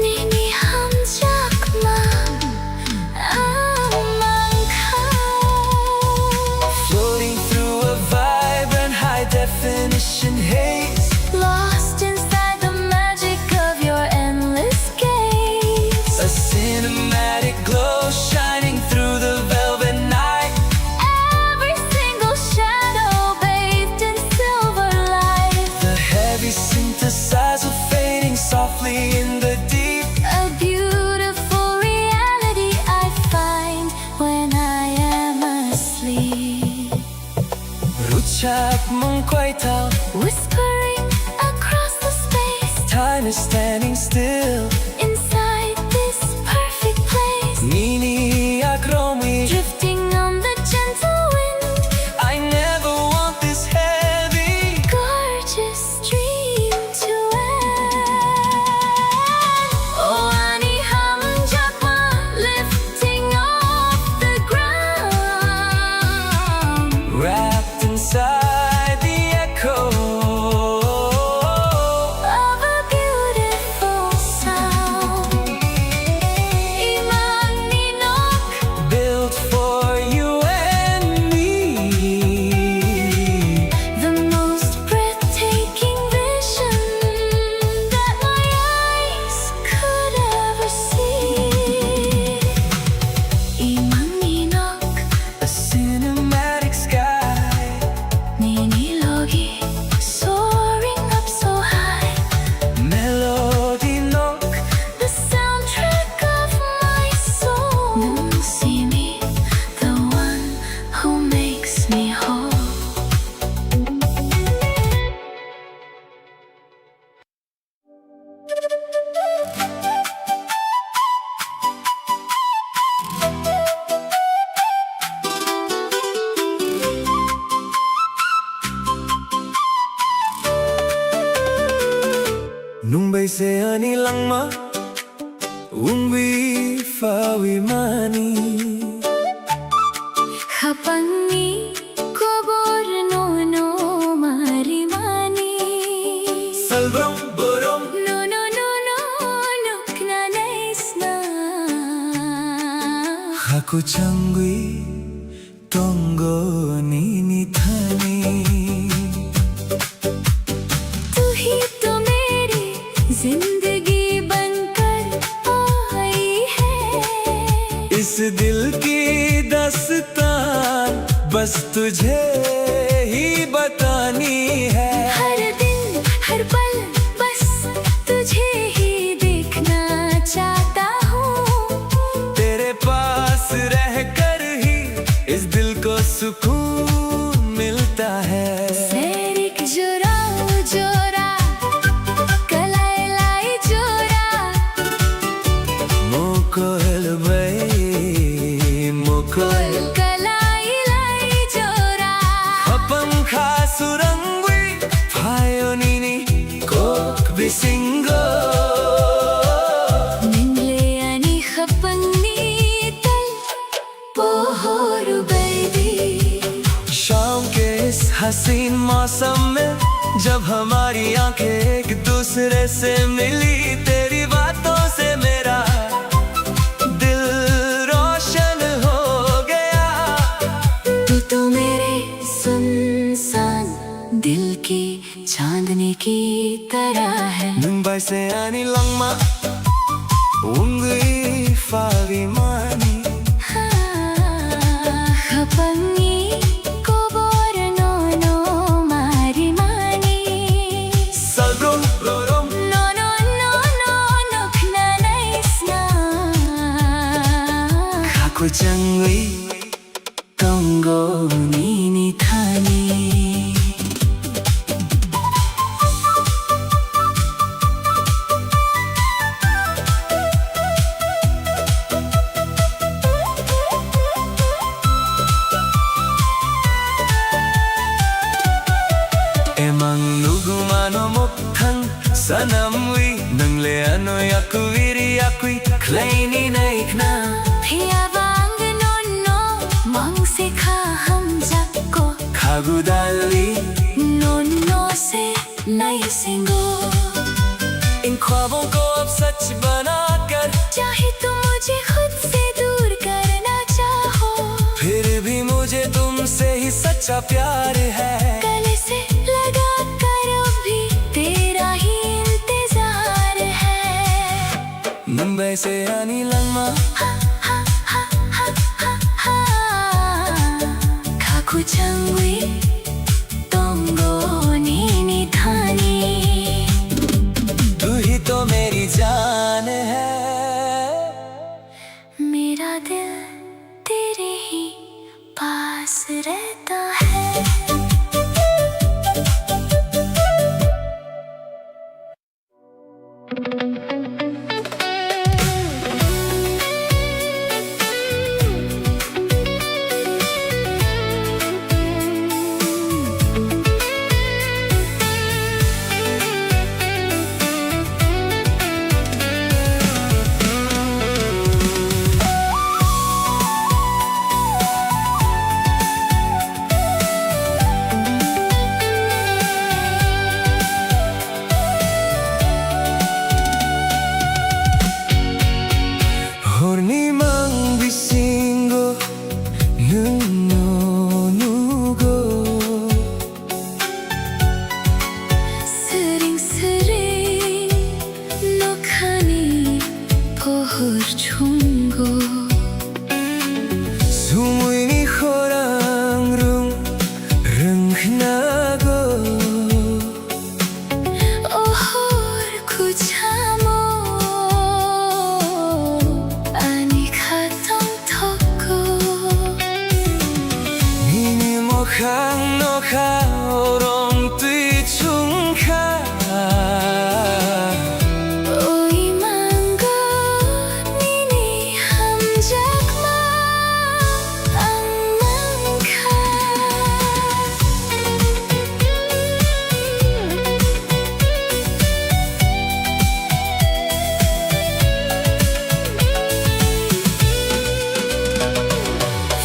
nini ham jak ma amang kha Floating through a vibrant high definition haze lost inside the magic of your endless gaze. A cinematic glow shining through the velvet night Every single shadow bathed in silver light. The heavy synthesizer fading softly in the deep A beautiful reality I find when I am asleep. Ruchak mong quay thao Whispering across the space Time is standing still inside this perfect place. Nini akromi Drifting on the gentle wind, I never want this heavy gorgeous dream to end. Oh, ani ham jakma lifting off the ground. Wrapped inside the echo Of a beautiful sound. Imang ninok, built for you and me the most breathtaking vision that my eyes could ever see. Imang ninok, A cinematic sky ninilogi, soaring up so high. Melody nok The soundtrack of my soul. Nung see me, the one who makes me whole. Nung bay se ani lang ma Ungwi fawi mani Hapangi kobor no marimani. Salbrom borom No knanais na. Haku changwi tongo nini thani तू ही तो मेरी जिंदगी बनकर आई है. इस दिल की दास्तान बस तुझे ही बतानी है हर दिन हर पल बस तुझे ही देखना चाहता हूँ. तेरे पास रहकर ही इस दिल को सुकून मिलता है Serik jura jura, kalai lai jura. Mokoil bay mokoil Kalai lai jura. Apam khasurangwi phayo nini kok bisingo Mingle ani khapangni tal pohoru baby. शाम के इस हसीन मौसम में जब हमारी आंखें एक दूसरे से मिली तेरी बातों से मेरा दिल रोशन हो गया तू तो मेरे सुनसान दिल की चांदनी की तरह है. Mumbai se ani langma Ungwi fawi mani Hapangi kobor no marimani. Salbrom borom No knanais na. Haku changwi tongo nini thani Sanamui nang leano yakui kleini naikna Hiyabang nono mang sikha hum jabko Khagudali nono से नए सिंगो इन ख्वाबों को अब सच बनाकर चाहे तुम मुझे खुद से दूर करना चाहो फिर भी मुझे तुमसे ही सच्चा प्यार है गले से लगा कर भी तेरा ही इंतजार है मुंबई से आनी लम्मा खाकु चंगवी तोंगो नीनी थानी तू ही तो मेरी जान है मेरा दिल तेरे ही पास रहता है Hornimang bisingo nuno nugo Sering sering nokhani pohor chungo Sumuy ni khorang rung rung nago ohor kuchamo ani khatong thoko Nini mokhang no kha orong tui chung kha oi mango nini ham jakma ang mangkha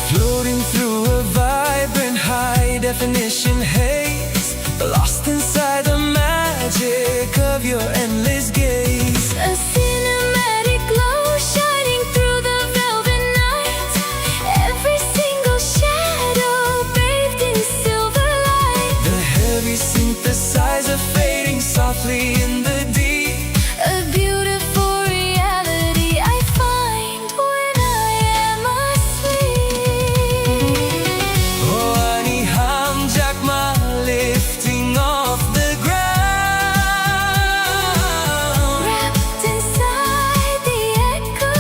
Floating through a vibrant high definition haze Lost inside the magic of your endless gaze A cinematic glow shining through the velvet night Every single shadow bathed in silver light The heavy synthesizer fading softly in the deep A beautiful reality I find when I am asleep Oh, ani ham jakma lifting off the ground Wrapped inside the echo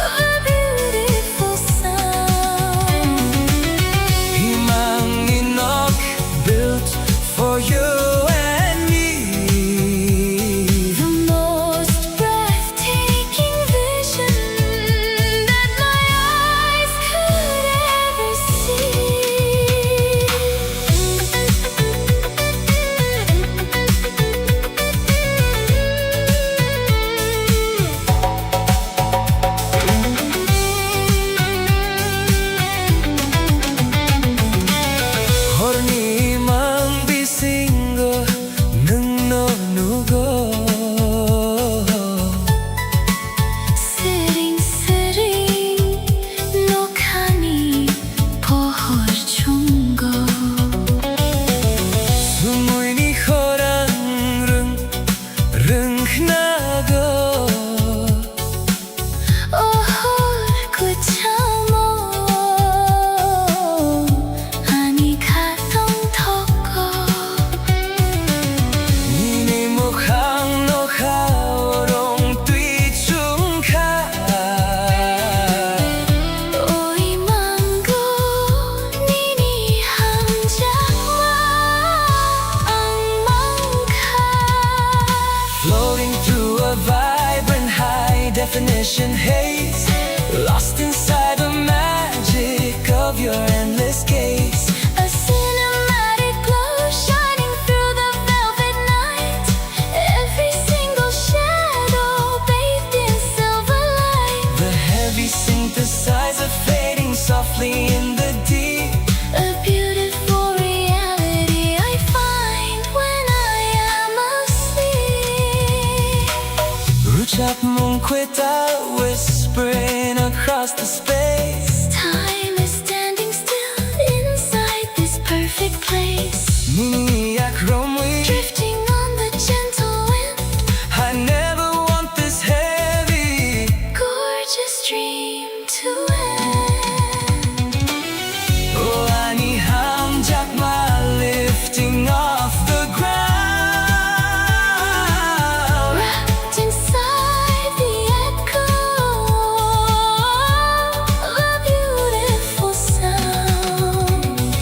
of a beautiful sound Himang inok built for you and me The most breathtaking vision that my eyes could ever Hornimang bisingo nungno nugo Sering sering nokhani pohor chungo Sumuy ni khorang rung rung nago ohor kuchamo ani khatong thoko Nini mokhang no kha orong tui chung kha oi mango nini ham jakma ang mangkha Floating through a vibrant high definition haze Lost inside the magic of your endless gaze A cinematic glow shining through the velvet without whispering across the space. Time is standing still inside this perfect place. Me jak Romwe, Drifting on the gentle wind, I never want this heavy. gorgeous dream to end. Oh, ani ham jak ma lifting off the ground. Wrapped inside the echo of a beautiful sound.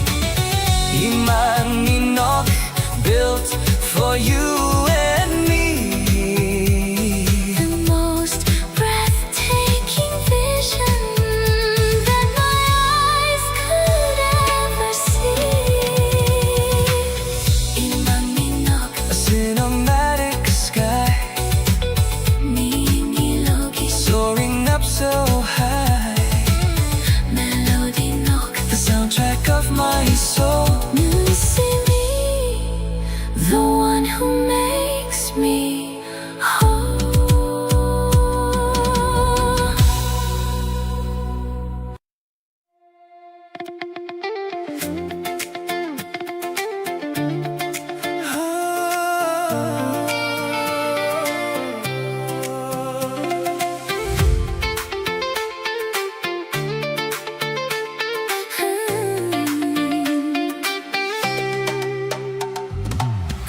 Iman Minok, built for you and me. The most breathtaking vision that my eyes could ever see. Imang Minok, A cinematic sky, Ninilogi, soaring up so high. Melody Nok, The soundtrack of my soul. Nusimi, the one who makes me whole.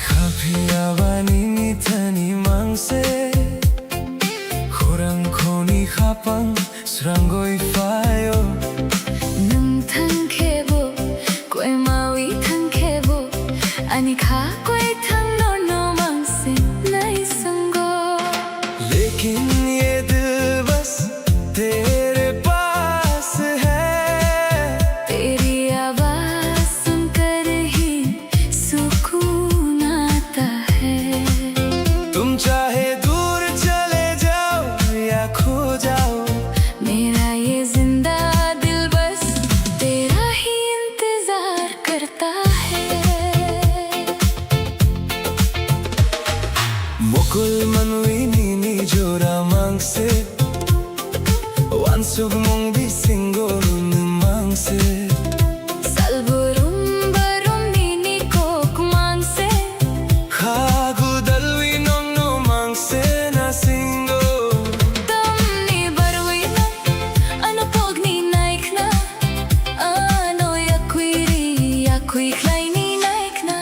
Kapiyawaning itani mangse, khurang khoni khapang srangoi fayo. Nung thangkhebo, koi mawi thangkhebo, ani kha koi thang no mangse nai sango. लेकिन ये दिल बस तेरे पास है. तेरी आवाज सुनकर ही सुकून आता है. तुम चाहे दूर चले जाओ या खो जाओ. मेरा ये जिंदा दिल बस तेरा ही इंतजार करता है. Mukul manwini ni jora mangse, wansug mong bisingol mangse. Salburum barum nini kok mangse, Khagu dalwi nong no mangse na singo. tamni barwi na, ano pog ni naik na, ano yakui klay ni naik na.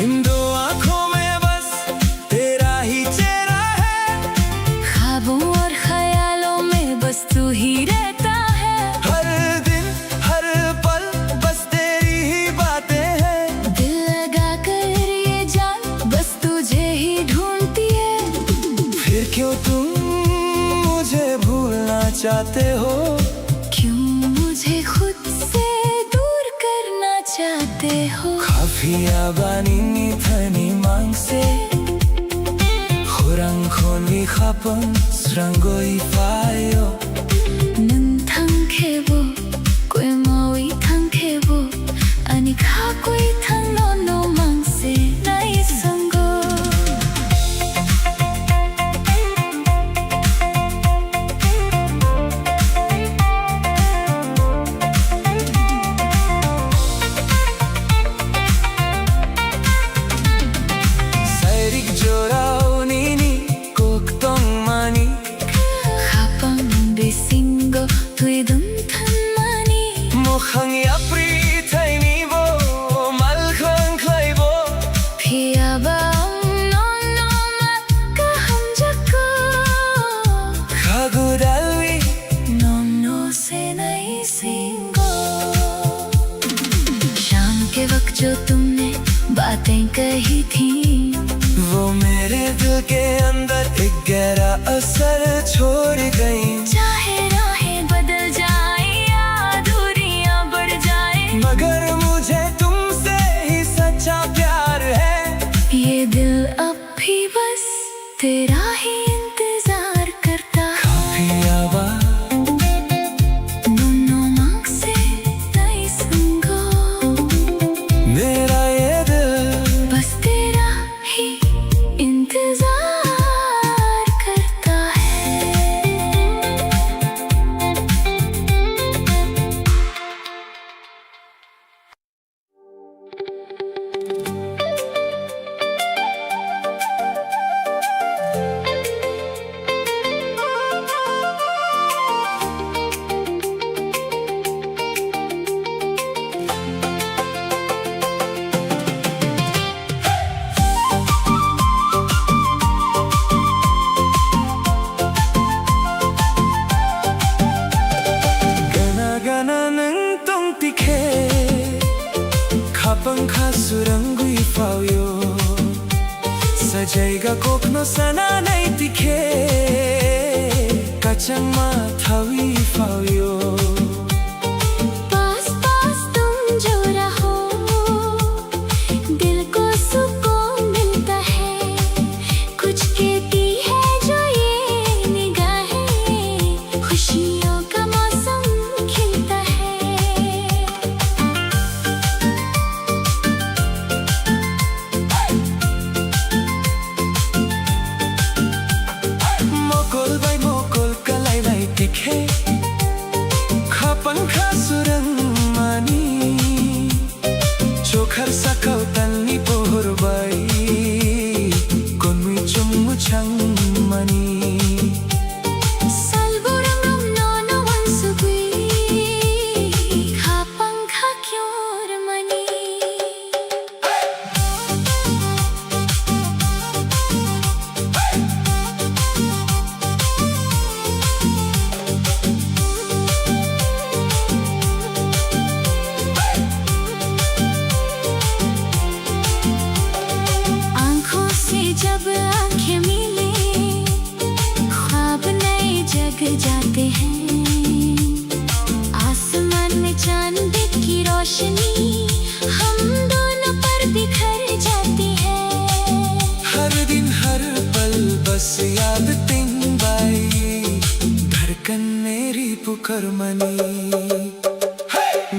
इन दो आंखों में बस तेरा ही चेहरा है. ख्वाबों और ख्यालों में बस तू ही रहता है. हर दिन हर पल बस तेरी ही बातें हैं. दिल लगा कर ये जान बस तुझे ही ढूंढती है. फिर क्यों तुम मुझे भूलना चाहते हो. क्यों मुझे खुद से दूर करना चाहते हो. Kapiyawaning itani mangse, khurang khoni khapang srangoi fayo. Nung thangkhebo, koi mawi thangkhebo, ani kha koi thang no mangse nai sango. Sairik jorao nini koktong mani. Khapang besingo, tui dum than mani. Mukhang yapri thaini bo malkhang khlai bo. Phiya ba no ma kaham jako. Khagu dalwi No से नहीं सींगो. शाम के वक्त जो तुमने बातें कही थी, वो मेरे दिल के अंदर एक गहरा असर छोड़ गई. चाहे राहें बदल जाए या दूरियां बढ़ जाए, मगर मुझे तुमसे ही सच्चा प्यार है. ये दिल अब भी बस तेरा ही इंतजार करता है. Kapangka surangui fauyo Sajaiga kokno sana nai tikhe Kachang ma thawi fauyo पास पास तुम जो रहो दिल को सुकून मिलता है कुछ कहती है जो ये निगाहें खुशियों का मौसम खिलता है Mokol bai mokol kalai nai tikhe Kapangka surang mani Chokhar sakau tanni pohor bai Konmui chungmu chang mani Salburang ram nono wansugui Kapangka kyor mani आँखों से जब आँखें मिले ख्वाब नए जग जाते हैं आसमान में चांद की रोशनी हम दोनों पर बिखर जाती है हर दिन हर पल बस याद तिन बाई धड़कन मेरी पुकार मनी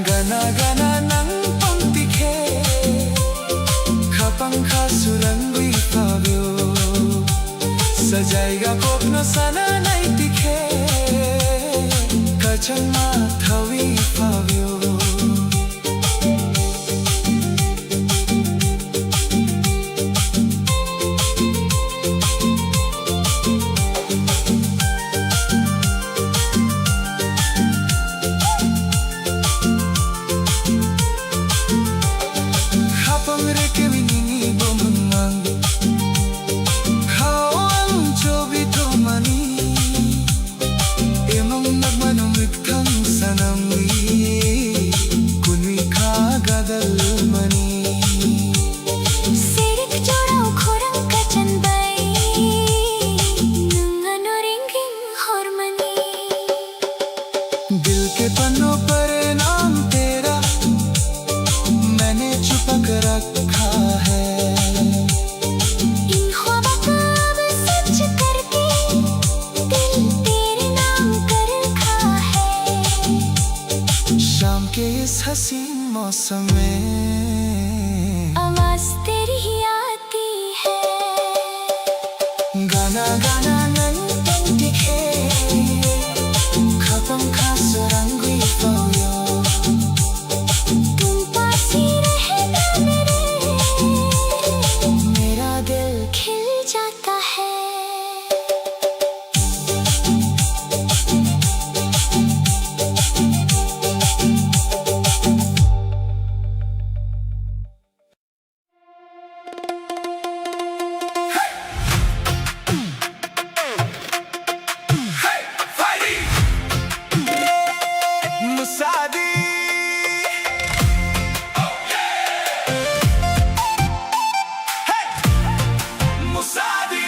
गाना गाना नंग पंक्ति खे Kapangka surangui fauyo Sajaiga kokno sana nai tikhe Kachang ma thawi fauyo Kapang reke wingi bomang Khao ang chobi to mani Emang nagmanumik thang sanamwi Kunwi ka gadal mani सिरिक जोड़ो खोरंग का चंदाई नंगनो रिंगिंग हॉर्मनी दिल के पन्नों पर नाम तेरा मैंने छुपा कर रखा है इन ख्वाबों को अब सच करके दिल तेरे नाम कर रखा है शाम के इस हसीन मौसम में आवाज तेरी ही आती है गाना गाना नंग पंक्ति खे Kapangka surangui fauyo तुम पास ही रहना मेरा दिल खिल जाता है मुसादी मुसादी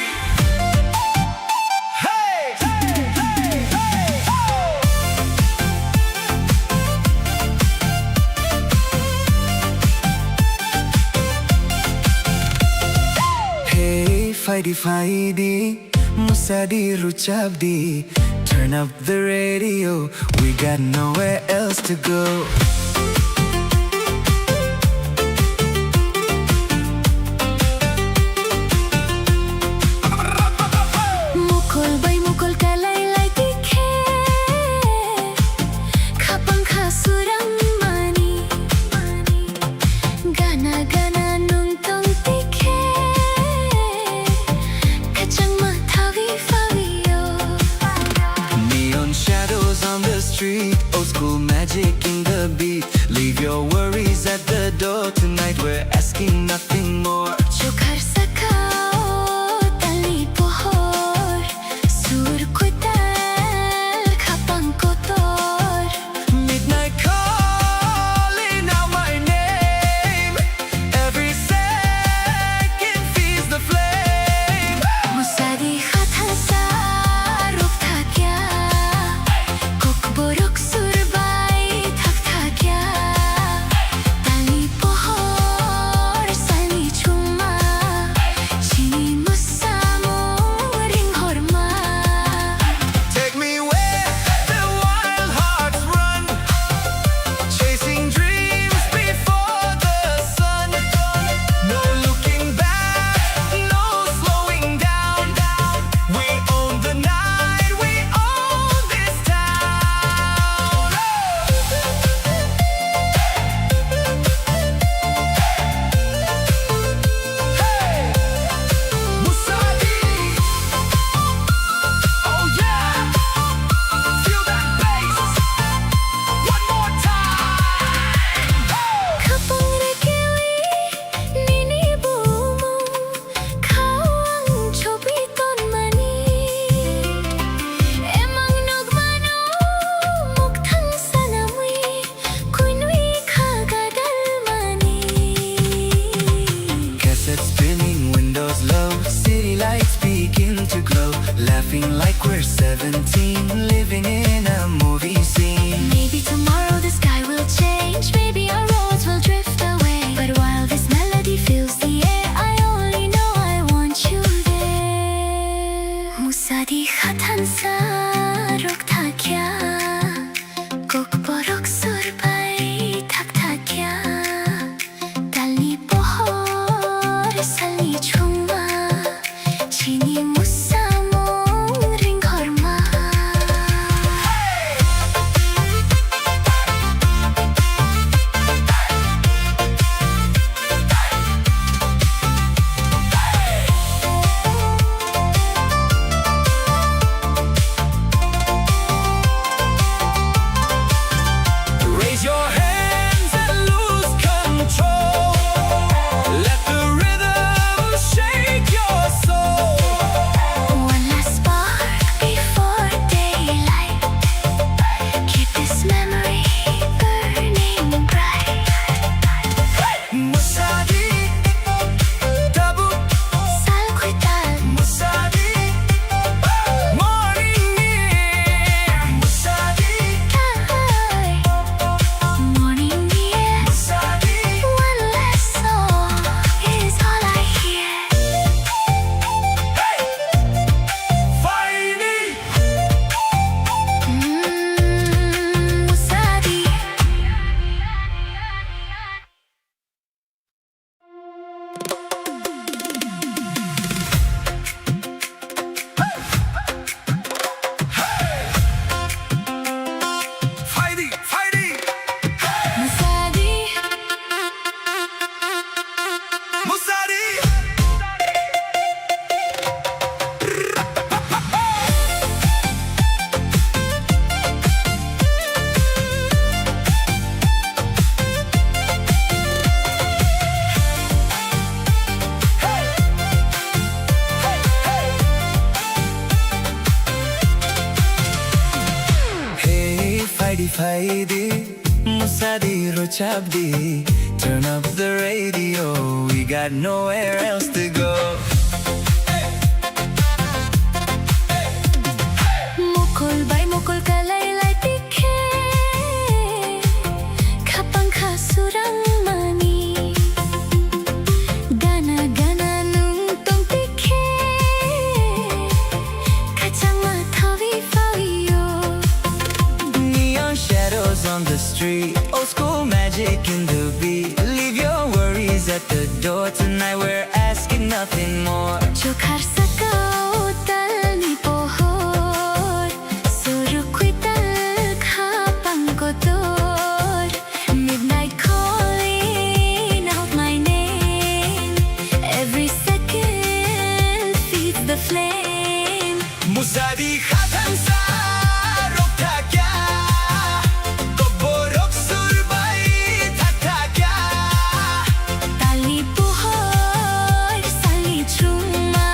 Hey, fighty fighty, musadi ruchabdi. Turn up the radio, we got nowhere else to go. Mukul by Mukul kalai lai tikhe Kapangka surang mani Gana gana nung tong tikhe Kachang ma thawi fauyo Neon shadows on the street, old school magic in the beat. Leave your worries at the door tonight, we're asking nothing more. Chokhar sakao tali pohor sur ko tal Kapang ko tor Midnight calling out my name. borok surbay thakthakya tali pohor salni chuma chini musamo ring horma Take me where the wild hearts run, chasing dreams before the sun. No looking back, no slowing down. We own the night, we own this town. Hey, Musadi. Oh yeah, feel that bass. One more time. kapang rekiwi nini bumu kawang chobi ton mani emang nogmano mukthang sanamui kunui khagadal mani Cassette spinning, windows low, city lights begin to glow. Laughing like we're 17, living in a movie scene. Maybe tomorrow the sky will change, maybe our roads will drift away. But while this melody fills the air, I only know I want you there. Musadi khatan sa rok thakya, kok borok surbay thak thakya, tali pohor salni chuma, chini musamo ring horma. Raise your hands and lose control. Let the rhythm shake your soul. One last spark before daylight. Keep this memory burning bright. Musadi, tabu, Salkuital, Musadi, morning near. Musadi, ay, morning near. Musadi, One last song is all I hear. Faini. Musadi. Fighty, fighty, Musadi. Musadi. Hey, fighty, fighty, Musadi, Rochabdi. Turn up the radio, we got nowhere else to go. Mukul bay mukul kalaylay pikhe kapang kasurang mani gana gana nung tong pikhe kachanga thawi fawiyo Neon shadows on the street, old school magic in the beat. Leave your worries at the door tonight, we're asking nothing more. chokhar sakao tal ni pohor surukwital kapang kotor midnight calling out my name every second feeds the flame. Musadi khatan sa rok thakya, kok borok surbay thak thakya. Tali pohor salni chuma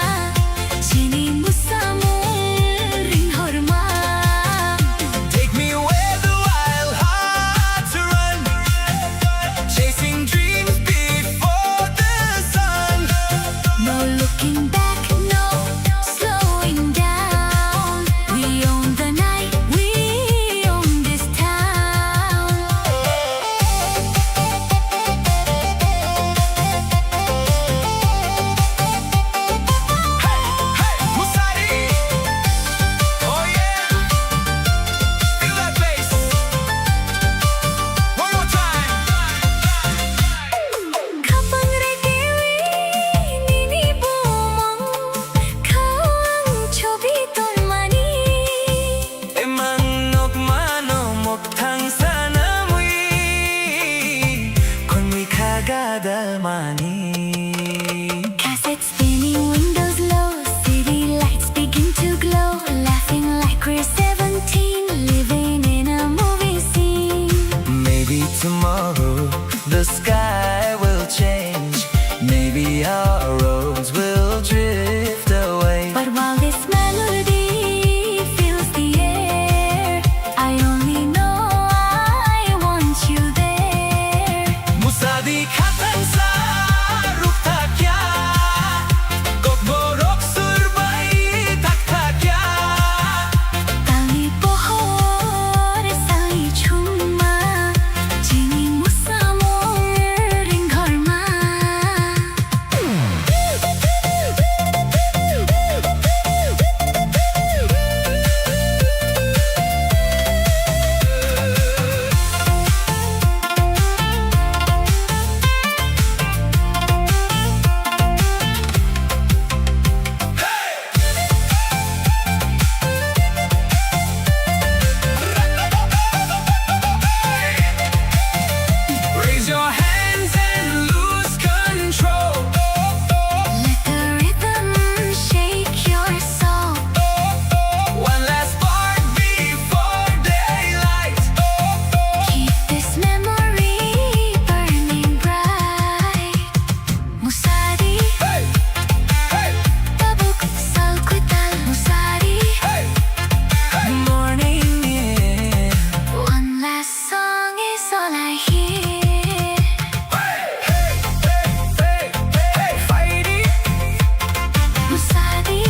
tomorrow the sky will change. Maybe our roads will drift away. But while this melody fills the air, I only know I want you there. Musadi khatan sa ruk tha kya, kokborok surbai tak tha kya. Tali pohor sai chuma, jini musamor ring gharma. Raise your hands and lose control. Let the rhythm shake your soul. One last spark before daylight. Keep this memory burning bright. Musadi, Hey, hey, tabuk salkutal. Musadi, hey, hey. Morning, yeah. one last song is all I hear. Hey, hey, hey, hey, fighting. Musadi,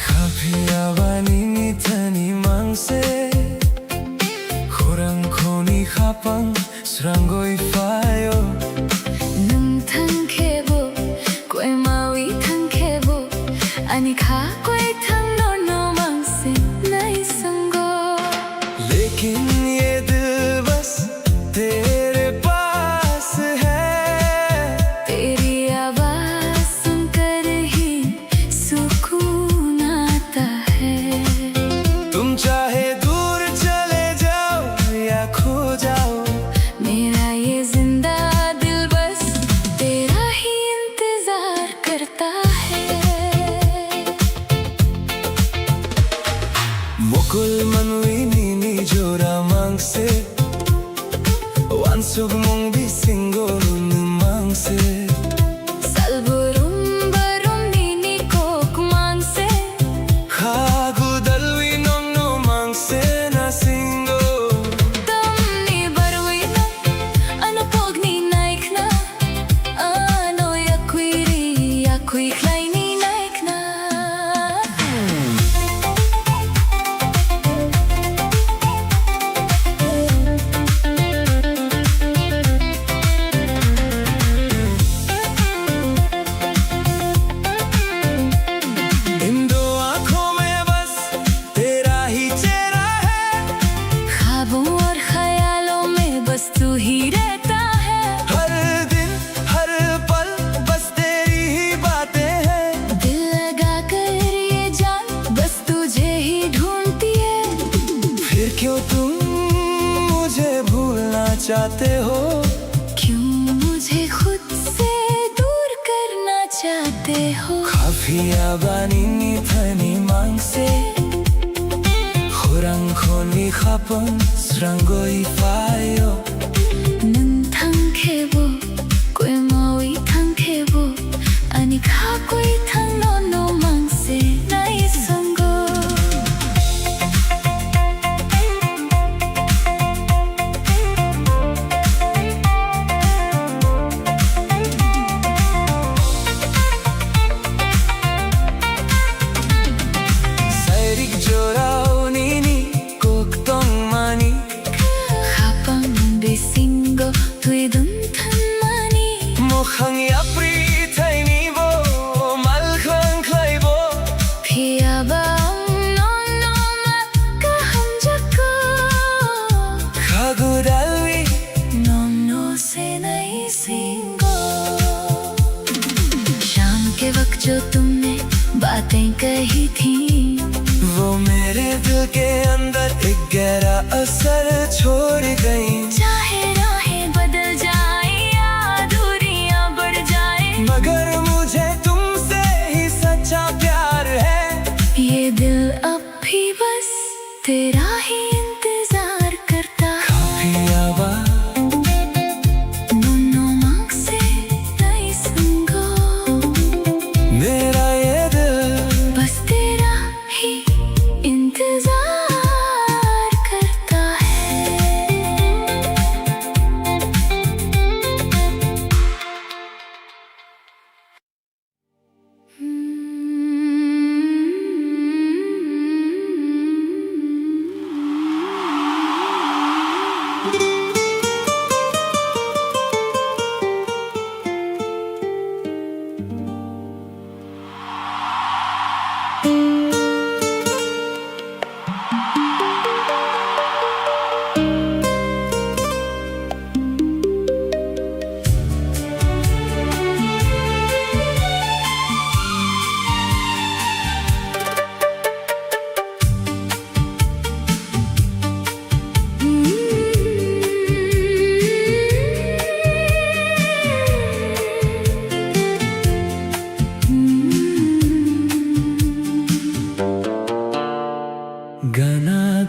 Kapiawani ni thani mangse, khurang khoni khapang srangoi fayo. nung thang khebo, koi maui thang khebo, ani kha koi thang no mangse nai sango. लेकिन ये दिल बस तेरे पास है. तेरी आवाज सुनकर ही सुकून आता है. तुम चाहे दूर चले जाओ या खो जाओ. मेरा ये जिंदा दिल बस तेरा ही इंतजार करता है. Mukul manwini ni jora mangse, wansug mong bisingo nun mangse. Salburum barum nini kok mangse, Khagu dalwi nong no mangse na singo. dam ni barwi na, ano pog ni naik na, ano yakui klay ni naik na. इन दो आँखों में बस तेरा ही चेहरा है. ख्वाबों और ख्यालों में बस तू ही रहता है. हर दिन हर पल बस तेरी ही बातें हैं. दिल लगा कर ये जान बस तुझे ही ढूंढती है. फिर क्यों तुम मुझे भूलना चाहते हो. क्यों मुझे खुद से दूर करना चाहते हो. Kapiawani ni thani mangse, khurang khoni khapang srangoi fayo. Nung thang khebo, koi maui thang khebo, ani kha koi thang no mangse nai sango. Sairik jorao nini kok tong mani. Khapang besingo, tui dun than mani. Mukhang yapri thai ni bo mal khang khlai bo. Phia bang non no ma kaham jako. Khagu dalwi Non no se nai singo. जो तुमने बातें कही थी वो मेरे दिल के अंदर एक गहरा असर छोड़ गई। चाहे राहें बदल जाए या दूरियां बढ़ जाए, मगर मुझे तुमसे ही सच्चा प्यार है। ये दिल अब भी बस तेरा ही इंतजार करता है। काफी आवाज No mark से नहीं सुनगो, मेरा ये दिल बस तेरा ही इंतजार करता है।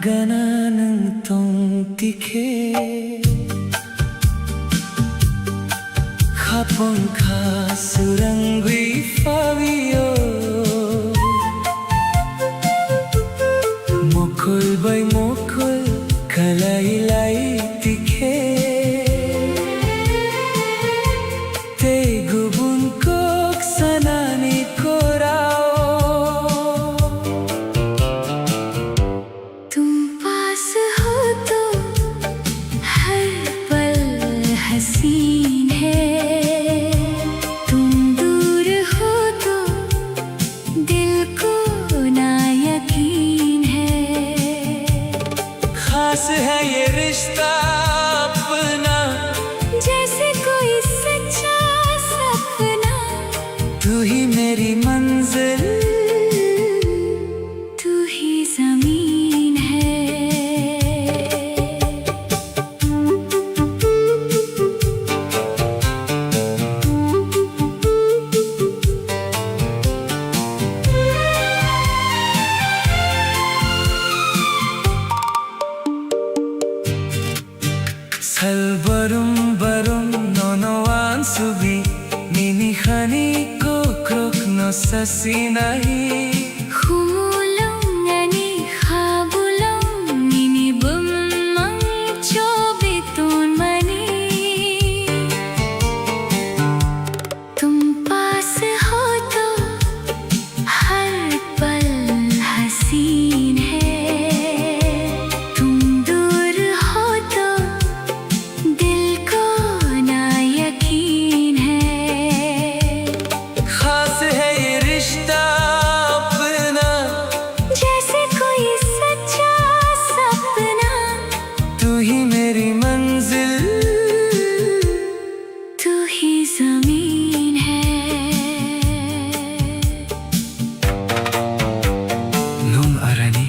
ganang tong tikhe khapong kha surang vi favio mokul bai mokul kalai lai tikhe te gubun kok sanani korao हसीन है, तुम दूर हो तो दिल को ना यकीन है। खास है ये रिश्ता अपना, जैसे कोई सच्चा सपना। तू ही मेरी मंजिल, तू ही ज़मीन है। Salbarum barum nonoan subi nini khani ko krok no sasinahi Humulong ani khabulong nini bumang chobitun mani तुम पास हो तो हर पल हसीन है तुम दूर हो तो दिल को ना यकीन है खास है ये रिश्ता अपना जैसे कोई सच्चा सपना तू ही मेरी मंजिल तू ही ज़मीन है Nung arani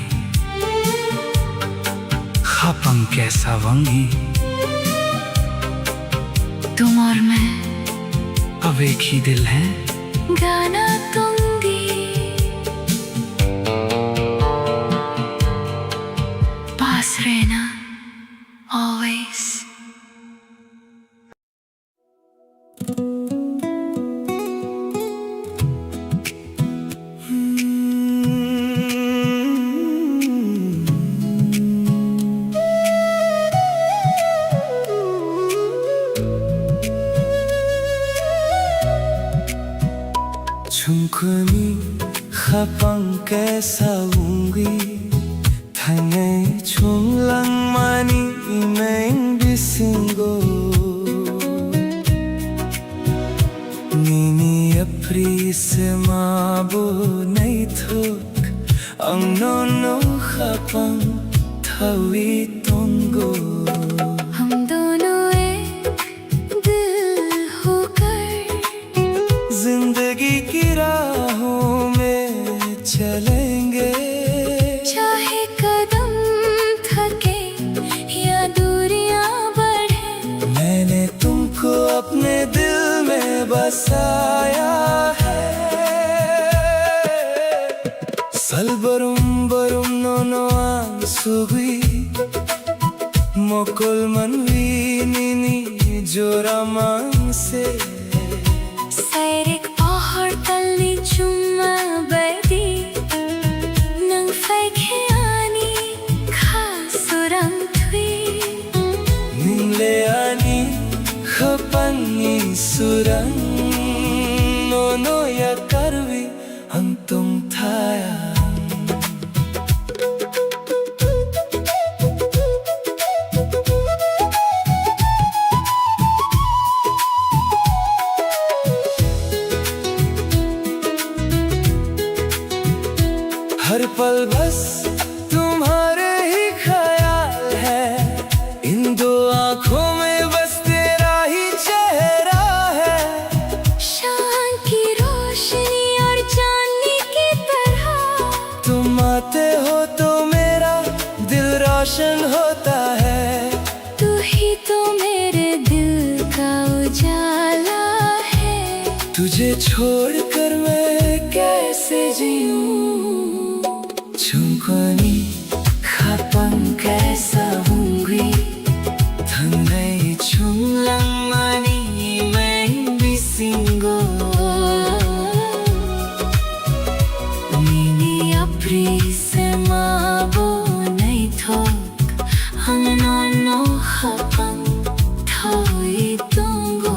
khapang kaisa wangi तुम और मैं अब एक ही दिल है गाना तुम भी पास रहना always 충분히 합방 깨사운기 당의 총랑만이 맹비승고 니니 프리스마보 네이톡 앙노노 합방 타위 동고 हम दोनों एक दिल होकर जिंदगी की राह अपने दिल में बसाया है। Salbarum barum nono ang sugi Mokol manwi nini joramang se Sairik pahar talni chumma badi Nang faikhiani khasurang thui Ningle ani khapangi surang Nono ya karvi ang tung thaya हर पल बस तुम्हारे ही ख्याल है। इन दो आँखों में बस तेरा ही चेहरा है। शाम की रोशनी और चांदनी की तरह तुम आते हो तो मेरा दिल रोशन होता है। तू ही तो मेरे दिल का उजाला है। तुझे छोड़कर मैं कैसे जीऊं Chungkoni khapang kaisa hungry Thangai chunglang mani main bisingo Nini apri se mabo nai thok Hang no khapang thoi tungo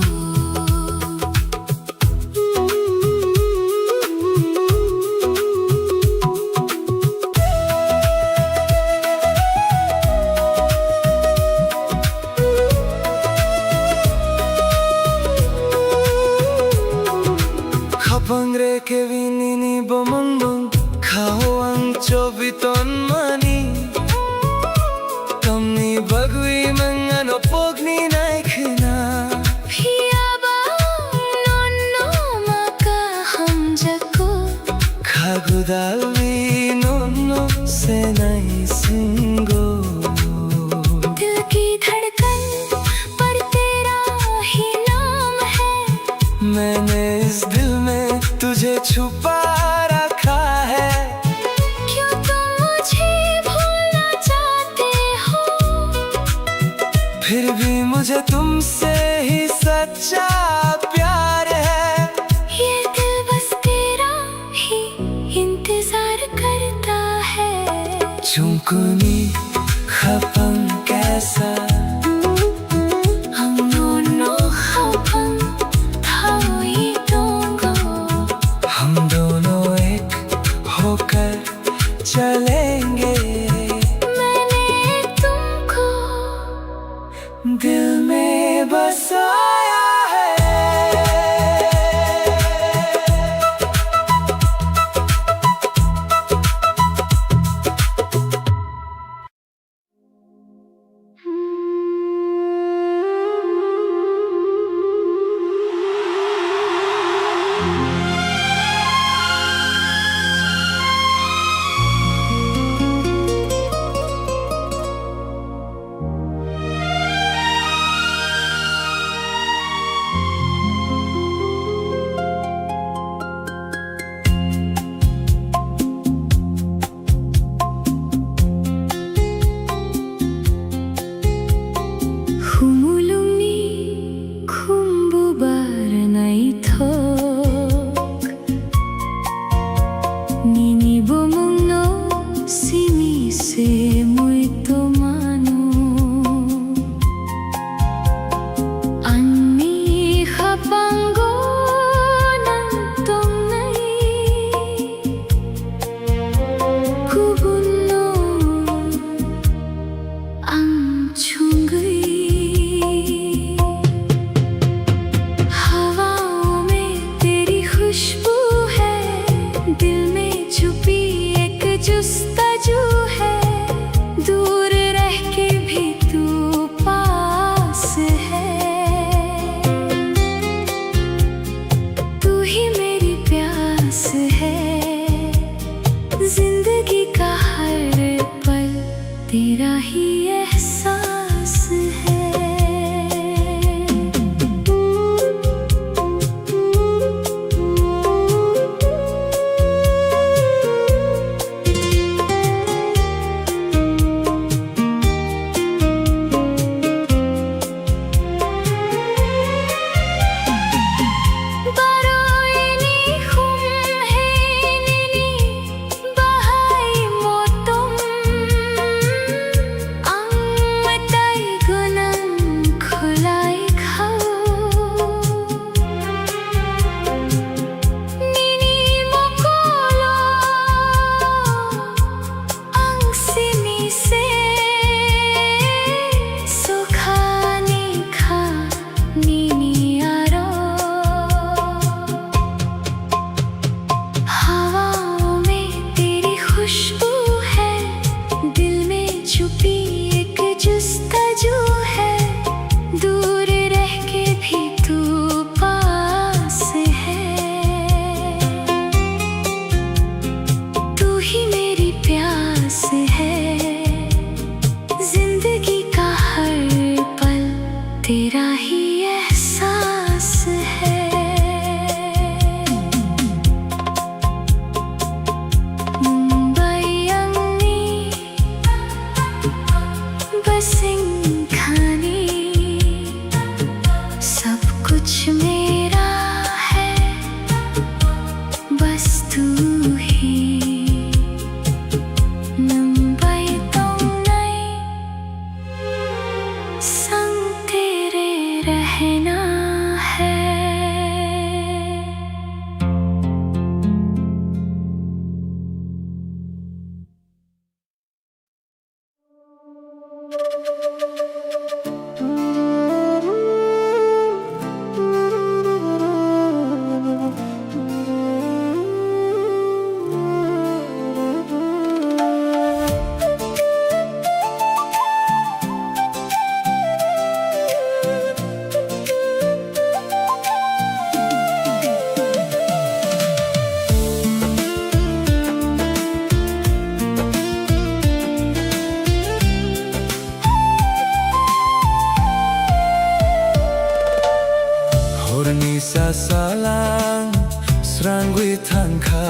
Kapangre ke vinini bomondong Kao ang chobiton mani Kamni bagui mangano pogni naikna Piya ba no maka hum jako Khagudalvi nono se nai singo दिल की धड़कन पर तेरा ही नाम है मैंने इस दिल में तुझे छुपा रखा है। क्यों तुम मुझे भूलना चाहते हो फिर भी मुझे तुमसे ही सच्चा प्यार है। ये दिल बस तेरा ही इंतजार करता है चुंकुनी खपंग कैसा हम दोनों खपंग थोई दूंगा हम दोनों एक होकर चलेंगे मैंने तुमको दिल में बसाया है। रहना है। Hornisa salang srangwi tangka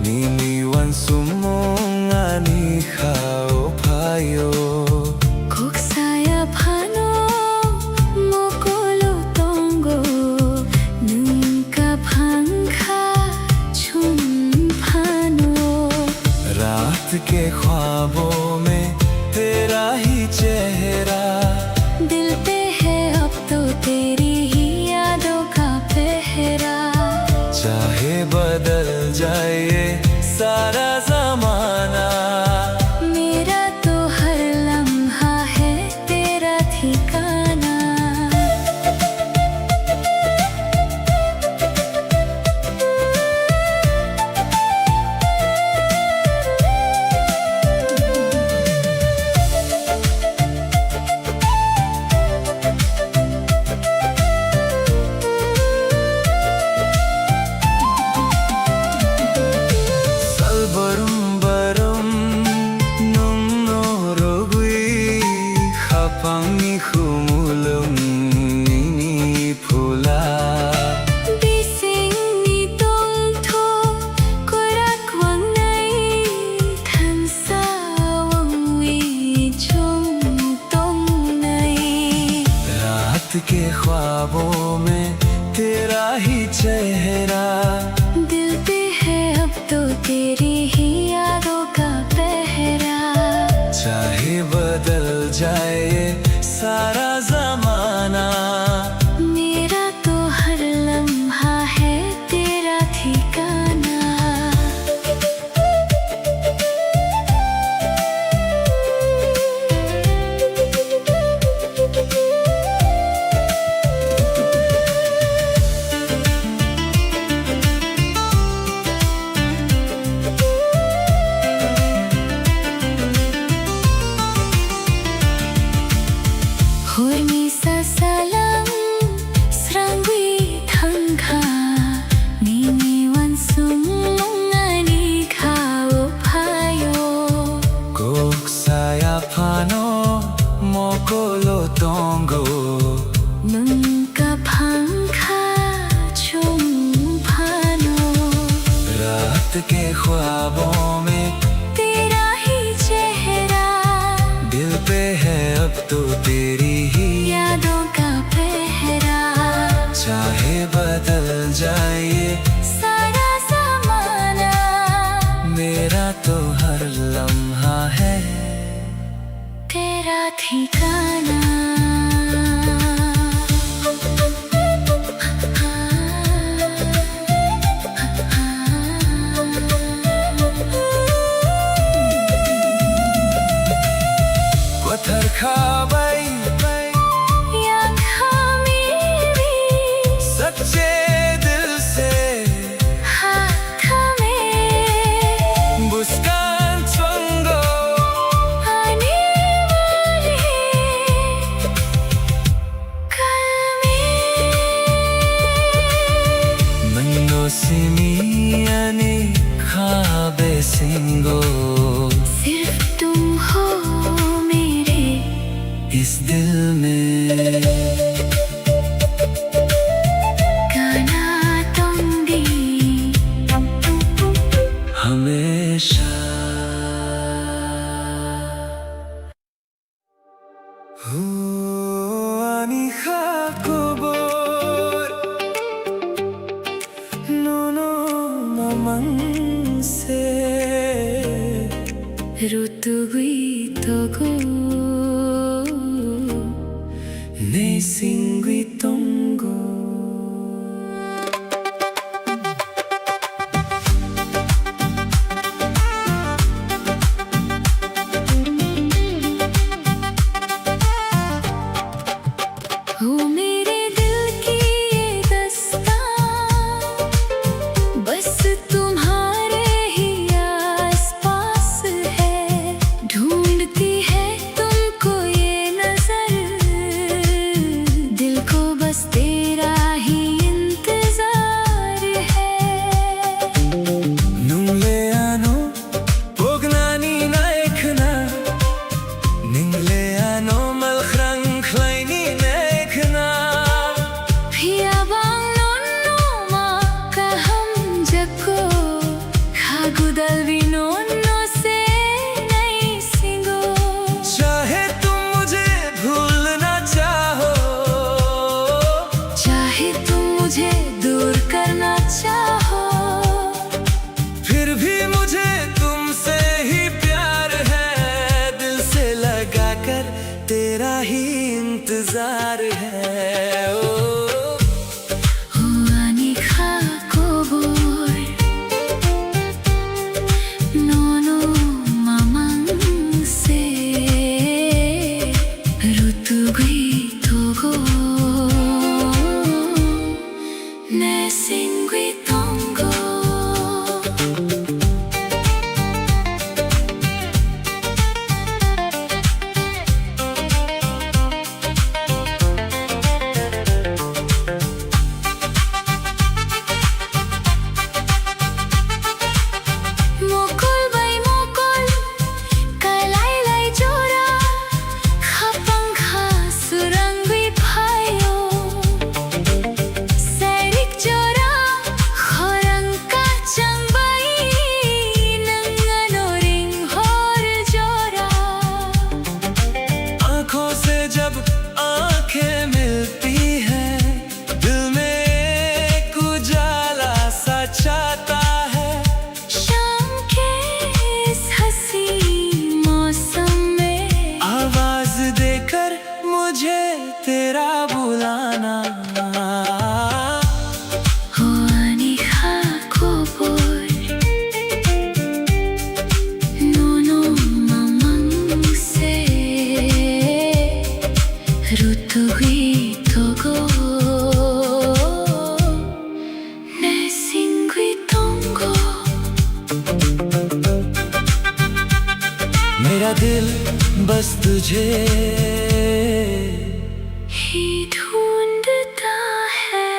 Nini wan sumong ani khao payo Kok saya phano mokolo tongo nunka phangkha chum phano रात के ख्वाबों में तेरा ही चेहरा दिल पे है अब तो तेरी ही यादों का पहरा चाहे बदल जाए ये सारा जमाना मेरा तो हर लम्हा है तेरा ठिकाना Salbarum barum nung norogui Khapangi khumulung nini phula Bising ni tong tho korak wang nai than sa wang wi chung tong nai रात के ख्वाबों में तेरा ही चेहरा दिल पे है अब तो तेरी ही यादों का पहरा चाहे बदल जाए ये सारा जमाना मेरा तो हर लम्हा है तेरा ठिकाना Hornisa salang srangwi thangkha nini wan sumong ani khao phayo Kok saya phano mokolo tongo nunka phangkha chum phano रात के ख्वाबों में तेरा ही चेहरा दिल पे है अब तो तेरी ही यादों का पहरा चाहे बदल जाए ये सारा ज़माना मेरा तो हर लम्हा है तेरा ठिकाना पत्थर खाबाई yang khamiri सच्चे दिल से हाथ थामे मुस्कान चंगो आने वाले कल में मनो सिमियाने खाबे सिंगो सिर्फ तुम हो मेरे इस दिल में गाना तोंगी हमेशा हुआनी खाकुबोर नोनो नमन से ऋतुगीत गो नेसे Singwitongo. हो मेरे दिल की ये दास्तां बस तुम्हारे ही आसपास है, ढूंढती है तुमको ये नजर, दिल को बस तेरा ही इंतजार है. Nungleano Bognani naikna Ningleano malkhrang khlaini naikna Phiyabang nonno ma kaham jako khagudal vinonno se nahi singo. चाहे तुम मुझे भूल ना चाहो, चाहे तुम मुझे दूर करना चाहो, फिर भी मुझे तुमसे ही प्यार है, दिल से लगा कर तेरा ही इंतजार है. ओ ani khakobor nono mamang se rutugui togo ne singui tongo. Mokol bay mokol kalai lai jora khapang kha surangui phayo sarik jora khorang ka changbai nangano ring hor jora. आंखों से जब आंखें मिलती हैं, दिल में एक उजाला सा छाता है. शाम के इस हंसी मौसम में आवाज देकर मुझे तेरा बुलाना. हो ani khakobor nono mamang se rutugui togo ne singui tongo. मेरा दिल बस तुझे ही ढूंढता है.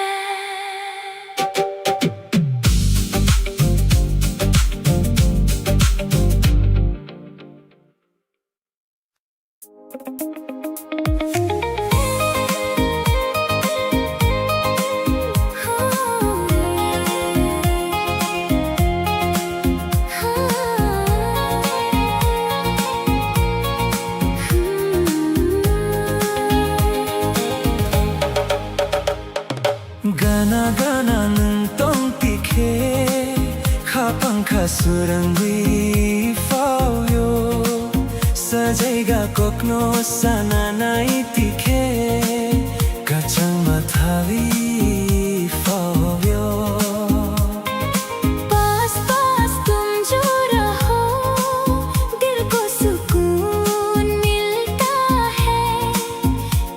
Gana gana nung tong tikhe khapang khasurangui fauyo sajaiga kokno sananai tikhe kachang mathavi fauyo. पास पास तुम जो रहो दिल को सुकून मिलता है,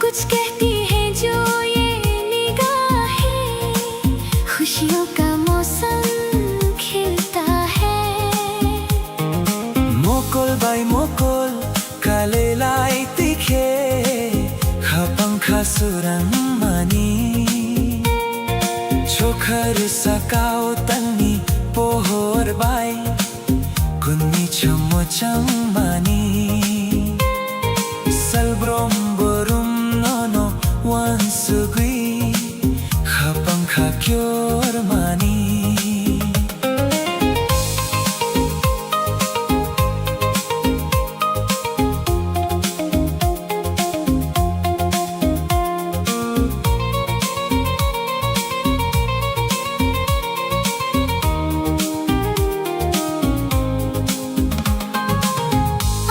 कुछ कहती है जो ये निगाहें, खुशियों का मौसम खिलता है. Mokol bay mokol kalelai tikhe khapang khasurang mani chokhar sakao tani pohor bay kunni chamochang mani salbrom borum nono wansugui khapang khakyor mani.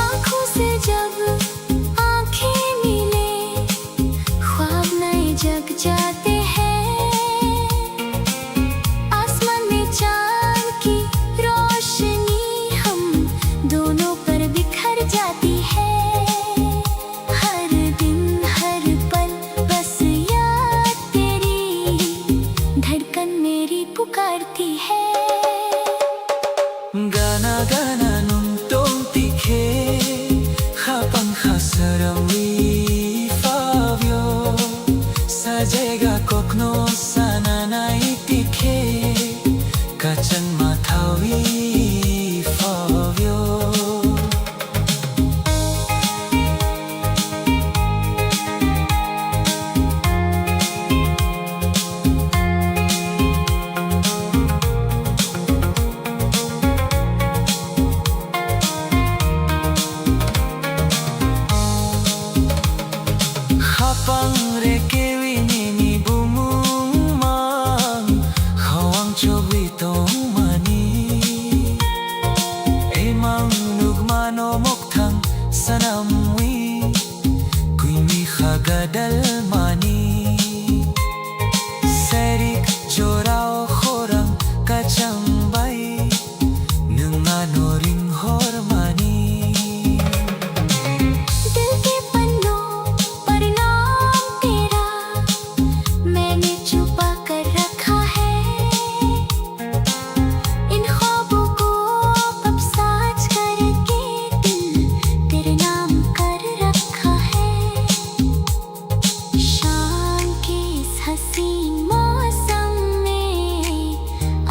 आँखों से जब आँखें मिले ख्वाब जग जाते हैं। आसमान में चांद की रोशनी हम दोनों पर बिखर जाती है। हर दिन हर पल बस याद तेरी, धड़कन मेरी पुकारती है। Gana gana nung tong tikhe khapang khasarami favyo sajega kokno sananai tikhe kachan mathawi favyo Hapang rekewi nini bumumang Hawang chobi mani Emang nugmano moktang sanamwi Kuimi khagadal mani Serik chorao khorang kachambay Nungano ring hormani दिल के पन्नों पर नाम तेरा मैंने छुपा कर रखा है। इन ख्वाबों को अब साज करके दिल तेरे नाम कर रखा है। शाम के इस हसीन मौसम में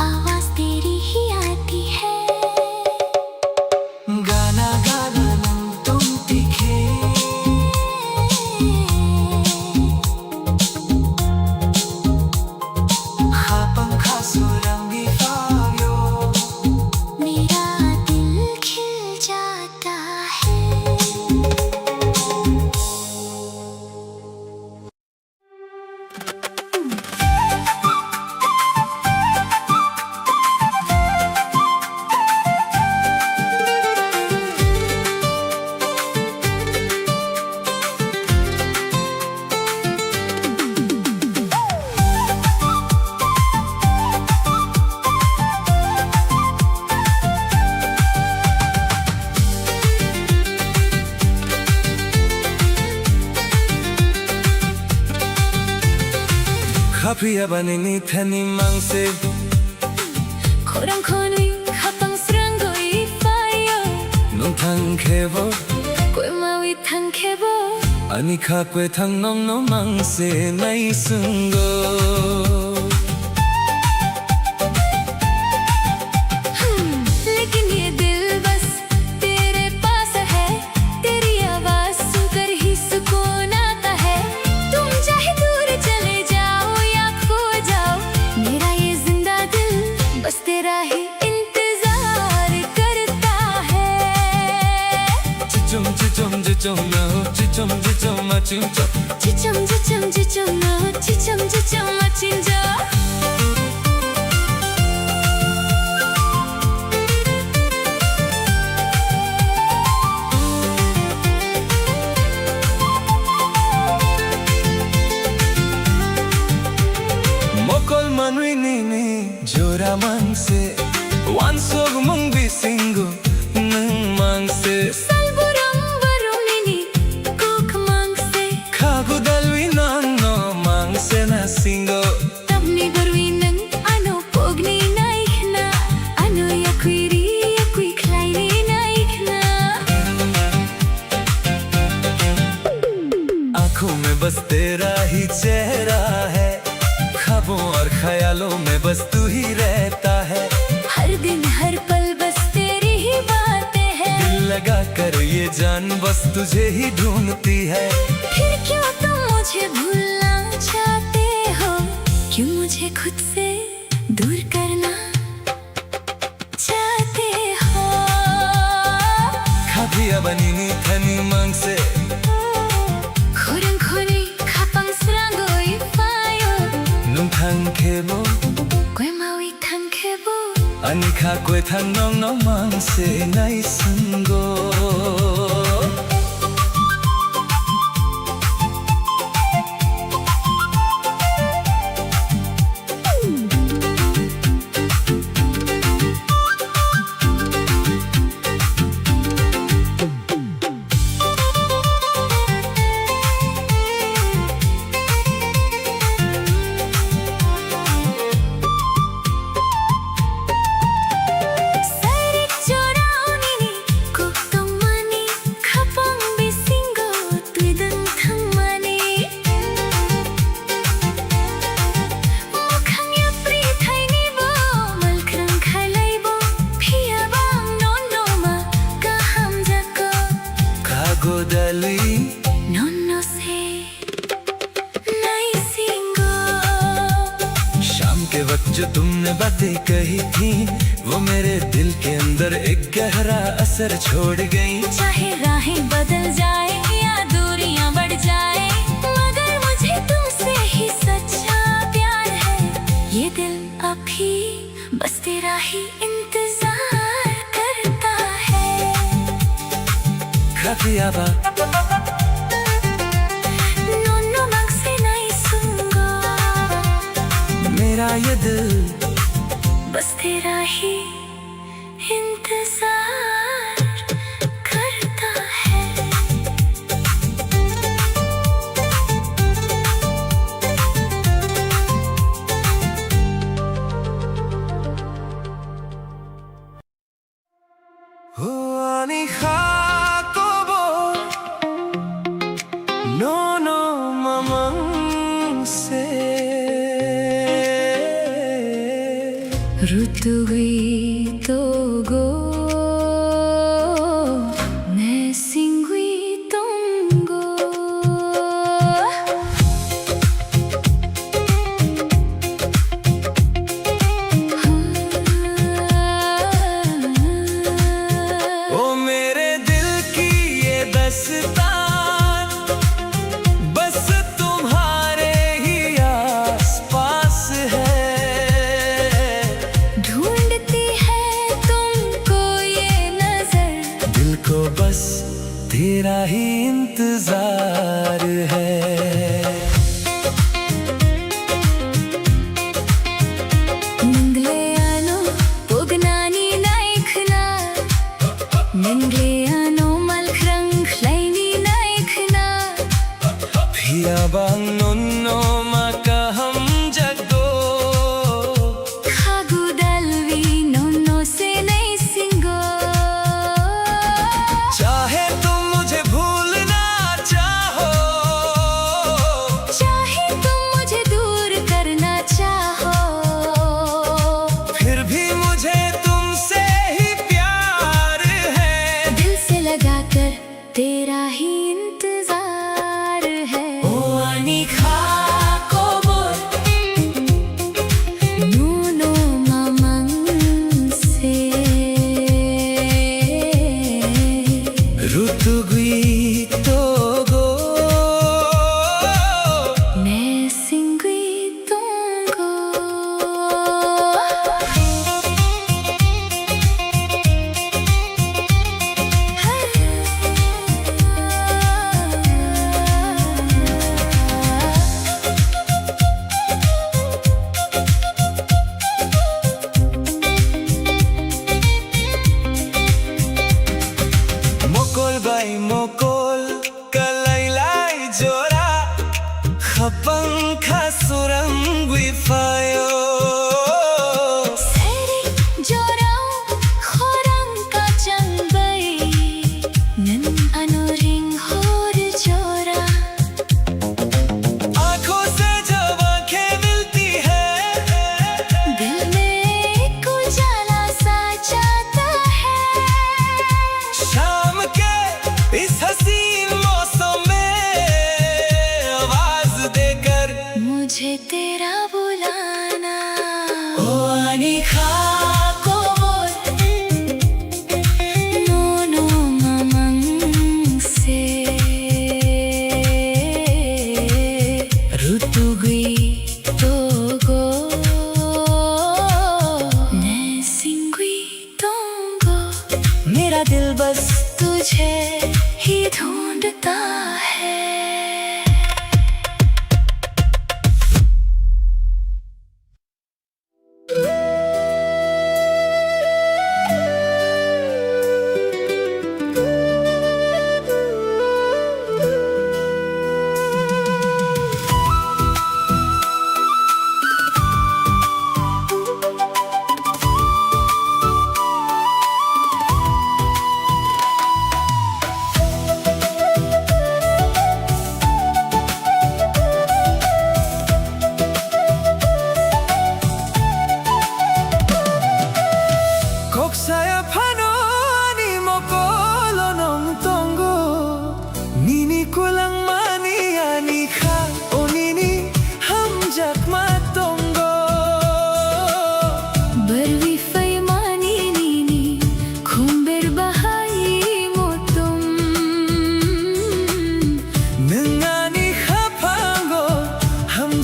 आवाज तेरी ही आती है। Gana gana nung tong tikhe khapang khasurangi favyo मेरा दिल खिल जाता है। Khapia banini thani mangse 코랑코니 합방스런 거이 파이어 nung thang khebo 꿰마위 탕케보 ani kha kwe thang nom no mangse nai sungo लेकिन ये दिल बस तेरे पास है। तेरी आवाज सुनकर ही सुकून आता है। तुम चाहे दूर चले जाओ या खो जाओ, मेरा ये जिंदा दिल बस तेरा ही इंतजार करता है। chichum chichum chichum no chichum chichum machum chop 지점 지점 지점 너 지점 지점 마친 저 mokol manui nini jora mangse wansog mung bisingu nung mangse 살보랑 바로니니 꼭 망세 khagu dalwi no mangse na singo 땀니 버위는 아노 fogni 나이나 아노 야퀴리 야퀴 클라이니 나이나 आंखों में बस तेरा ही चेहरा है ख्वाबों और ख्यालों में बस तू ही रहता है हर दिन हर पल बस तेरी ही बातें हैं। दिल लगा कर ये जान बस तुझे ही ढूंढती है फिर क्यों तुम मुझे भूलना चाहते हो, क्यों मुझे खुद से दूर करना चाहते हो। Khabia banini thani mangse 코랑코니 가방스랑 거이 파요 nung thang khebo 꿰마위 탕케보 ani kha kwe thang nong no mangse nai sungo के वक्त जो तुमने बातें कही थी वो मेरे दिल के अंदर एक गहरा असर छोड़ गई। चाहे राहें बदल जाए या दूरियां बढ़ जाए, मगर मुझे तुमसे ही सच्चा प्यार है। ये दिल अभी बस तेरा ही इंतजार करता है। Krafiava नोनो मांग से नहीं सूंगा, मेरा ये दिल बस तेरा ही इंतजार करता है। Ani Jacobo No mamang se Rutugui togo ne singui tongo, ओ मेरे दिल की ये दस्तान बस तुम्हारे ही आसपास है। ढूंढती है तुमको ये नजर, दिल को बस तेरा ही इंतजार है। Ningleano pugnani naikhna, Ningleano malkrang kleini naikhna, Pia bang nonno makaham jagdo Khagudalvi nonno se nahi singo, चाहे तुम मुझे भूलना चाहो, चाहे तुम मुझे दूर करना चाहो, फिर भी मुझे तुमसे ही प्यार है। दिल से लगाकर तेरा ही इंतजार है। ओ Ani Jacobo Nuno mamang se Rutugui togo ne singui tongo, Mokol bay mokol kalaylay jora Khapang khasurang wifayo Seri jorau khorang kacang bay, Nan anuring hor jora, आंखों से जब आंखें मिलती है दिल में एक उजाला सा जाता है। शाम के इस हसीन मौसम में आवाज देकर मुझे तेरा बुलाना, ओ Ani Jacobo Nono mamang se Rutugui togo ne singui tongo, मेरा दिल बस तुझे ही ढूंढता है।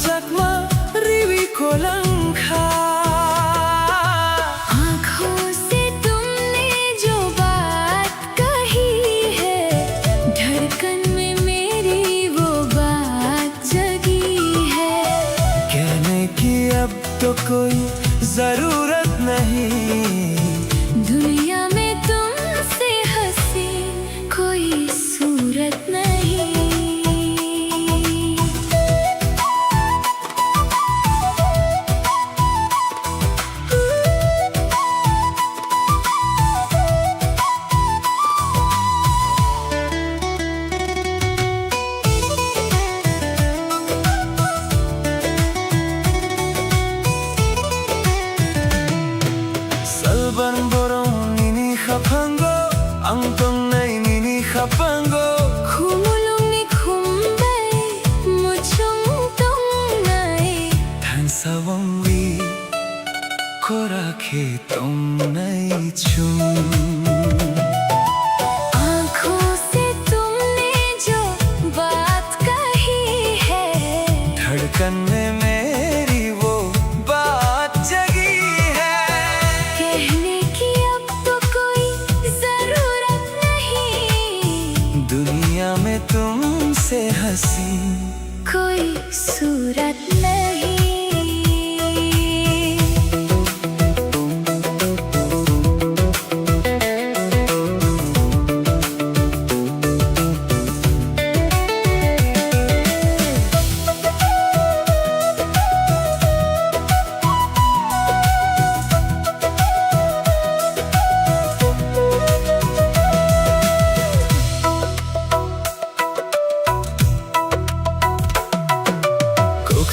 जख्मा रिवी कोलंखा। आँखों से तुमने जो बात कही है, धड़कन में मेरी वो बात जगी है। कहने की अब तो कोई जरूरत नहीं, दुनिया में तुमसे हंसी कोई सूरत नहीं। Salban borong nini khapango, ang tong nay nini khapango. Khumulong ni khumbay, muchong tong nay. Than sawang wi, kora ke tong nay chung. आँखों से तुमने जो बात कही है, धड़कन में मेरी वो बात जगी है। कहने की अब तो कोई जरूरत नहीं, दुनिया में तुमसे हंसी कोई सूरत नहीं।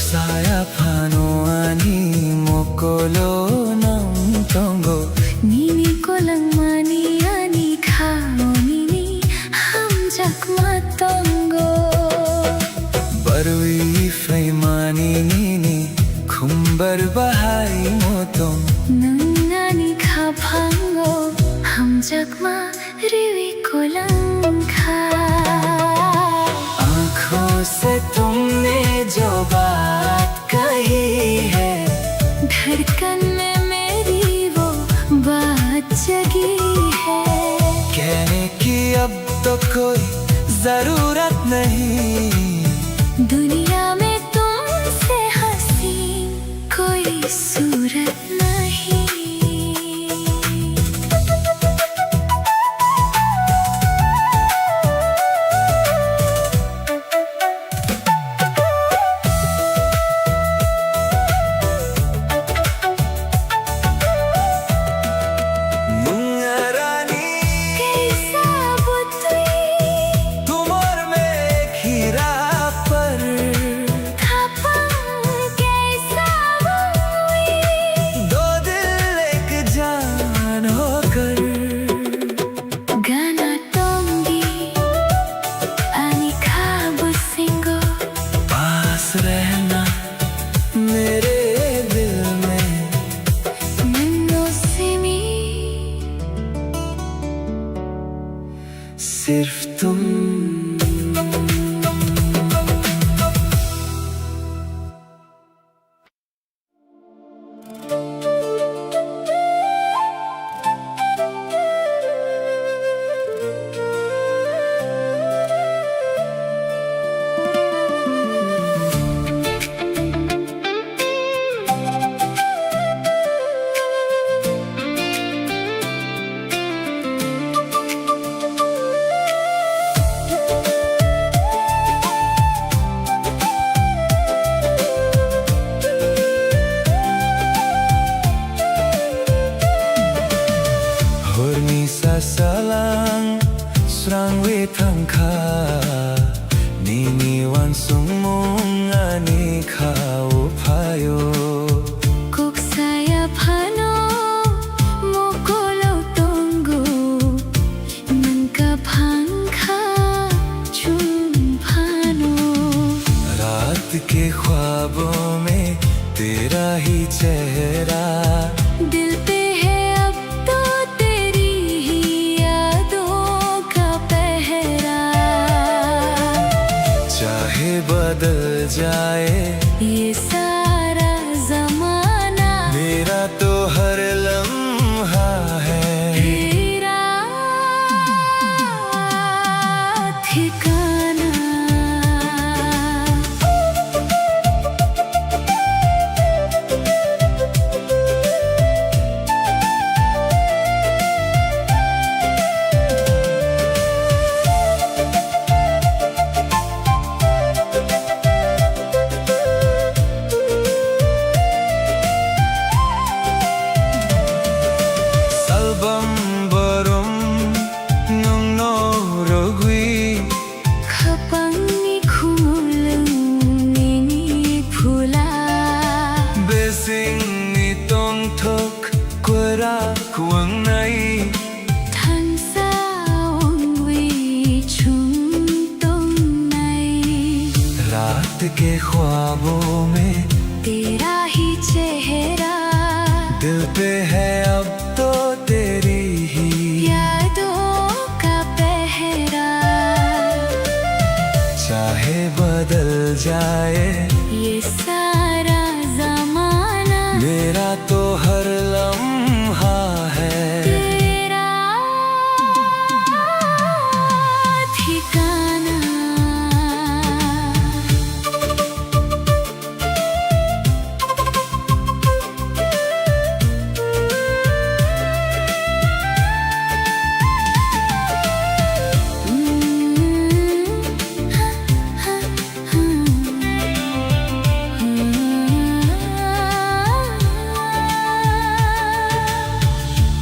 Saya pano ani mokolo nam tongo. Nini ko lang mani ani khao nini ham jakma tongo. Barwi faimani nini khumbar bahai motong. Nani kha phango ham jakma rivi ko lang kha. आँखों से तुमने जो बात कही है, धड़कन में मेरी वो बात जगी है। कहने की अब तो कोई जरूरत नहीं, दुनिया में तुमसे हंसी कोई सूरत नहीं। रहना मेरे दिल में नन्नो सिमी सिर्फ तुम। Salang srang wetang ka nini wan sung mong ani ka upayo kok saya phano mokolo tongo man ka phang kha chum phano रात के ख्वाबों में तेरा ही चेहरा दिल पे है अब तो तेरी ही यादों का पहरा चाहे बदल जाए ये ख्वाबों में तेरा ही चेहरा, दिल पे है अब तो तेरी ही यादों का पहरा। चाहे बदल जाए ये सारा जमाना, मेरा तो हर लम्हा है तेरा ठिकाना।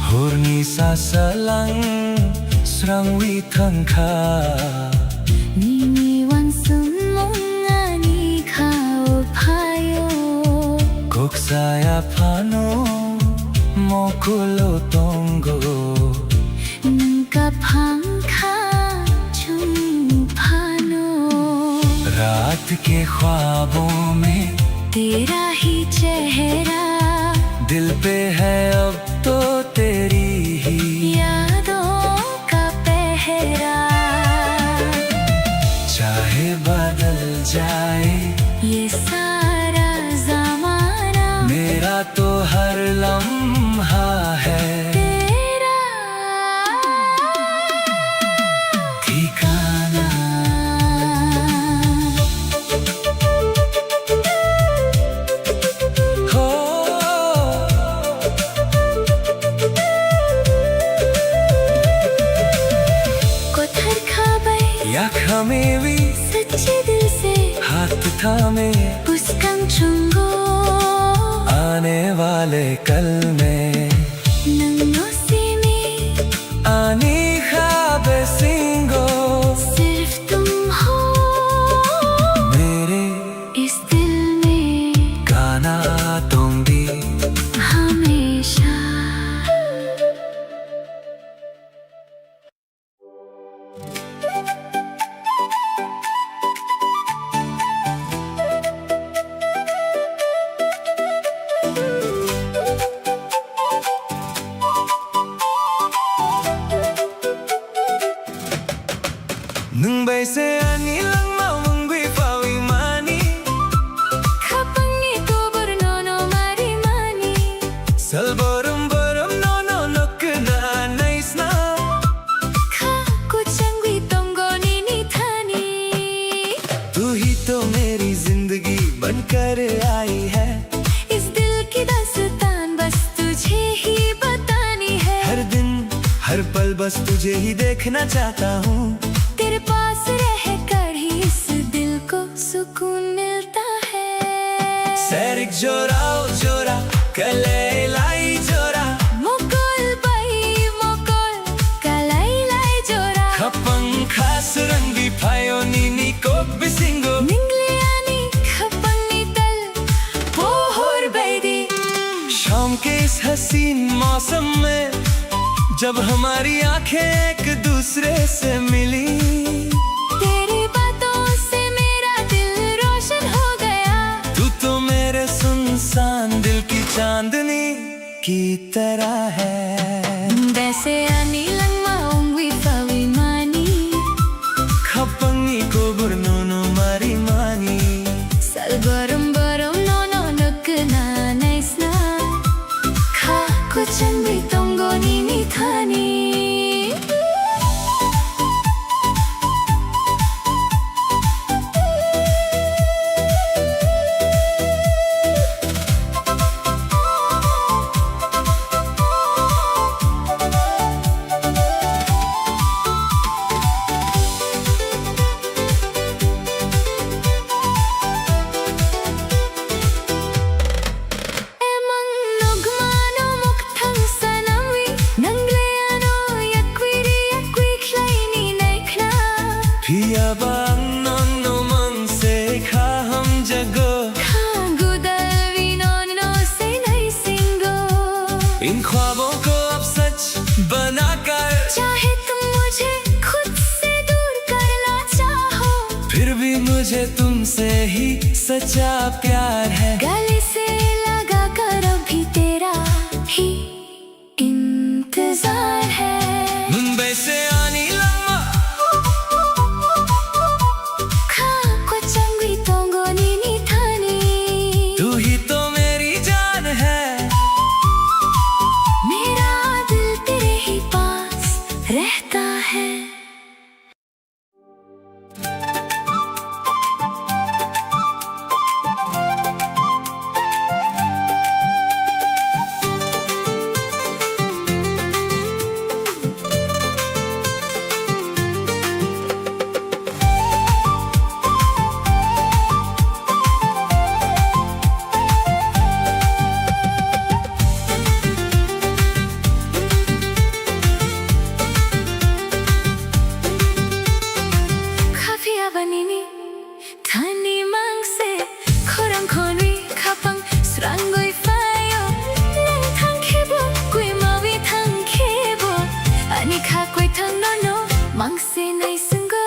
Hurni sa salang srang wi thang kha Nini wan sum mong ani khao phayo, kok saya phano mokulo tongo nang ka phang kha chum phano। रात के ख्वाबों में तेरा ही चेहरा, दिल पे है अब तो तेरी ही यादों का पहरा। चाहे बदल जाए ये सारा जमाना, मेरा तो हर लम्हा है तेरा ठिकाना। हो कोथर खाबै या खमेवी सच्चे दिल से, हाथ थामे पुस्कंग चुंगो आने वाले कल में नंगो सीने, आनी ख्वाबे सिंगो सिर्फ तुम हो मेरे इस दिल में गाना तुम भी हमेशा। Nung bay se ani lang mong gwi pawi mani Kapangi ko burno no mari mani, salborum borum no no nok na nice na ka kuchangwi tongo nini thani। तू ही तो मेरी जिंदगी बनकर आई है इस दिल की दास्तान बस तुझे ही बतानी है। हर दिन हर पल बस तुझे ही देखना चाहता हूँ तेरे पास रहकर ही इस दिल को सुकून मिलता है। सैरिक जोरा ओ जोरा कले लाई जोरा मोकोल बाई मोकोल kalay lay jora, खपंग खास रंगी फायो नीनी को बिसिंगो ningliani kapangi tal pohor baidi। शाम के इस हसीन मौसम में जब हमारी आंखें एक दूसरे से मिली तेरी बातों से मेरा दिल रोशन हो गया, तू तो मेरे सुनसान दिल की चांदनी की तरह है वैसे ani lang maungwi fawi mani, खपंगी को बुरनो नो मारी मानी salbarum barum no no nuk na nice na, ka kuchangwi tongo nini thani। Emang nugmano mukthang sanawi, nangleano yakwiri yakwi klaini naikna। पिया बांग नो नो मन से खा हम जगो Gudalvi non no say nahi singo, इन ख्वाबों को अब सच बनाकर चाहे तुम मुझे खुद से दूर करना चाहो, फिर भी मुझे तुमसे ही सच्चा प्यार है। गले से लगा कर अभी तेरा ही इंतजार है। मुंबई से आनी लम्मा खा को चंगी तोंगोनी नी थानी। तू ही तो मेरी जान है। मेरा दिल तेरे ही पास रहता है। Vanini, tani mangse, korang kori kapang serangoi fayo, nang thang kebo, kui mawi thang kebo, ani kha kui thang nono, mangse nai sungo.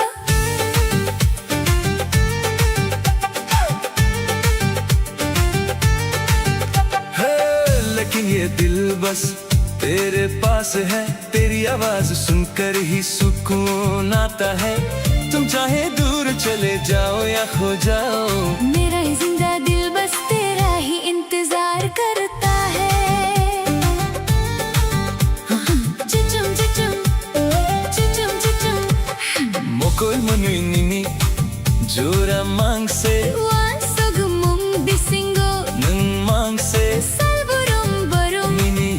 लेकिन ये दिल बस तेरे पास है। तेरी आवाज सुनकर ही सुकून आता है। तुम चाहे दूर चले जाओ या खो जाओ, मेरा ये जिंदा दिल बस तेरा ही इंतजार करता है। चिचुम चिचुम चिचुम चिचुम मोकोल मनुई निनी जोरा मांग से wan sugumum bisingo नंग मांग से salburum barum मिनी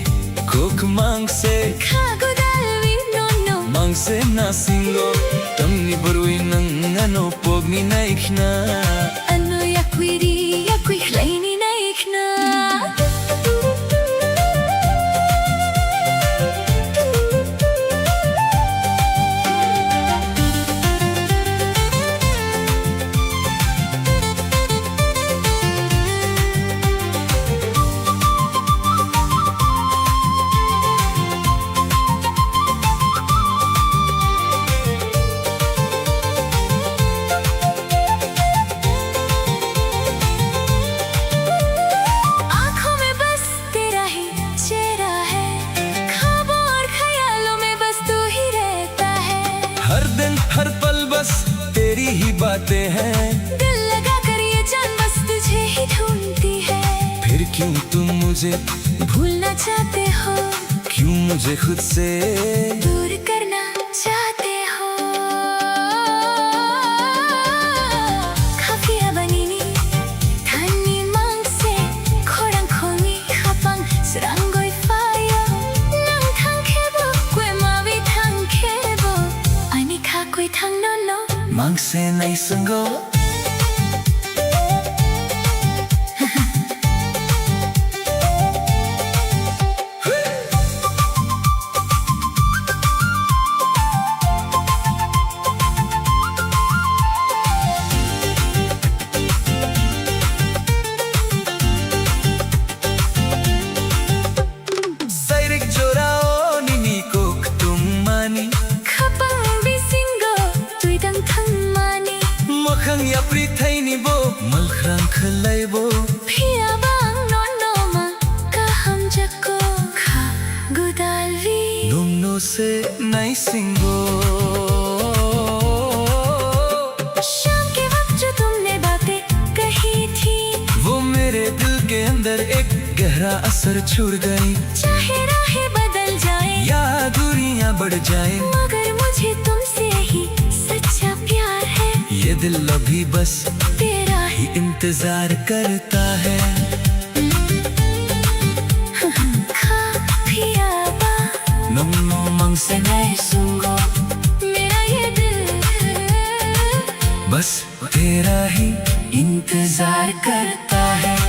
कोक मांग से kagudal winono मांग से नासिंगो तमनी बरुई नंग अनो पोगनी नाइखना। ano yakwiri yakwi hlaini naikna। आँखों में बस तेरा ही चेहरा है, ख्वाबों और ख्यालों में बस तू ही रहता है। हर दिन हर पल बस तेरी ही बातें हैं। दिल लगा कर ये जान बस तुझे ही ढूंढती है। फिर क्यों तुम मुझे भूलना चाहते हो, क्यों मुझे खुद से दूर करना चाहते हो। Kafiya banini, tani mangse, korang kongi kapang serangoi fayo, nang thang kebo, kue mawi thang kebo, ani kha koi thang nono, मांग से नहीं संगो। सैरिक जोराओ निनी कोक तुम मानी kapang bisingo, tuidang thang mani, मखंग या प्रीथैनी बो मलखरांग खलाई बो pia bang nono ma, kaham jako, kha gudalvi, नुमनो से नहीं सिंगो। शाम के वक्त जो तुमने बातें कही थी, वो मेरे दिल के अंदर एक गहरा असर छोड़ गई। चाहे राहें बदल जाए, या दूरियां बढ़ जाए, मगर मुझे तुमसे ही सच्चा प्यार है। ये दिल अभी बस तेरा ही ही इंतजार करता है। खा पिया बा, नमो मंग से नहीं सुंगो, मेरा ये दिल बस तेरा ही इंतजार करता है।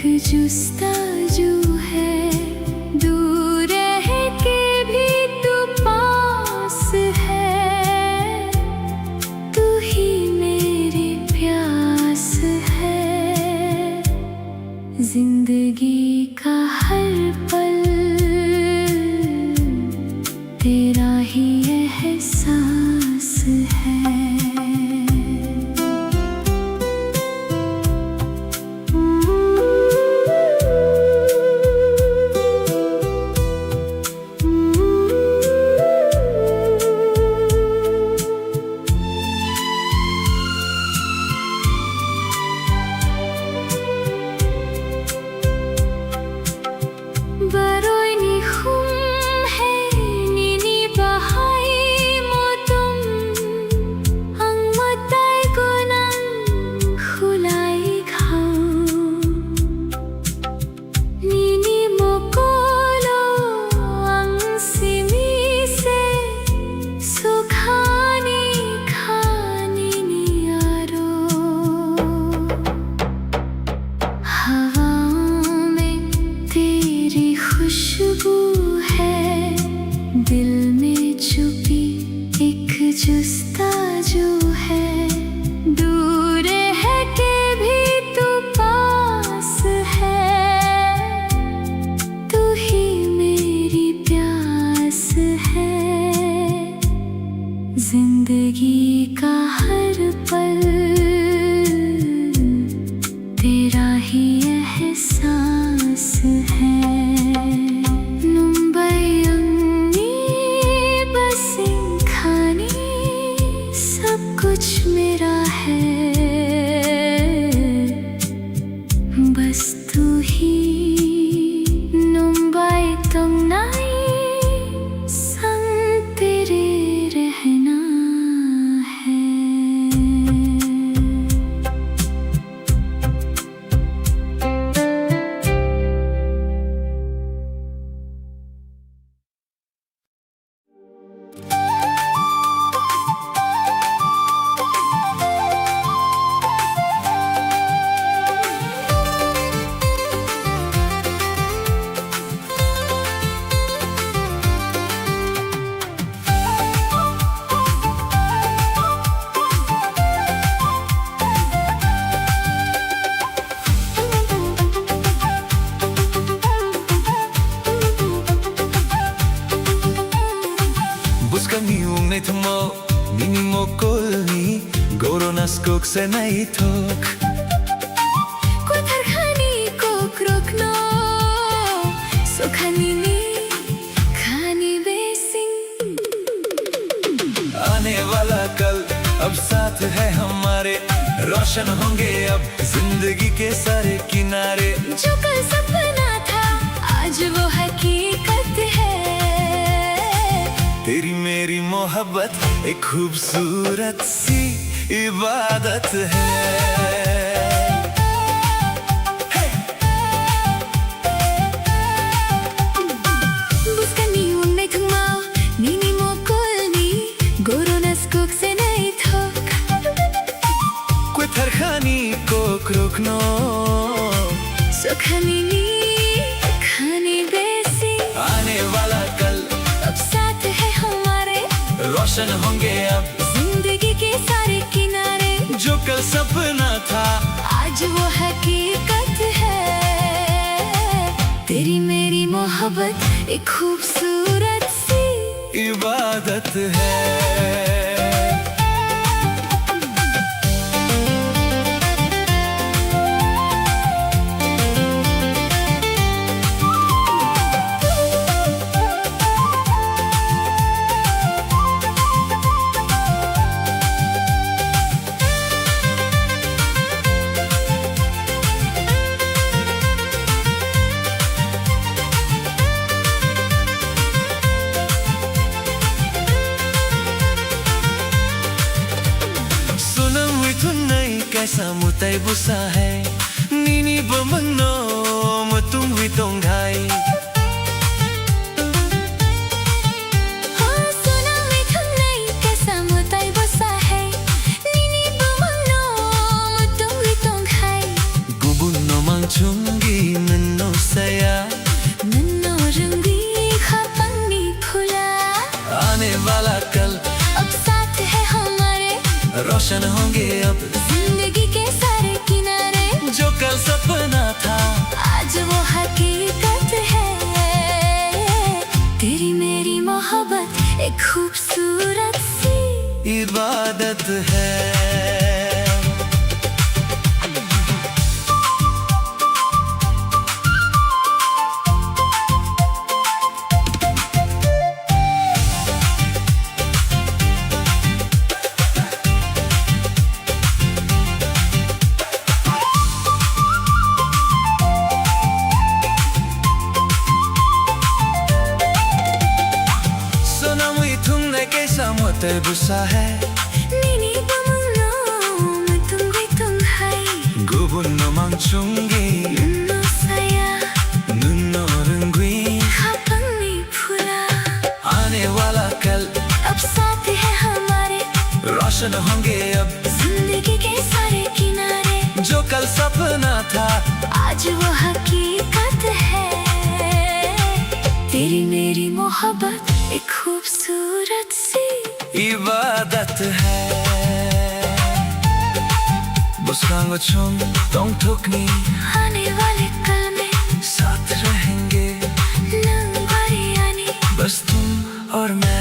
जुस्ताजू है, दूर रह के भी तू पास है, तू ही मेरी प्यास है। जिंदगी का हर पल तेरा ही एहसास है। खुशबू है, दिल में छुपी एक जुस्ताजू है, दूर है के भी तू पास है, तू ही मेरी प्यास है। जिंदगी का हर पल तेरा ही एहसास है। कुछ मेरा है, बस तू ही मुंबई तंगनाई संग तेरे रहना है। Mo nini mo kolni goronas kok se nahi thok kothar khani kok rokno sokhani ni khani besing आने वाला कल अब साथ है हमारे, रोशन होंगे अब जिंदगी के सारे किनारे। जो कल सपना था आज वो हकीकत है, तेरी मेरी मोहब्बत एक खूबसूरत सी इबादत है। Rokno सुखानी नी खानी बेसी आने वाला कल अब साथ है हमारे, रोशन होंगे अब जिंदगी के सारे किनारे। जो कल सपना था आज वो हकीकत है, तेरी मेरी मोहब्बत एक खूबसूरत सी इबादत है। Kaisa mutai busa hai nini bamano matung witong hai सुना मैं तुम नहीं कैसा मुताई बुसा है नीनी बमनो तुम भी तुम खाई gubun no mang chungi रोशन होंगे अब जिंदगी के सारे किनारे। जो कल सपना था आज वो हकीकत है। तेरी मेरी मोहब्बत एक खूबसूरत सी इबादत है। 부사 해 니니 봄은 둥글둥하이 구분 너만 충기 눈노 사야 눈노른 귀 खपनी फूला आने वाला कल अब साथ है हमारे रोशन होंगे अब जिंदगी के सारे किनारे। जो कल सपना था आज वो हकीकत है। तेरी मेरी मोहब्बत एक खूबसूरत सी इबादत है। बुस्कान गुच्छों 똥톡니 आने वाले कल में साथ रहेंगे लंबारी आनी बस तुम और मैं।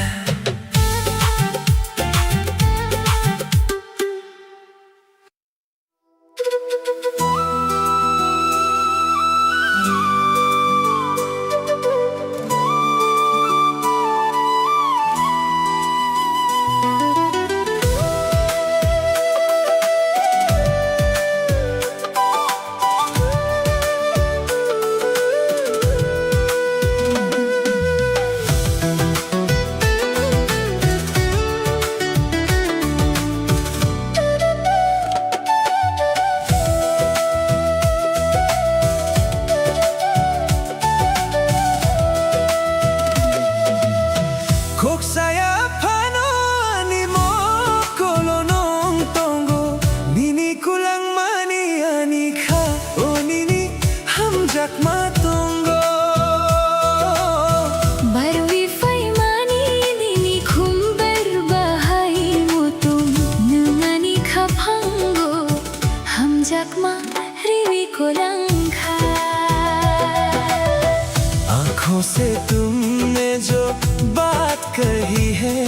आँखों से तुमने जो बात कही है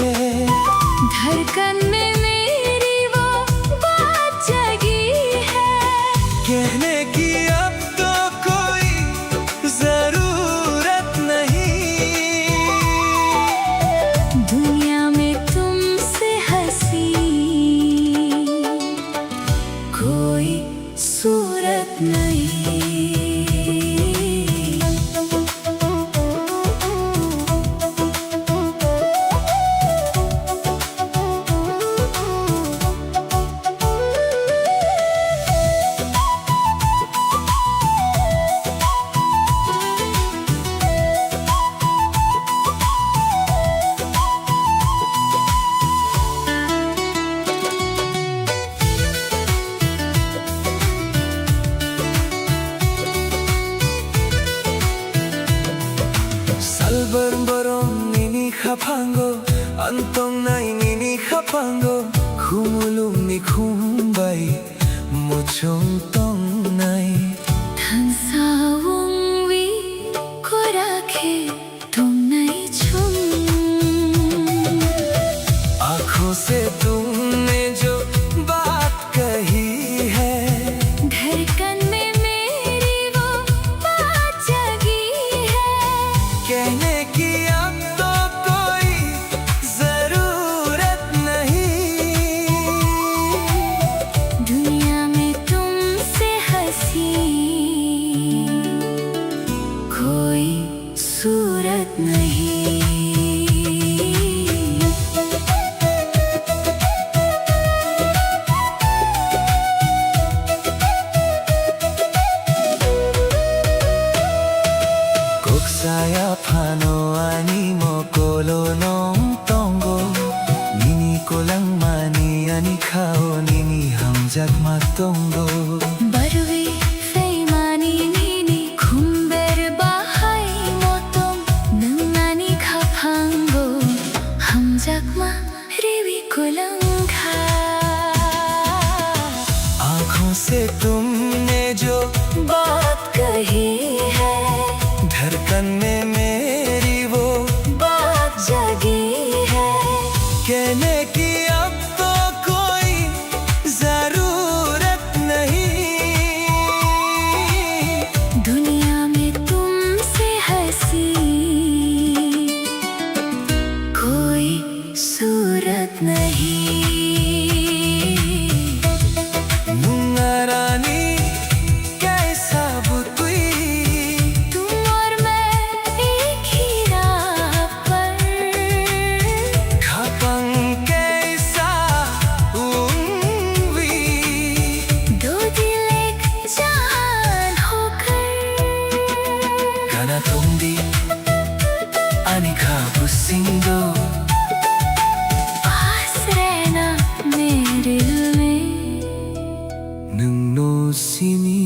धड़कन में मेरी वो बात जगी है। कहने की अब तो कोई जरूरत नहीं दुनिया में तुमसे हंसी कोई सूरत नहीं। 살벌벌ong 니니 카판고 안동 나이 니니 카판고 쿠물룸 니 쿰바이 모총똥 나이 단사옹 위 고라케 동나이 춤 आँखों से तुमने जो बात कही है धड़कन में मेरी वो बात जगी है। कहने की अब तो कोई जरूरत नहीं दुनिया में तुमसे हंसी कोई सूरत नहीं। Saya pano ani mo kolonong tonggo Nini ko lang mani ani kao nini hamjak matonggo बरुवी फेमानी नीनी खुम्बेर बाहाई मोतोम नंगानी खाफांगो हमजाकमा रिवी कोलंखा Sana tundi Ani khabusingo पास रहना मेरे दिल में Nungno sini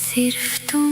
सिर्फ तुम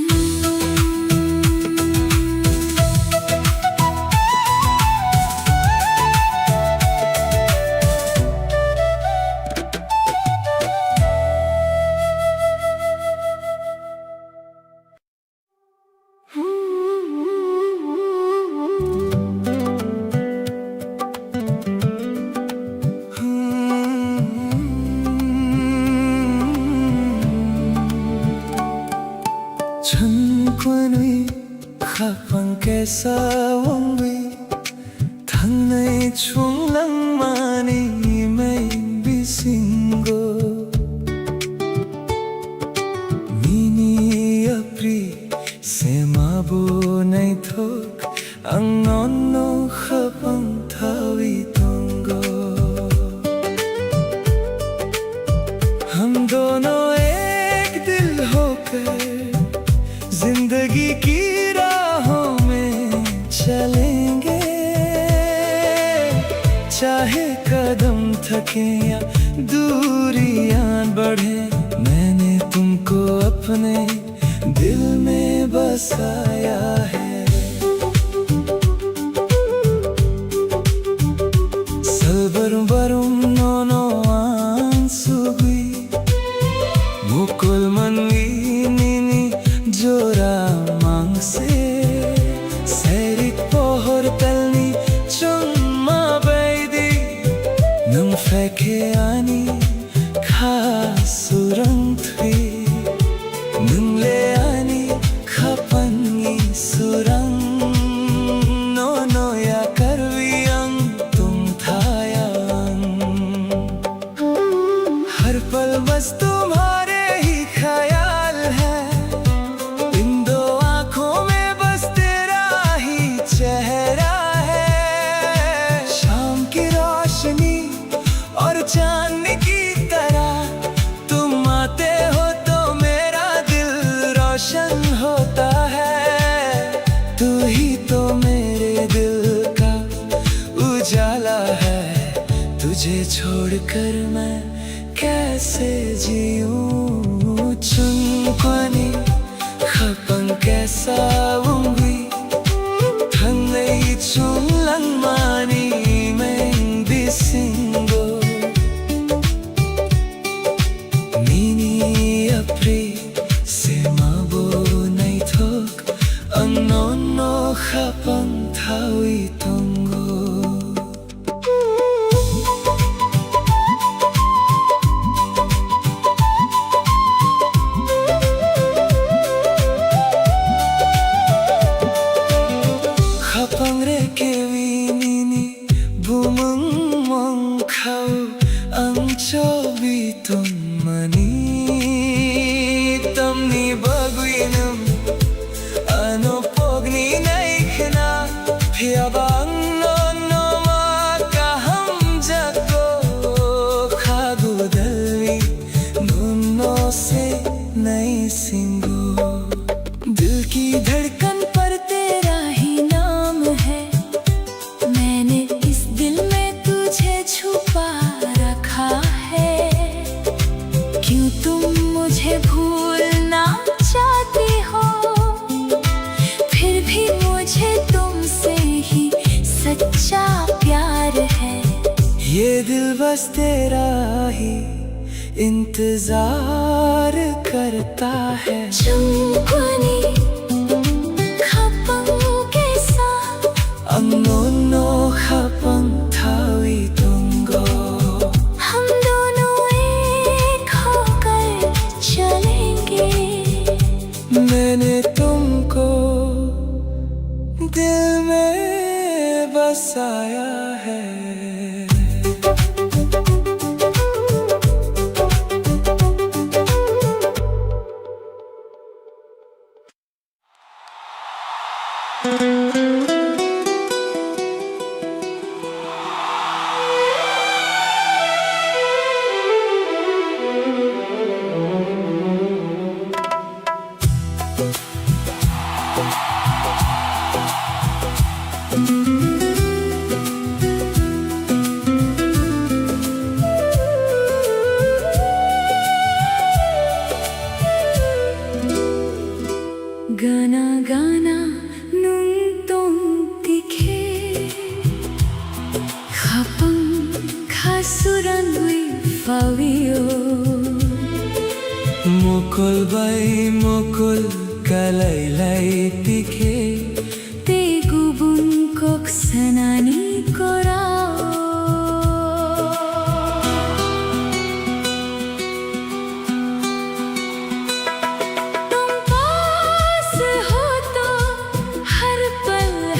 천권의 가방께서 원위 당나의 총랑만이 매인 비신고 미니 앞리 세마보 나이톡 앙넌노 가방 타위 동고 हम दोनों एक दिल होकर जिंदगी की राहों में चलेंगे चाहे कदम थके या दूरियां बढ़े मैंने तुमको अपने दिल में बसाया है Salbarum nono ansugui Mukul manwi nini jora mangse Serik pohor talni chumma baidi Nung feke ani khasurang thui Nung le ani khapangi surang Nono ya karviyang tum thayang हर पल बस तुम्हारे ही ख्याल है इन दो आँखों में बस तेरा ही चेहरा है शाम की रोशनी और चांद की तरह तुम आते हो तो मेरा दिल रोशन होता है तू ही तो मेरे दिल का उजाला है तुझे छोड़कर मैं कैसे जीऊं 춘권이 가방께서 웅귀 당내이 총랑만이 맹비신고 미니 앞리 세마보 나이톡 앙노노 가방 타위 동고 Kapangre kewinini bumeng mongkau ang chobiton mani tamni bagwinam ano pogni naikna phiabang no makaham jako khagudalvi nunno se nai singo दिल की धड़कन पर तेरा ही नाम है मैंने इस दिल में तुझे छुपा रखा है क्यों तुम मुझे भूलना चाहती हो फिर भी मुझे तुमसे ही सच्चा प्यार है ये दिल बस तेरा ही इंतजार करता है 춘권이 가방께서 앙노노 가방 타위 동고 हम दोनों एक होकर चलेंगे मैंने तुमको दिल में बसाया है Gana gana nung tong tikhe Khapang khasuran wi fawio Mukul bay mukul kalaylay tikhe Te gubun kok sanani korao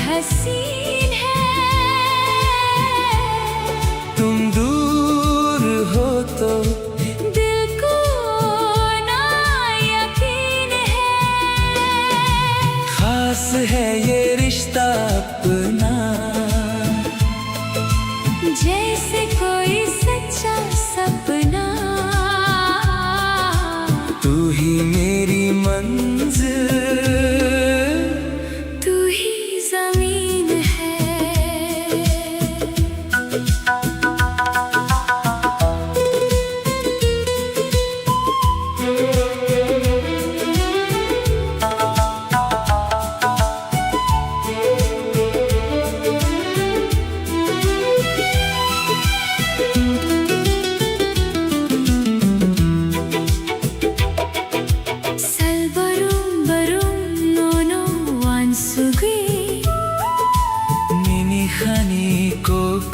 हसीन है तुम दूर हो तो दिल को ना यकीन है खास है ये रिश्ता अपना जैसे कोई सच्चा सपना तू ही मेरी मंजिल तू ही जमीन है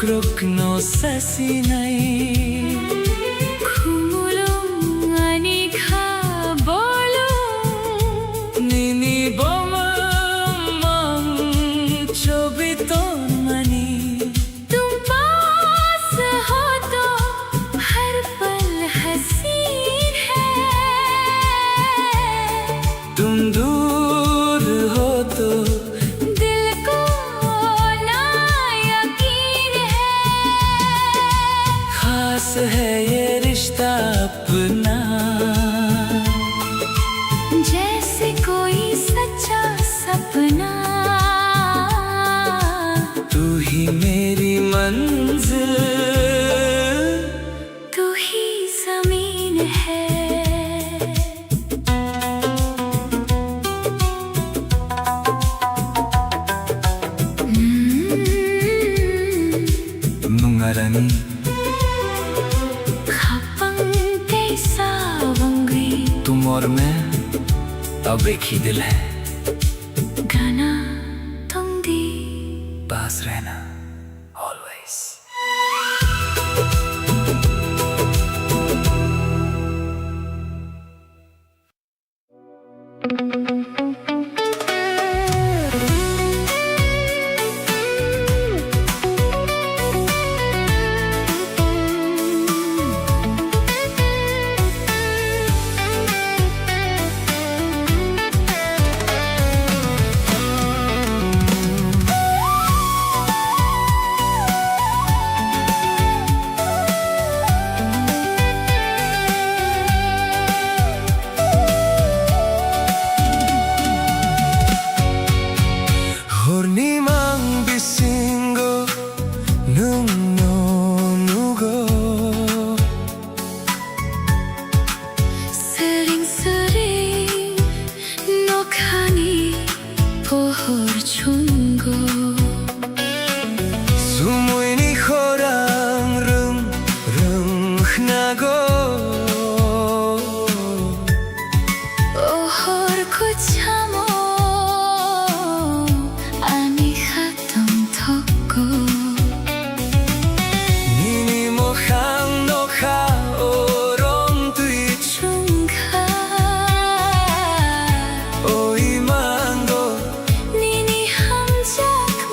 Krukno sasinay Kumulong ani ka bolong Nini bomang chobiton mani तुम पास हो तो हर पल हसीन है तुम दूर हो तो दिल को ना यकीन है खास है ये रिश्ता अपना जैसे कोई सच्चा सपना तू ही मेरी मंजिल तू ही जमीन है Nungarani खपंग कैसा वंगरी तुम और मैं अब एक ही दिल है गाना तुम दी पास रहना always Hornimang bisingo nung nugo 스링스링 녹하니 보홀 충고 Sumuini horang rung rung nago 오홀 구차모 아니 하던 덕고 Nini mohang nokha orong tui 중가 oi mango 니니 함자가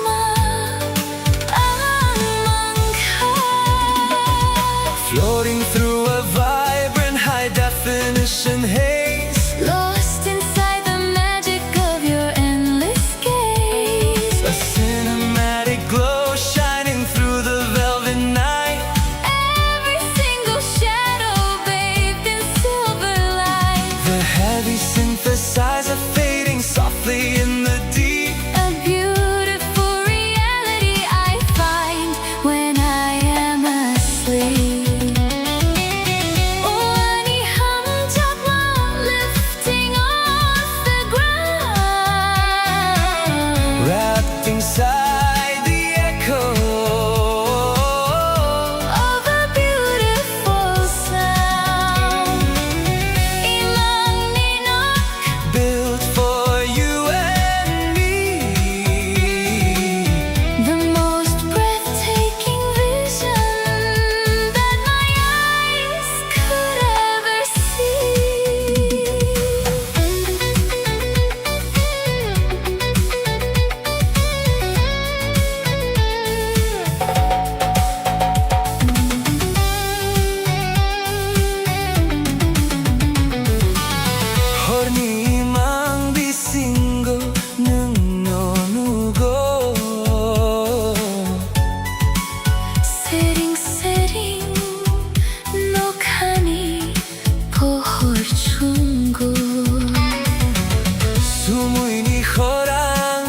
Tumuini khorang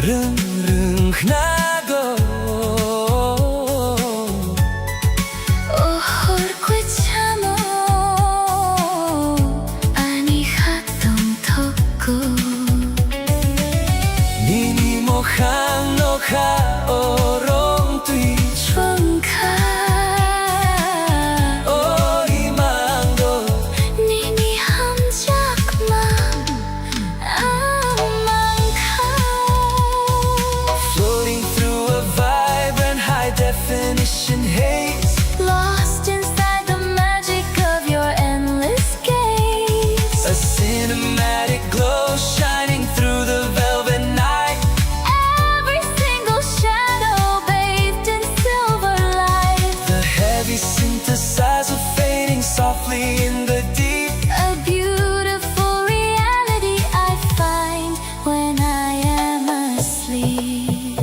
rừng rừng nago Ohor kuchamo ani hatong toko Nini mokhang no kha orong tui Chuang ka ori mango Nini ham jak ma amang ka Floating through a vibrant high definition haze Lost inside the magic of your endless gaze A cinematic glow shining through the velvet night Every single shadow bathed in silver light The heavy synthesizer fading softly in the deep A beautiful reality I find when I am asleep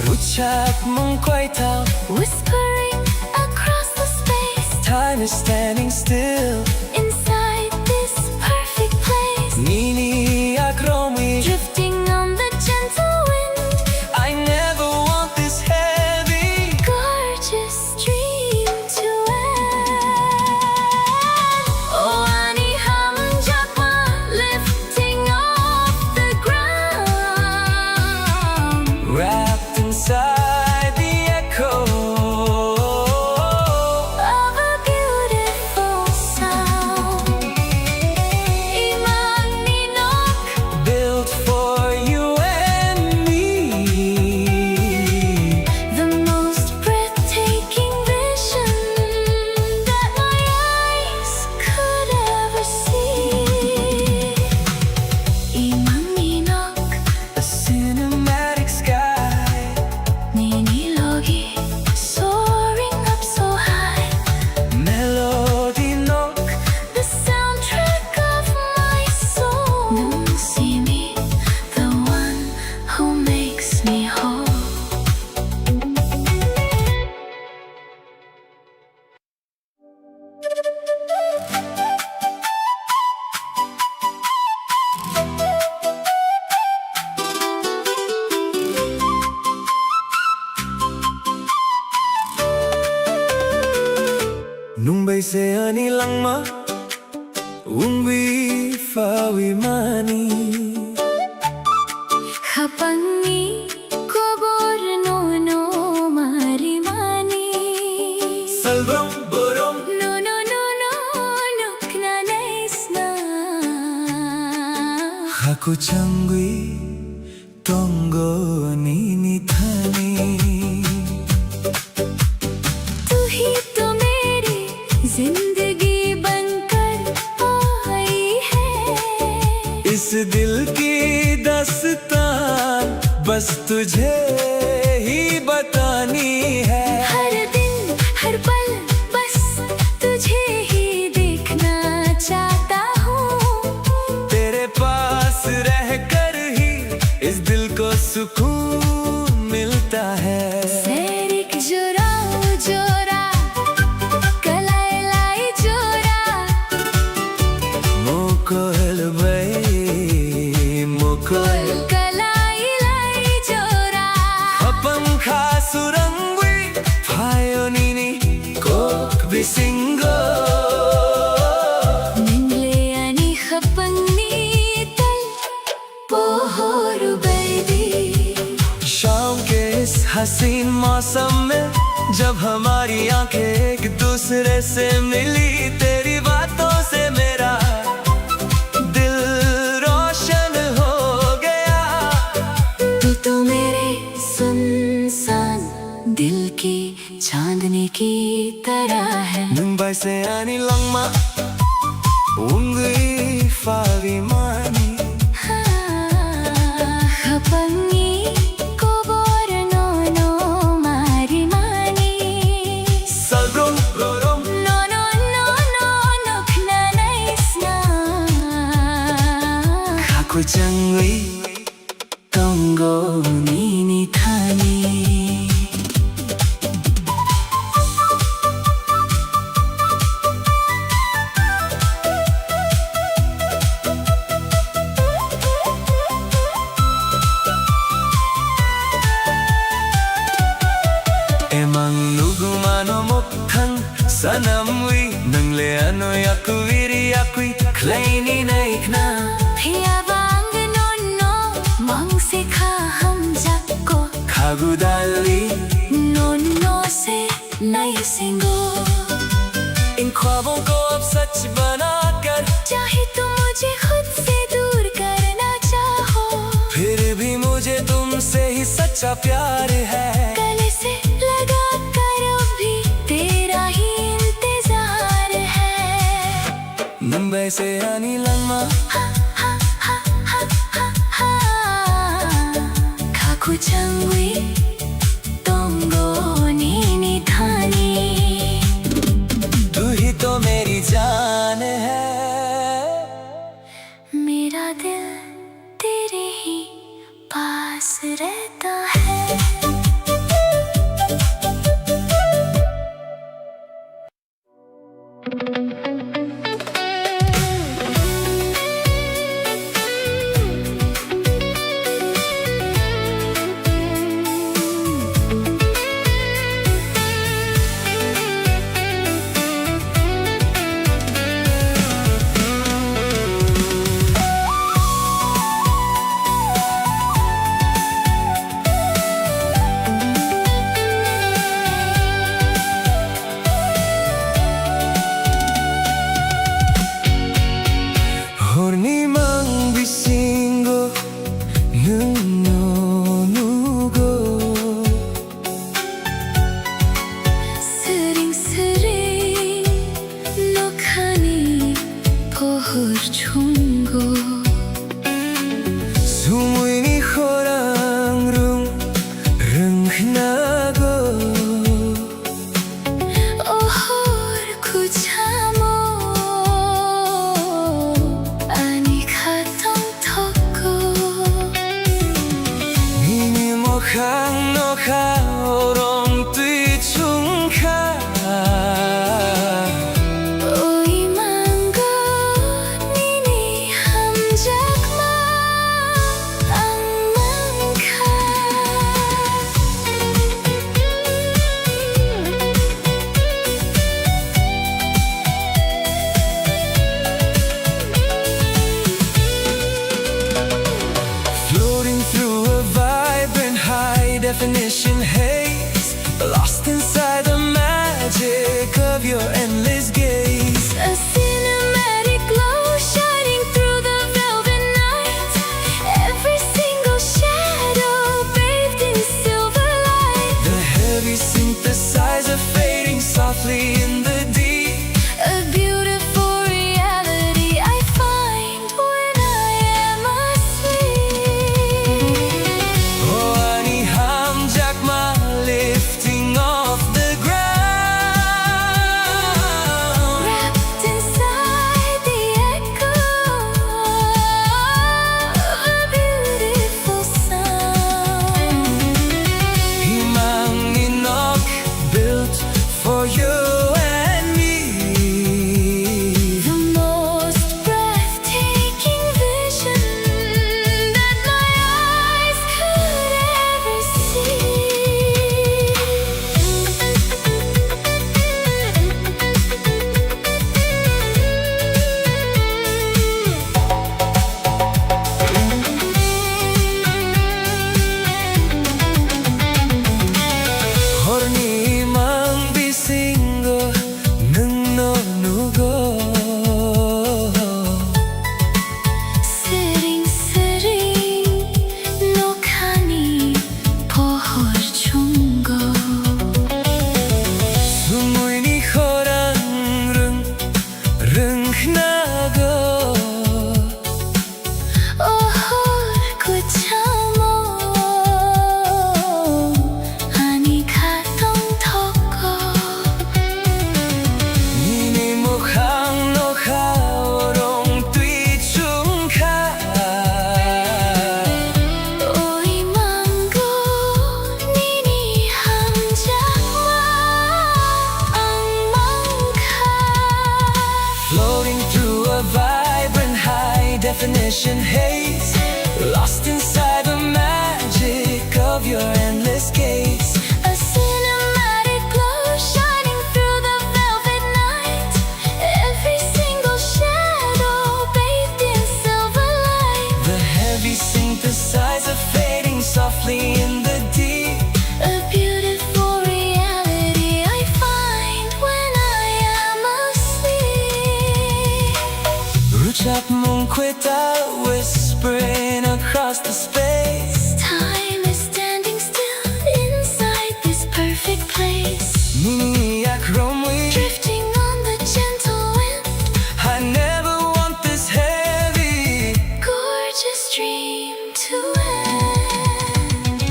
Ruchak mong quay thao Whispering across the space Time is standing still Inside this perfect place Nini akromi Drifting on the gentle wind I never want this heavy Gorgeous dream to end Oh, ani ham jakma lifting off the ground Wrapped inside the echo Of a beautiful sound Imang ninok Built for you and me The most breathtaking vision That my eyes could ever see Imang ninok A cinematic sky Ninilogi soaring up so high Melody nok The soundtrack of my soul Nung see me, the one who makes me whole Nung bay se ani langma Ungwi fawi mani Hapangi kobor no marimani Salbam borom No nukna naisna Haku changwi tongo nini thani तू ही तो मेरी जिंदगी बनकर आई है इस दिल की दास्तान बस तुझे ही बतानी है हर दिन हर पल बस तुझे ही देखना चाहता हूँ तेरे पास रहकर ही इस दिल को सुकून मिलता है सेरिक जोरा जोरा कलाई लाई जोरा मोकोल bay मोकोल कलाई लाई जोरा Hapang kasurangwi Payo nini Kok bisingo निंगले ani खपंगनी तल पोहोरु baby शाम के इस हसीन मौसम में जब हमारी आंखें एक दूसरे से मिली तेरी बातों से मेरा दिल रोशन हो गया तू तो मेरे सुनसान दिल की चांदनी की तरह है Mumbai se ani langma Ungwi fawi mani खपंगी कोबोर no marimani Salbrom borom No nukna naisna Haku changwi tongo nini thani Kuwiri akui kleini naikna Hiyabang nono Mang sikha hum jakko Khagudali Nono से नई सिंगो इन ख्वाबों को अब सच बनाकर चाहे तुम मुझे खुद से दूर करना चाहो फिर भी मुझे तुमसे ही सच्चा प्यार है गले से लगा कर भी तेरा ही इंतजार है मुंबई से आनी लम्मा खाकू चंगुई तोंगो नीनी थानी तू ही तो मेरी जान है मेरा दिल तेरे ही पास रहता है Definition haze, lost inside the magic of your endless gaze. A cinematic glow shining through the velvet night. Every single shadow bathed in silver light. The heavy synthesizer fading softly in the deep. A beautiful reality I find when I am asleep. Oh, Ani Ham Jakma lifting off the ground, Wrapped inside the echo of a beautiful sound. Himang Inok built for you and me. The most breathtaking vision that my eyes could ever Horni mang bisingo nunno nugo. Sering nokhani pohor chungo. Sumuy ni khorang rung nago. Ohor kuchamo ani khatong thoko. Nini mukhang no khaorong tui chung kha. Oi mango nini ham jakma ang mangkha. Floating through a vibrant high definition haze, lost inside the magic of your endless gaze. A cinematic glow shining through the velvet night. Every single synthesizer fading softly in the deep. A beautiful reality I find when I am asleep. Ruchak mong kweta whispering across the space. Time is standing still inside this perfect place. Niniyak romwi Drifting on the gentle wind. I never want this heavy. Gorgeous dream to end.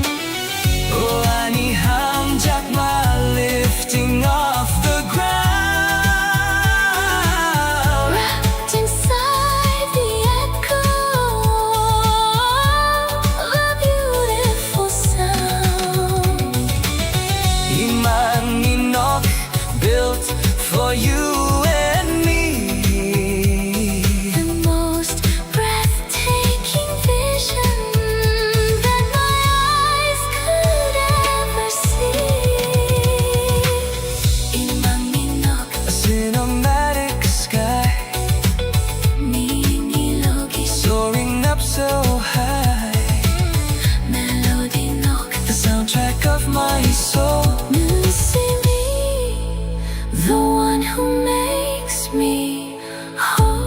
Oh, ani ham jakma lifting off the ground. Wrapped inside the echo of a beautiful sound. Imang Ninok built for you and me. The most breathtaking vision that my eyes could ever see. Imang Ninok, A cinematic sky Ninilogi, soaring up so high. Melody Nok, The soundtrack of my soul. Nusimi, the one who makes me whole.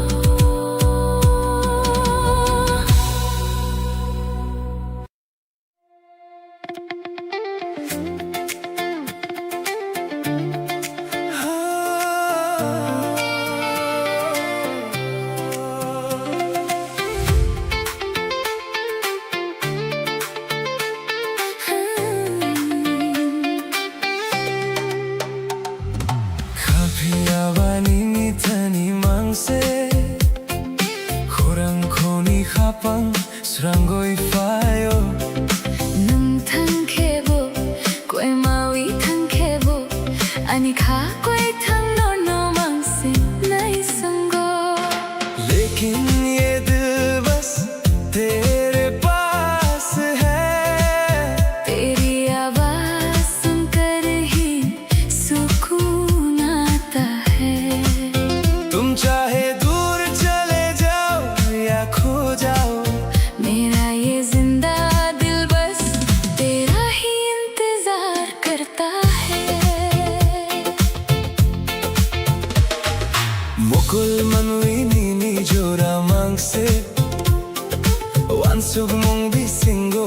Kapiawani mitani mangse Khurang khoni khapang srangoi fayo. Nung thangkhebo, koi mawi thangkhebo, ani kha koi thang no mangse nai sango. लेकिन ये दिल बस तेरे पास है. तेरी आवाज सुनकर ही सुकून आता है. तुम चाहे दूर चले जाओ या खो जाओ. मेरा ये जिंदा दिल बस तेरा ही इंतजार करता है. Mukul manui nini jora mangse Wansug mong bisingo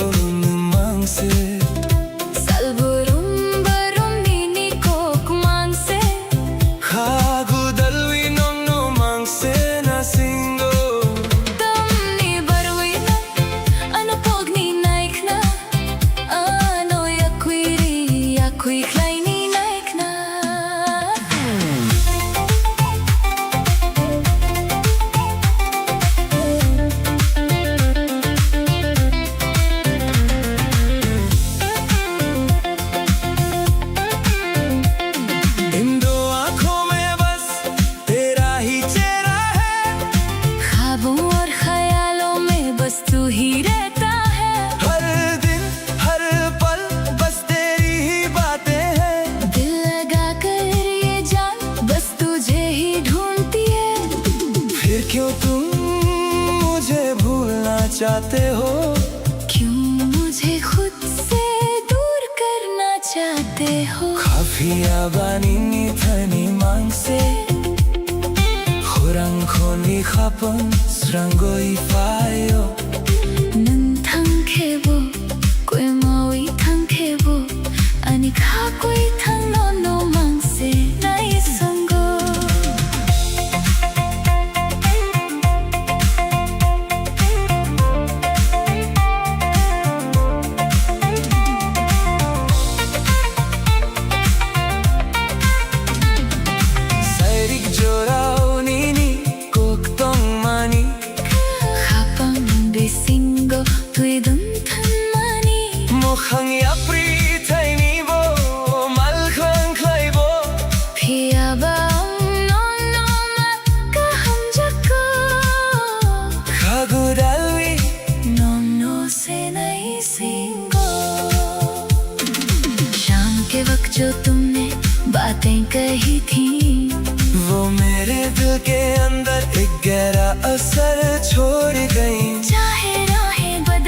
mangse. Salburum barum nini kok mangse. Khagu dalwi nong no mangse na singo. Tamni barwi na, ano pogni naik na, ano yakui kleini naik na. इन दो आंखों में बस तेरा ही चेहरा है. ख्वाबों और ख्यालों में बस तू ही रहता है. हर दिन हर पल बस तेरी ही बातें हैं. दिल लगा कर ये जान बस तुझे ही ढूंढती है. फिर क्यों तुम मुझे भूलना चाहते हो. क्यों मुझे खुद से दूर करना चाहते हो. Kapiawani mitani mangse Khurang khoni khapang srangoi fayo. Nun thangkhebo, koi mawi thangkhebo, ani kha koi thang no mangse nai sango. Sairik jorao nini koktong mani. Khapang bisingo, tui dun than mani. Mukhang yapri thay ni bo mal khang khlai bo. Phia baong no ma kaham jako. Khagu dalwi No se nai singo. शाम के वक्त जो तुमने बातें कही थी, वो मेरे दिल के अंदर एक गहरा असर छोड़ गई. चाहे राहें बदल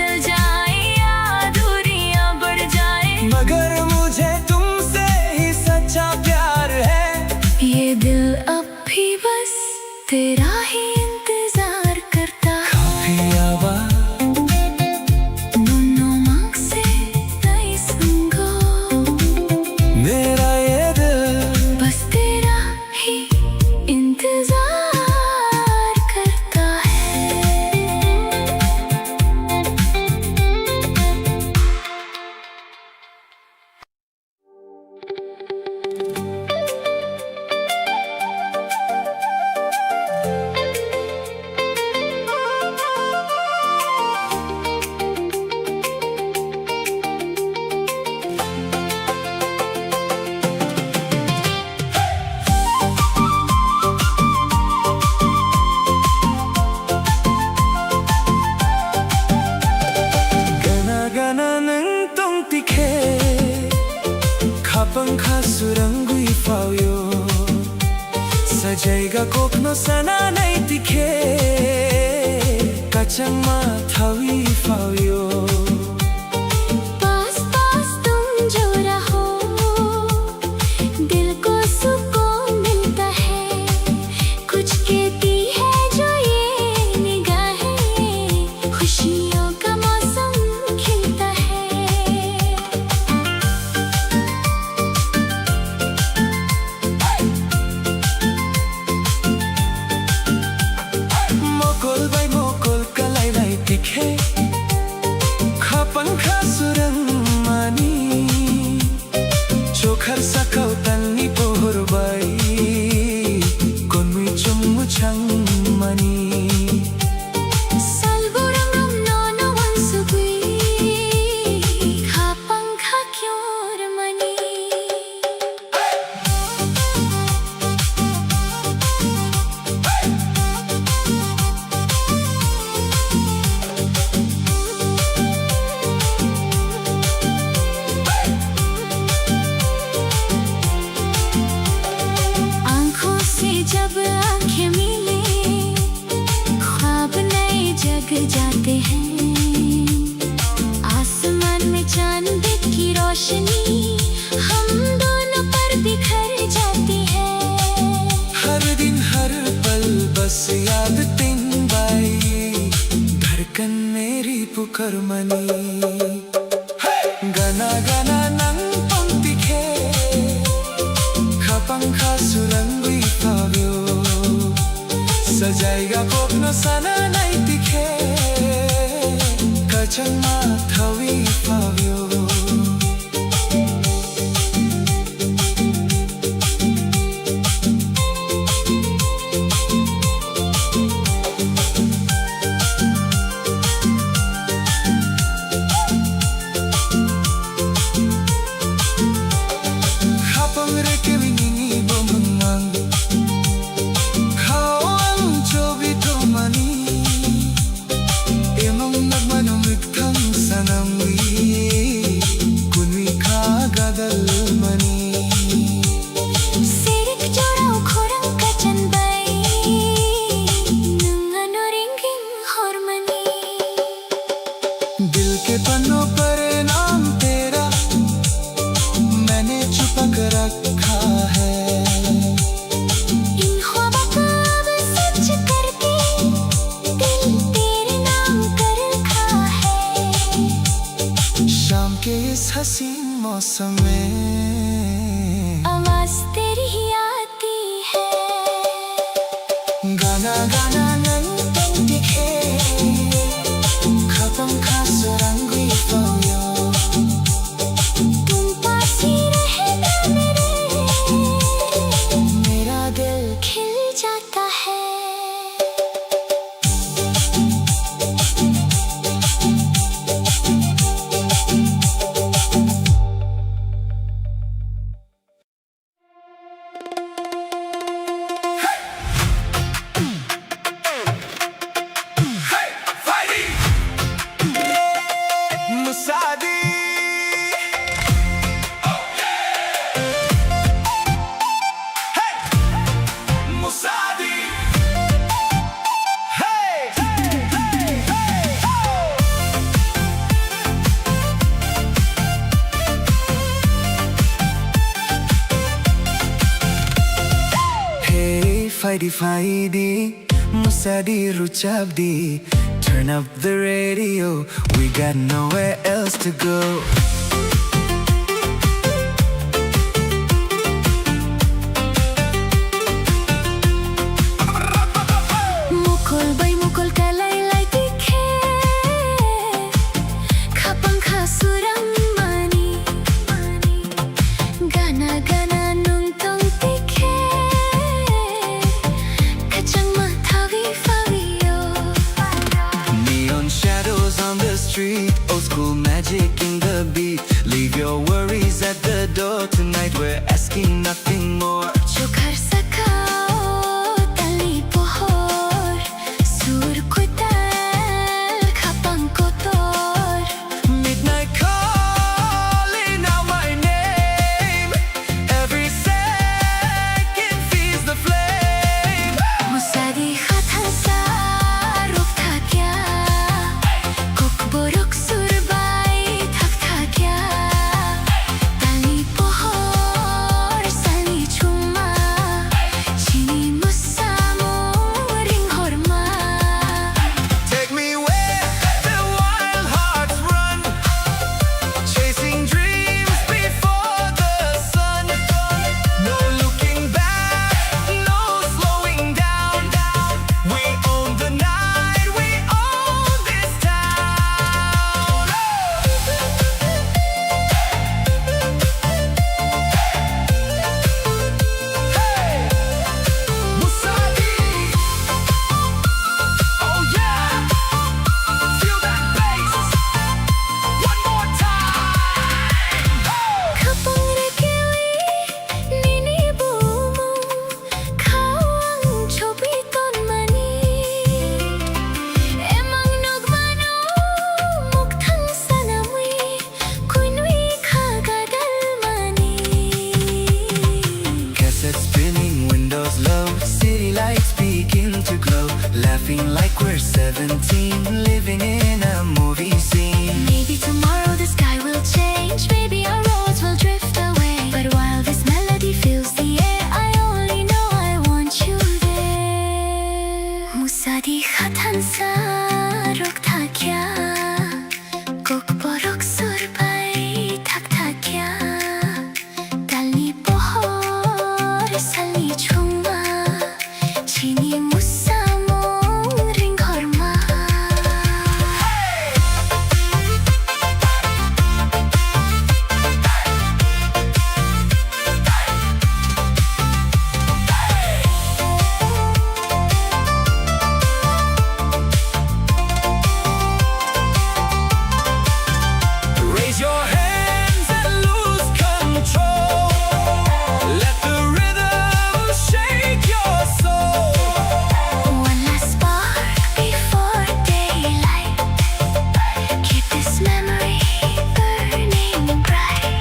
kapang kasurangui fauyo sajaiga kokno sana nai tikhe kachang ma thawi fauyo पास पास तुम जो रहो दिल को सुकून मिलता है कुछ कहती है जो ये निगाहें खुशियों का मौसम खिलता है mokol bai mokol kalai nai tikhe kapang kasurang mani chokhar sakau tanni pohor bai konmui chungmu chang mani Salgurangam nono wansugui kapang kakyor mani आँखों से जब आँखें मिले ख्वाब नए जग जाते हैं आसमान में चांद की रोशनी हम दोनों पर बिखर जाती है हर दिन हर पल बस याद तिन बाई धड़कन मेरी पुकार मनी गाना गाना नंग पंक्ति खे kapang kasurangui fauyo sajaiga kokno sana nai tikhe kachang ma thawi fauyo kapang reke wingi bomang khawang chobi tomani emong nagmanong iktang sanamwi kunwi ka gadal mani सिरिक जोड़ाओ खोरंग का चंदाई नंगनो रिंगिंग हॉर्मनी दिल के पन्नों पर नाम तेरा मैंने छुपा कर रखा है इन ख्वाबों को अब सच करके दिल तेरे नाम कर रखा है शाम के इस हसीन मौसम में आवाज तेरी ही आती है गाना गाना नंग पंक्ति खे kapang kasurangui fauyo तुम पास ही रहना मेरा दिल खिल जाता है मुसादी मुसादी Hey, fighty fighty, musadi ruchabdi. Turn up the radio, we got nowhere else to go. Mukul by Mukul kalai tikhe kapang kasurang mani gana gana nung tong tikhe kachang ma thawi fauyo Neon shadows on the street, old school magic in the beat. Leave your worries at the door tonight, we're asking nothing more. chokhar sakao tali pohor sur ko tal kapang kotor Midnight calling out my name. Borok surbay thak thakya Tali pohor sali chuma Chini musamo ring horma Take me where the wild hearts run, chasing dreams before the sun. No looking back, no slowing down. We own the night, we own this town. Hey, Musadi. Oh yeah, feel that bass. One more time. Kapang rekiwi nini bumu Kawang chobi ton mani Emang nagmano mukthang sanamwi Kunwi khagadal mani Cassette spinning, windows low, city lights begin to glow. Laughing like we're 17, living in a movie scene. Maybe tomorrow the sky will change Maybe our roads will drift away But while this melody fills the air I only know I want you there Musadi khatan sa rok thakya Kok borok surbay thak thakya Tali pohor sali chuma Chini musamo ring horma Raise your hands and lose control. Let the rhythm shake your soul. One last spark before daylight Keep this memory burning bright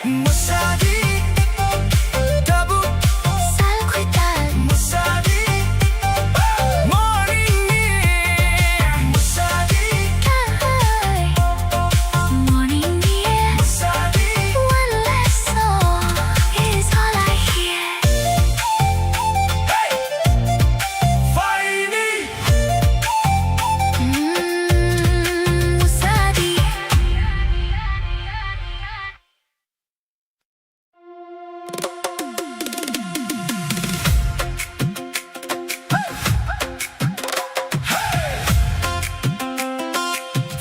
Musadi, Tabu, Salkwital Musadi, morning near. Musadi, Kay Morning near Musadi, One last song is all I hear Faini. Musadi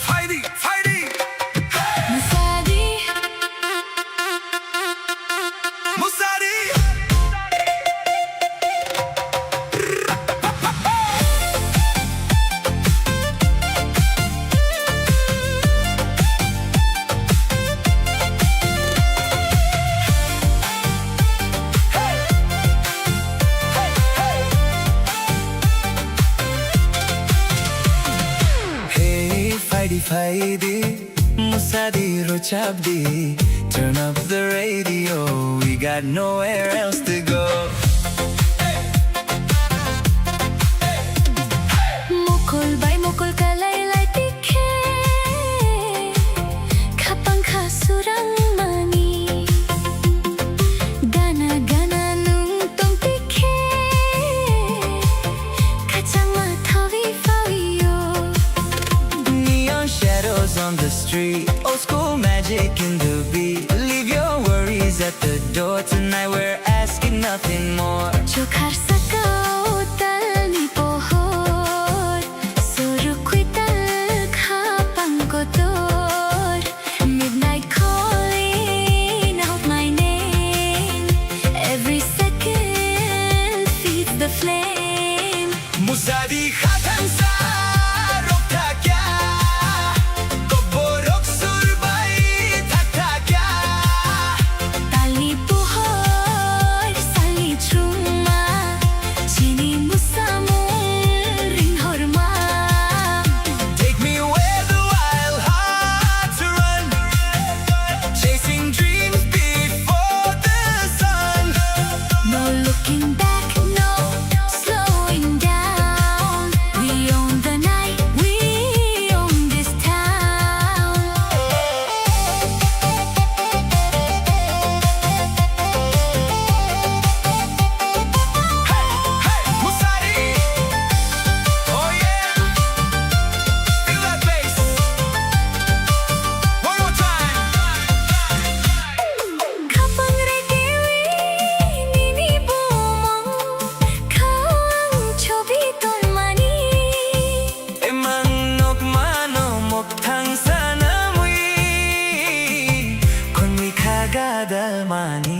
Fighty, fighty, Musadi Musadi. Hey, fighty, fighty, Musadi Rochabdi. Turn up the radio, we got nowhere else to go. Mukul bay mukul kalaylay tikhe Kapang kasurang mani Gana gana nung tong tikhe Kachang mathawi fawiyo Neon shadows on the street, old school magic in the beat. Leave your worries at the door tonight, we're asking nothing more. Chokhar sakao tal ni pohor Surukwital kapang kotor Midnight calling out my name Every second feeds the flame Musadi khatan sa rok thakya, Borok surbay thak thakya. Tali pohor sali chuma 목탕 사나무이 권위카 가다마니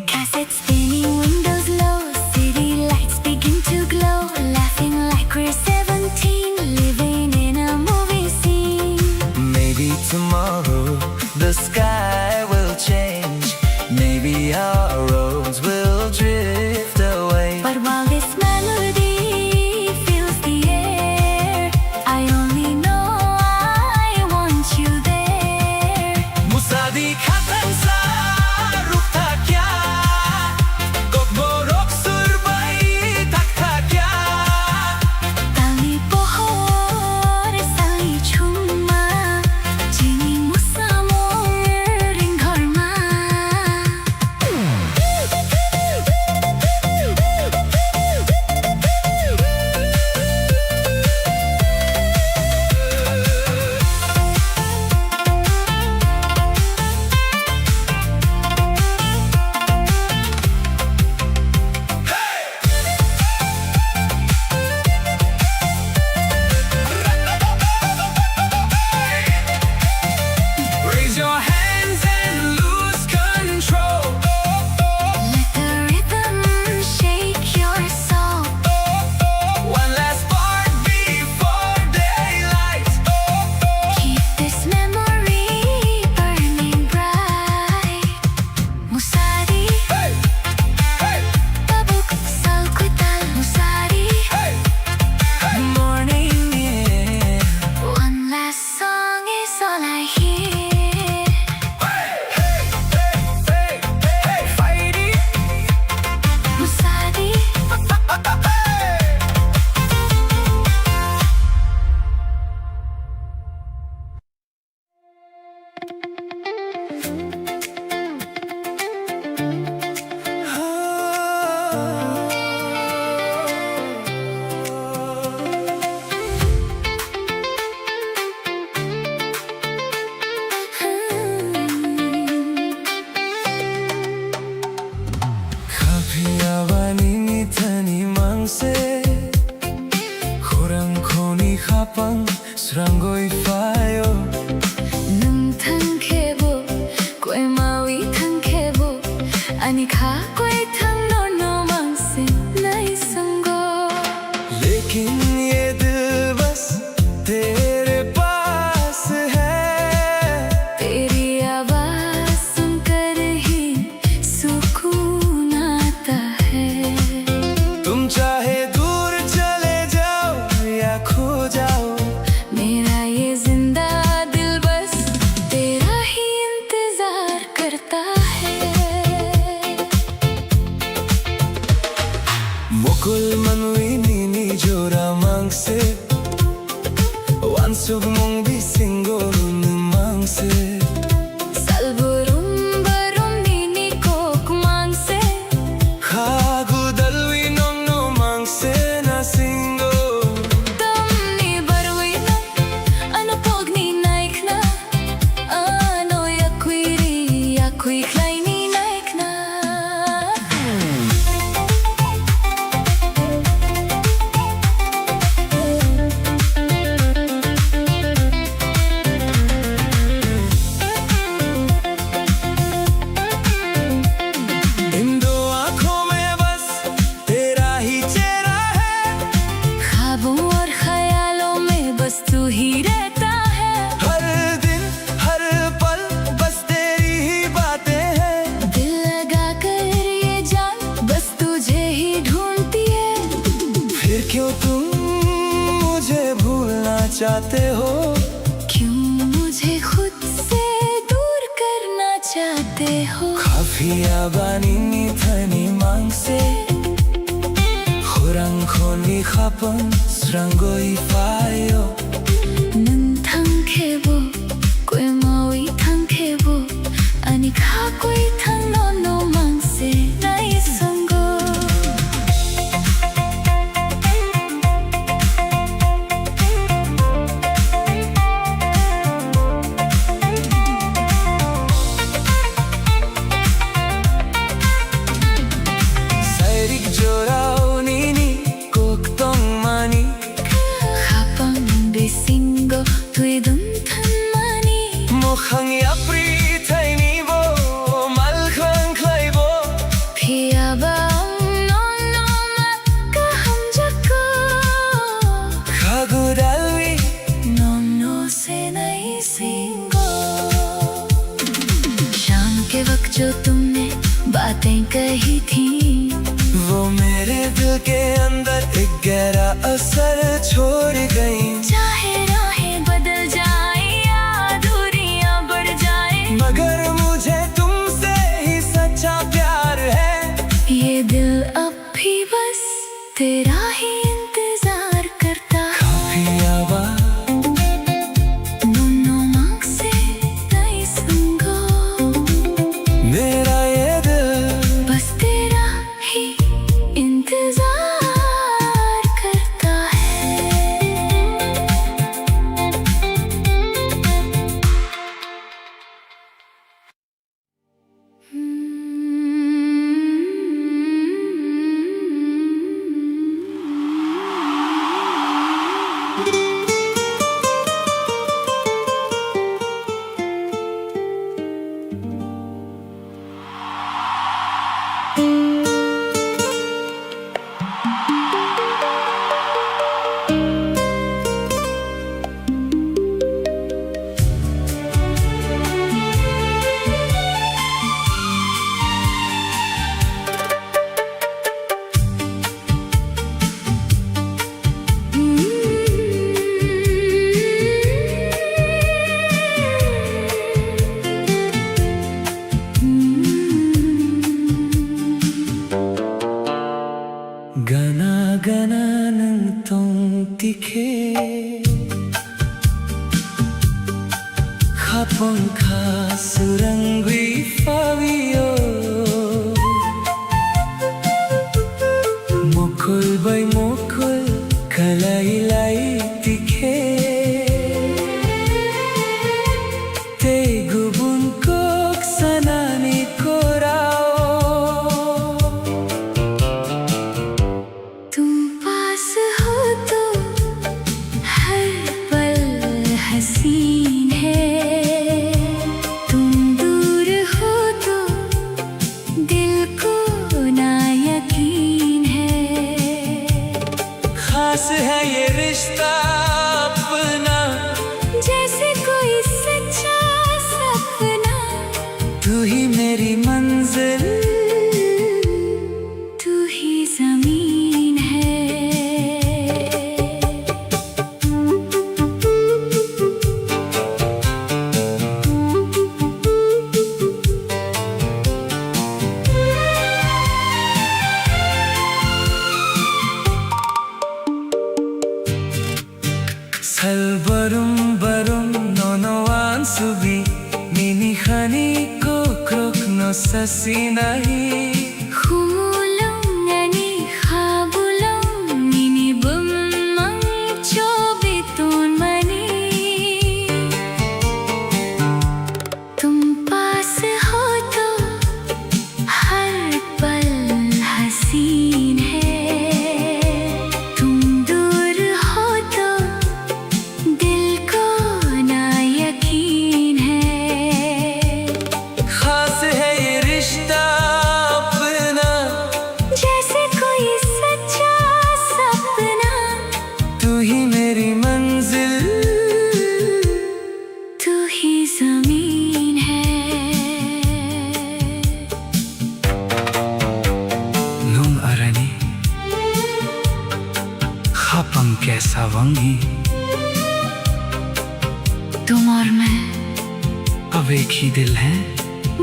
Cassette spinning, windows low, city lights begin to glow, laughing like we're 17, living in a movie scene. Maybe tomorrow the sky will change. Maybe our roads will drift away. But while this melody fills the air, I only know I want you there. Musadi khatan sa rukta kya kok borok surbay takta kya Tali pohor sali chuma, jini musamor ring gharma. Raise your hands and lose control. Let the rhythm shake your soul. One last part before daylight. Keep this memory burning bright. Musari, Hey, hey, tabuk salkutal. Musari, hey, hey. Morning, yeah. one last song is all I hear. Hey, hey, hey, hey, fighting. Musari, Kapiawani mitani mangse Khurang khoni khapang srangoi fayo nung thang khebo, koi maui thang khebo, ani kha koi thang no mangse nai sango. लेकिन ये दिल बस तेरे पास है तेरी आवाज सुनकर ही सुकून आता है. तुम चाहे दूर चले जाओ या खो जाओ मेरा ये जिंदा दिल बस तेरा ही इंतजार करता है. Mukul manui nini jora mangse Wansug mong bisingo mangse Salburum barum nini kok mangse, Khagu dalwi nong no mangse na singo tamni barwi na, ano pogni naik na, ano yakui klay ni naik na. इन दो आंखों में बस तेरा ही चेहरा है ख्वाबों और ख्यालों में बस तू ही रहता है. हर दिन हर पल बस तेरी ही बातें हैं दिल लगा कर ये जान बस तुझे ही ढूंढती है. फिर क्यों तुम मुझे भूलना चाहते हो क्यों मुझे खुद से दूर करना चाहते हो. Kapiawani mitani mangse Khurang khoni khapang srangoi fayo Nung thang khebo, koi maui thang khebo, ani kha koi thang no mangse nai sango. tu'y dumtan mani mukhang yapri thay ni bo mal khang khlai bo Pia ba non no makaham jako khagudalwi non no se nahi singo शाम के वक्त जो तुमने बातें कही थी वो मेरे दिल के अंदर एक गहरा असर छोड़ गई चाहे राहें बदल जाए या दूरियां बढ़ जाए मगर मुझे तुमसे ही सच्चा प्यार है ये दिल अब भी बस तेरा ही इंतजार करता है काफी आवाज दोनों मांग से नहीं सुनगो मेरा ये दिल बस तेरा ही इंतजार करता है ganang tongtike khapong kha surangwi fabio mokul bay mokul kalai lai tike te gubun kok sanani korao तुम पास हो तो हर पल हसीन है तुम दूर हो तो दिल को ना यकीन है खास है ये रिश्ता अपना जैसे कोई सच्चा सपना तू ही मेरी मंजिल तू ही जमीन है salbarum barum nonoan subi mini khani ko krok no sasinahi Humulong habulong inibumang chobiton mani तुम पास हो तो हर पल हसीन है तुम दूर हो तो दिल को ना यकीन है खास है ये रिश्ता अपना जैसे कोई सच्चा सपना तू ही मेरी मंजिल तू ही जमीन है nung arani khapang kaisa wangi तुम और मैं अब एक ही दिल है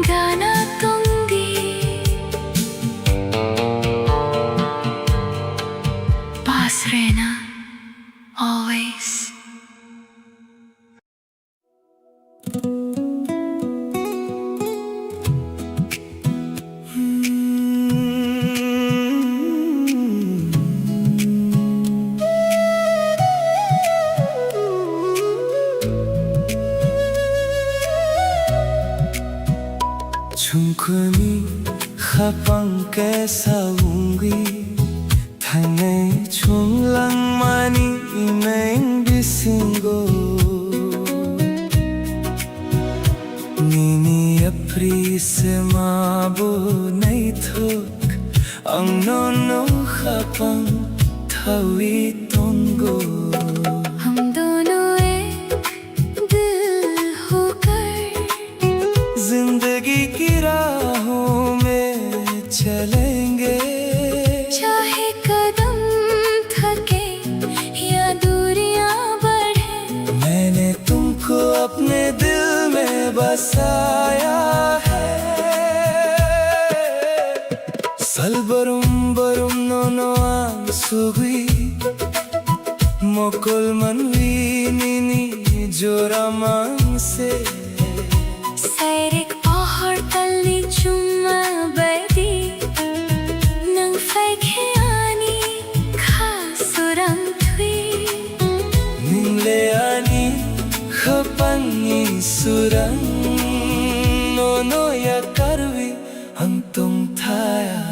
गाना दूंगी पास रहना always Chungkuni khapang kaisa ungi Thanai chunglang mani imeng bisingo prismabu nei thuk ang nono khapang thawi tongo हम दोनों एक दिल होकर जिंदगी की राहों में चलेंगे चाहे कदम थके या दूरियां बढ़े मैंने तुमको अपने दिल में बसाया है salbarum barum nono ang sugui mokol manwini ni joramang se Sairik pohor talni chuma badi nang faikheani khasuram thui ningle ani khapangi surang nono ya karvi ang tung thaya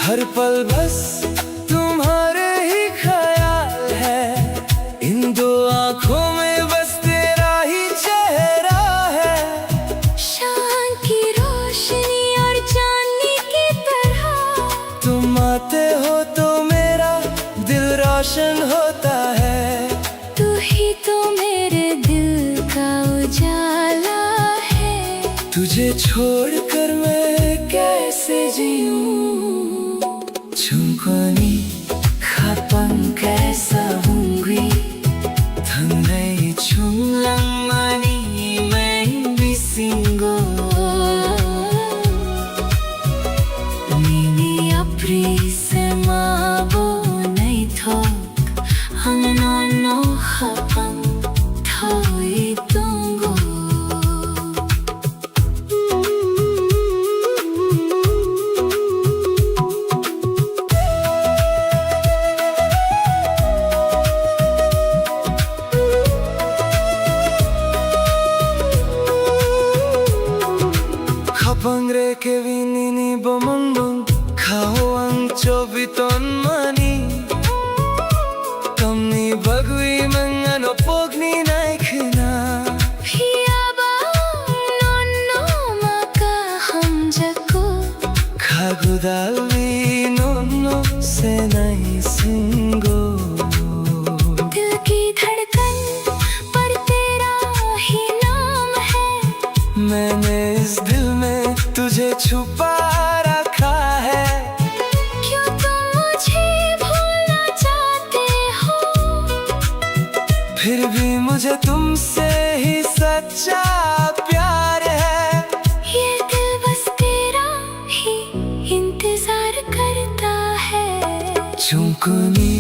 हर पल बस तुम्हारे ही ख्याल है इन दो आँखों में बस तेरा ही चेहरा है शान की रोशनी और चांदनी की तरह तुम आते हो तो मेरा दिल रोशन होता है तू ही तो मेरे दिल का उजाला है तुझे छोड़कर मैं कैसे जीऊं Chungkoni khapang kaisa hungry Thanai chunglang mani mai bisingo Nini apri se mabo nai thok Ang nono khapang thawi tongo Kapangre ke vinini bomondong Khao ang chobiton mani Kamni bagui mangano pogni naikhna Piyaba nono maka hamjako Khagudalvi nono se nai singo दिल की धड़कन पर तेरा ही नाम है मैंने इस दिल में तुझे छुपा रखा है क्यों तुम मुझे भूलना चाहते हो फिर भी मुझे तुमसे ही सच्चा प्यार है ये दिल बस तेरा ही इंतजार करता है Chungkuni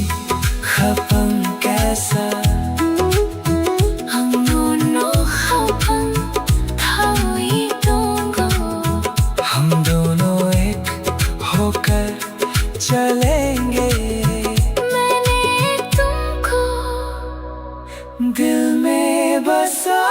khapang kaisa हम दोनों खपन thawi tongo हम दोनों एक होकर चलेंगे मैंने तुमको दिल में बसा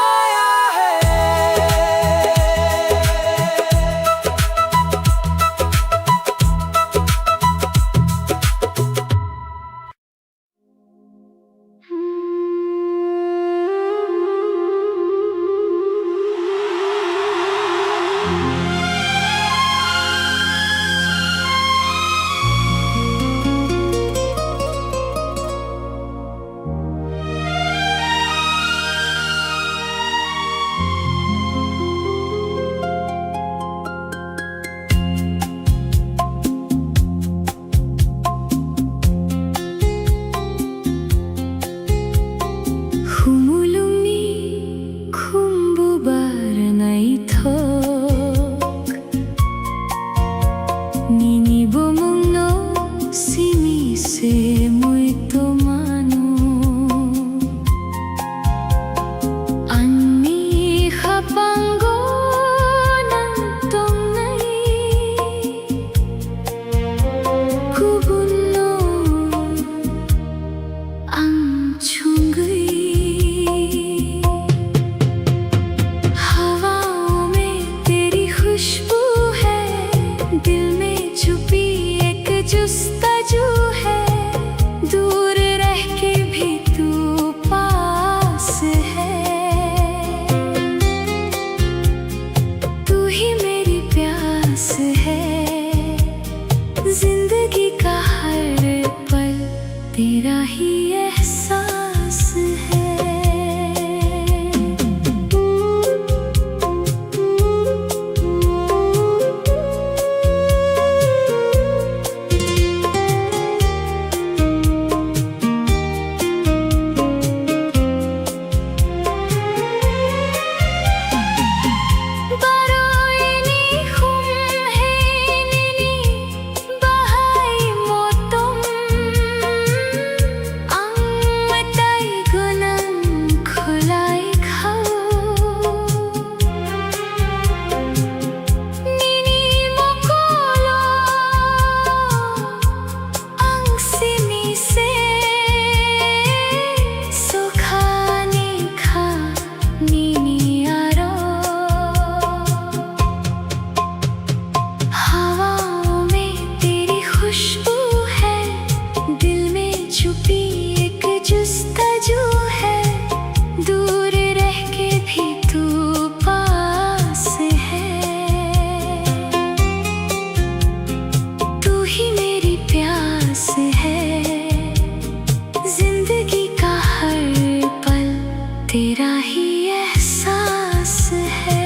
एहसास है।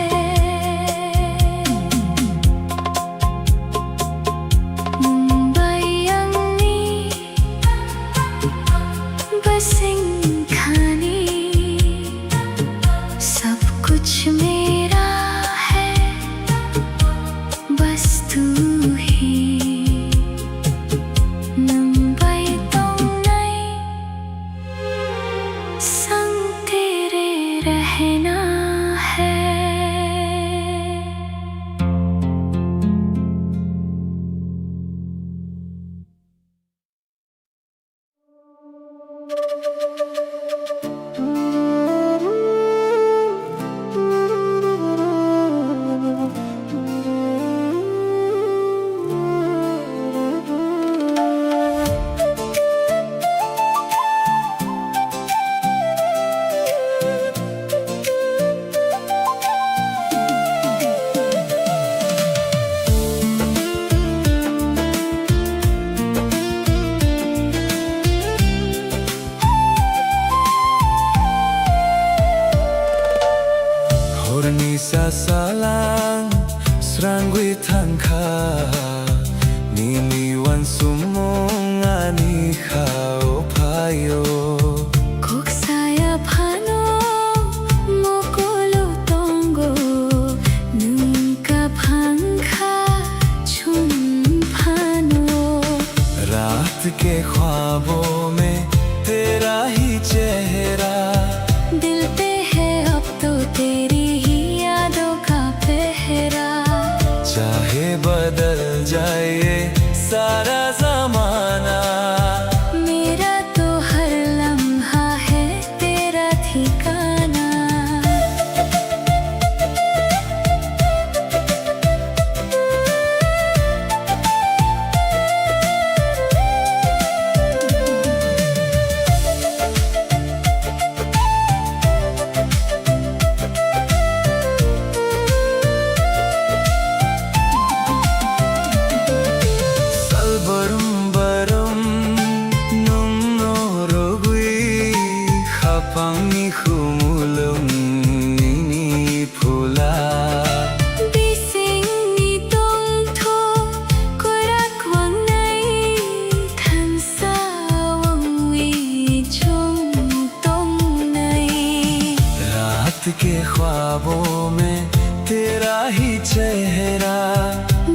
मुंबई अंगनी बसिंग खानी, सब कुछ मेरा है बस तू ही। मुंबई तुमने संग तेरे रहना है। Hornisa salang srangwi tangka niniwan sumong ani khao payo. Kok saya phano mokolo tongo nunca phangkha chun phano। रात के ख्वाबों में तेरा ही चेहरा, दिल पे है अब तो तेरी ही यादों का पहरा। चाहे बदल जाए सारा जमाना, मेरा तो हर लम्हा है तेरा ठिकाना। Pangi khumulung nini phula, Bising ni tong tho korak wang nai than sa wang wi chung tong nai। रात के ख्वाबों में तेरा ही चेहरा,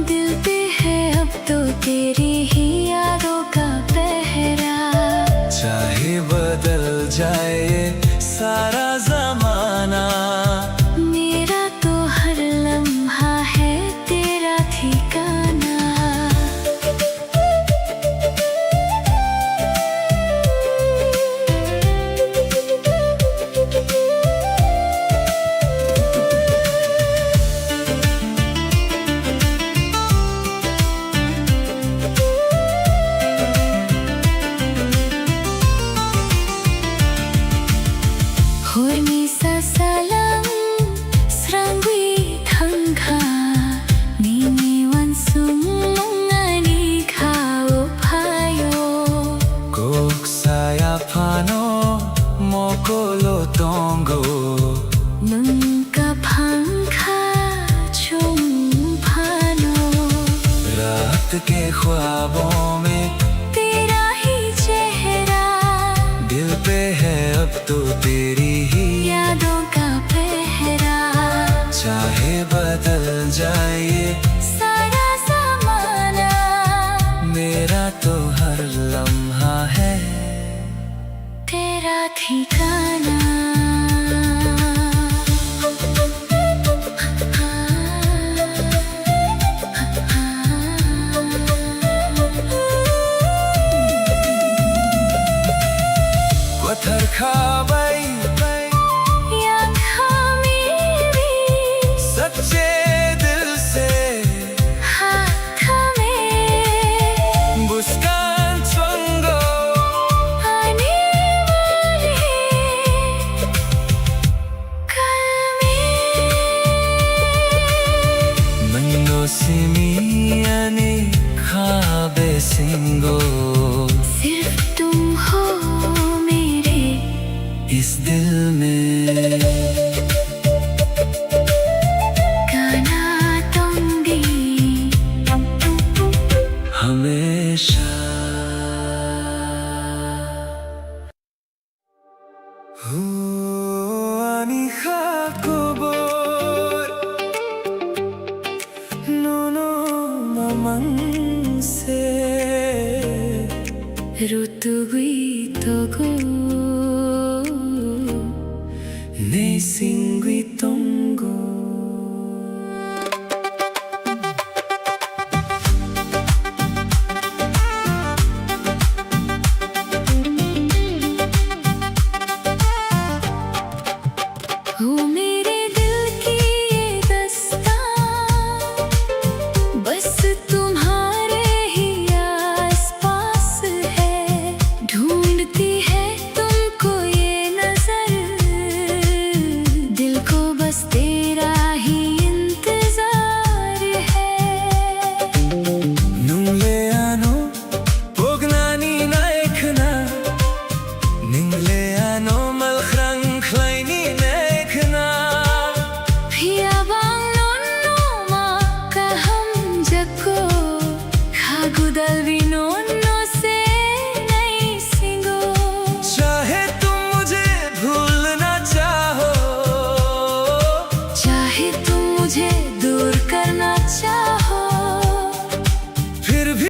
दिल पे है अब तो तेरी ही यादों का पहरा। चाहे बदल जाए सारा जमाना, मेरा तो हर लम्हा है तेरा ठिकाना। kubur Nuno mamangse Rutugui togo Ne singui tongo हो मेरे दिल की ये दास्तां बस तुम्हारे ही आसपास है ढूंढती है तुमको ये नजर दिल को बस तेरा ही इंतजार है Nungleano Pognani naikna Ningleano malkrang kleini naikna Piyabang nonno ma kaham jako khagudal vinonno se nahi singo चाहे तुम मुझे भूलना चाहो चाहे तुम मुझे दूर करना चाहो